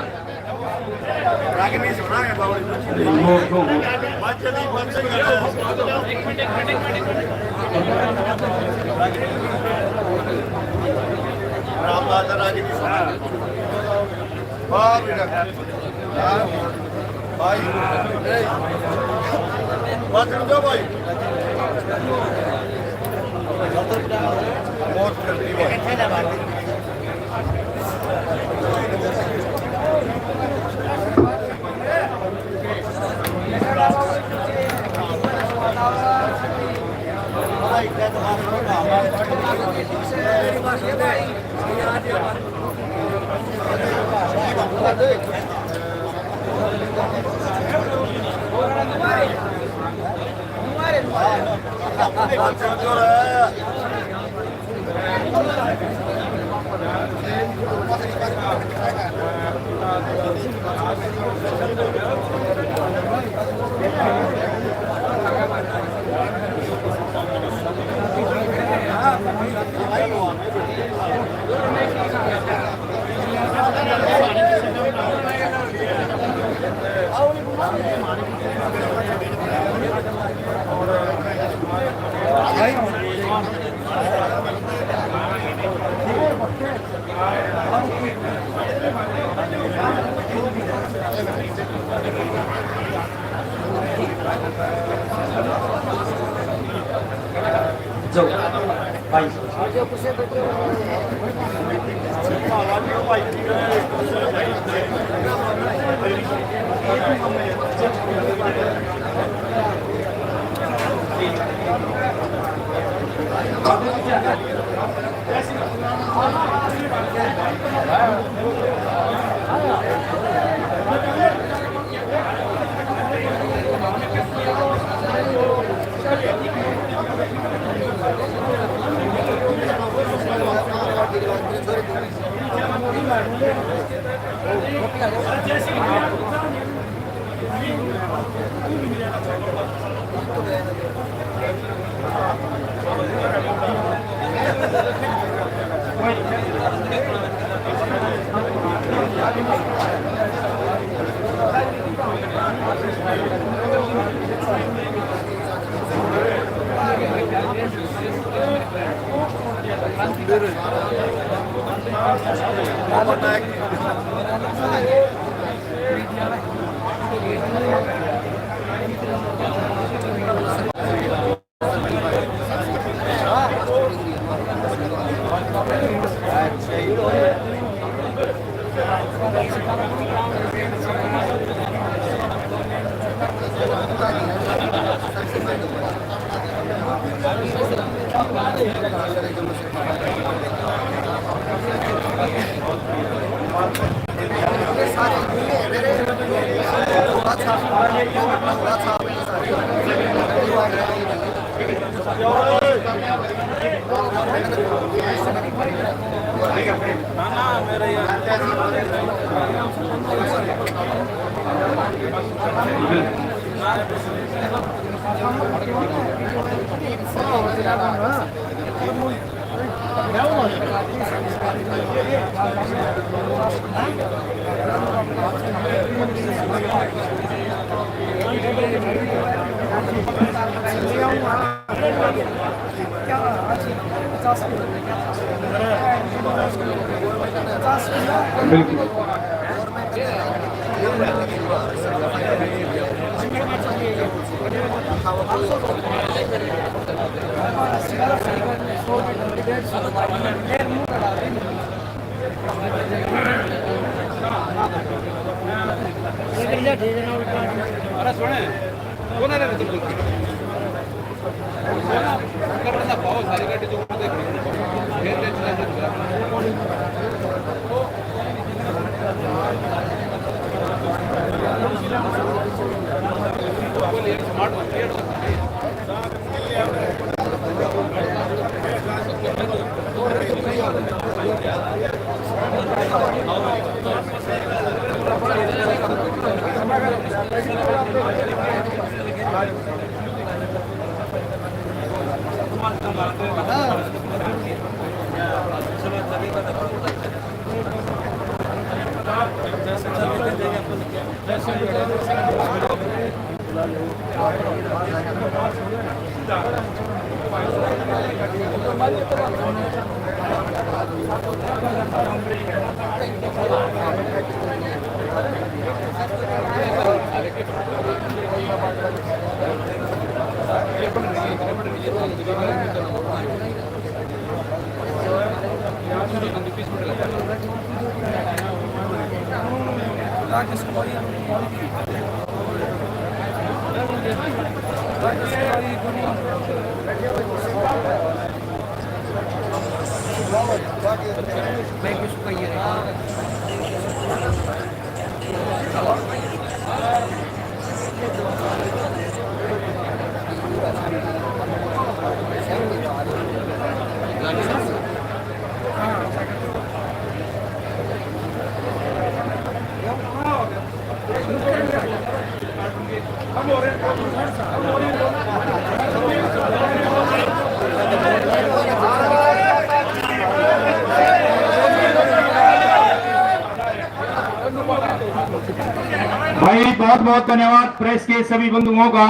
भाई बहुत बहुत धन्यवाद प्रेस के सभी बंधुओं का।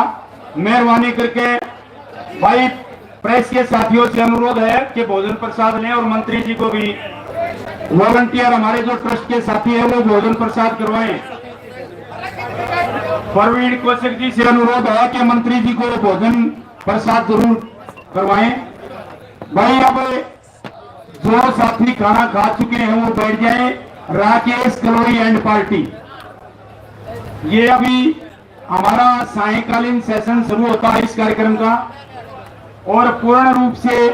मेहरबानी करके भाई प्रेस के साथियों से अनुरोध है कि भोजन प्रसाद लें और मंत्री जी को भी, वॉलंटियर हमारे जो ट्रस्ट के साथी है वो भोजन प्रसाद करवाएं। प्रवीण कौशिक जी से अनुरोध है कि मंत्री जी को भोजन प्रसाद जरूर करवाएं। भाई अब जो साथी खाना खा चुके हैं वो बैठ जाएं। राकेश कलोई एंड पार्टी, ये अभी हमारा सायंकालीन सेशन शुरू होता है इस कार्यक्रम का, और पूर्ण रूप से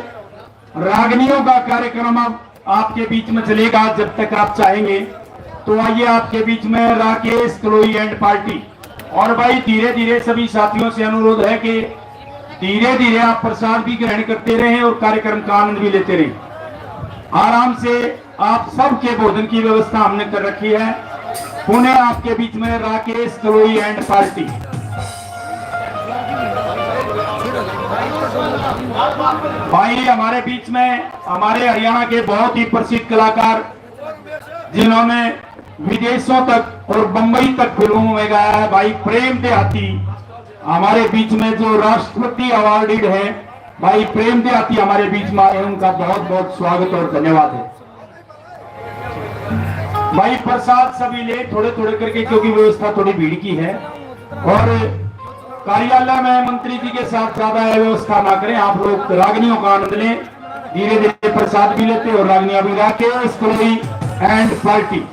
रागनियों का कार्यक्रम अब आपके बीच में चलेगा जब तक आप चाहेंगे। तो आइए आपके बीच में राकेश कलोई एंड पार्टी। और भाई धीरे धीरे सभी साथियों से अनुरोध है कि धीरे धीरे आप प्रसाद भी ग्रहण करते रहें और कार्यक्रम का आनंद भी लेते रहें। आराम से आप सबके भोजन की व्यवस्था हमने कर रखी है। पुणे आपके बीच में राकेश कलोई एंड पार्टी। भाई हमारे बीच में हमारे हरियाणा के बहुत ही प्रसिद्ध कलाकार जिन्होंने विदेशों तक और बंबई तक फिल्मों में गाया है, भाई प्रेम देहाती हमारे बीच में जो राष्ट्रपति अवार्डेड है, भाई प्रेम देहाती हमारे बीच में आए, उनका बहुत बहुत स्वागत और धन्यवाद है। भाई प्रसाद सभी ले थोड़े थोड़े करके, क्योंकि व्यवस्था थोड़ी भीड़ की है और कार्यालय में मंत्री जी के साथ ज्यादा व्यवस्था ना करें। आप लोग रागनियों का आनंद लें, धीरे धीरे प्रसाद भी लेते और रागनियां भी। Rakesh Kaloi and party.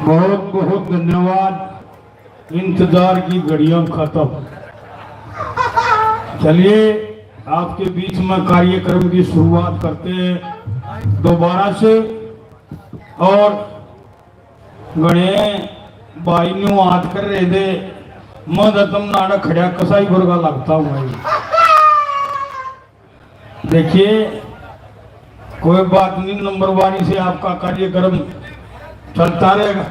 बहुत बहुत धन्यवाद। इंतजार की घड़ियां खत्म। चलिए आपके बीच में कार्यक्रम की शुरुआत करते हैं दोबारा से। और गणे भाई न्यू हाथ कर रहे थे मदतम नाड़ा खड़ा कसाई गुरगा लगता हूँ भाई। देखिए कोई बात नहीं, नंबरवारी से आपका कार्यक्रम चलता रहेगा।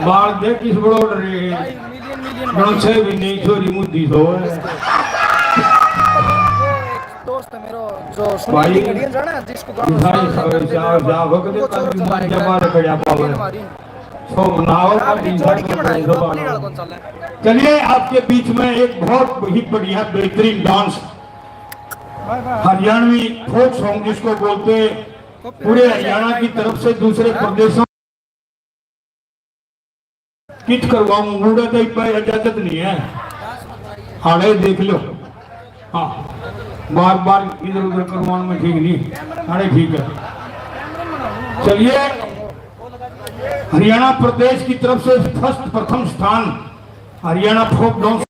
बाल देख किस बड़ो रहे से भी नहीं छोरी मुद्दी सो दोस्त मेरा जो सुनील इंग्रेडिएंट जाना है जिसको चलिए आपके बीच में एक बहुत ही बढ़िया बेहतरीन डांस हरियाणवी फोक सॉन्ग जिसको बोलते पूरे हरियाणा की तरफ से दूसरे प्रदेशों कित करवाऊं बूढ़े तो इजाजत नहीं है। हाड़े देख लो। हाँ बार बार इधर उधर करवाने में ठीक नहीं। हाड़े ठीक है। चलिए हरियाणा प्रदेश की तरफ से फर्स्ट प्रथम स्थान हरियाणा फोक डांस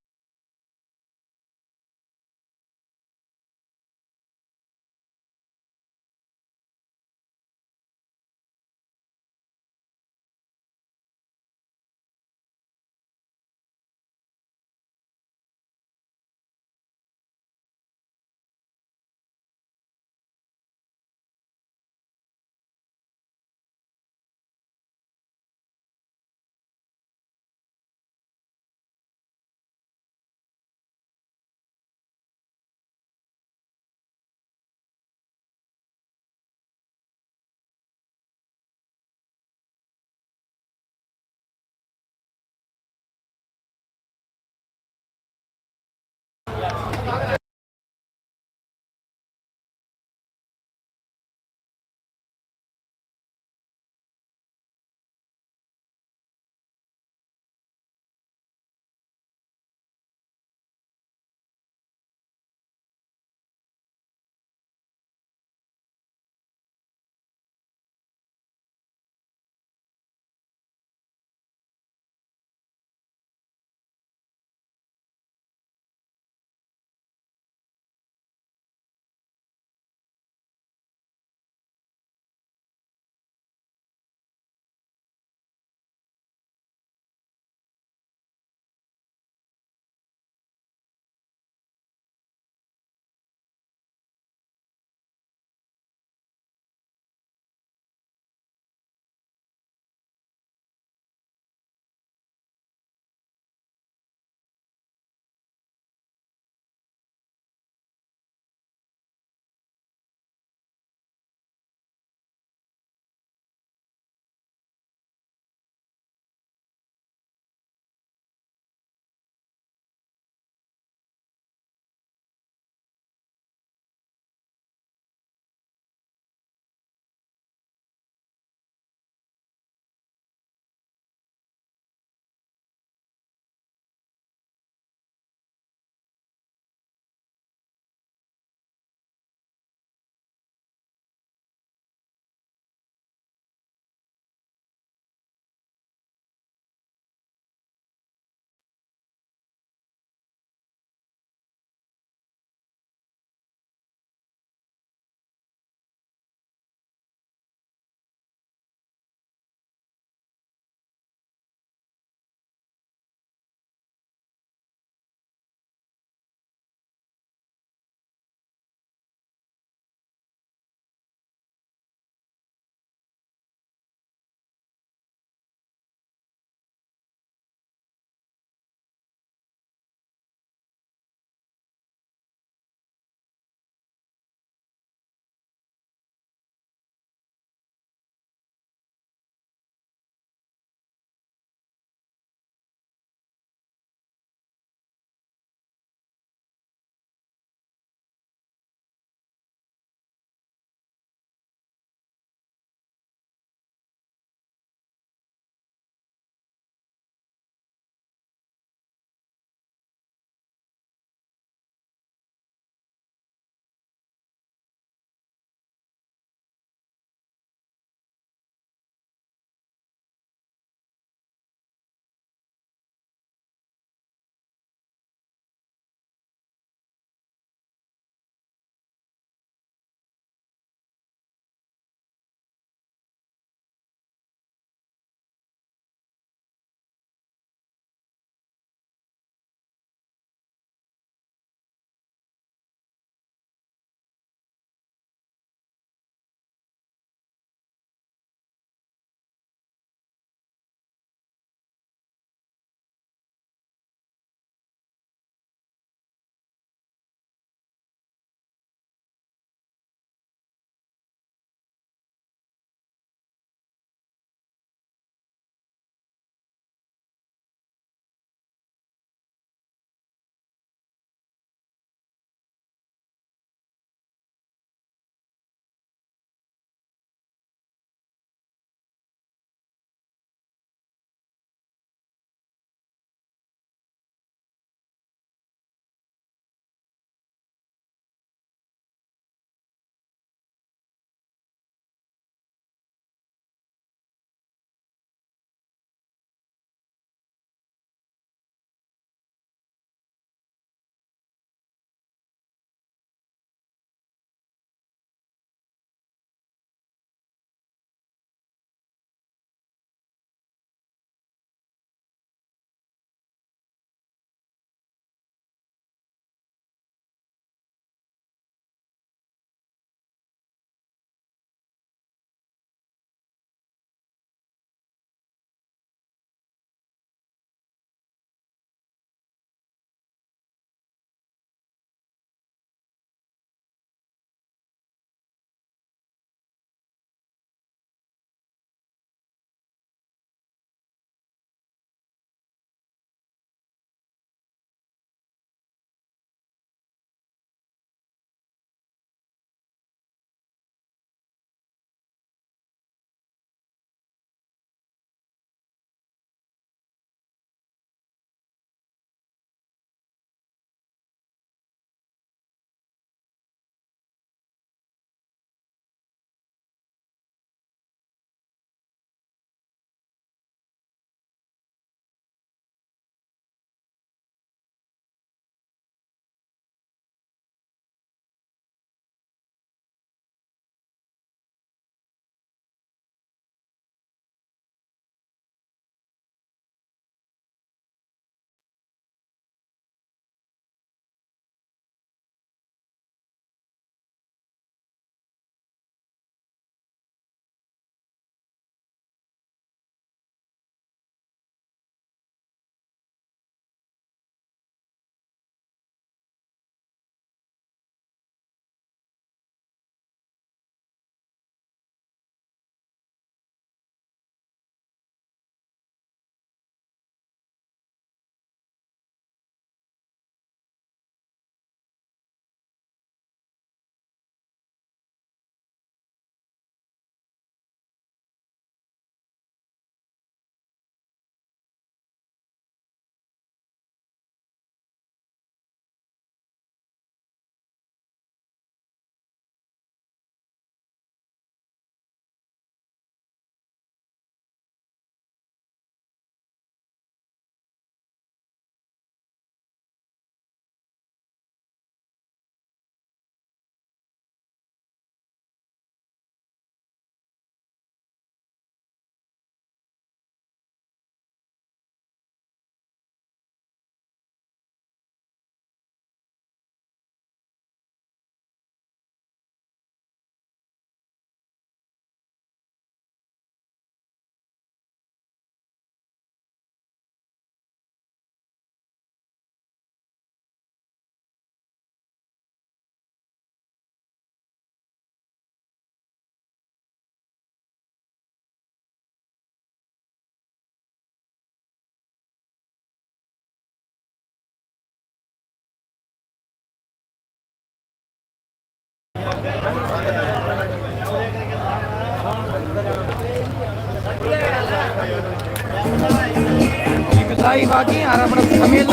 बताई बाकी यार अपना तमिल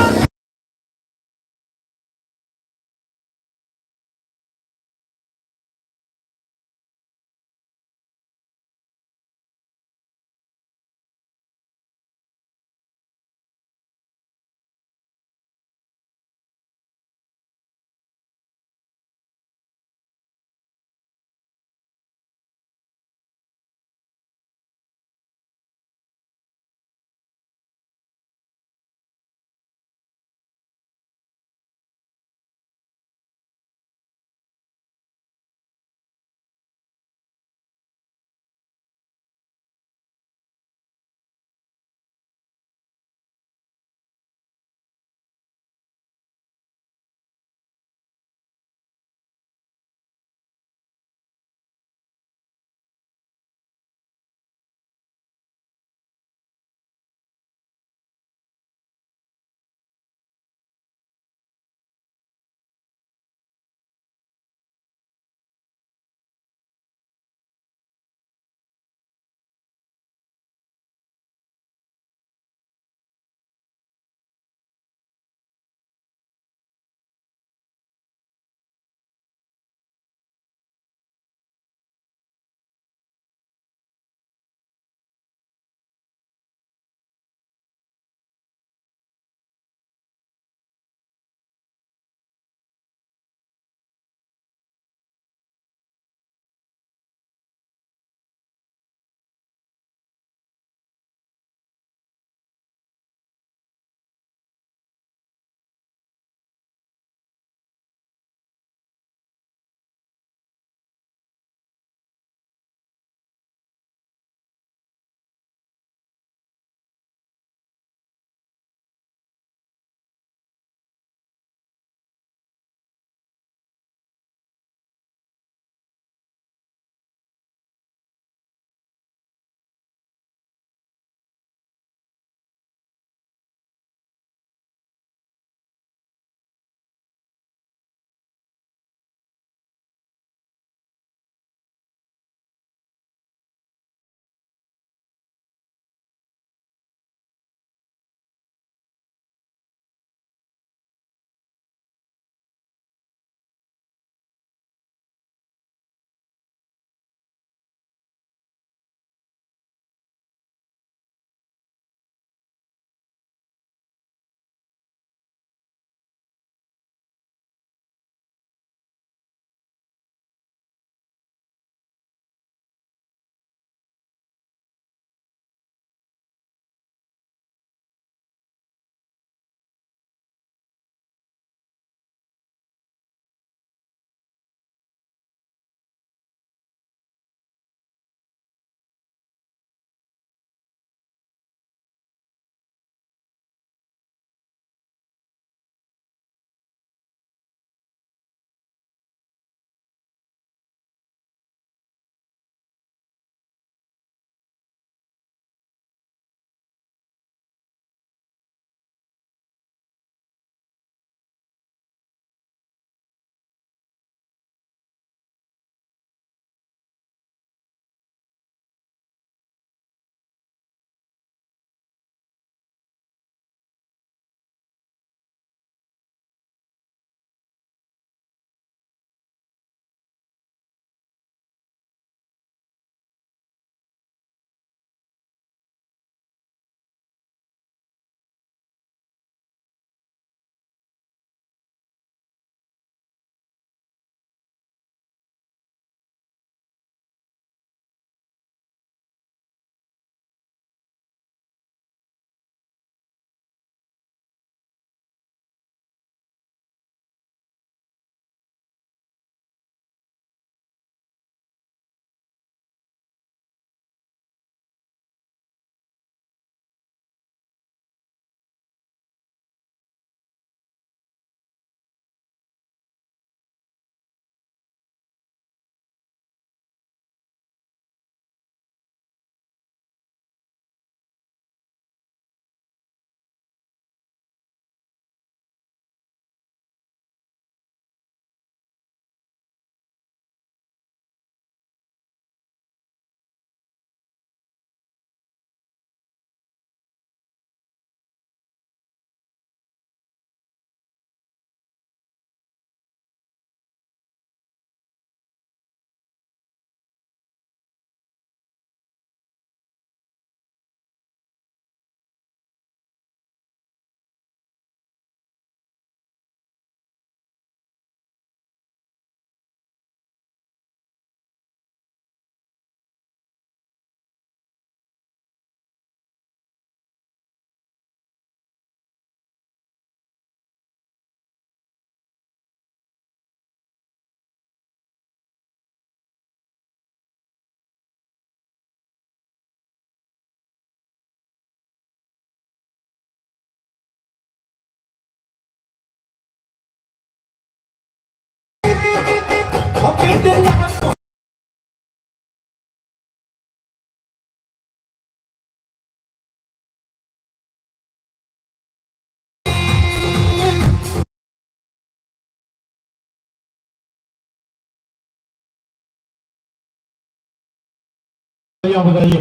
बताइए।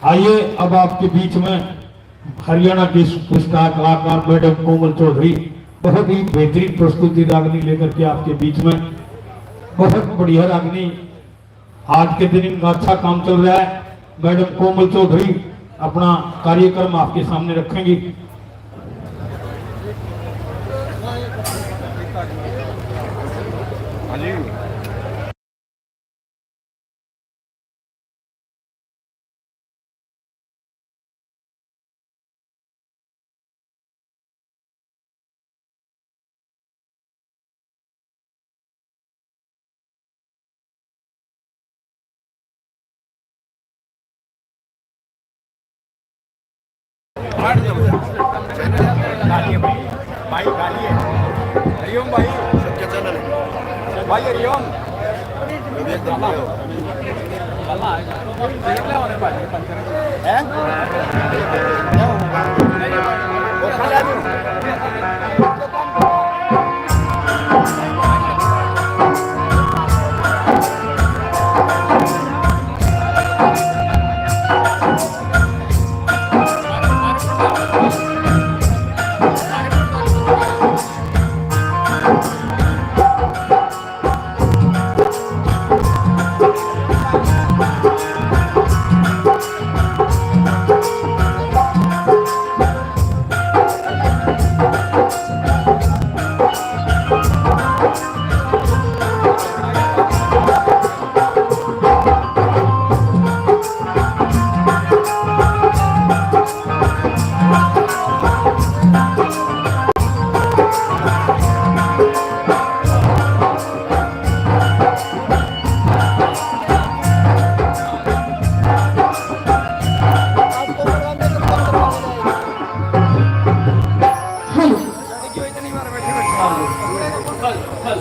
आइए अब आपके बीच में हरियाणा की सुपरस्टार कलाकार मैडम कोमल चौधरी बहुत ही बेहतरीन प्रस्तुति रागनी लेकर के आपके बीच में, बहुत बढ़िया रागनी, आज के दिन इनका अच्छा काम चल रहा है। मैडम कोमल चौधरी अपना कार्यक्रम आपके सामने रखेंगी। भाई गाली है। हरिओम भाई, सबके चैनल है भाई। हरिओम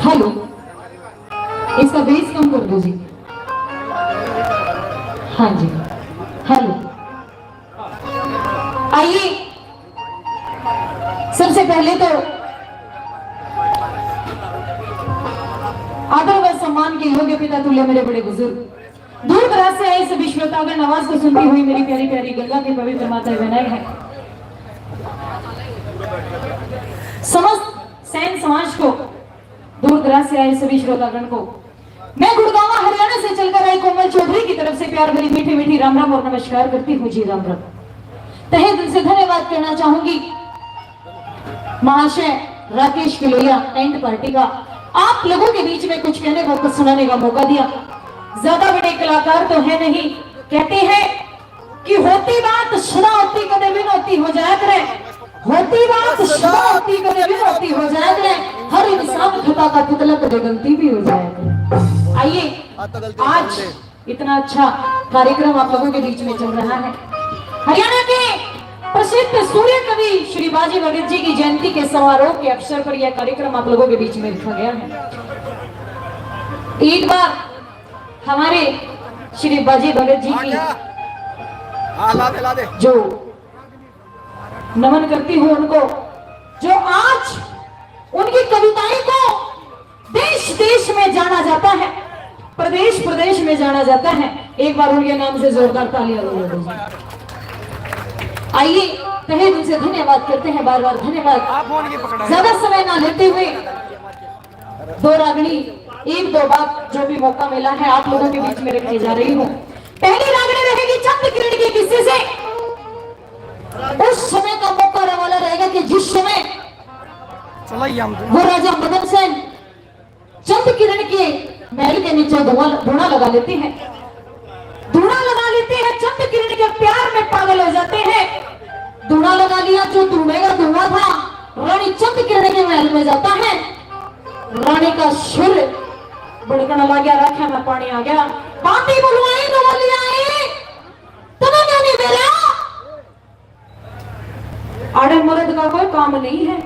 हेलो, इसका बेस कम कर दो जी। हाँ जी, हेलो। आइए सबसे पहले तो आदर व सम्मान के योग्य पिता तुल्य मेरे बड़े बुजुर्ग, दूर दराज से आए सभी श्रोतागण, आवाज को सुनती हुई मेरी प्यारी प्यारी गंगा के पवित्र माता विनय है। समस्त सैन समाज को, दूर दराज से आए सभी श्रोतागण को मैं गुड़गांव हरियाणा से चलकर आई कोमल चौधरी की तरफ से प्यार भरी मीठी मीठी राम राम और नमस्कार करती हूँ जी। राम राम। तहे दिल से धन्यवाद कहना चाहूंगी महाशय राकेश किलोया टेंट पार्टी का, आप लोगों के बीच में कुछ कहने को, कुछ सुनाने का मौका दिया। ज्यादा बड़े कलाकार तो है नहीं, कहते हैं कि होती बात सुना होती कदे भी नौती हो जाए करे, होती बात सुना होती कदे भी नौती हो जाए करे, हर इंसान खता का पुतला कदे गलती भी हो जाए करे। आइए, आज इतना अच्छा कार्यक्रम आप लोगों के बीच में चल रहा है। हरियाणा के प्रसिद्ध सूर्य कवि श्री बाजी भगत जी की जयंती के समारोह के अवसर पर यह कार्यक्रम आप लोगों के बीच में रखा गया है। एक बार हमारे श्री बाजी भगत जी की जो नमन करती हूँ उनको, जो आज उनकी कविताएं को देश देश में जाना जाता है, प्रदेश प्रदेश में जाना जाता है। एक बार उनके नाम से जोरदार तालियां बजा दीजिए। आइए, तहे दिल से धन्यवाद करते हैं, बार बार धन्यवाद। ज्यादा समय ना लेते हुए दो रागनी, एक दो बात जो भी मौका मिला है आप लोगों के बीच में रखने जा रही हूँ। पहली रागनी रहेगी चंद किरण के किस्से से। उस समय का मौका वाला रहेगा कि जिस समय वो राजा मदन सेन चंद किरण के महल के नीचे धुआं लगा लेते हैं, धुआं लगा लेते हैं, चंद किरण के प्यार में पागल हो जाते हैं। धुआं लगा लिया, जो धुएं का धुआं था रानी चंद किरण के महल में जाता है। रानी का सुर बड़कना लग गया, रखा में पानी आ गया, बाती बुलवाई तो बोली आई तुम्हें क्या नहीं दे रहा। आड़े मर्द का कोई काम नहीं है,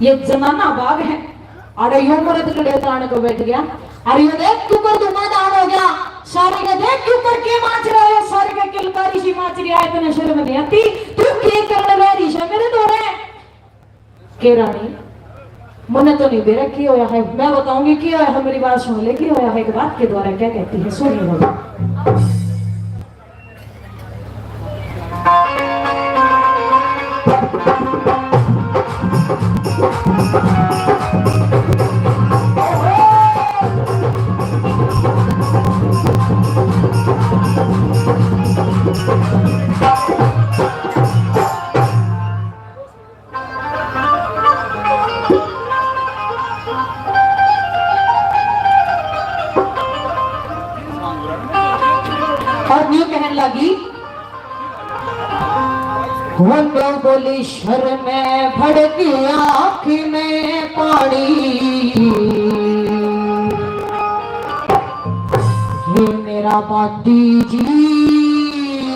ये जमाना बाग है। आड़े यो मर्द कड़े तान को बैठ गया, अरे ये देख क्यों कर धुआंधार हो गया, सारे का देख क्यों कर के माच रहा है, सारे का किलकारी सी माच रहा है, इतने शर्म नहीं आती, तू क्या करने रही दिशा मेरे दौरे के रानी मने तो नहीं बेरा की होया है, मैं बताऊंगी की होया है, मेरी बात सुन ले की होया है, एक बात के द्वारा क्या कहती है सुनिए बाबा। और न्यू कहने लगी वो बोली शर्म में भड़की आँख में पानी, ये मेरा बाती जी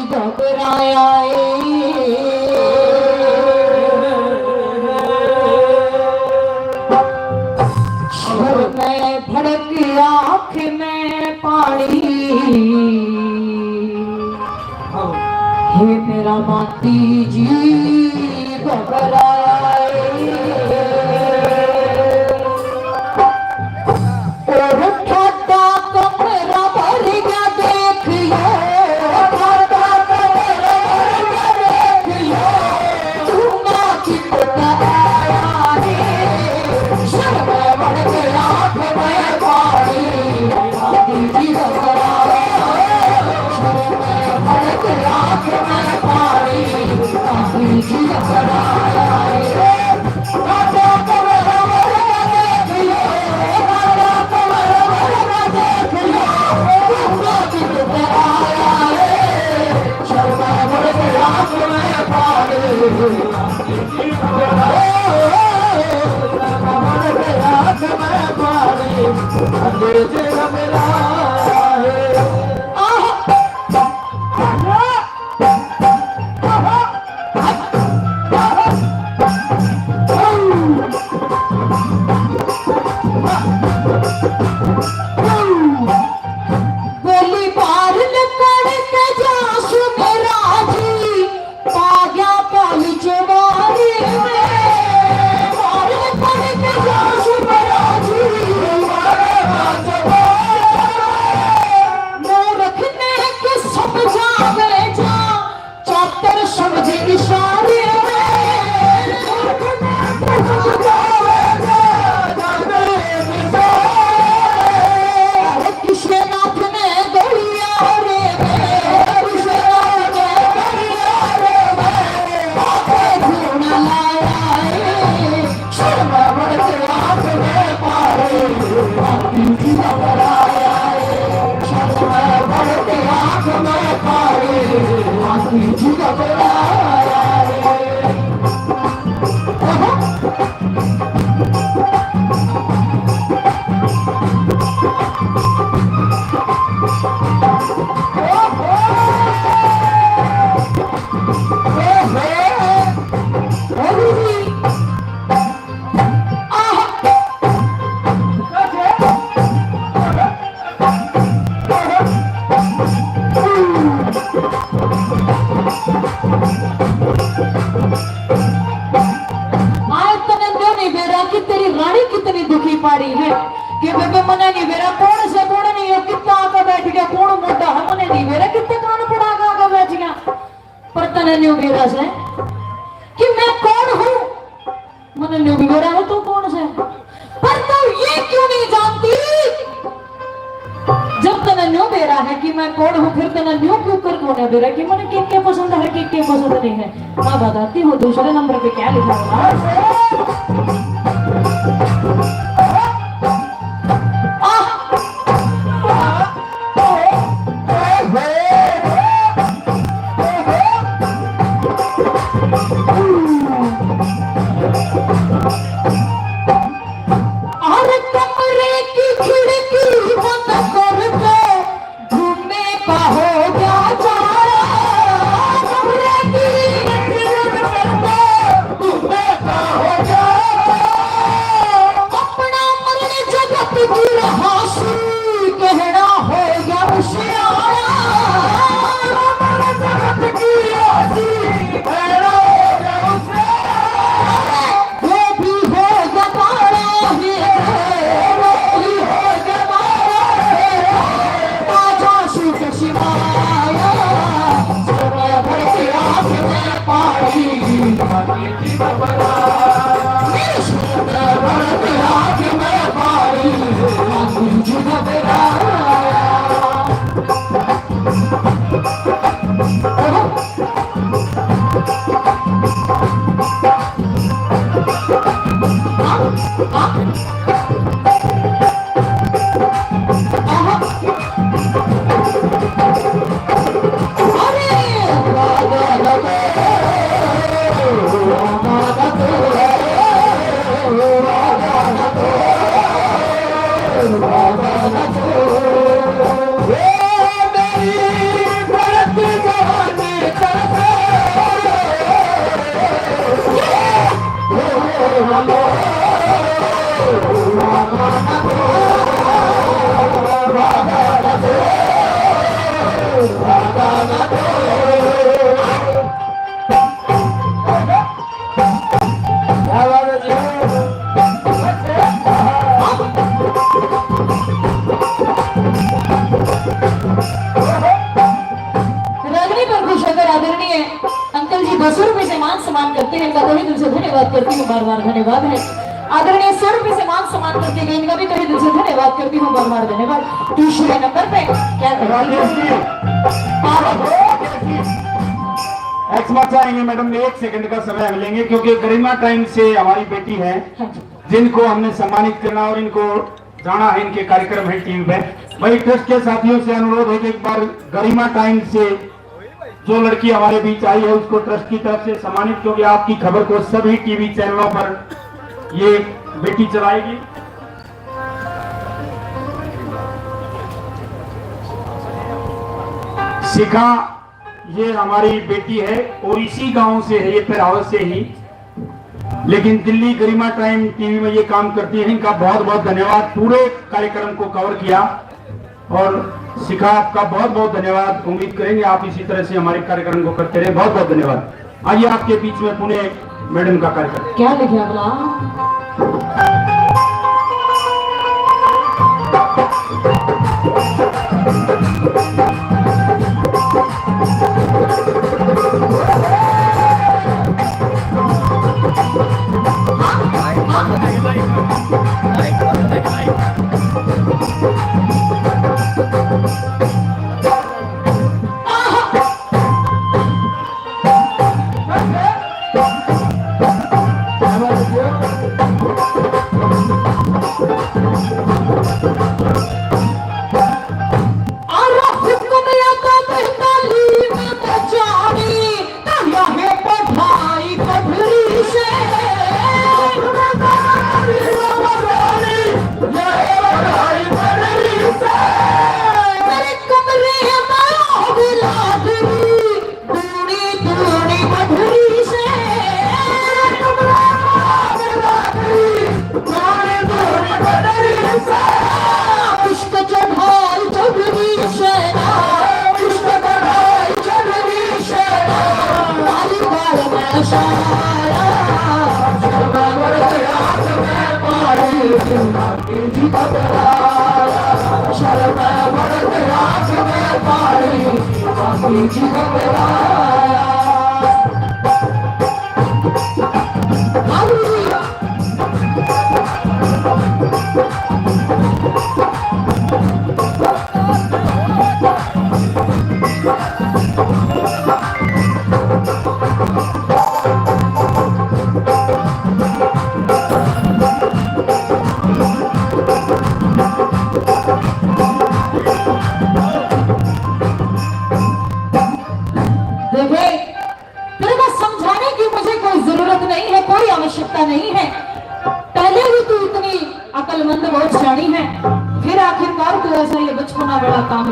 घबराया शर्म में भड़की आँख में पानी, हे मेरा माती जी घबराए और ठाटा कमरा भर गया देखिए, ठाटा कमरा भर गया देखिए, तू ना चिपका आया रे शर्म बढ़ गया आँख में पानी, माती जी घबराए आँख में पानी, माती जी घबराया रे ठाटा कमरा भर गया देखिए, ठाटा कमरा भर गया देखिए, तू ना चिपका आया रे शर्म बढ़ गया आँख में पानी, माती जी घबराया बढ़ गया आँख में पानी, अंदर से घबराया है। गोली बार लकड़ के जास मेरा जी पाया पाली चमारी में, बार लकड़ के जास मेरा जी रखने के समझावे जा चातर समझे इशारे कृष्णनाथ ने गलिया रे कृष्णनाथ ने गलिया रे आके धून लाया रे शर्म बढ़ के आँख में पानी, माती जी घबराया रे शर्म बढ़ के आँख में पानी, माती जी घबराया रे। कितनी दुखी पाड़ी है कि बेबे मने नहीं मेरा कौन से कौन नहीं है, कितना आकर बैठ गया, कौन मोटा है मने नहीं मेरा, कितने कान पड़ा आकर बैठ गया, पर तने नहीं मेरा से कि मैं कौन हूँ, मने नहीं मेरा है तो कौन से, पर तू ये क्यों नहीं जानती, जब तने न्यू बेरा है कि मैं कौन हूँ, फिर तने न्यू क्यों कर कौन है बेरा कि मने क्या पसंद है क्या पसंद नहीं है। मैं बताती हूँ दूसरे नंबर पे क्या लिखा हुआ हो रजनी पर खुश होकर आदरणीय अंकल जी 200 रुपए से मान सम्मान करते हैं, इनका तहे दिल से धन्यवाद करती हूँ, बार बार धन्यवाद है। आदरणीय 100 रुपए से मान सम्मान करते हैं, इनका भी तहे दिल से धन्यवाद करती हूँ, बार बार धन्यवाद। तीसरे नंबर पे क्या एक्समा चाहेंगे मैडम, 1 सेकंड का समय मिलेंगे क्योंकि गरिमा टाइम से हमारी बेटी है जिनको हमने सम्मानित करना और इनको जाना है, इनके कार्यक्रम है टीवी पे। भाई ट्रस्ट के साथियों से अनुरोध है कि एक बार गरिमा टाइम से जो लड़की हमारे बीच आई है उसको ट्रस्ट की तरफ से सम्मानित, क्योंकि आपकी खबर को सभी टीवी चैनलों पर ये बेटी चलाएगी। शिखा ये हमारी बेटी है और इसी गांव से है, ये पिरावत से ही, लेकिन दिल्ली गरिमा टाइम टीवी में ये काम करती है। इनका बहुत बहुत धन्यवाद, पूरे कार्यक्रम को कवर किया। और शिखा आपका बहुत बहुत धन्यवाद। उम्मीद करेंगे आप इसी तरह से हमारे कार्यक्रम को करते रहे। बहुत बहुत धन्यवाद। आइए आपके बीच में पुणे मैडम का कार्यक्रम। क्या लिखे अगला?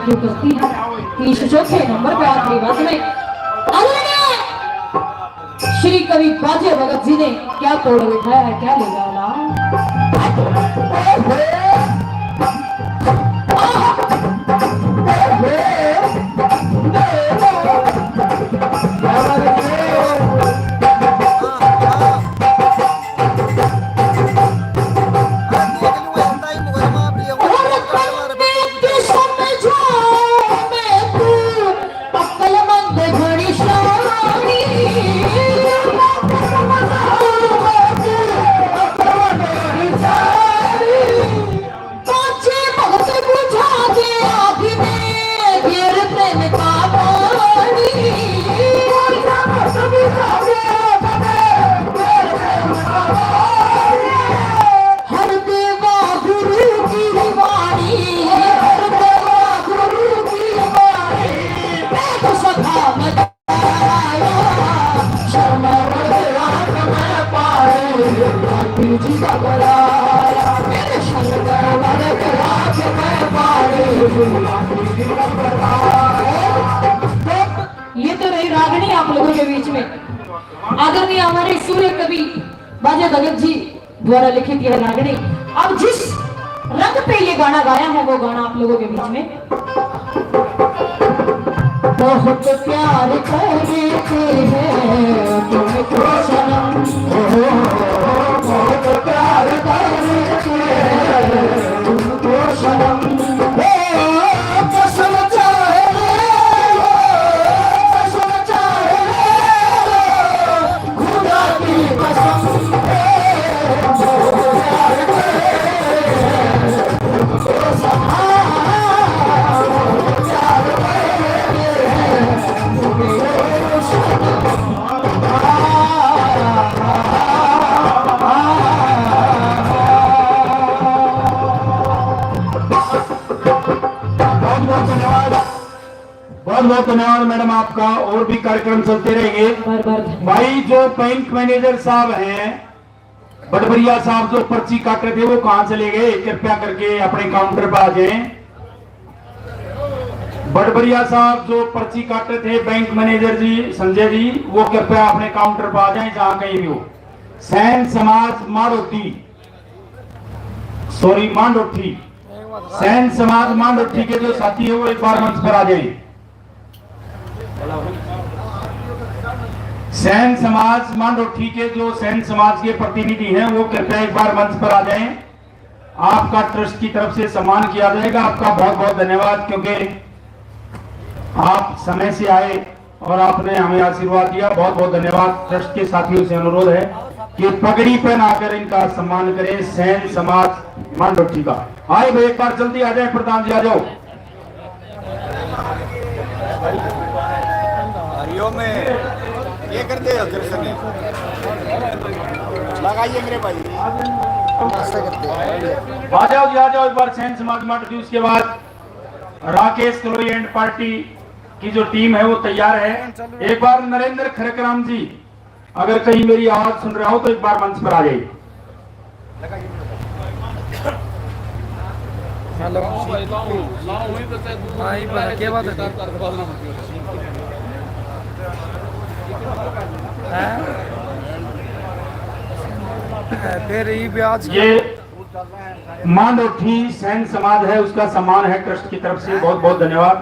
क्यों करती है? 304 नंबर पे आखिरी बात में श्री कवि बाजे भगत जी ने क्या तोड़ बैठाया है, क्या ले जाना? रागनी आप लोगों के बीच में आदरणीय हमारे सूर्य कवि बाजे भगत जी द्वारा लिखित यह रागनी। अब जिस रंग पे ये गाना गाया है वो गाना आप लोगों के बीच में। बहुत प्यार करते हैं तुमको सनम, बहुत प्यार करते हैं तुमको सनम, कसम चाहे कसम चाहे खुदा की कसम, बहुत बहुत धन्यवाद मैडम आपका। और भी कार्यक्रम चलते रहेंगे। भाई जो बैंक मैनेजर साहब हैं बड़बरिया साहब जो पर्ची काट रहे थे वो कहां चले गए? कृपया करके अपने काउंटर पर आ जाएं। बड़बरिया साहब जो पर्ची काट रहे थे बैंक मैनेजर जी संजय जी वो कृपया अपने काउंटर पर आ जाएं जहां कहीं भी हो। सैन समाज मांडोठी मांडोठी सैन समाज मांडोठी के जो साथी है वो एक बार मंच पर आ जाएं। सैन समाज मांडोठी के जो सैन समाज के प्रतिनिधि हैं वो कृपया एक बार मंच पर आ जाएं। आपका ट्रस्ट की तरफ से सम्मान किया जाएगा। आपका बहुत बहुत धन्यवाद क्योंकि आप समय से आए और आपने हमें आशीर्वाद दिया। बहुत बहुत धन्यवाद। ट्रस्ट के साथियों से अनुरोध है कि पगड़ी पहनाकर इनका सम्मान करें। सैन समाज मांडोठी का आए भाई एक बार जल्दी आ जाए। प्रधान जी आ जाओ। हरिओम में ये करते हो कृष्ण लगाइए मेरे भाई आ जाओ जी आ जाओ एक बार सैन समाज मांडोठी। उसके बाद राकेश कलोई एंड पार्टी की जो टीम है वो तैयार है। एक बार नरेंद्र खरकराम जी अगर कहीं मेरी आवाज सुन रहे हो तो एक बार मंच पर आ जाइए। क्या बात है फिर ये ब्याज ये मांडोठी सैन समाज है उसका सम्मान है ट्रस्ट की तरफ से। बहुत बहुत धन्यवाद।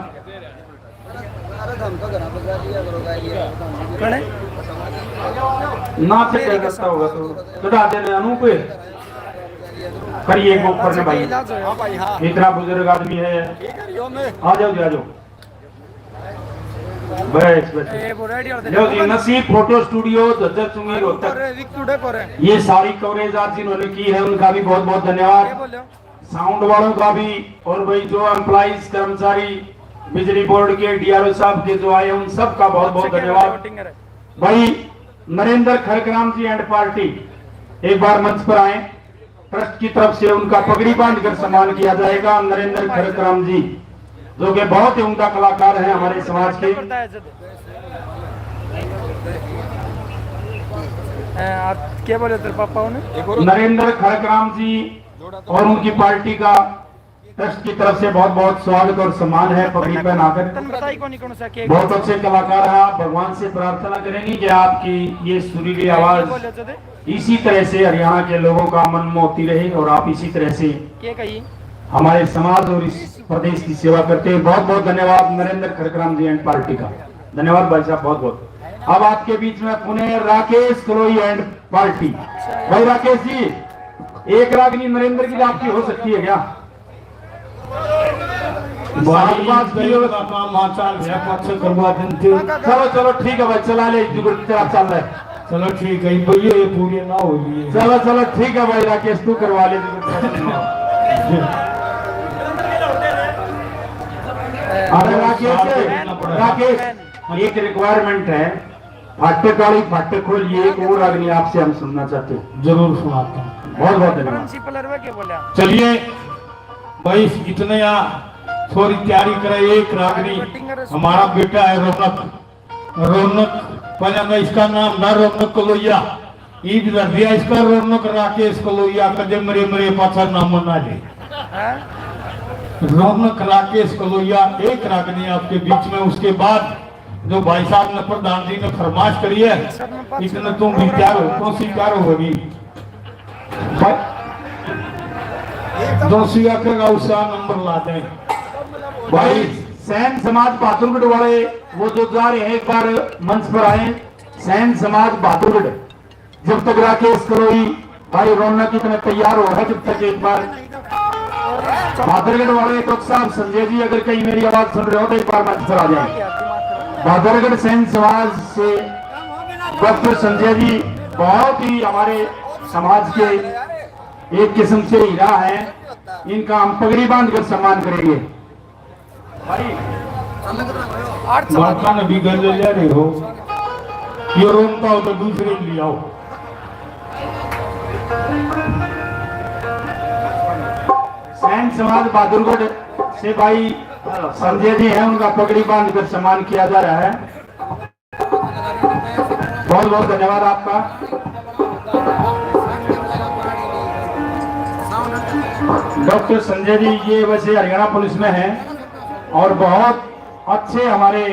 ना से क्या करता होगा तो चढ़ा देने अनूप करिए वो करने भाई इतना बुजुर्ग आदमी है। आ जाओ जी आ जाओ। नसीब फोटो स्टूडियो रोहतक ये सारी कवरेज आज जिन्होंने की है उनका भी बहुत बहुत धन्यवाद। साउंड वालों का भी और भाई जो एम्प्लॉइज कर्मचारी बिजली बोर्ड के डीआरओ साहब के जो आए उन सब का बहुत बहुत धन्यवाद। भाई नरेंद्र खरकराम जी एंड पार्टी एक बार मंच पर आए। ट्रस्ट की तरफ से उनका पगड़ी बांधकर सम्मान किया जाएगा। नरेंद्र खरकराम जी जो कि बहुत ही उम्दा कलाकार हैं हमारे समाज के। क्या बोले तेरे पापा ने? नरेंद्र खरकराम जी और उनकी पार्टी का ट्रस्ट की तरफ से बहुत बहुत स्वागत और सम्मान है पगड़ी पहनाकर। बहुत अच्छे कलाकार हैं। आप भगवान से प्रार्थना करेंगे कि आपकी ये सुरीली आवाज इसी तरह से हरियाणा के लोगों का मन मोहती रहे और आप इसी तरह से हमारे समाज और इस प्रदेश की सेवा करते हैं। बहुत बहुत धन्यवाद नरेंद्र खरकराम जी एंड पार्टी का। धन्यवाद भाई साहब बहुत बहुत। अब आपके बीच में पुणे राकेश कलोई एंड पार्टी। भाई राकेश जी एक रागनी नरेंद्र की आपकी हो सकती है क्या? चलो चलो ठीक है भाई चला ले चल रहा है। चलो ठीक है भैया ये पूरी ना हो गई। चलो चलो ठीक है भाई राकेश तू करवा ले। राकेश एक रिक्वायरमेंट है फाटक वाली फाटक खोलिए एक और अग्नि आपसे हम सुनना चाहते हैं। जरूर सुनाता हूँ। बहुत बहुत धन्यवाद। चलिए भाई इतने यहाँ थोड़ी तैयारी करे। एक रागनी हमारा बेटा है रौनक पहले मैं इसका नाम ना रौनक कलोइया ईद रख दिया इसका रौनक राकेश कलोइया कदे मरे मरे पाछा नाम मना ले। रौनक राकेश कलोइया एक रागनी आपके बीच में। उसके बाद जो भाई साहब ने प्रधान जी ने फरमाइश करी है इसने तुम भी तैयार हो तो स्वीकार होगी जो स्वीकार करेगा उसका नंबर लाते हैं। भाई सैन समाज बहादुरगढ़ वाले वो जो जा रहे हैं एक बार मंच पर आए। सैन समाज बहादुरगढ़ जब तक राकेश करोई भाई रौनक इतना तैयार हो है जब तक एक बार बहादुरगढ़ वाले डॉक्टर साहब संजय जी अगर कहीं मेरी आवाज सुन रहे हो तो एक बार मंच पर आ जाए। बहादुरगढ़ सैन समाज से डॉक्टर संजय जी बहुत ही हमारे समाज के एक किस्म से हीरा है, इनका हम पगड़ी बांधकर सम्मान करेंगे। माता ने भी गल ले रहे हो ये रोनता हो तो दूसरे ले आओ। सैन समाज बहादुरगढ़ से भाई संजय जी हैं, उनका पगड़ी बांधकर सम्मान किया जा रहा है। बहुत बहुत धन्यवाद आपका। डॉक्टर संजय जी ये वैसे हरियाणा पुलिस में हैं और बहुत अच्छे हमारे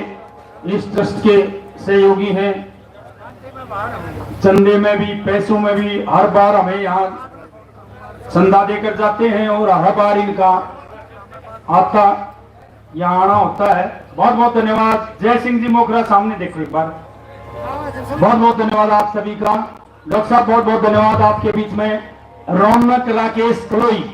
इस ट्रस्ट के सहयोगी हैं। चंदे में भी पैसों में भी हर बार हमें यहाँ चंदा देकर जाते हैं और हर बार इनका यहाँ आना होता है। बहुत बहुत धन्यवाद। जय सिंह जी मोखरा सामने देखो एक बार। बहुत बहुत धन्यवाद आप सभी का। डॉक्टर साहब बहुत बहुत धन्यवाद। आपके बीच में रौनक राकेश कलोई।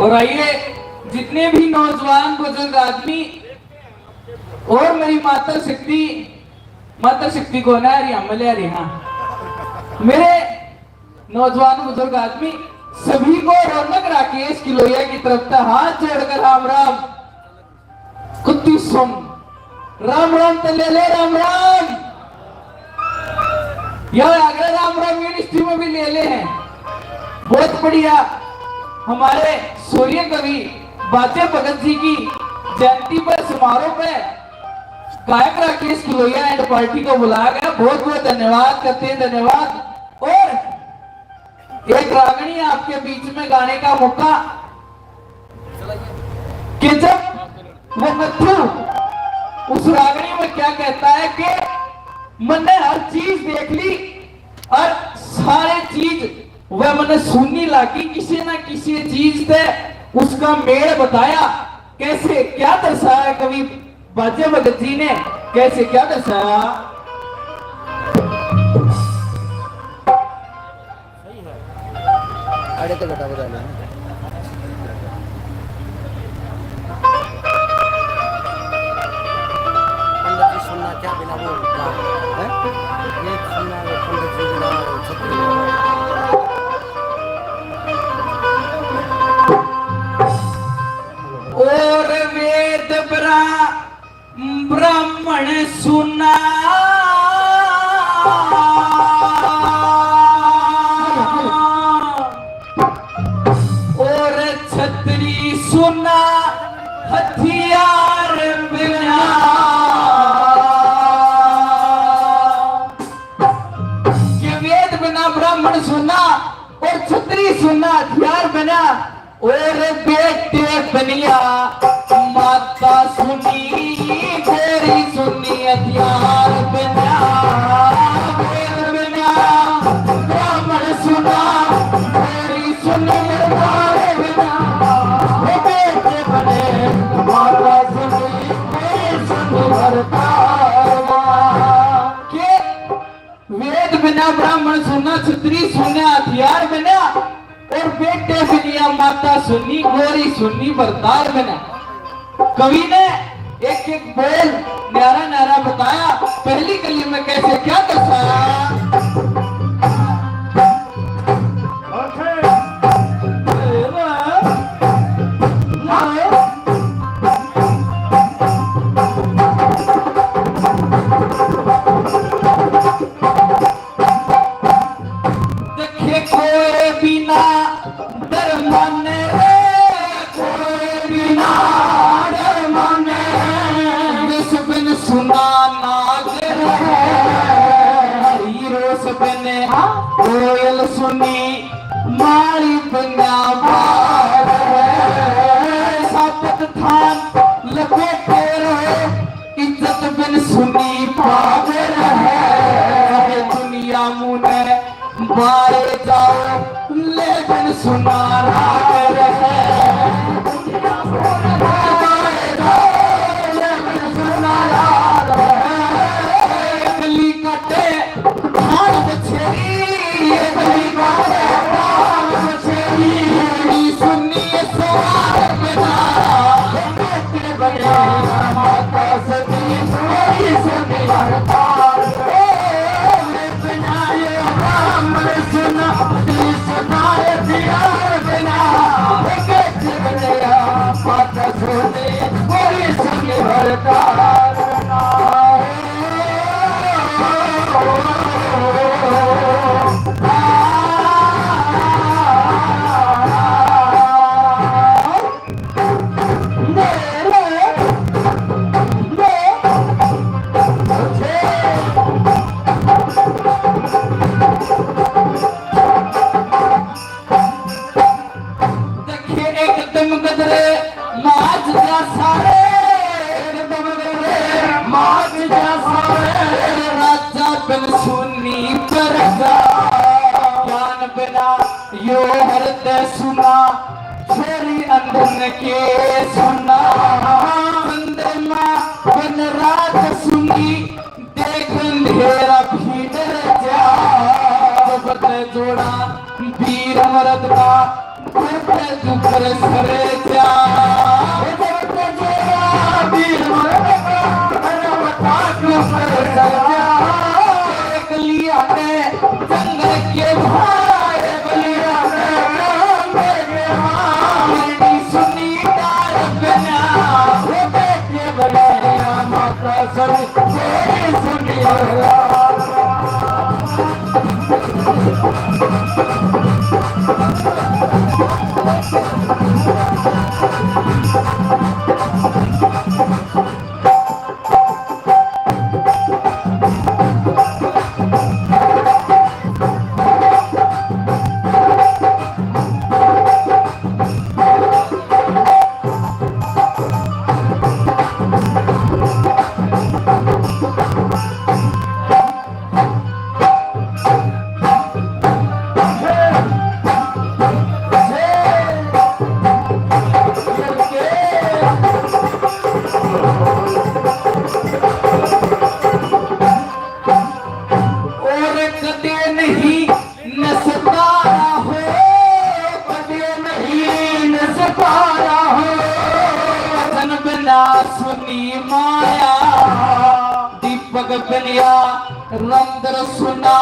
और आइए जितने भी नौजवान बुजुर्ग आदमी और मेरी माता शक्ति को ना रही हाँ मेरे नौजवान बुजुर्ग आदमी सभी को रौनक राकेश किलोया की तरफ से हाथ जोड़कर राम राम कुत्ती सुन राम राम तले राम राम। यार आगरा राम राम यूनिवर्सिटी में भी ले ले हैं। बहुत बढ़िया। हमारे सूर्य कवि बाजे भगत जी की जयंती पर समारोह पे गायक राकेश किलोया एंड पार्टी को बुलाया गया। बहुत बहुत धन्यवाद करते हैं। धन्यवाद। और एक रागनी आपके बीच में गाने का मौका कि जब वो मथु उस रागनी में क्या कहता है कि मैंने हर चीज देख ली और सारे चीज वह मैंने सुननी लागी किसी ना किसी चीज से उसका मेल बताया। कैसे क्या दर्शाया कवि बाजे भगत जी ने, कैसे क्या दर्शाया। अरे तो बता बताना पंडित जी सुनना क्या बिना बोलता है ये सुनना पंडित जी बिना और वेद ब्राह्मण सुना और छत्री सुना हथियार बिना। ये वेद बिना ब्राह्मण सुना और छत्री सुना हथियार बिना और बेटे बनिया माता सुनी तेरी सुनी हथियार बिना। वेद बिना ब्राह्मण सुना तेरी सुनी हथियार बिना। बेटे बने माता सुनी तेरी सुनी हथियार। वेद बिना ब्राह्मण सुना, क्षत्रिय सुना, हथियार बिना, और बेटे बिनिया माता सुनी, गोरी सुनी, बरदार बिना। कवि ने एक एक बोल न्यारा न्यारा बताया। पहली कली में कैसे क्या दर्शाया? देखे कोई बिना डर माने रे, कोई बिना डर माने, विष बिन सुना नागर है, हीरोस बिन कोयल सुनी, मारी बिना बार है, सापत थान लपेटे रहे, इज्जत बिन सुनी पावर है, दुनिया मुने बारे जाओ लेकिन सुना रागर है, दुनिया मुने बारे जाओ लेकिन सुना रागर है, गली कटे धान बछेरी, गली कटे धान बछेरी, सुनी सवार बिना बेटे बने माता सती सोई सुनी हरताल सुना सुनाए दियार बिना माता सोने कोई सुनी हरताल सुनी पर ज्ञान बिना यो हरद सुना, छोरी अंधन के सुना, चंद्रमा बन रात सुनी, देख अंधेरा भीड़ जा, जबत जोड़ा वीर मरद का दुपर सरे जा, जबत जोड़ा वीर मरद का दुपर सरे जा, बलिया में जंगल के भाई, बलिया में जंगल के भाई, सुनी तार बिना वो बेटे बलिया माता सब कोई सुनी सुनी माया, दीपक बनिया रंद्र सुना,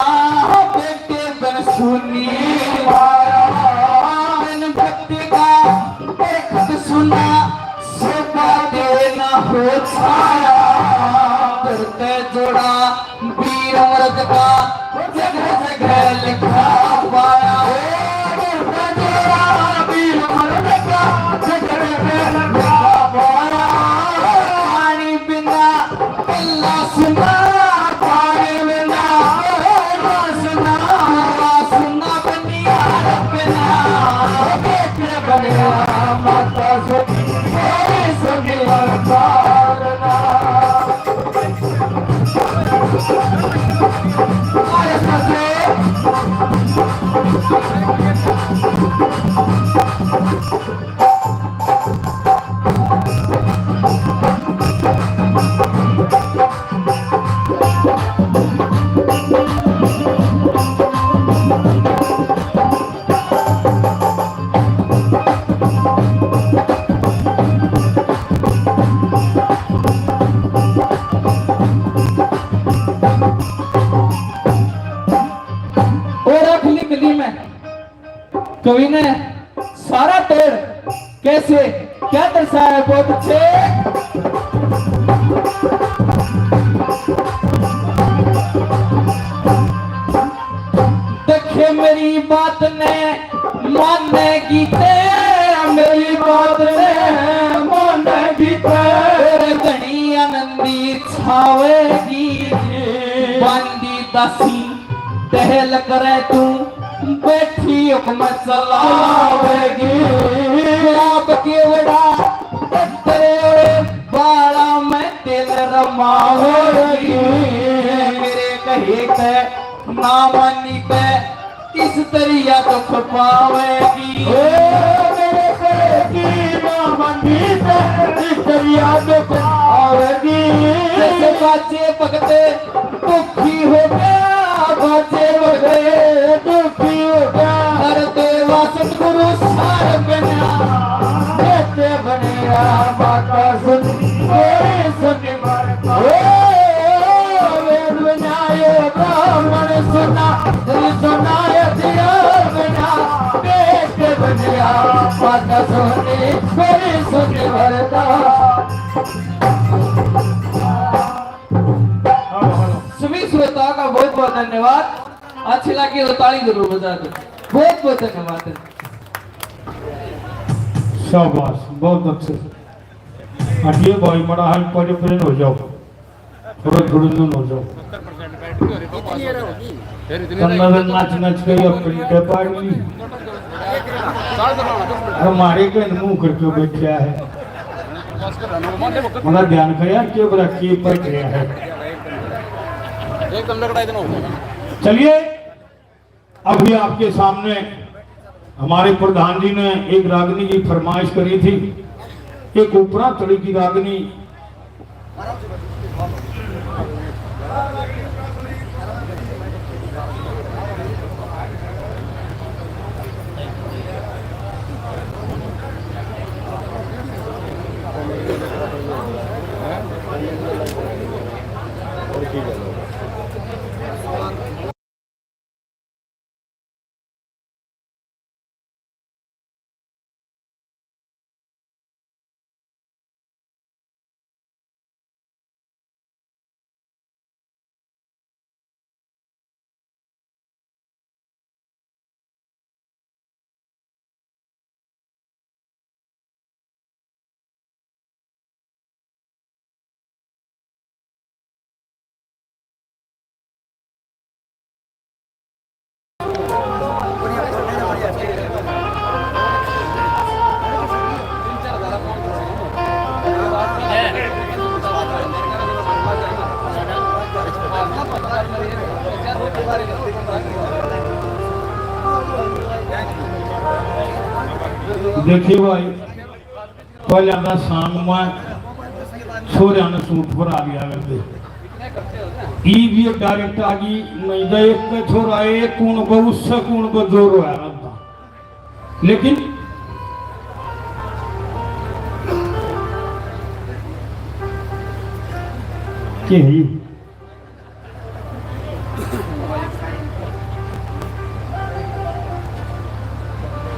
बेटे बन सुनी माया, बन भक्ति का देखत सुना, सोपा देना हो छाया, करते जोड़ा वीर मर्द का जगह जगह लिखा पाया, करते जोड़ा वीर मर्द का जगह जगह लिखा पाया, पानी बिना अल्लाह सुना, पानी बिना अल्लाह सुना, सुना बनिया बिना बेटे बनिया माता सुनी सुनी पालना। कवि ने सारा पेड़ कैसे क्या दर्शाया है बहुत अच्छे। देखे मेरी बात ने मानेगी मेरी बात ने मानेगी तेरे घनी आनंदी छावेगी बांदी दासी टहल करे तू बैठी हुक्म चलावेगी आप केवड़ा तेरे बाड़ा में दिल रमावेगी मेरे कहे के ना मानी पे इस तरिया दुख पावेगी मेरे कहे की ना मानी पे इस तरिया दुख पावेगी जैसे बाचे पकते दुखी हो गया बाचे पकते दुखी हो गया हर देवा सतगुरु सार बना कहते बनेगा बाता सुन कोई सुन मरता वेद बनाए ब्राह्मण सुना सुनाए दिया बना कहते बनेगा बाता सुनी कोई सुन मरता। सभी श्रोताओं का बहुत बहुत धन्यवाद। अच्छी लगी तो ताली जरूर बजा दो। बहुत बहुत धन्यवाद। शाबाश, बहुत अच्छे। हटिए भाई, बड़ा हाल परिप्रेरण हो जाओ, थोड़ा धुड़न हो जाओ। कन्नड़ नाच नाच कर अपनी पाड़ ली, हमारे के मुंह करके बैठा है। मगर ध्यान करिए के बड़ा के पर गया है। चलिए, अभी आपके सामने हमारे प्रधान जी ने एक रागनी की फरमाइश करी थी, एक ऊपरा तड़ी की रागनी। देखिए भाई, पहले आधा शाम में छोरिया ने सूट पर आ गया करते, ई भी डायरेक्ट आ गई नहीं तो एक के छोरा एक कौन को उससे कौन को जोर हो रहा था, लेकिन क्या है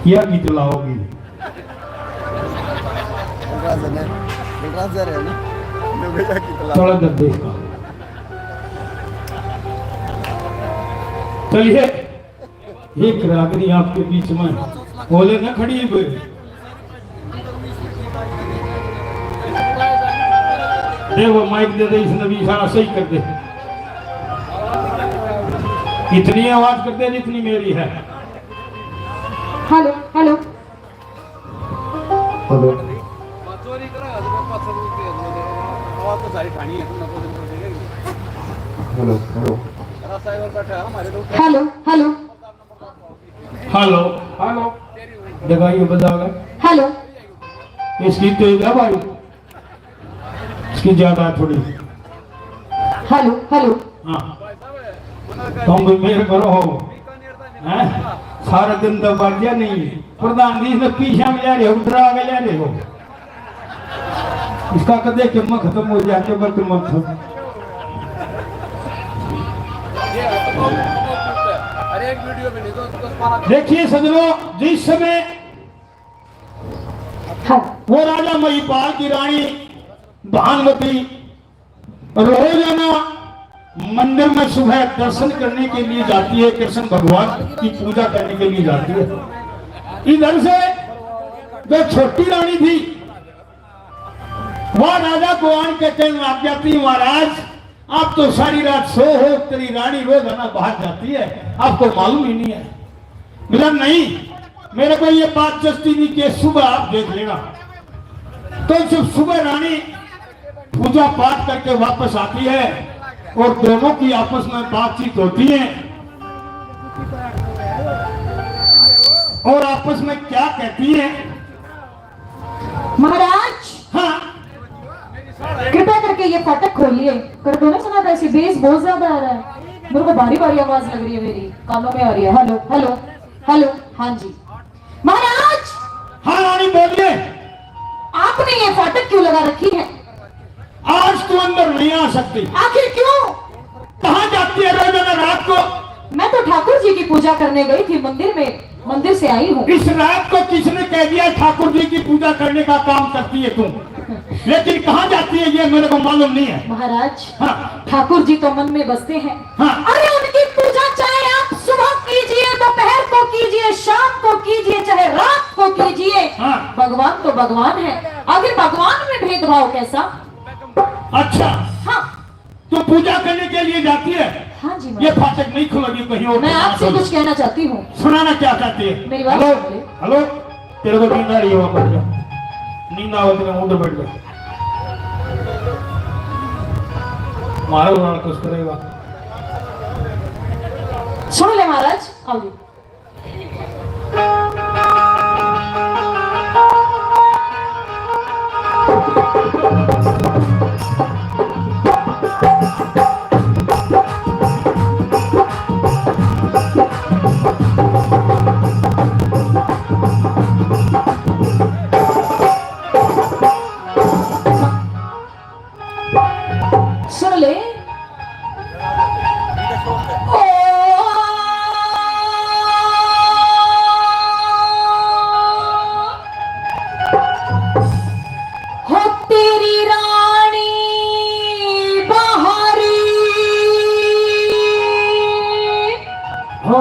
क्या गीत लाओगी? थोड़ा दर्द का। चलिए, एक रागनी आपके बीच में बोले ना खड़ी है, वो माइक दे दे, इसने भी इशारा सही कर दे, इतनी आवाज कर दे जितनी मेरी है। Hello hello hello, hello hello hello hello hello hello, दगाइए बजाओगे? हेलो, इसकी तेज है भाई, इसकी ज्यादा है थोड़ी। हेलो हेलो, हाँ, तुम भी मेरे करो हो, हैं? सारा दिन तो बढ़ गया नहीं, प्रधान जी ने पीछा में ले रहे हो, डरा के ले रहे हो, इसका कदे किम्मा खत्म हो जाके बर्तन मत हो। अरे देखिए सजनों, जिस समय वो राजा महिपाल की रानी भानुमती रोजाना मंदिर में सुबह दर्शन करने के लिए जाती है, कृष्ण भगवान की पूजा करने के लिए जाती है। इधर से जो छोटी रानी थी वह राजा को आन के कहने लग जाती, महाराज आप तो सारी रात सो हो, तेरी रानी रोजाना बाहर जाती है, आपको मालूम ही नहीं है। बोला नहीं, मेरे को ये बात जस्ती नहीं कि सुबह आप देख लेना। तो जब सुबह रानी पूजा पाठ करके वापस आती है और दोनों की आपस में बातचीत होती है और आपस में क्या कहती है। महाराज, हाँ कृपया करके ये फाटक खोलिए। कर दो ना, सुना था, ऐसी बेस बहुत ज्यादा आ रहा है, मेरे को भारी भारी आवाज लग रही है, मेरी कानों में आ रही है। हेलो हेलो हेलो, हाँ जी महाराज। हाँ रानी बोलिए। आपने ये फाटक क्यों लगा रखी है? आज तो अंदर नहीं आ सकती। आखिर क्यों? कहाँ जाती है रोजाना रात को? मैं तो ठाकुर जी की पूजा करने गई थी मंदिर में, मंदिर से आई हूँ। इस रात को किसने कह दिया ठाकुर जी की पूजा करने का काम करती है तुम? लेकिन कहाँ जाती है ये मेरे को मालूम नहीं है। महाराज, हाँ। ठाकुर जी तो मन में बसते हैं। हाँ। अरे उनकी पूजा चाहे आप सुबह कीजिए, दोपहर को कीजिए, शाम को कीजिए, चाहे रात को कीजिए। हाँ। भगवान तो भगवान है, आखिर भगवान में भेदभाव कैसा? अच्छा, हाँ, तो पूजा करने के लिए जाती है। हाँ जी ये फाटक नहीं खुलेगी कहीं और। मैं आपसे कुछ कहना चाहती हूँ। सुनाना क्या चाहती है? मेरी बात हेलो सुन ले। हेलो, तेरे को नींद आ रही है, वहां बैठ जा, नींद आओ तेरे उधर बैठ जा, मारो ना कुछ करेगा। सुन ले महाराज, आओ। सुन ले। हो तेरी रानी बहारी हो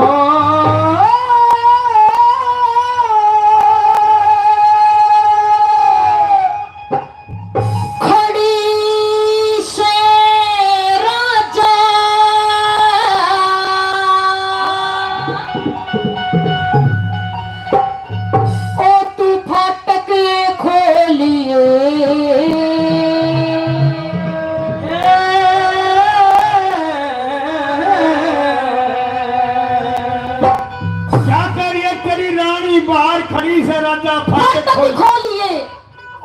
बाहर खड़ी से राजा फाटक खोलिए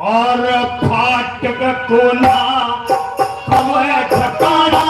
और फाटक खोला, हमें ठकाना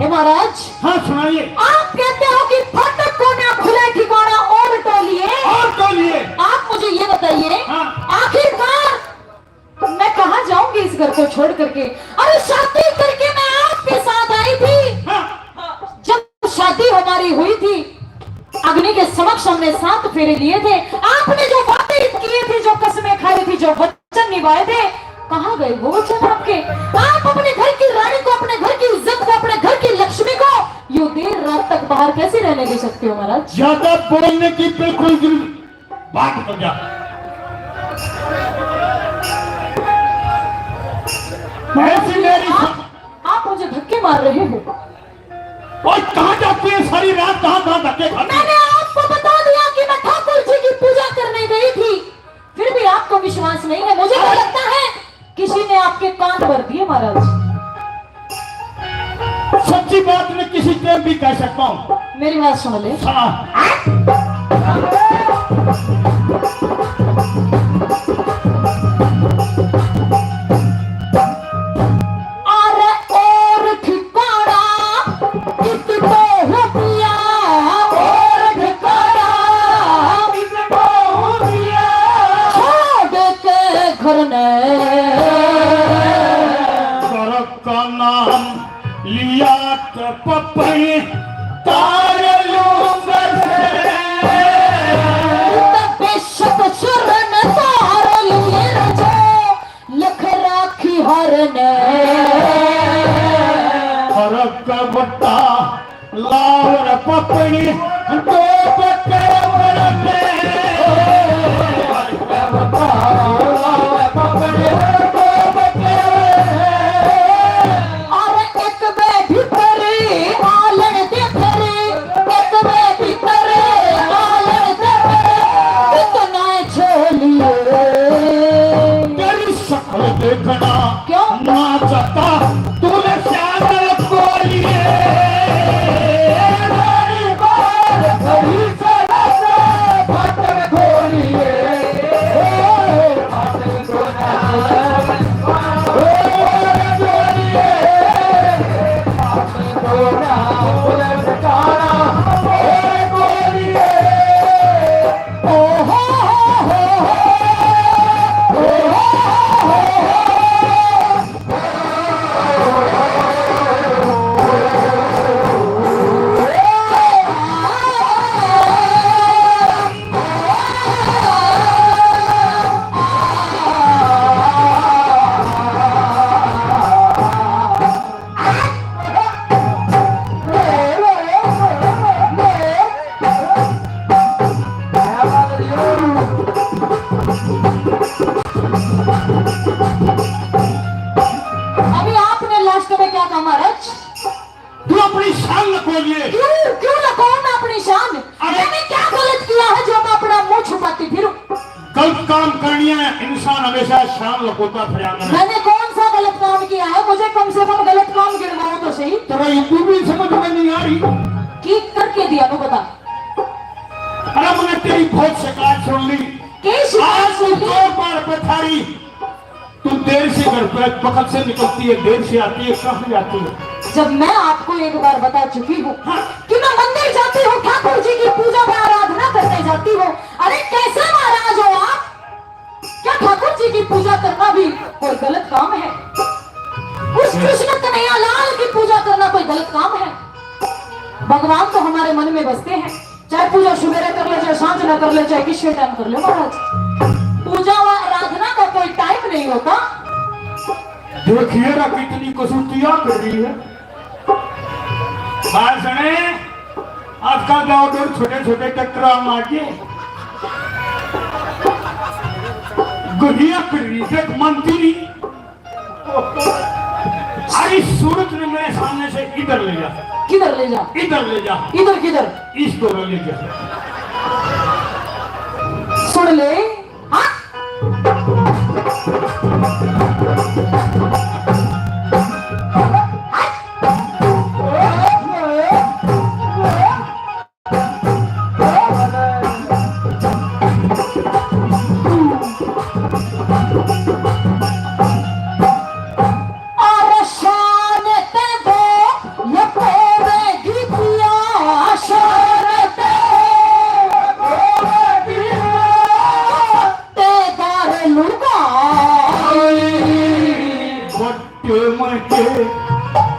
महाराज। हाँ सुनाइए। आप कहते हो कि फाटक को ना खुले ठिकाना और टोलिए। आप मुझे ये बताइए, हाँ। आखिरकार मैं कहाँ जाऊंगी इस घर को छोड़ करके? अरे शादी करके मैं आपके साथ आई थी। हाँ। जब शादी हमारी हुई थी, अग्नि के समक्ष हमने 7 फेरे लिए थे। आपने जो वादे किए थे, जो कसमें खाई थी, जो वचन निभाए थे, कहाँ गए वो वचन आपके? आप अपने घर की रानी को, अपने घर की इज्जत को, अपने घर की लक्ष्मी को यूं देर रात तक बाहर कैसे रहने दे सकते हो महाराज? ज्यादा बोलने की बिल्कुल बात हो जा। ऐसी मेरी आप मुझे धक्के मार रहे हो। और कहाँ जाती है सारी रात? कहाँ धक्के खाती? मैंने आपको बता दिया कि मैं ठाकुर जी की पूजा करने गई थी, फिर भी आपको विश्वास नहीं है। मुझे तो लगता है किसी ने आपके कान भर दिए महाराज। सकता हूँ। मेरी बात सुन ले। अरे और ठिकाना किसको हो दिया, और ठिकाना किसको हो दिया, छोड़ के घर ने घर का नाम लिया तो पपड़ी तार लूंगा बेशक शरण तार लिए जो लख राखी हरने, घर का बट्टा लावर पपड़ी दो बट्टे बरते, और एक बे भीतरे आलन देखरे, एक बे भीतरे आलन देखरे, कितना छोलिए तेरी शक्ल देखना क्यों ना चाहता तूने श्यामल को लिए अभी आपने लास्ट में क्या कहा महाराज? तू अपनी शान खोलिए। क्यों लगाऊं मैं अपनी शान? मैंने क्या गलत किया है जो मैं अपना मुंह छुपाती फिरूं? गलत काम करनी है, इंसान हमेशा शान लकोता फिर। मैंने कौन सा गलत काम किया है? मुझे कम से कम गलत काम गिनवाओ तो सही। तेरा यूपी भी समझ में नहीं आ रही की करके दिया तो बता। अरे मैंने तेरी बहुत शिकायत सुन ली। शिकायत सुन ली? 2 बार पथारी तू देर से घर पे वक्त से निकलती है, देर से आती है, कहाँ जाती है? जब मैं आपको एक बार बता चुकी हूँ कि मैं मंदिर जाती हूँ, ठाकुर जी की पूजा में आराधना करने जाती हूँ। अरे कैसे महाराज हो आप? क्या ठाकुर जी की पूजा करना भी कोई गलत काम है? उस कृष्ण कन्हैया लाल की पूजा करना कोई गलत काम है? भगवान तो हमारे मन में बसते हैं, चाहे पूजा सुबह कर ले, चाहे सांझ न कर ले, चाहे किसी टाइम कर ले महाराज। पूजा व आराधना का कोई टाइम नहीं होता। देखिए ना कितनी कसौटियां कर रही है। बात सुने, आजकल गाँव में छोटे छोटे ट्रैक्टर मारके गुड़िया कर रही है। मंत्री अरे सूरत ने मेरे सामने से इधर ले जा। किधर ले जा? इधर ले जा। इधर किधर? इस तरह ले जा। सुन ले, हाँ?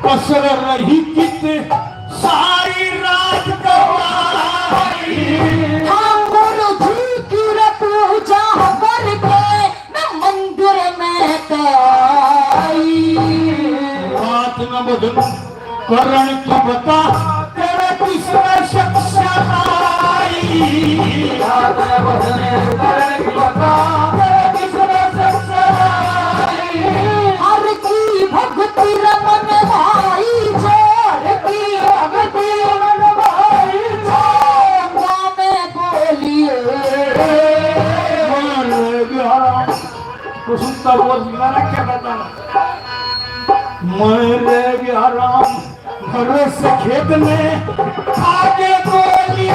कसर रही कितने सारी रात गवाई। ठाकुर जी की पूजा करके मैं मंदिर में आई। बात न बदल करण की बता, तेरे किसमें सक्षम आई। बात न बदल करण की बता, तेरे किसमें सक्षम आई। हर की भक्ति रमन भाई जोर की भक्ति रमन भाई जोर में बोलिए। तो सुनता बहुत गाना क्या कहता ना, मेरे गया राम और उस खेत में आगे गोली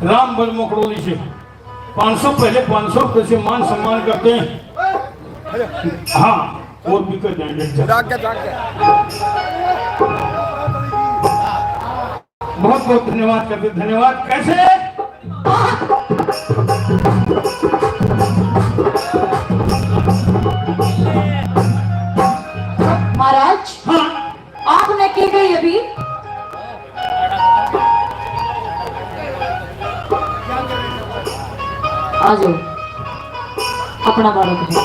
राम भज मकड़ोली से 500 पहले 500 रुपए से मान सम्मान करते हैं। हाँ और भी कर देंगे। बहुत बहुत धन्यवाद करते, धन्यवाद। कैसे महाराज? हाँ आपने की गई अभी आ जाओ अपना बालक है।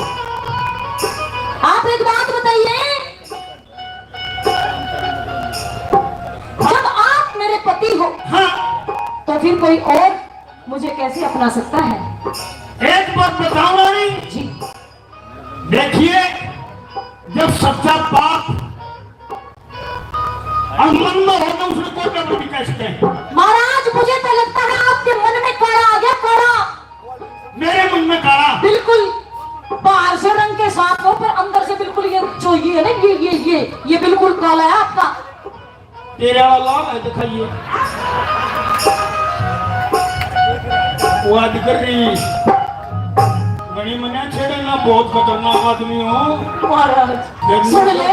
आप एक बात बताइए, जब आप मेरे पति हो तो फिर कोई और मुझे कैसे अपना सकता है? एक बात बताओ रानी जी। देखिए, जब सच्चा पाप मन में हो तो उसने कोई कभी भी कह सकते हैं। महाराज मुझे तो लगता है आपके मन में काड़ा आ गया, काड़ा। मेरे मन में काड़ा? बिल्कुल, बाहर से रंग के साथ हो पर अंदर से बिल्कुल ये जो ये है ना, ये बिल्कुल काला है आपका। तेरे वाला लाल है, दिखाइए। वो अधिकारी बड़ी मना छेड़ना, बहुत खतरनाक आदमी हो महाराज। सुन ले,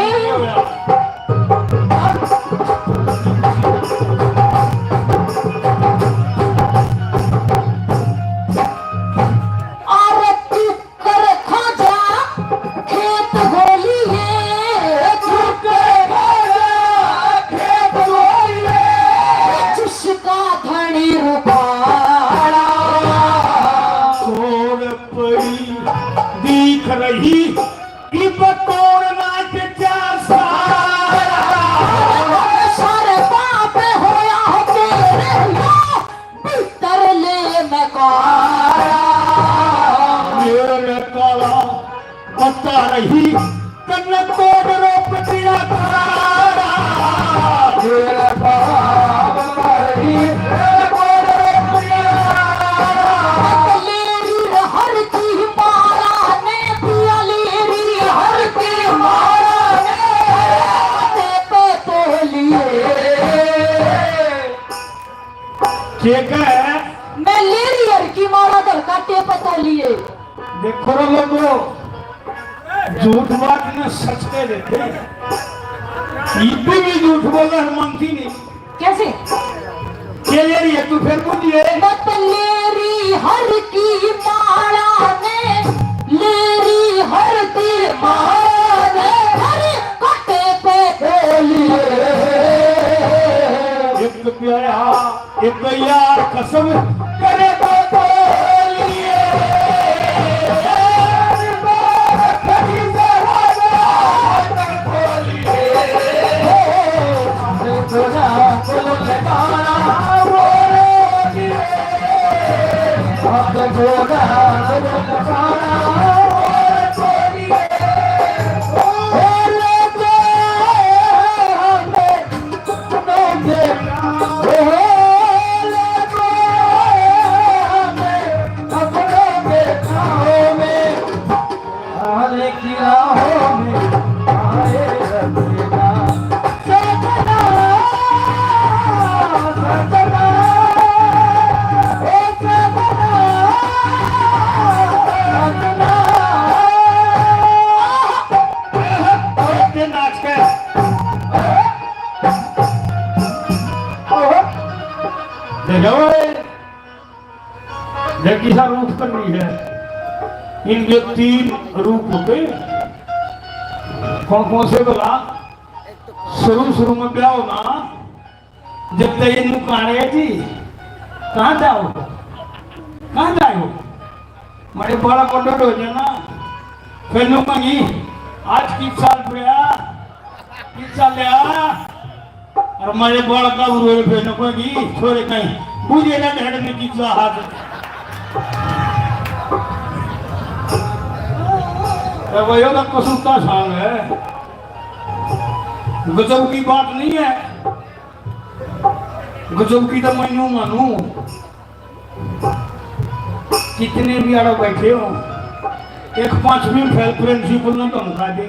रही कि बतौर नाच सारे पाप होया हो तेरे भीतर ले मैं मेरे काला बता रही कन्न तोड़ रोप दिया तारा मेरे काला बता रही मैं लेरियर की माला दल काटे पता लिए। देखो रे लोगो, झूठ बात ने सच के देते, भी झूठ बोला है मानती नहीं। कैसे? क्या लेरी है तू? फिर बोलिए। मत लेरी हर की माला ने, लेरी हर की माला ने हर काटे पे बोलिए। एक प्यारा एक यार कसम करे तो बोलिए। देखी सा रूप कर रही है। इनके 3 रूप होते। कौन कौन से बोला? शुरू में ब्याह हो ना, जब तक इन काने जी कहाँ जाओ मेरे बड़ा कोडो हो जाना फिर नु मंगी आज किस साल पड़ा किस साल लिया और मेरे बड़ा का रोए फिर नु मंगी छोरे कहीं बुझे ना ढेड़ में किस हाथ तो वो योगा कसुता सांग है, गजब की बात नहीं है। गजब की तो मैं यूं मानूं, कितने भी आड़ो बैठे हो एक 5वीं फेल प्रिंसिपल ने तो मुखा दे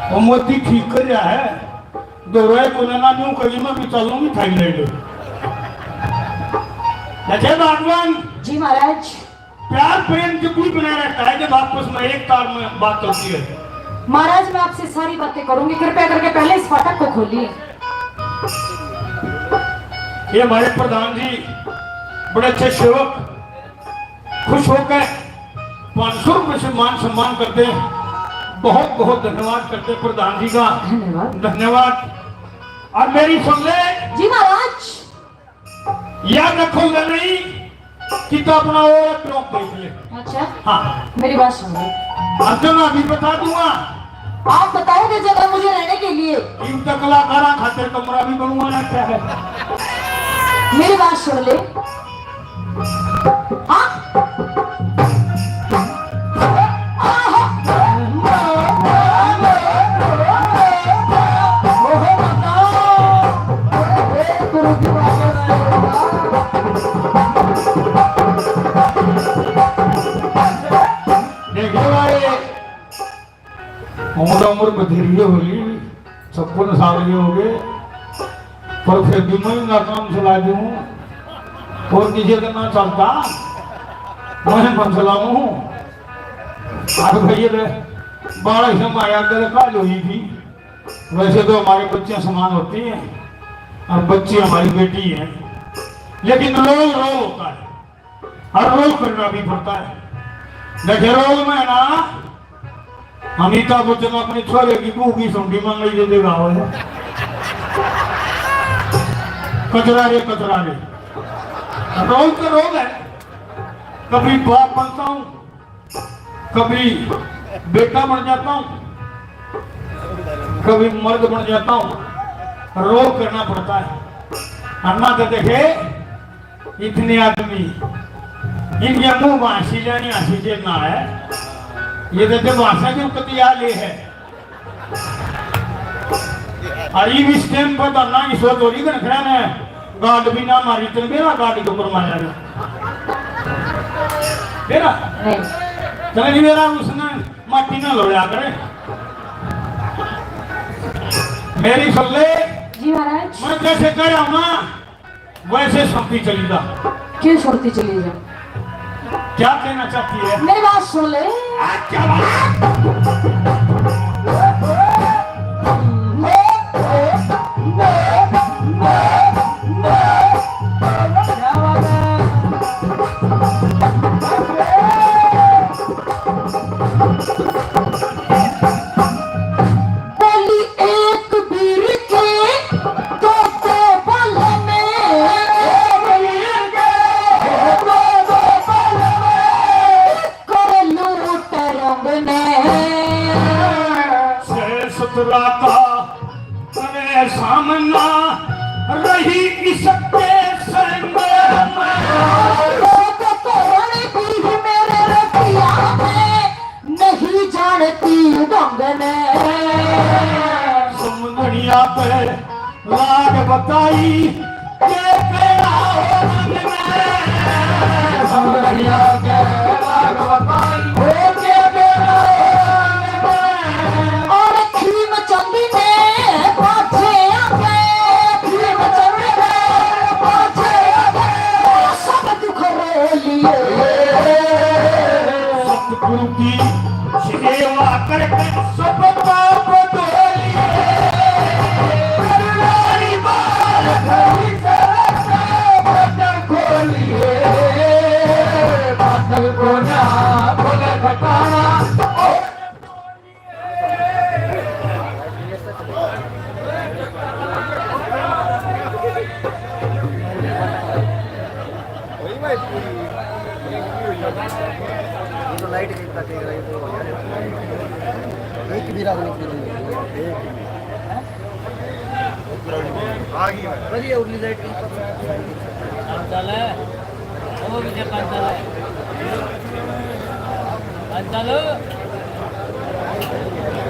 और मोदी ठीक कर रहा है दोहराए को ना यूं कहीं मैं भी चलूंगी थाईलैंड। अच्छा भगवान जी महाराज। प्यार प्रेम जब भी बना रहता है जब आपस में एक तार में बात होती है। महाराज मैं आपसे सारी बातें करूंगी, कृपया करके पहले इस फाटक को खोलिए। ये हमारे प्रधान जी बड़े अच्छे सेवक खुश होकर 500 रुपए से मान सम्मान करते हैं। बहुत बहुत धन्यवाद करते हैं प्रधान जी का, धन्यवाद। और मेरी सुन ले जी महाराज, याद रखो नहीं कि तो अपना और क्लॉक देख ले। अच्छा हाँ मेरी बात सुन लो। अब तो मैं अभी बता दूंगा, आप बताओगे जगह मुझे रहने के लिए? इन तक कलाकारा खातिर कमरा भी बनवाना क्या है? मेरी बात सुन ले। हाँ उम्र बधेरी होगी 56 साल के हो गए, पर फिर भी मैं ना काम चला दूं और किसी का ना चलता मैं मंसलाम हूँ। आप भैया बड़ा समय आया काल हुई थी। वैसे तो हमारे बच्चे समान होती हैं और बच्ची हमारी बेटी है, लेकिन रोल होता है और रोल करना भी पड़ता है। देखिए रोल में ना अमिताभ बच्चन अपने छोरे की बहू की सुंडी मांग ली देगा कचरा रे रोल तो रोल है। कभी बाप बनता हूं, कभी बेटा बन जाता हूं, कभी मर्द बन जाता हूं। रोल करना पड़ता है। अन्ना तो देखे इतने आदमी इनके मुंह बांसी जानी हंसी से ना है, ये तो भाषा जो कतिया ले है। और ये भी स्टेम पर ना इस वक्त चोरी कर खड़ा है गार्ड भी ना मारी तो मेरा गार्ड के ऊपर मारा मेरा चले नहीं मेरा उसने माटी ना लोया करे। मेरी सुन ले जी महाराज। मैं जैसे कह रहा हूं ना वैसे सुनती चली जा। क्यों सुनती चली जा? क्या कहना चाहती है? मेरी बात सुन ले। क्या बात? बोली एक वीर के दो बल में कर लूट रंग ने सतरा का अरे सामना रही इसके संग मेरे रतिया में नहीं जानती ढंग ने समुद्रिया पे लाग बताई के पेड़ा हो रंग में समुद्रिया के लाग बताई के पेड़ा हो रंग में। और खीम चंदी ने पाछे आगे खीम चंदी ने पाछे आगे सब दुख रो लिए सतगुरु की सेवा करके सब पाप धो लिए। करुणारी बाल घड़ी से बदन खोलिए बदन पागल को ना बोले ठिकाना। तो लाइट कितना देख रही तो एक भी रात नहीं आ गई बढ़िया उर्ली लाइट की चल है वो भी चल है चल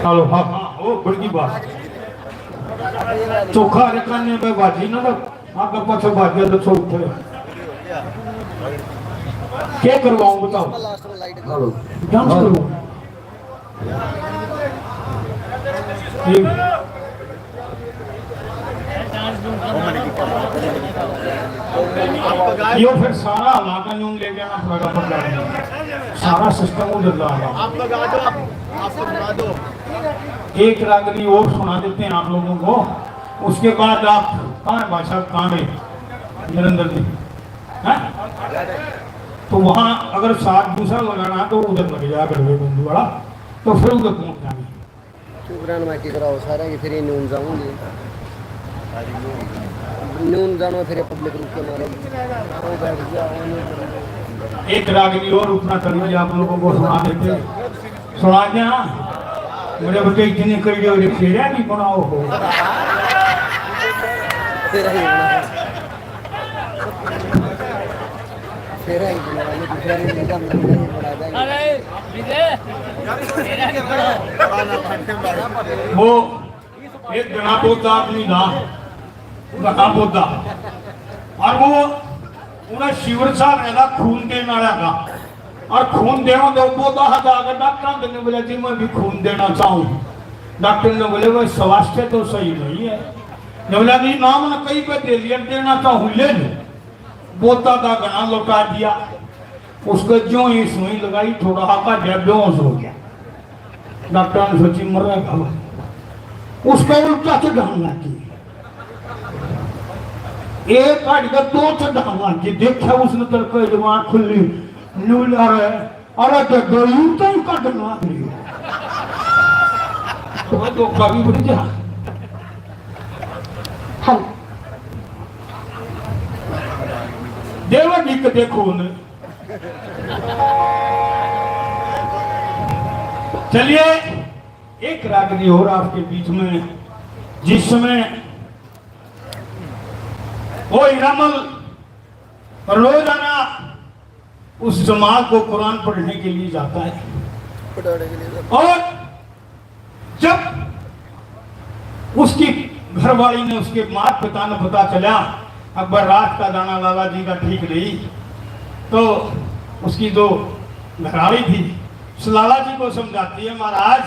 हेलो हाँ हाँ वो बड़ी बात चोखा रखने पे बाजी ना तो आगे पीछे बाजी तो छोड़ क्या करवाऊं बताओ लास्ट में लाइट डांस करो यो फिर सारा इलाका यूं ले जाना पड़ेगा पकड़ा सारा सिस्टम उधर जाएगा आप लगा दो आप लगा दो एक रागनी और सुना देते हैं आप लोगों को उसके बाद आप कहाँ है भाषा कहाँ है नरेंद्र जी हैं तो वहाँ अगर साथ दूसरा लगाना तो उधर लग जाएगा गढ़वे बंधु वाला तो फिर उधर पहुँच जाएंगे चुपरान माटी कराओ सारा कि फिर ये नून जाऊंगी नून जानो फिर पब्लिक रुक के मारे एक रागनी और उतना कर लीजिए आप लोगों को सुना देते सुना दिया मुझे बच्चे इतने कर दिए फेरा भी बनाओ हो वो एक घना पोता आदमी था घना पोता और वो उन्हें शिविर साहब ऐसा खून देने वाला था और खून देना तो पोता हटा कर डॉक्टर ने बोला जी मैं भी खून देना चाहूँ डॉक्टर ने बोले वो स्वास्थ्य तो सही नहीं है बोला जी नाम ने कई पे दे लिया देना चाहूँ ले लो बोता का घना लौटा दिया उसको जो ही सुई लगाई थोड़ा हाका बेहोश हो गया डॉक्टर ने सोची मर रहा उसको उल्टा चढ़ाना की एक काट का दो चढ़ाना की देखा उसने तरह जवान खुली न्यूल आ रहा है अरे तो गई तो ही काटना तो तो कभी बढ़ जा देवा जी को देखो उन्हें चलिए एक रागनी और आपके बीच में जिसमें वो इरामल रोजाना उस जमात को कुरान पढ़ने के लिए जाता है और जब उसकी घरवाली ने उसके माता पिता ने पता चला अकबर रात का दाना लाला जी का ठीक नहीं तो उसकी जो घरवाली थी लाला जी को समझाती है महाराज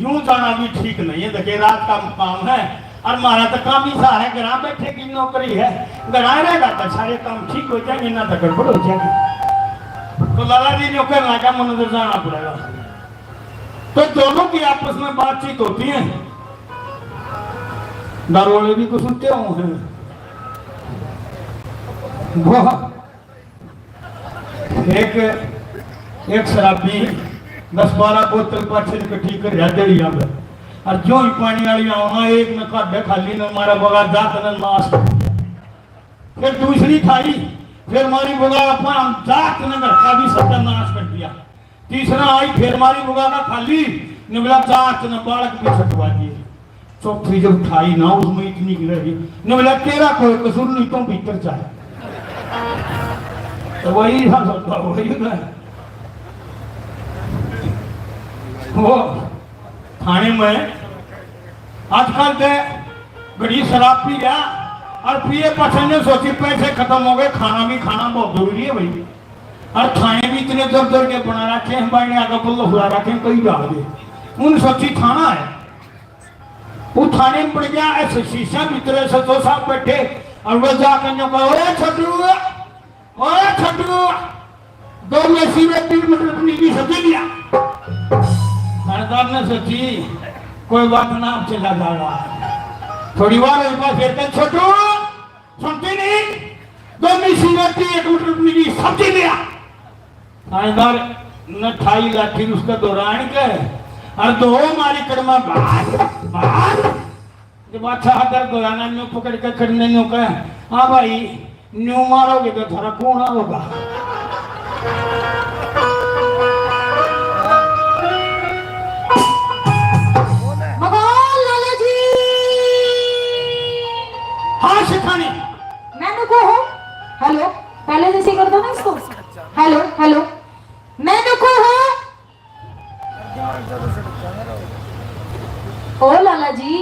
यूं जाना भी ठीक नहीं है देखिए रात का काम है और हमारा तो काम ही सा है घर बैठे की नौकरी है घर रहेगा तो सारे काम ठीक हो जाएंगे ना तो गड़बड़ हो जाएगी तो लाला जी ने करना क्या मनोदर जाना पड़ेगा तो दोनों की आपस में बातचीत होती है दारोले भी को सुनते हुए हैं एक शराबी 10-12 बोतल पाछे इकट्ठी कर जड़िया में और जो ही पानी वाली आना एक में काटे खाली ने मारा बगा जात ने नाश फिर दूसरी खाई फिर मारी बगा अपना जात ने का भी सत्यानाश कर दिया तीसरा आई फिर मारी बगा का खाली निबला जात ने बालक भी छटवा दिए चौथी जब खाई ना उसमें इतनी गिरी निबला तेरा कोई कसूर नहीं तो भीतर चाहे तो वही वही वो थाने में आजकल के बड़ी शराब पी गया और पिए पसंद सोची पैसे खत्म हो गए खाना भी खाना बहुत जरूरी है भाई और खाने भी इतने दूर दूर के बना रखे हैं भाई ने आगे बोलो हुआ रखे कई डाल दिए उन सोची थाना है वो थाने में पड़ गया ऐसे शीशा भीतर से तो साहब बैठे और वो जाकर जो कहा छटू दो में सीधे 3 मीटर अपनी की सब्जी लिया थानेदार ने सोची कोई बात ना चला जाएगा थोड़ी बार एक बार फिर छोटू सुनती नहीं दो में सीधे 1 मीटर अपनी की सब्जी लिया इधर न ठाई लाठी उसका दौरान के और दो मारी कड़मा बात जब अच्छा अगर दोराना न्यू पकड़ के करने न्यू का हाँ भाई न्यू मारोगे तो थोड़ा कौन होगा लाला जी हाँ शिखानी मैंने को हो हेलो पहले जैसे कर दो ना इसको हेलो हेलो मैंने को हो ओ लाला जी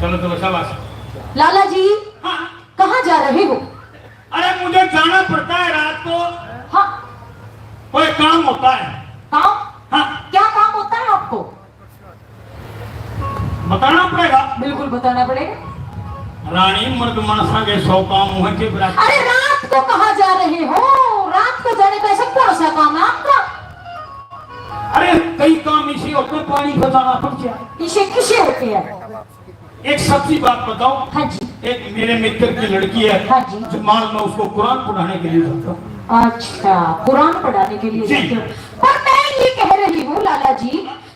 चलो चलो शाबाश लाला जी हाँ कहाँ जा रहे हो? अरे मुझे जाना पड़ता है रात को हाँ कोई काम होता है काम हाँ क्या काम होता है आपको? बताना पड़ेगा बिल्कुल बताना पड़ेगा। रानी मर्द मनसा के 100 काम हुए के बराबर। अरे रात को कहाँ जा रहे हो? रात को जाने का ऐसा कौन सा काम है आपका? अरे कई काम इसी होते पानी बचाना पड़ता है। इसे किसे होते हैं? एक सच्ची बात बताओ हाँ जी एक मेरे मित्र की लड़की है हाँ जी जो मान लो उसको कुरान पढ़ाने के लिए जाता हूँ। अच्छा कुरान पढ़ाने के लिए जाते हो। पर मैं ये कह रही हूँ लाला जी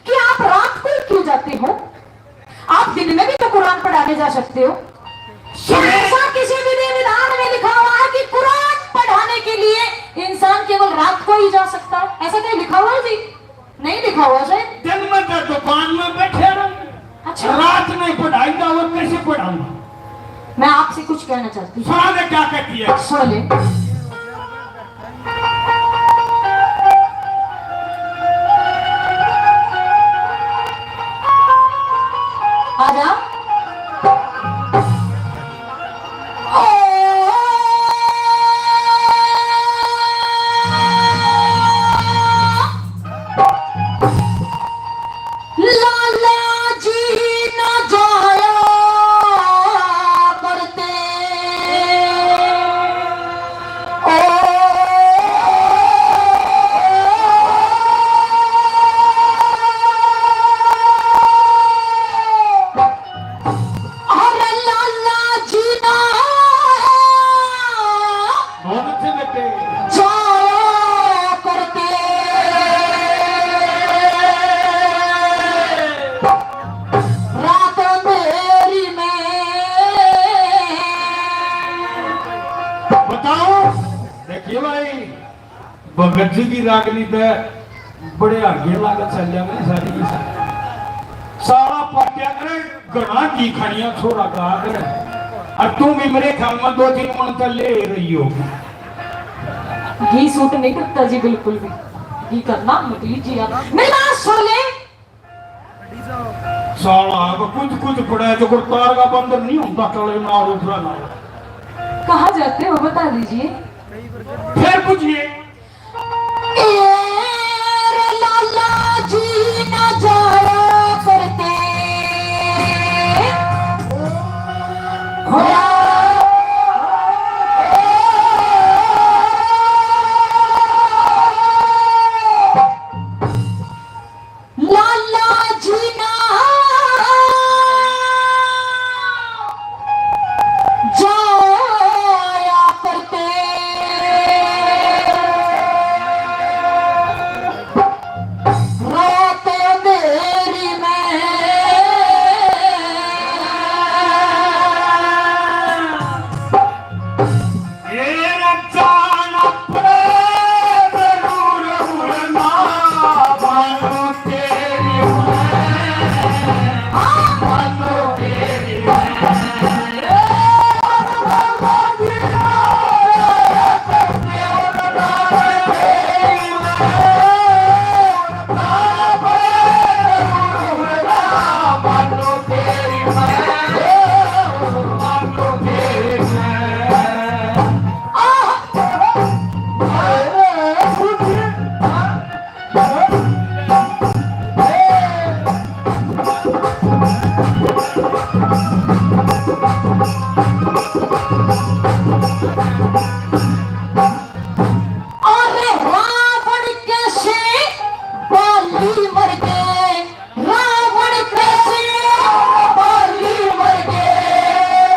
कि आप रात को क्यों जाते हो? आप दिन में भी तो कुरान पढ़ाने जा सकते हो। ऐसा किसी विधि विधान में लिखा हुआ है कि कुरान पढ़ाने के लिए इंसान केवल रात को ही जा सकता है? ऐसा कहीं लिखा हुआ है जी? नहीं लिखा हुआ है। दिन में तो दुकान में बैठे रहो। अच्छा रात में पढ़ाई का वो कैसे पढ़ाऊंगा? मैं आपसे कुछ कहना चाहती हूँ। सुना दे क्या कहती है? सुन ले। आजा भगत जी की राजनीति बड़े आगे लागत चल जाए सारी की सारी सारा पाटिया करे घना की खानिया छोरा का करे और तुम भी मेरे ख्याल में 2-3 मन तक ले रही हो। घी सूट नहीं करता जी बिल्कुल भी। घी करना मत लीजिए आप। मेरी बात सुन ले। साला कुछ कुछ पड़ा है जो तार का बंदर नहीं होता चले ना दूसरा ना। कहाँ जाते हो बता दीजिए। फिर पूछिए। लाला जी ना जाया करते लाला जी ना जाया करते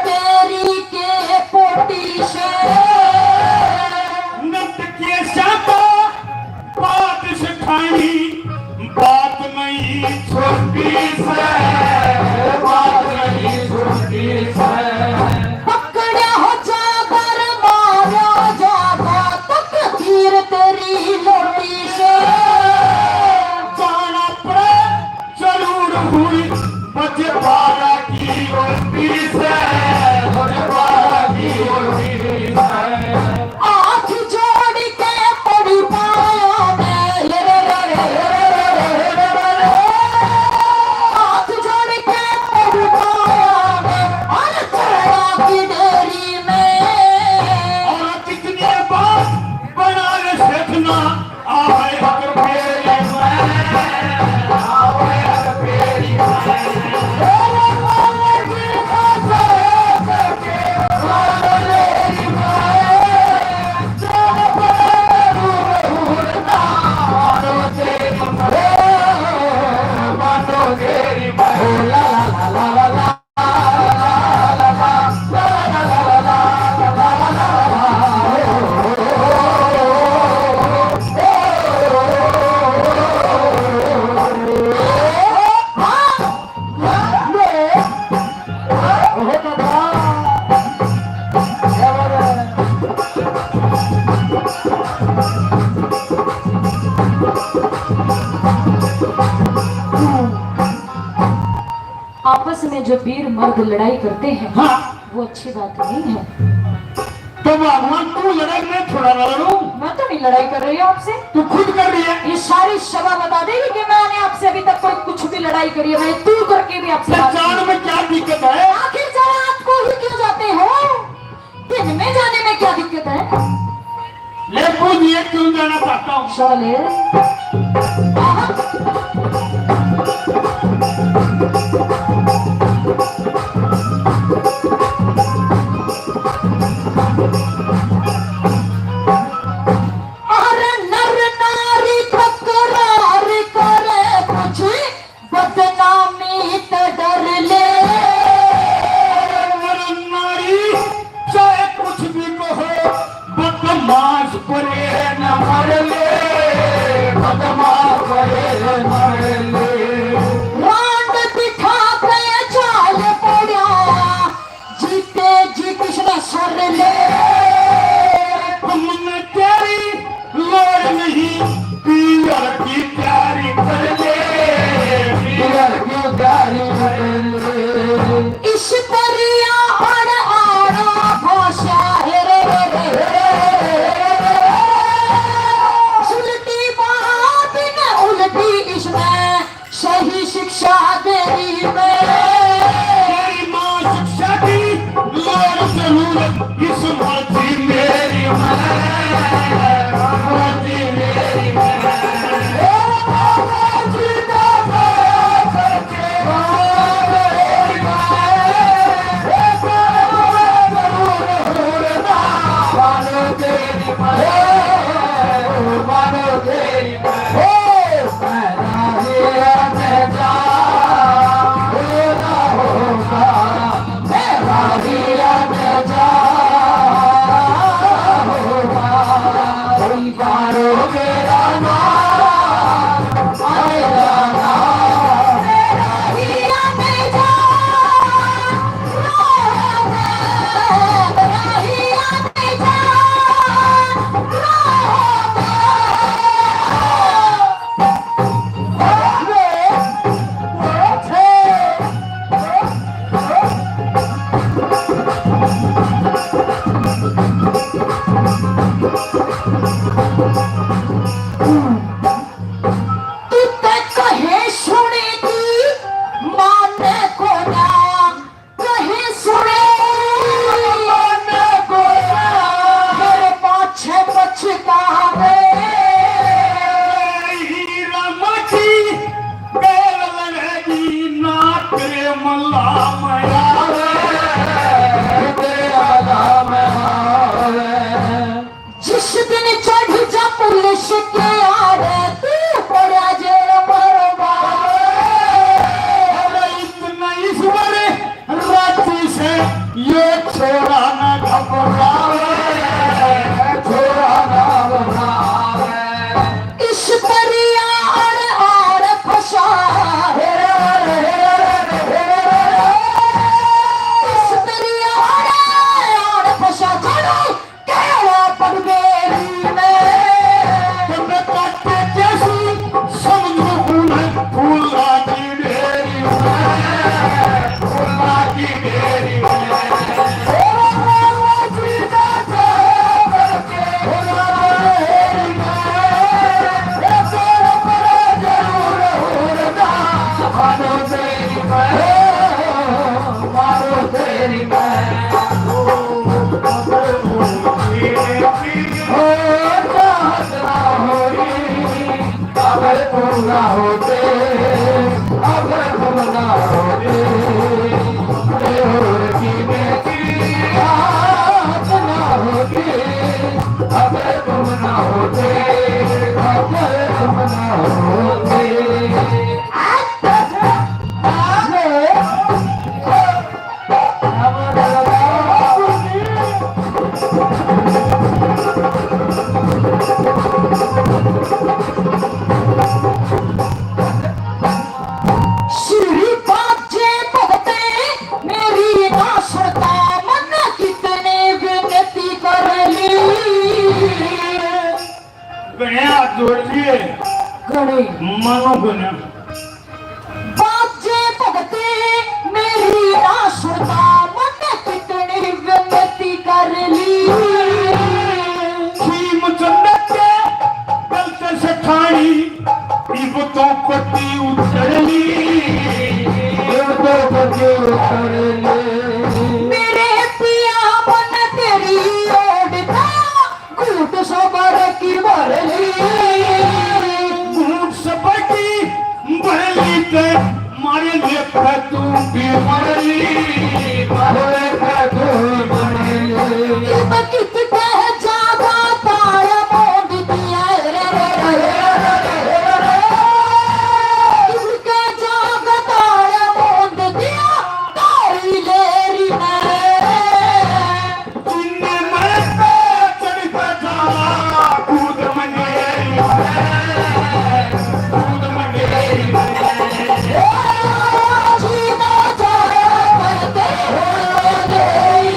तेरी हाथ जोड़ के पड़ी पाया हाथ जोड़ के पड़ी पाया और चढ़ा की डेरी में और कितने बार बना रे देखना आए अगर फेरी आपस में जो वीर मर्द लड़ाई करते हैं हाँ। वो अच्छी बात नहीं है। तो भगवान तू लड़ाई में थोड़ा लड़ू। मैं तो नहीं लड़ाई कर रही हूँ आपसे, तू खुद कर रही है। ये सारी सभा बता देगी कि मैंने आपसे अभी तक कोई कुछ भी लड़ाई करी है। मैं तू करके भी आपसे जान में क्या दिक्कत है? आखिर जाए आपको ही क्यों जाते हो? दिन में जाने में क्या दिक्कत है? ले खुद ये क्यों जाना चाहता हूँ? चले अरे नर नारी तकरार करे कुछ बदनामी तो डर ले। नारी चाहे कुछ भी कहो बदमाश करे न मर ले, बदमाश करे न मर ले। रांड बिठा के चाल पड़ा जीते जी कृष्ण सर ले। हमने तेरी लोड़ नहीं पीर की प्यारी कर ले, पीर की प्यारी कर ले। इस परिया अड़ आड़ा भाषा है उल्टी बात न उल्टी इसमें सही शिक्षा देरी में। तेरी माँ शिक्षा की लोड़ जरूरत इस मर्जी मेरी मर्जी मेरी जिस दिन चढ़ जा पुलिस के आरे तू पड़ा जेल मरवा। इतना ईश्वर रात्रि से ये छोड़ा न घबरावे, छोड़ा न घबरावे। इस परिया आड़ फसा इस परिया आड़ फसा चलो केड़ा पड़ मेरी में। तुम्हें काटे जैसी समझो उन्हें फूला की ढेरी, फूला की ढेरी। तेरी मैं हो चाहत ना होई अगर तुम ना होते अगर तुम ना होते और की मेरी बात ना होती अगर तुम ना होते अगर तुम ना होते श्री बाजे बहते मेरी ना सुनता मन कितने विनती कर ली गणिया जोड़ लिए गणे मानो गणिया बाजे बहते मेरी ना सुनता मन कितने विनती कर ली खीम चंदक के गलते से ठाणी इबतों पट्टी उतरली मेरे पिया मन तेरी ओढ़ता घूट सबर की भरली घूट सबकी भरली ते मारे लेख तू भी मरली कित कह जागा पाया मोद दिया किसके जागा ताया मोद दिया तारी लेरी जिन्ने मरे पे चढ़ पे जाला कूद मंगेरी कूद मंगेरी जीना जाया करते देरी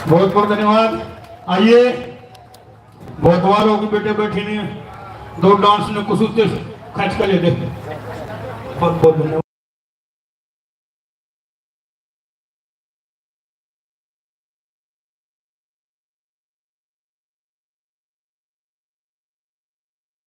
बहुत बहुत धन्यवाद। आइए बहुत वालों के बेटे बैठे ने दो डांस ने कुछ खर्च कर लेते बहुत बहुत धन्यवाद।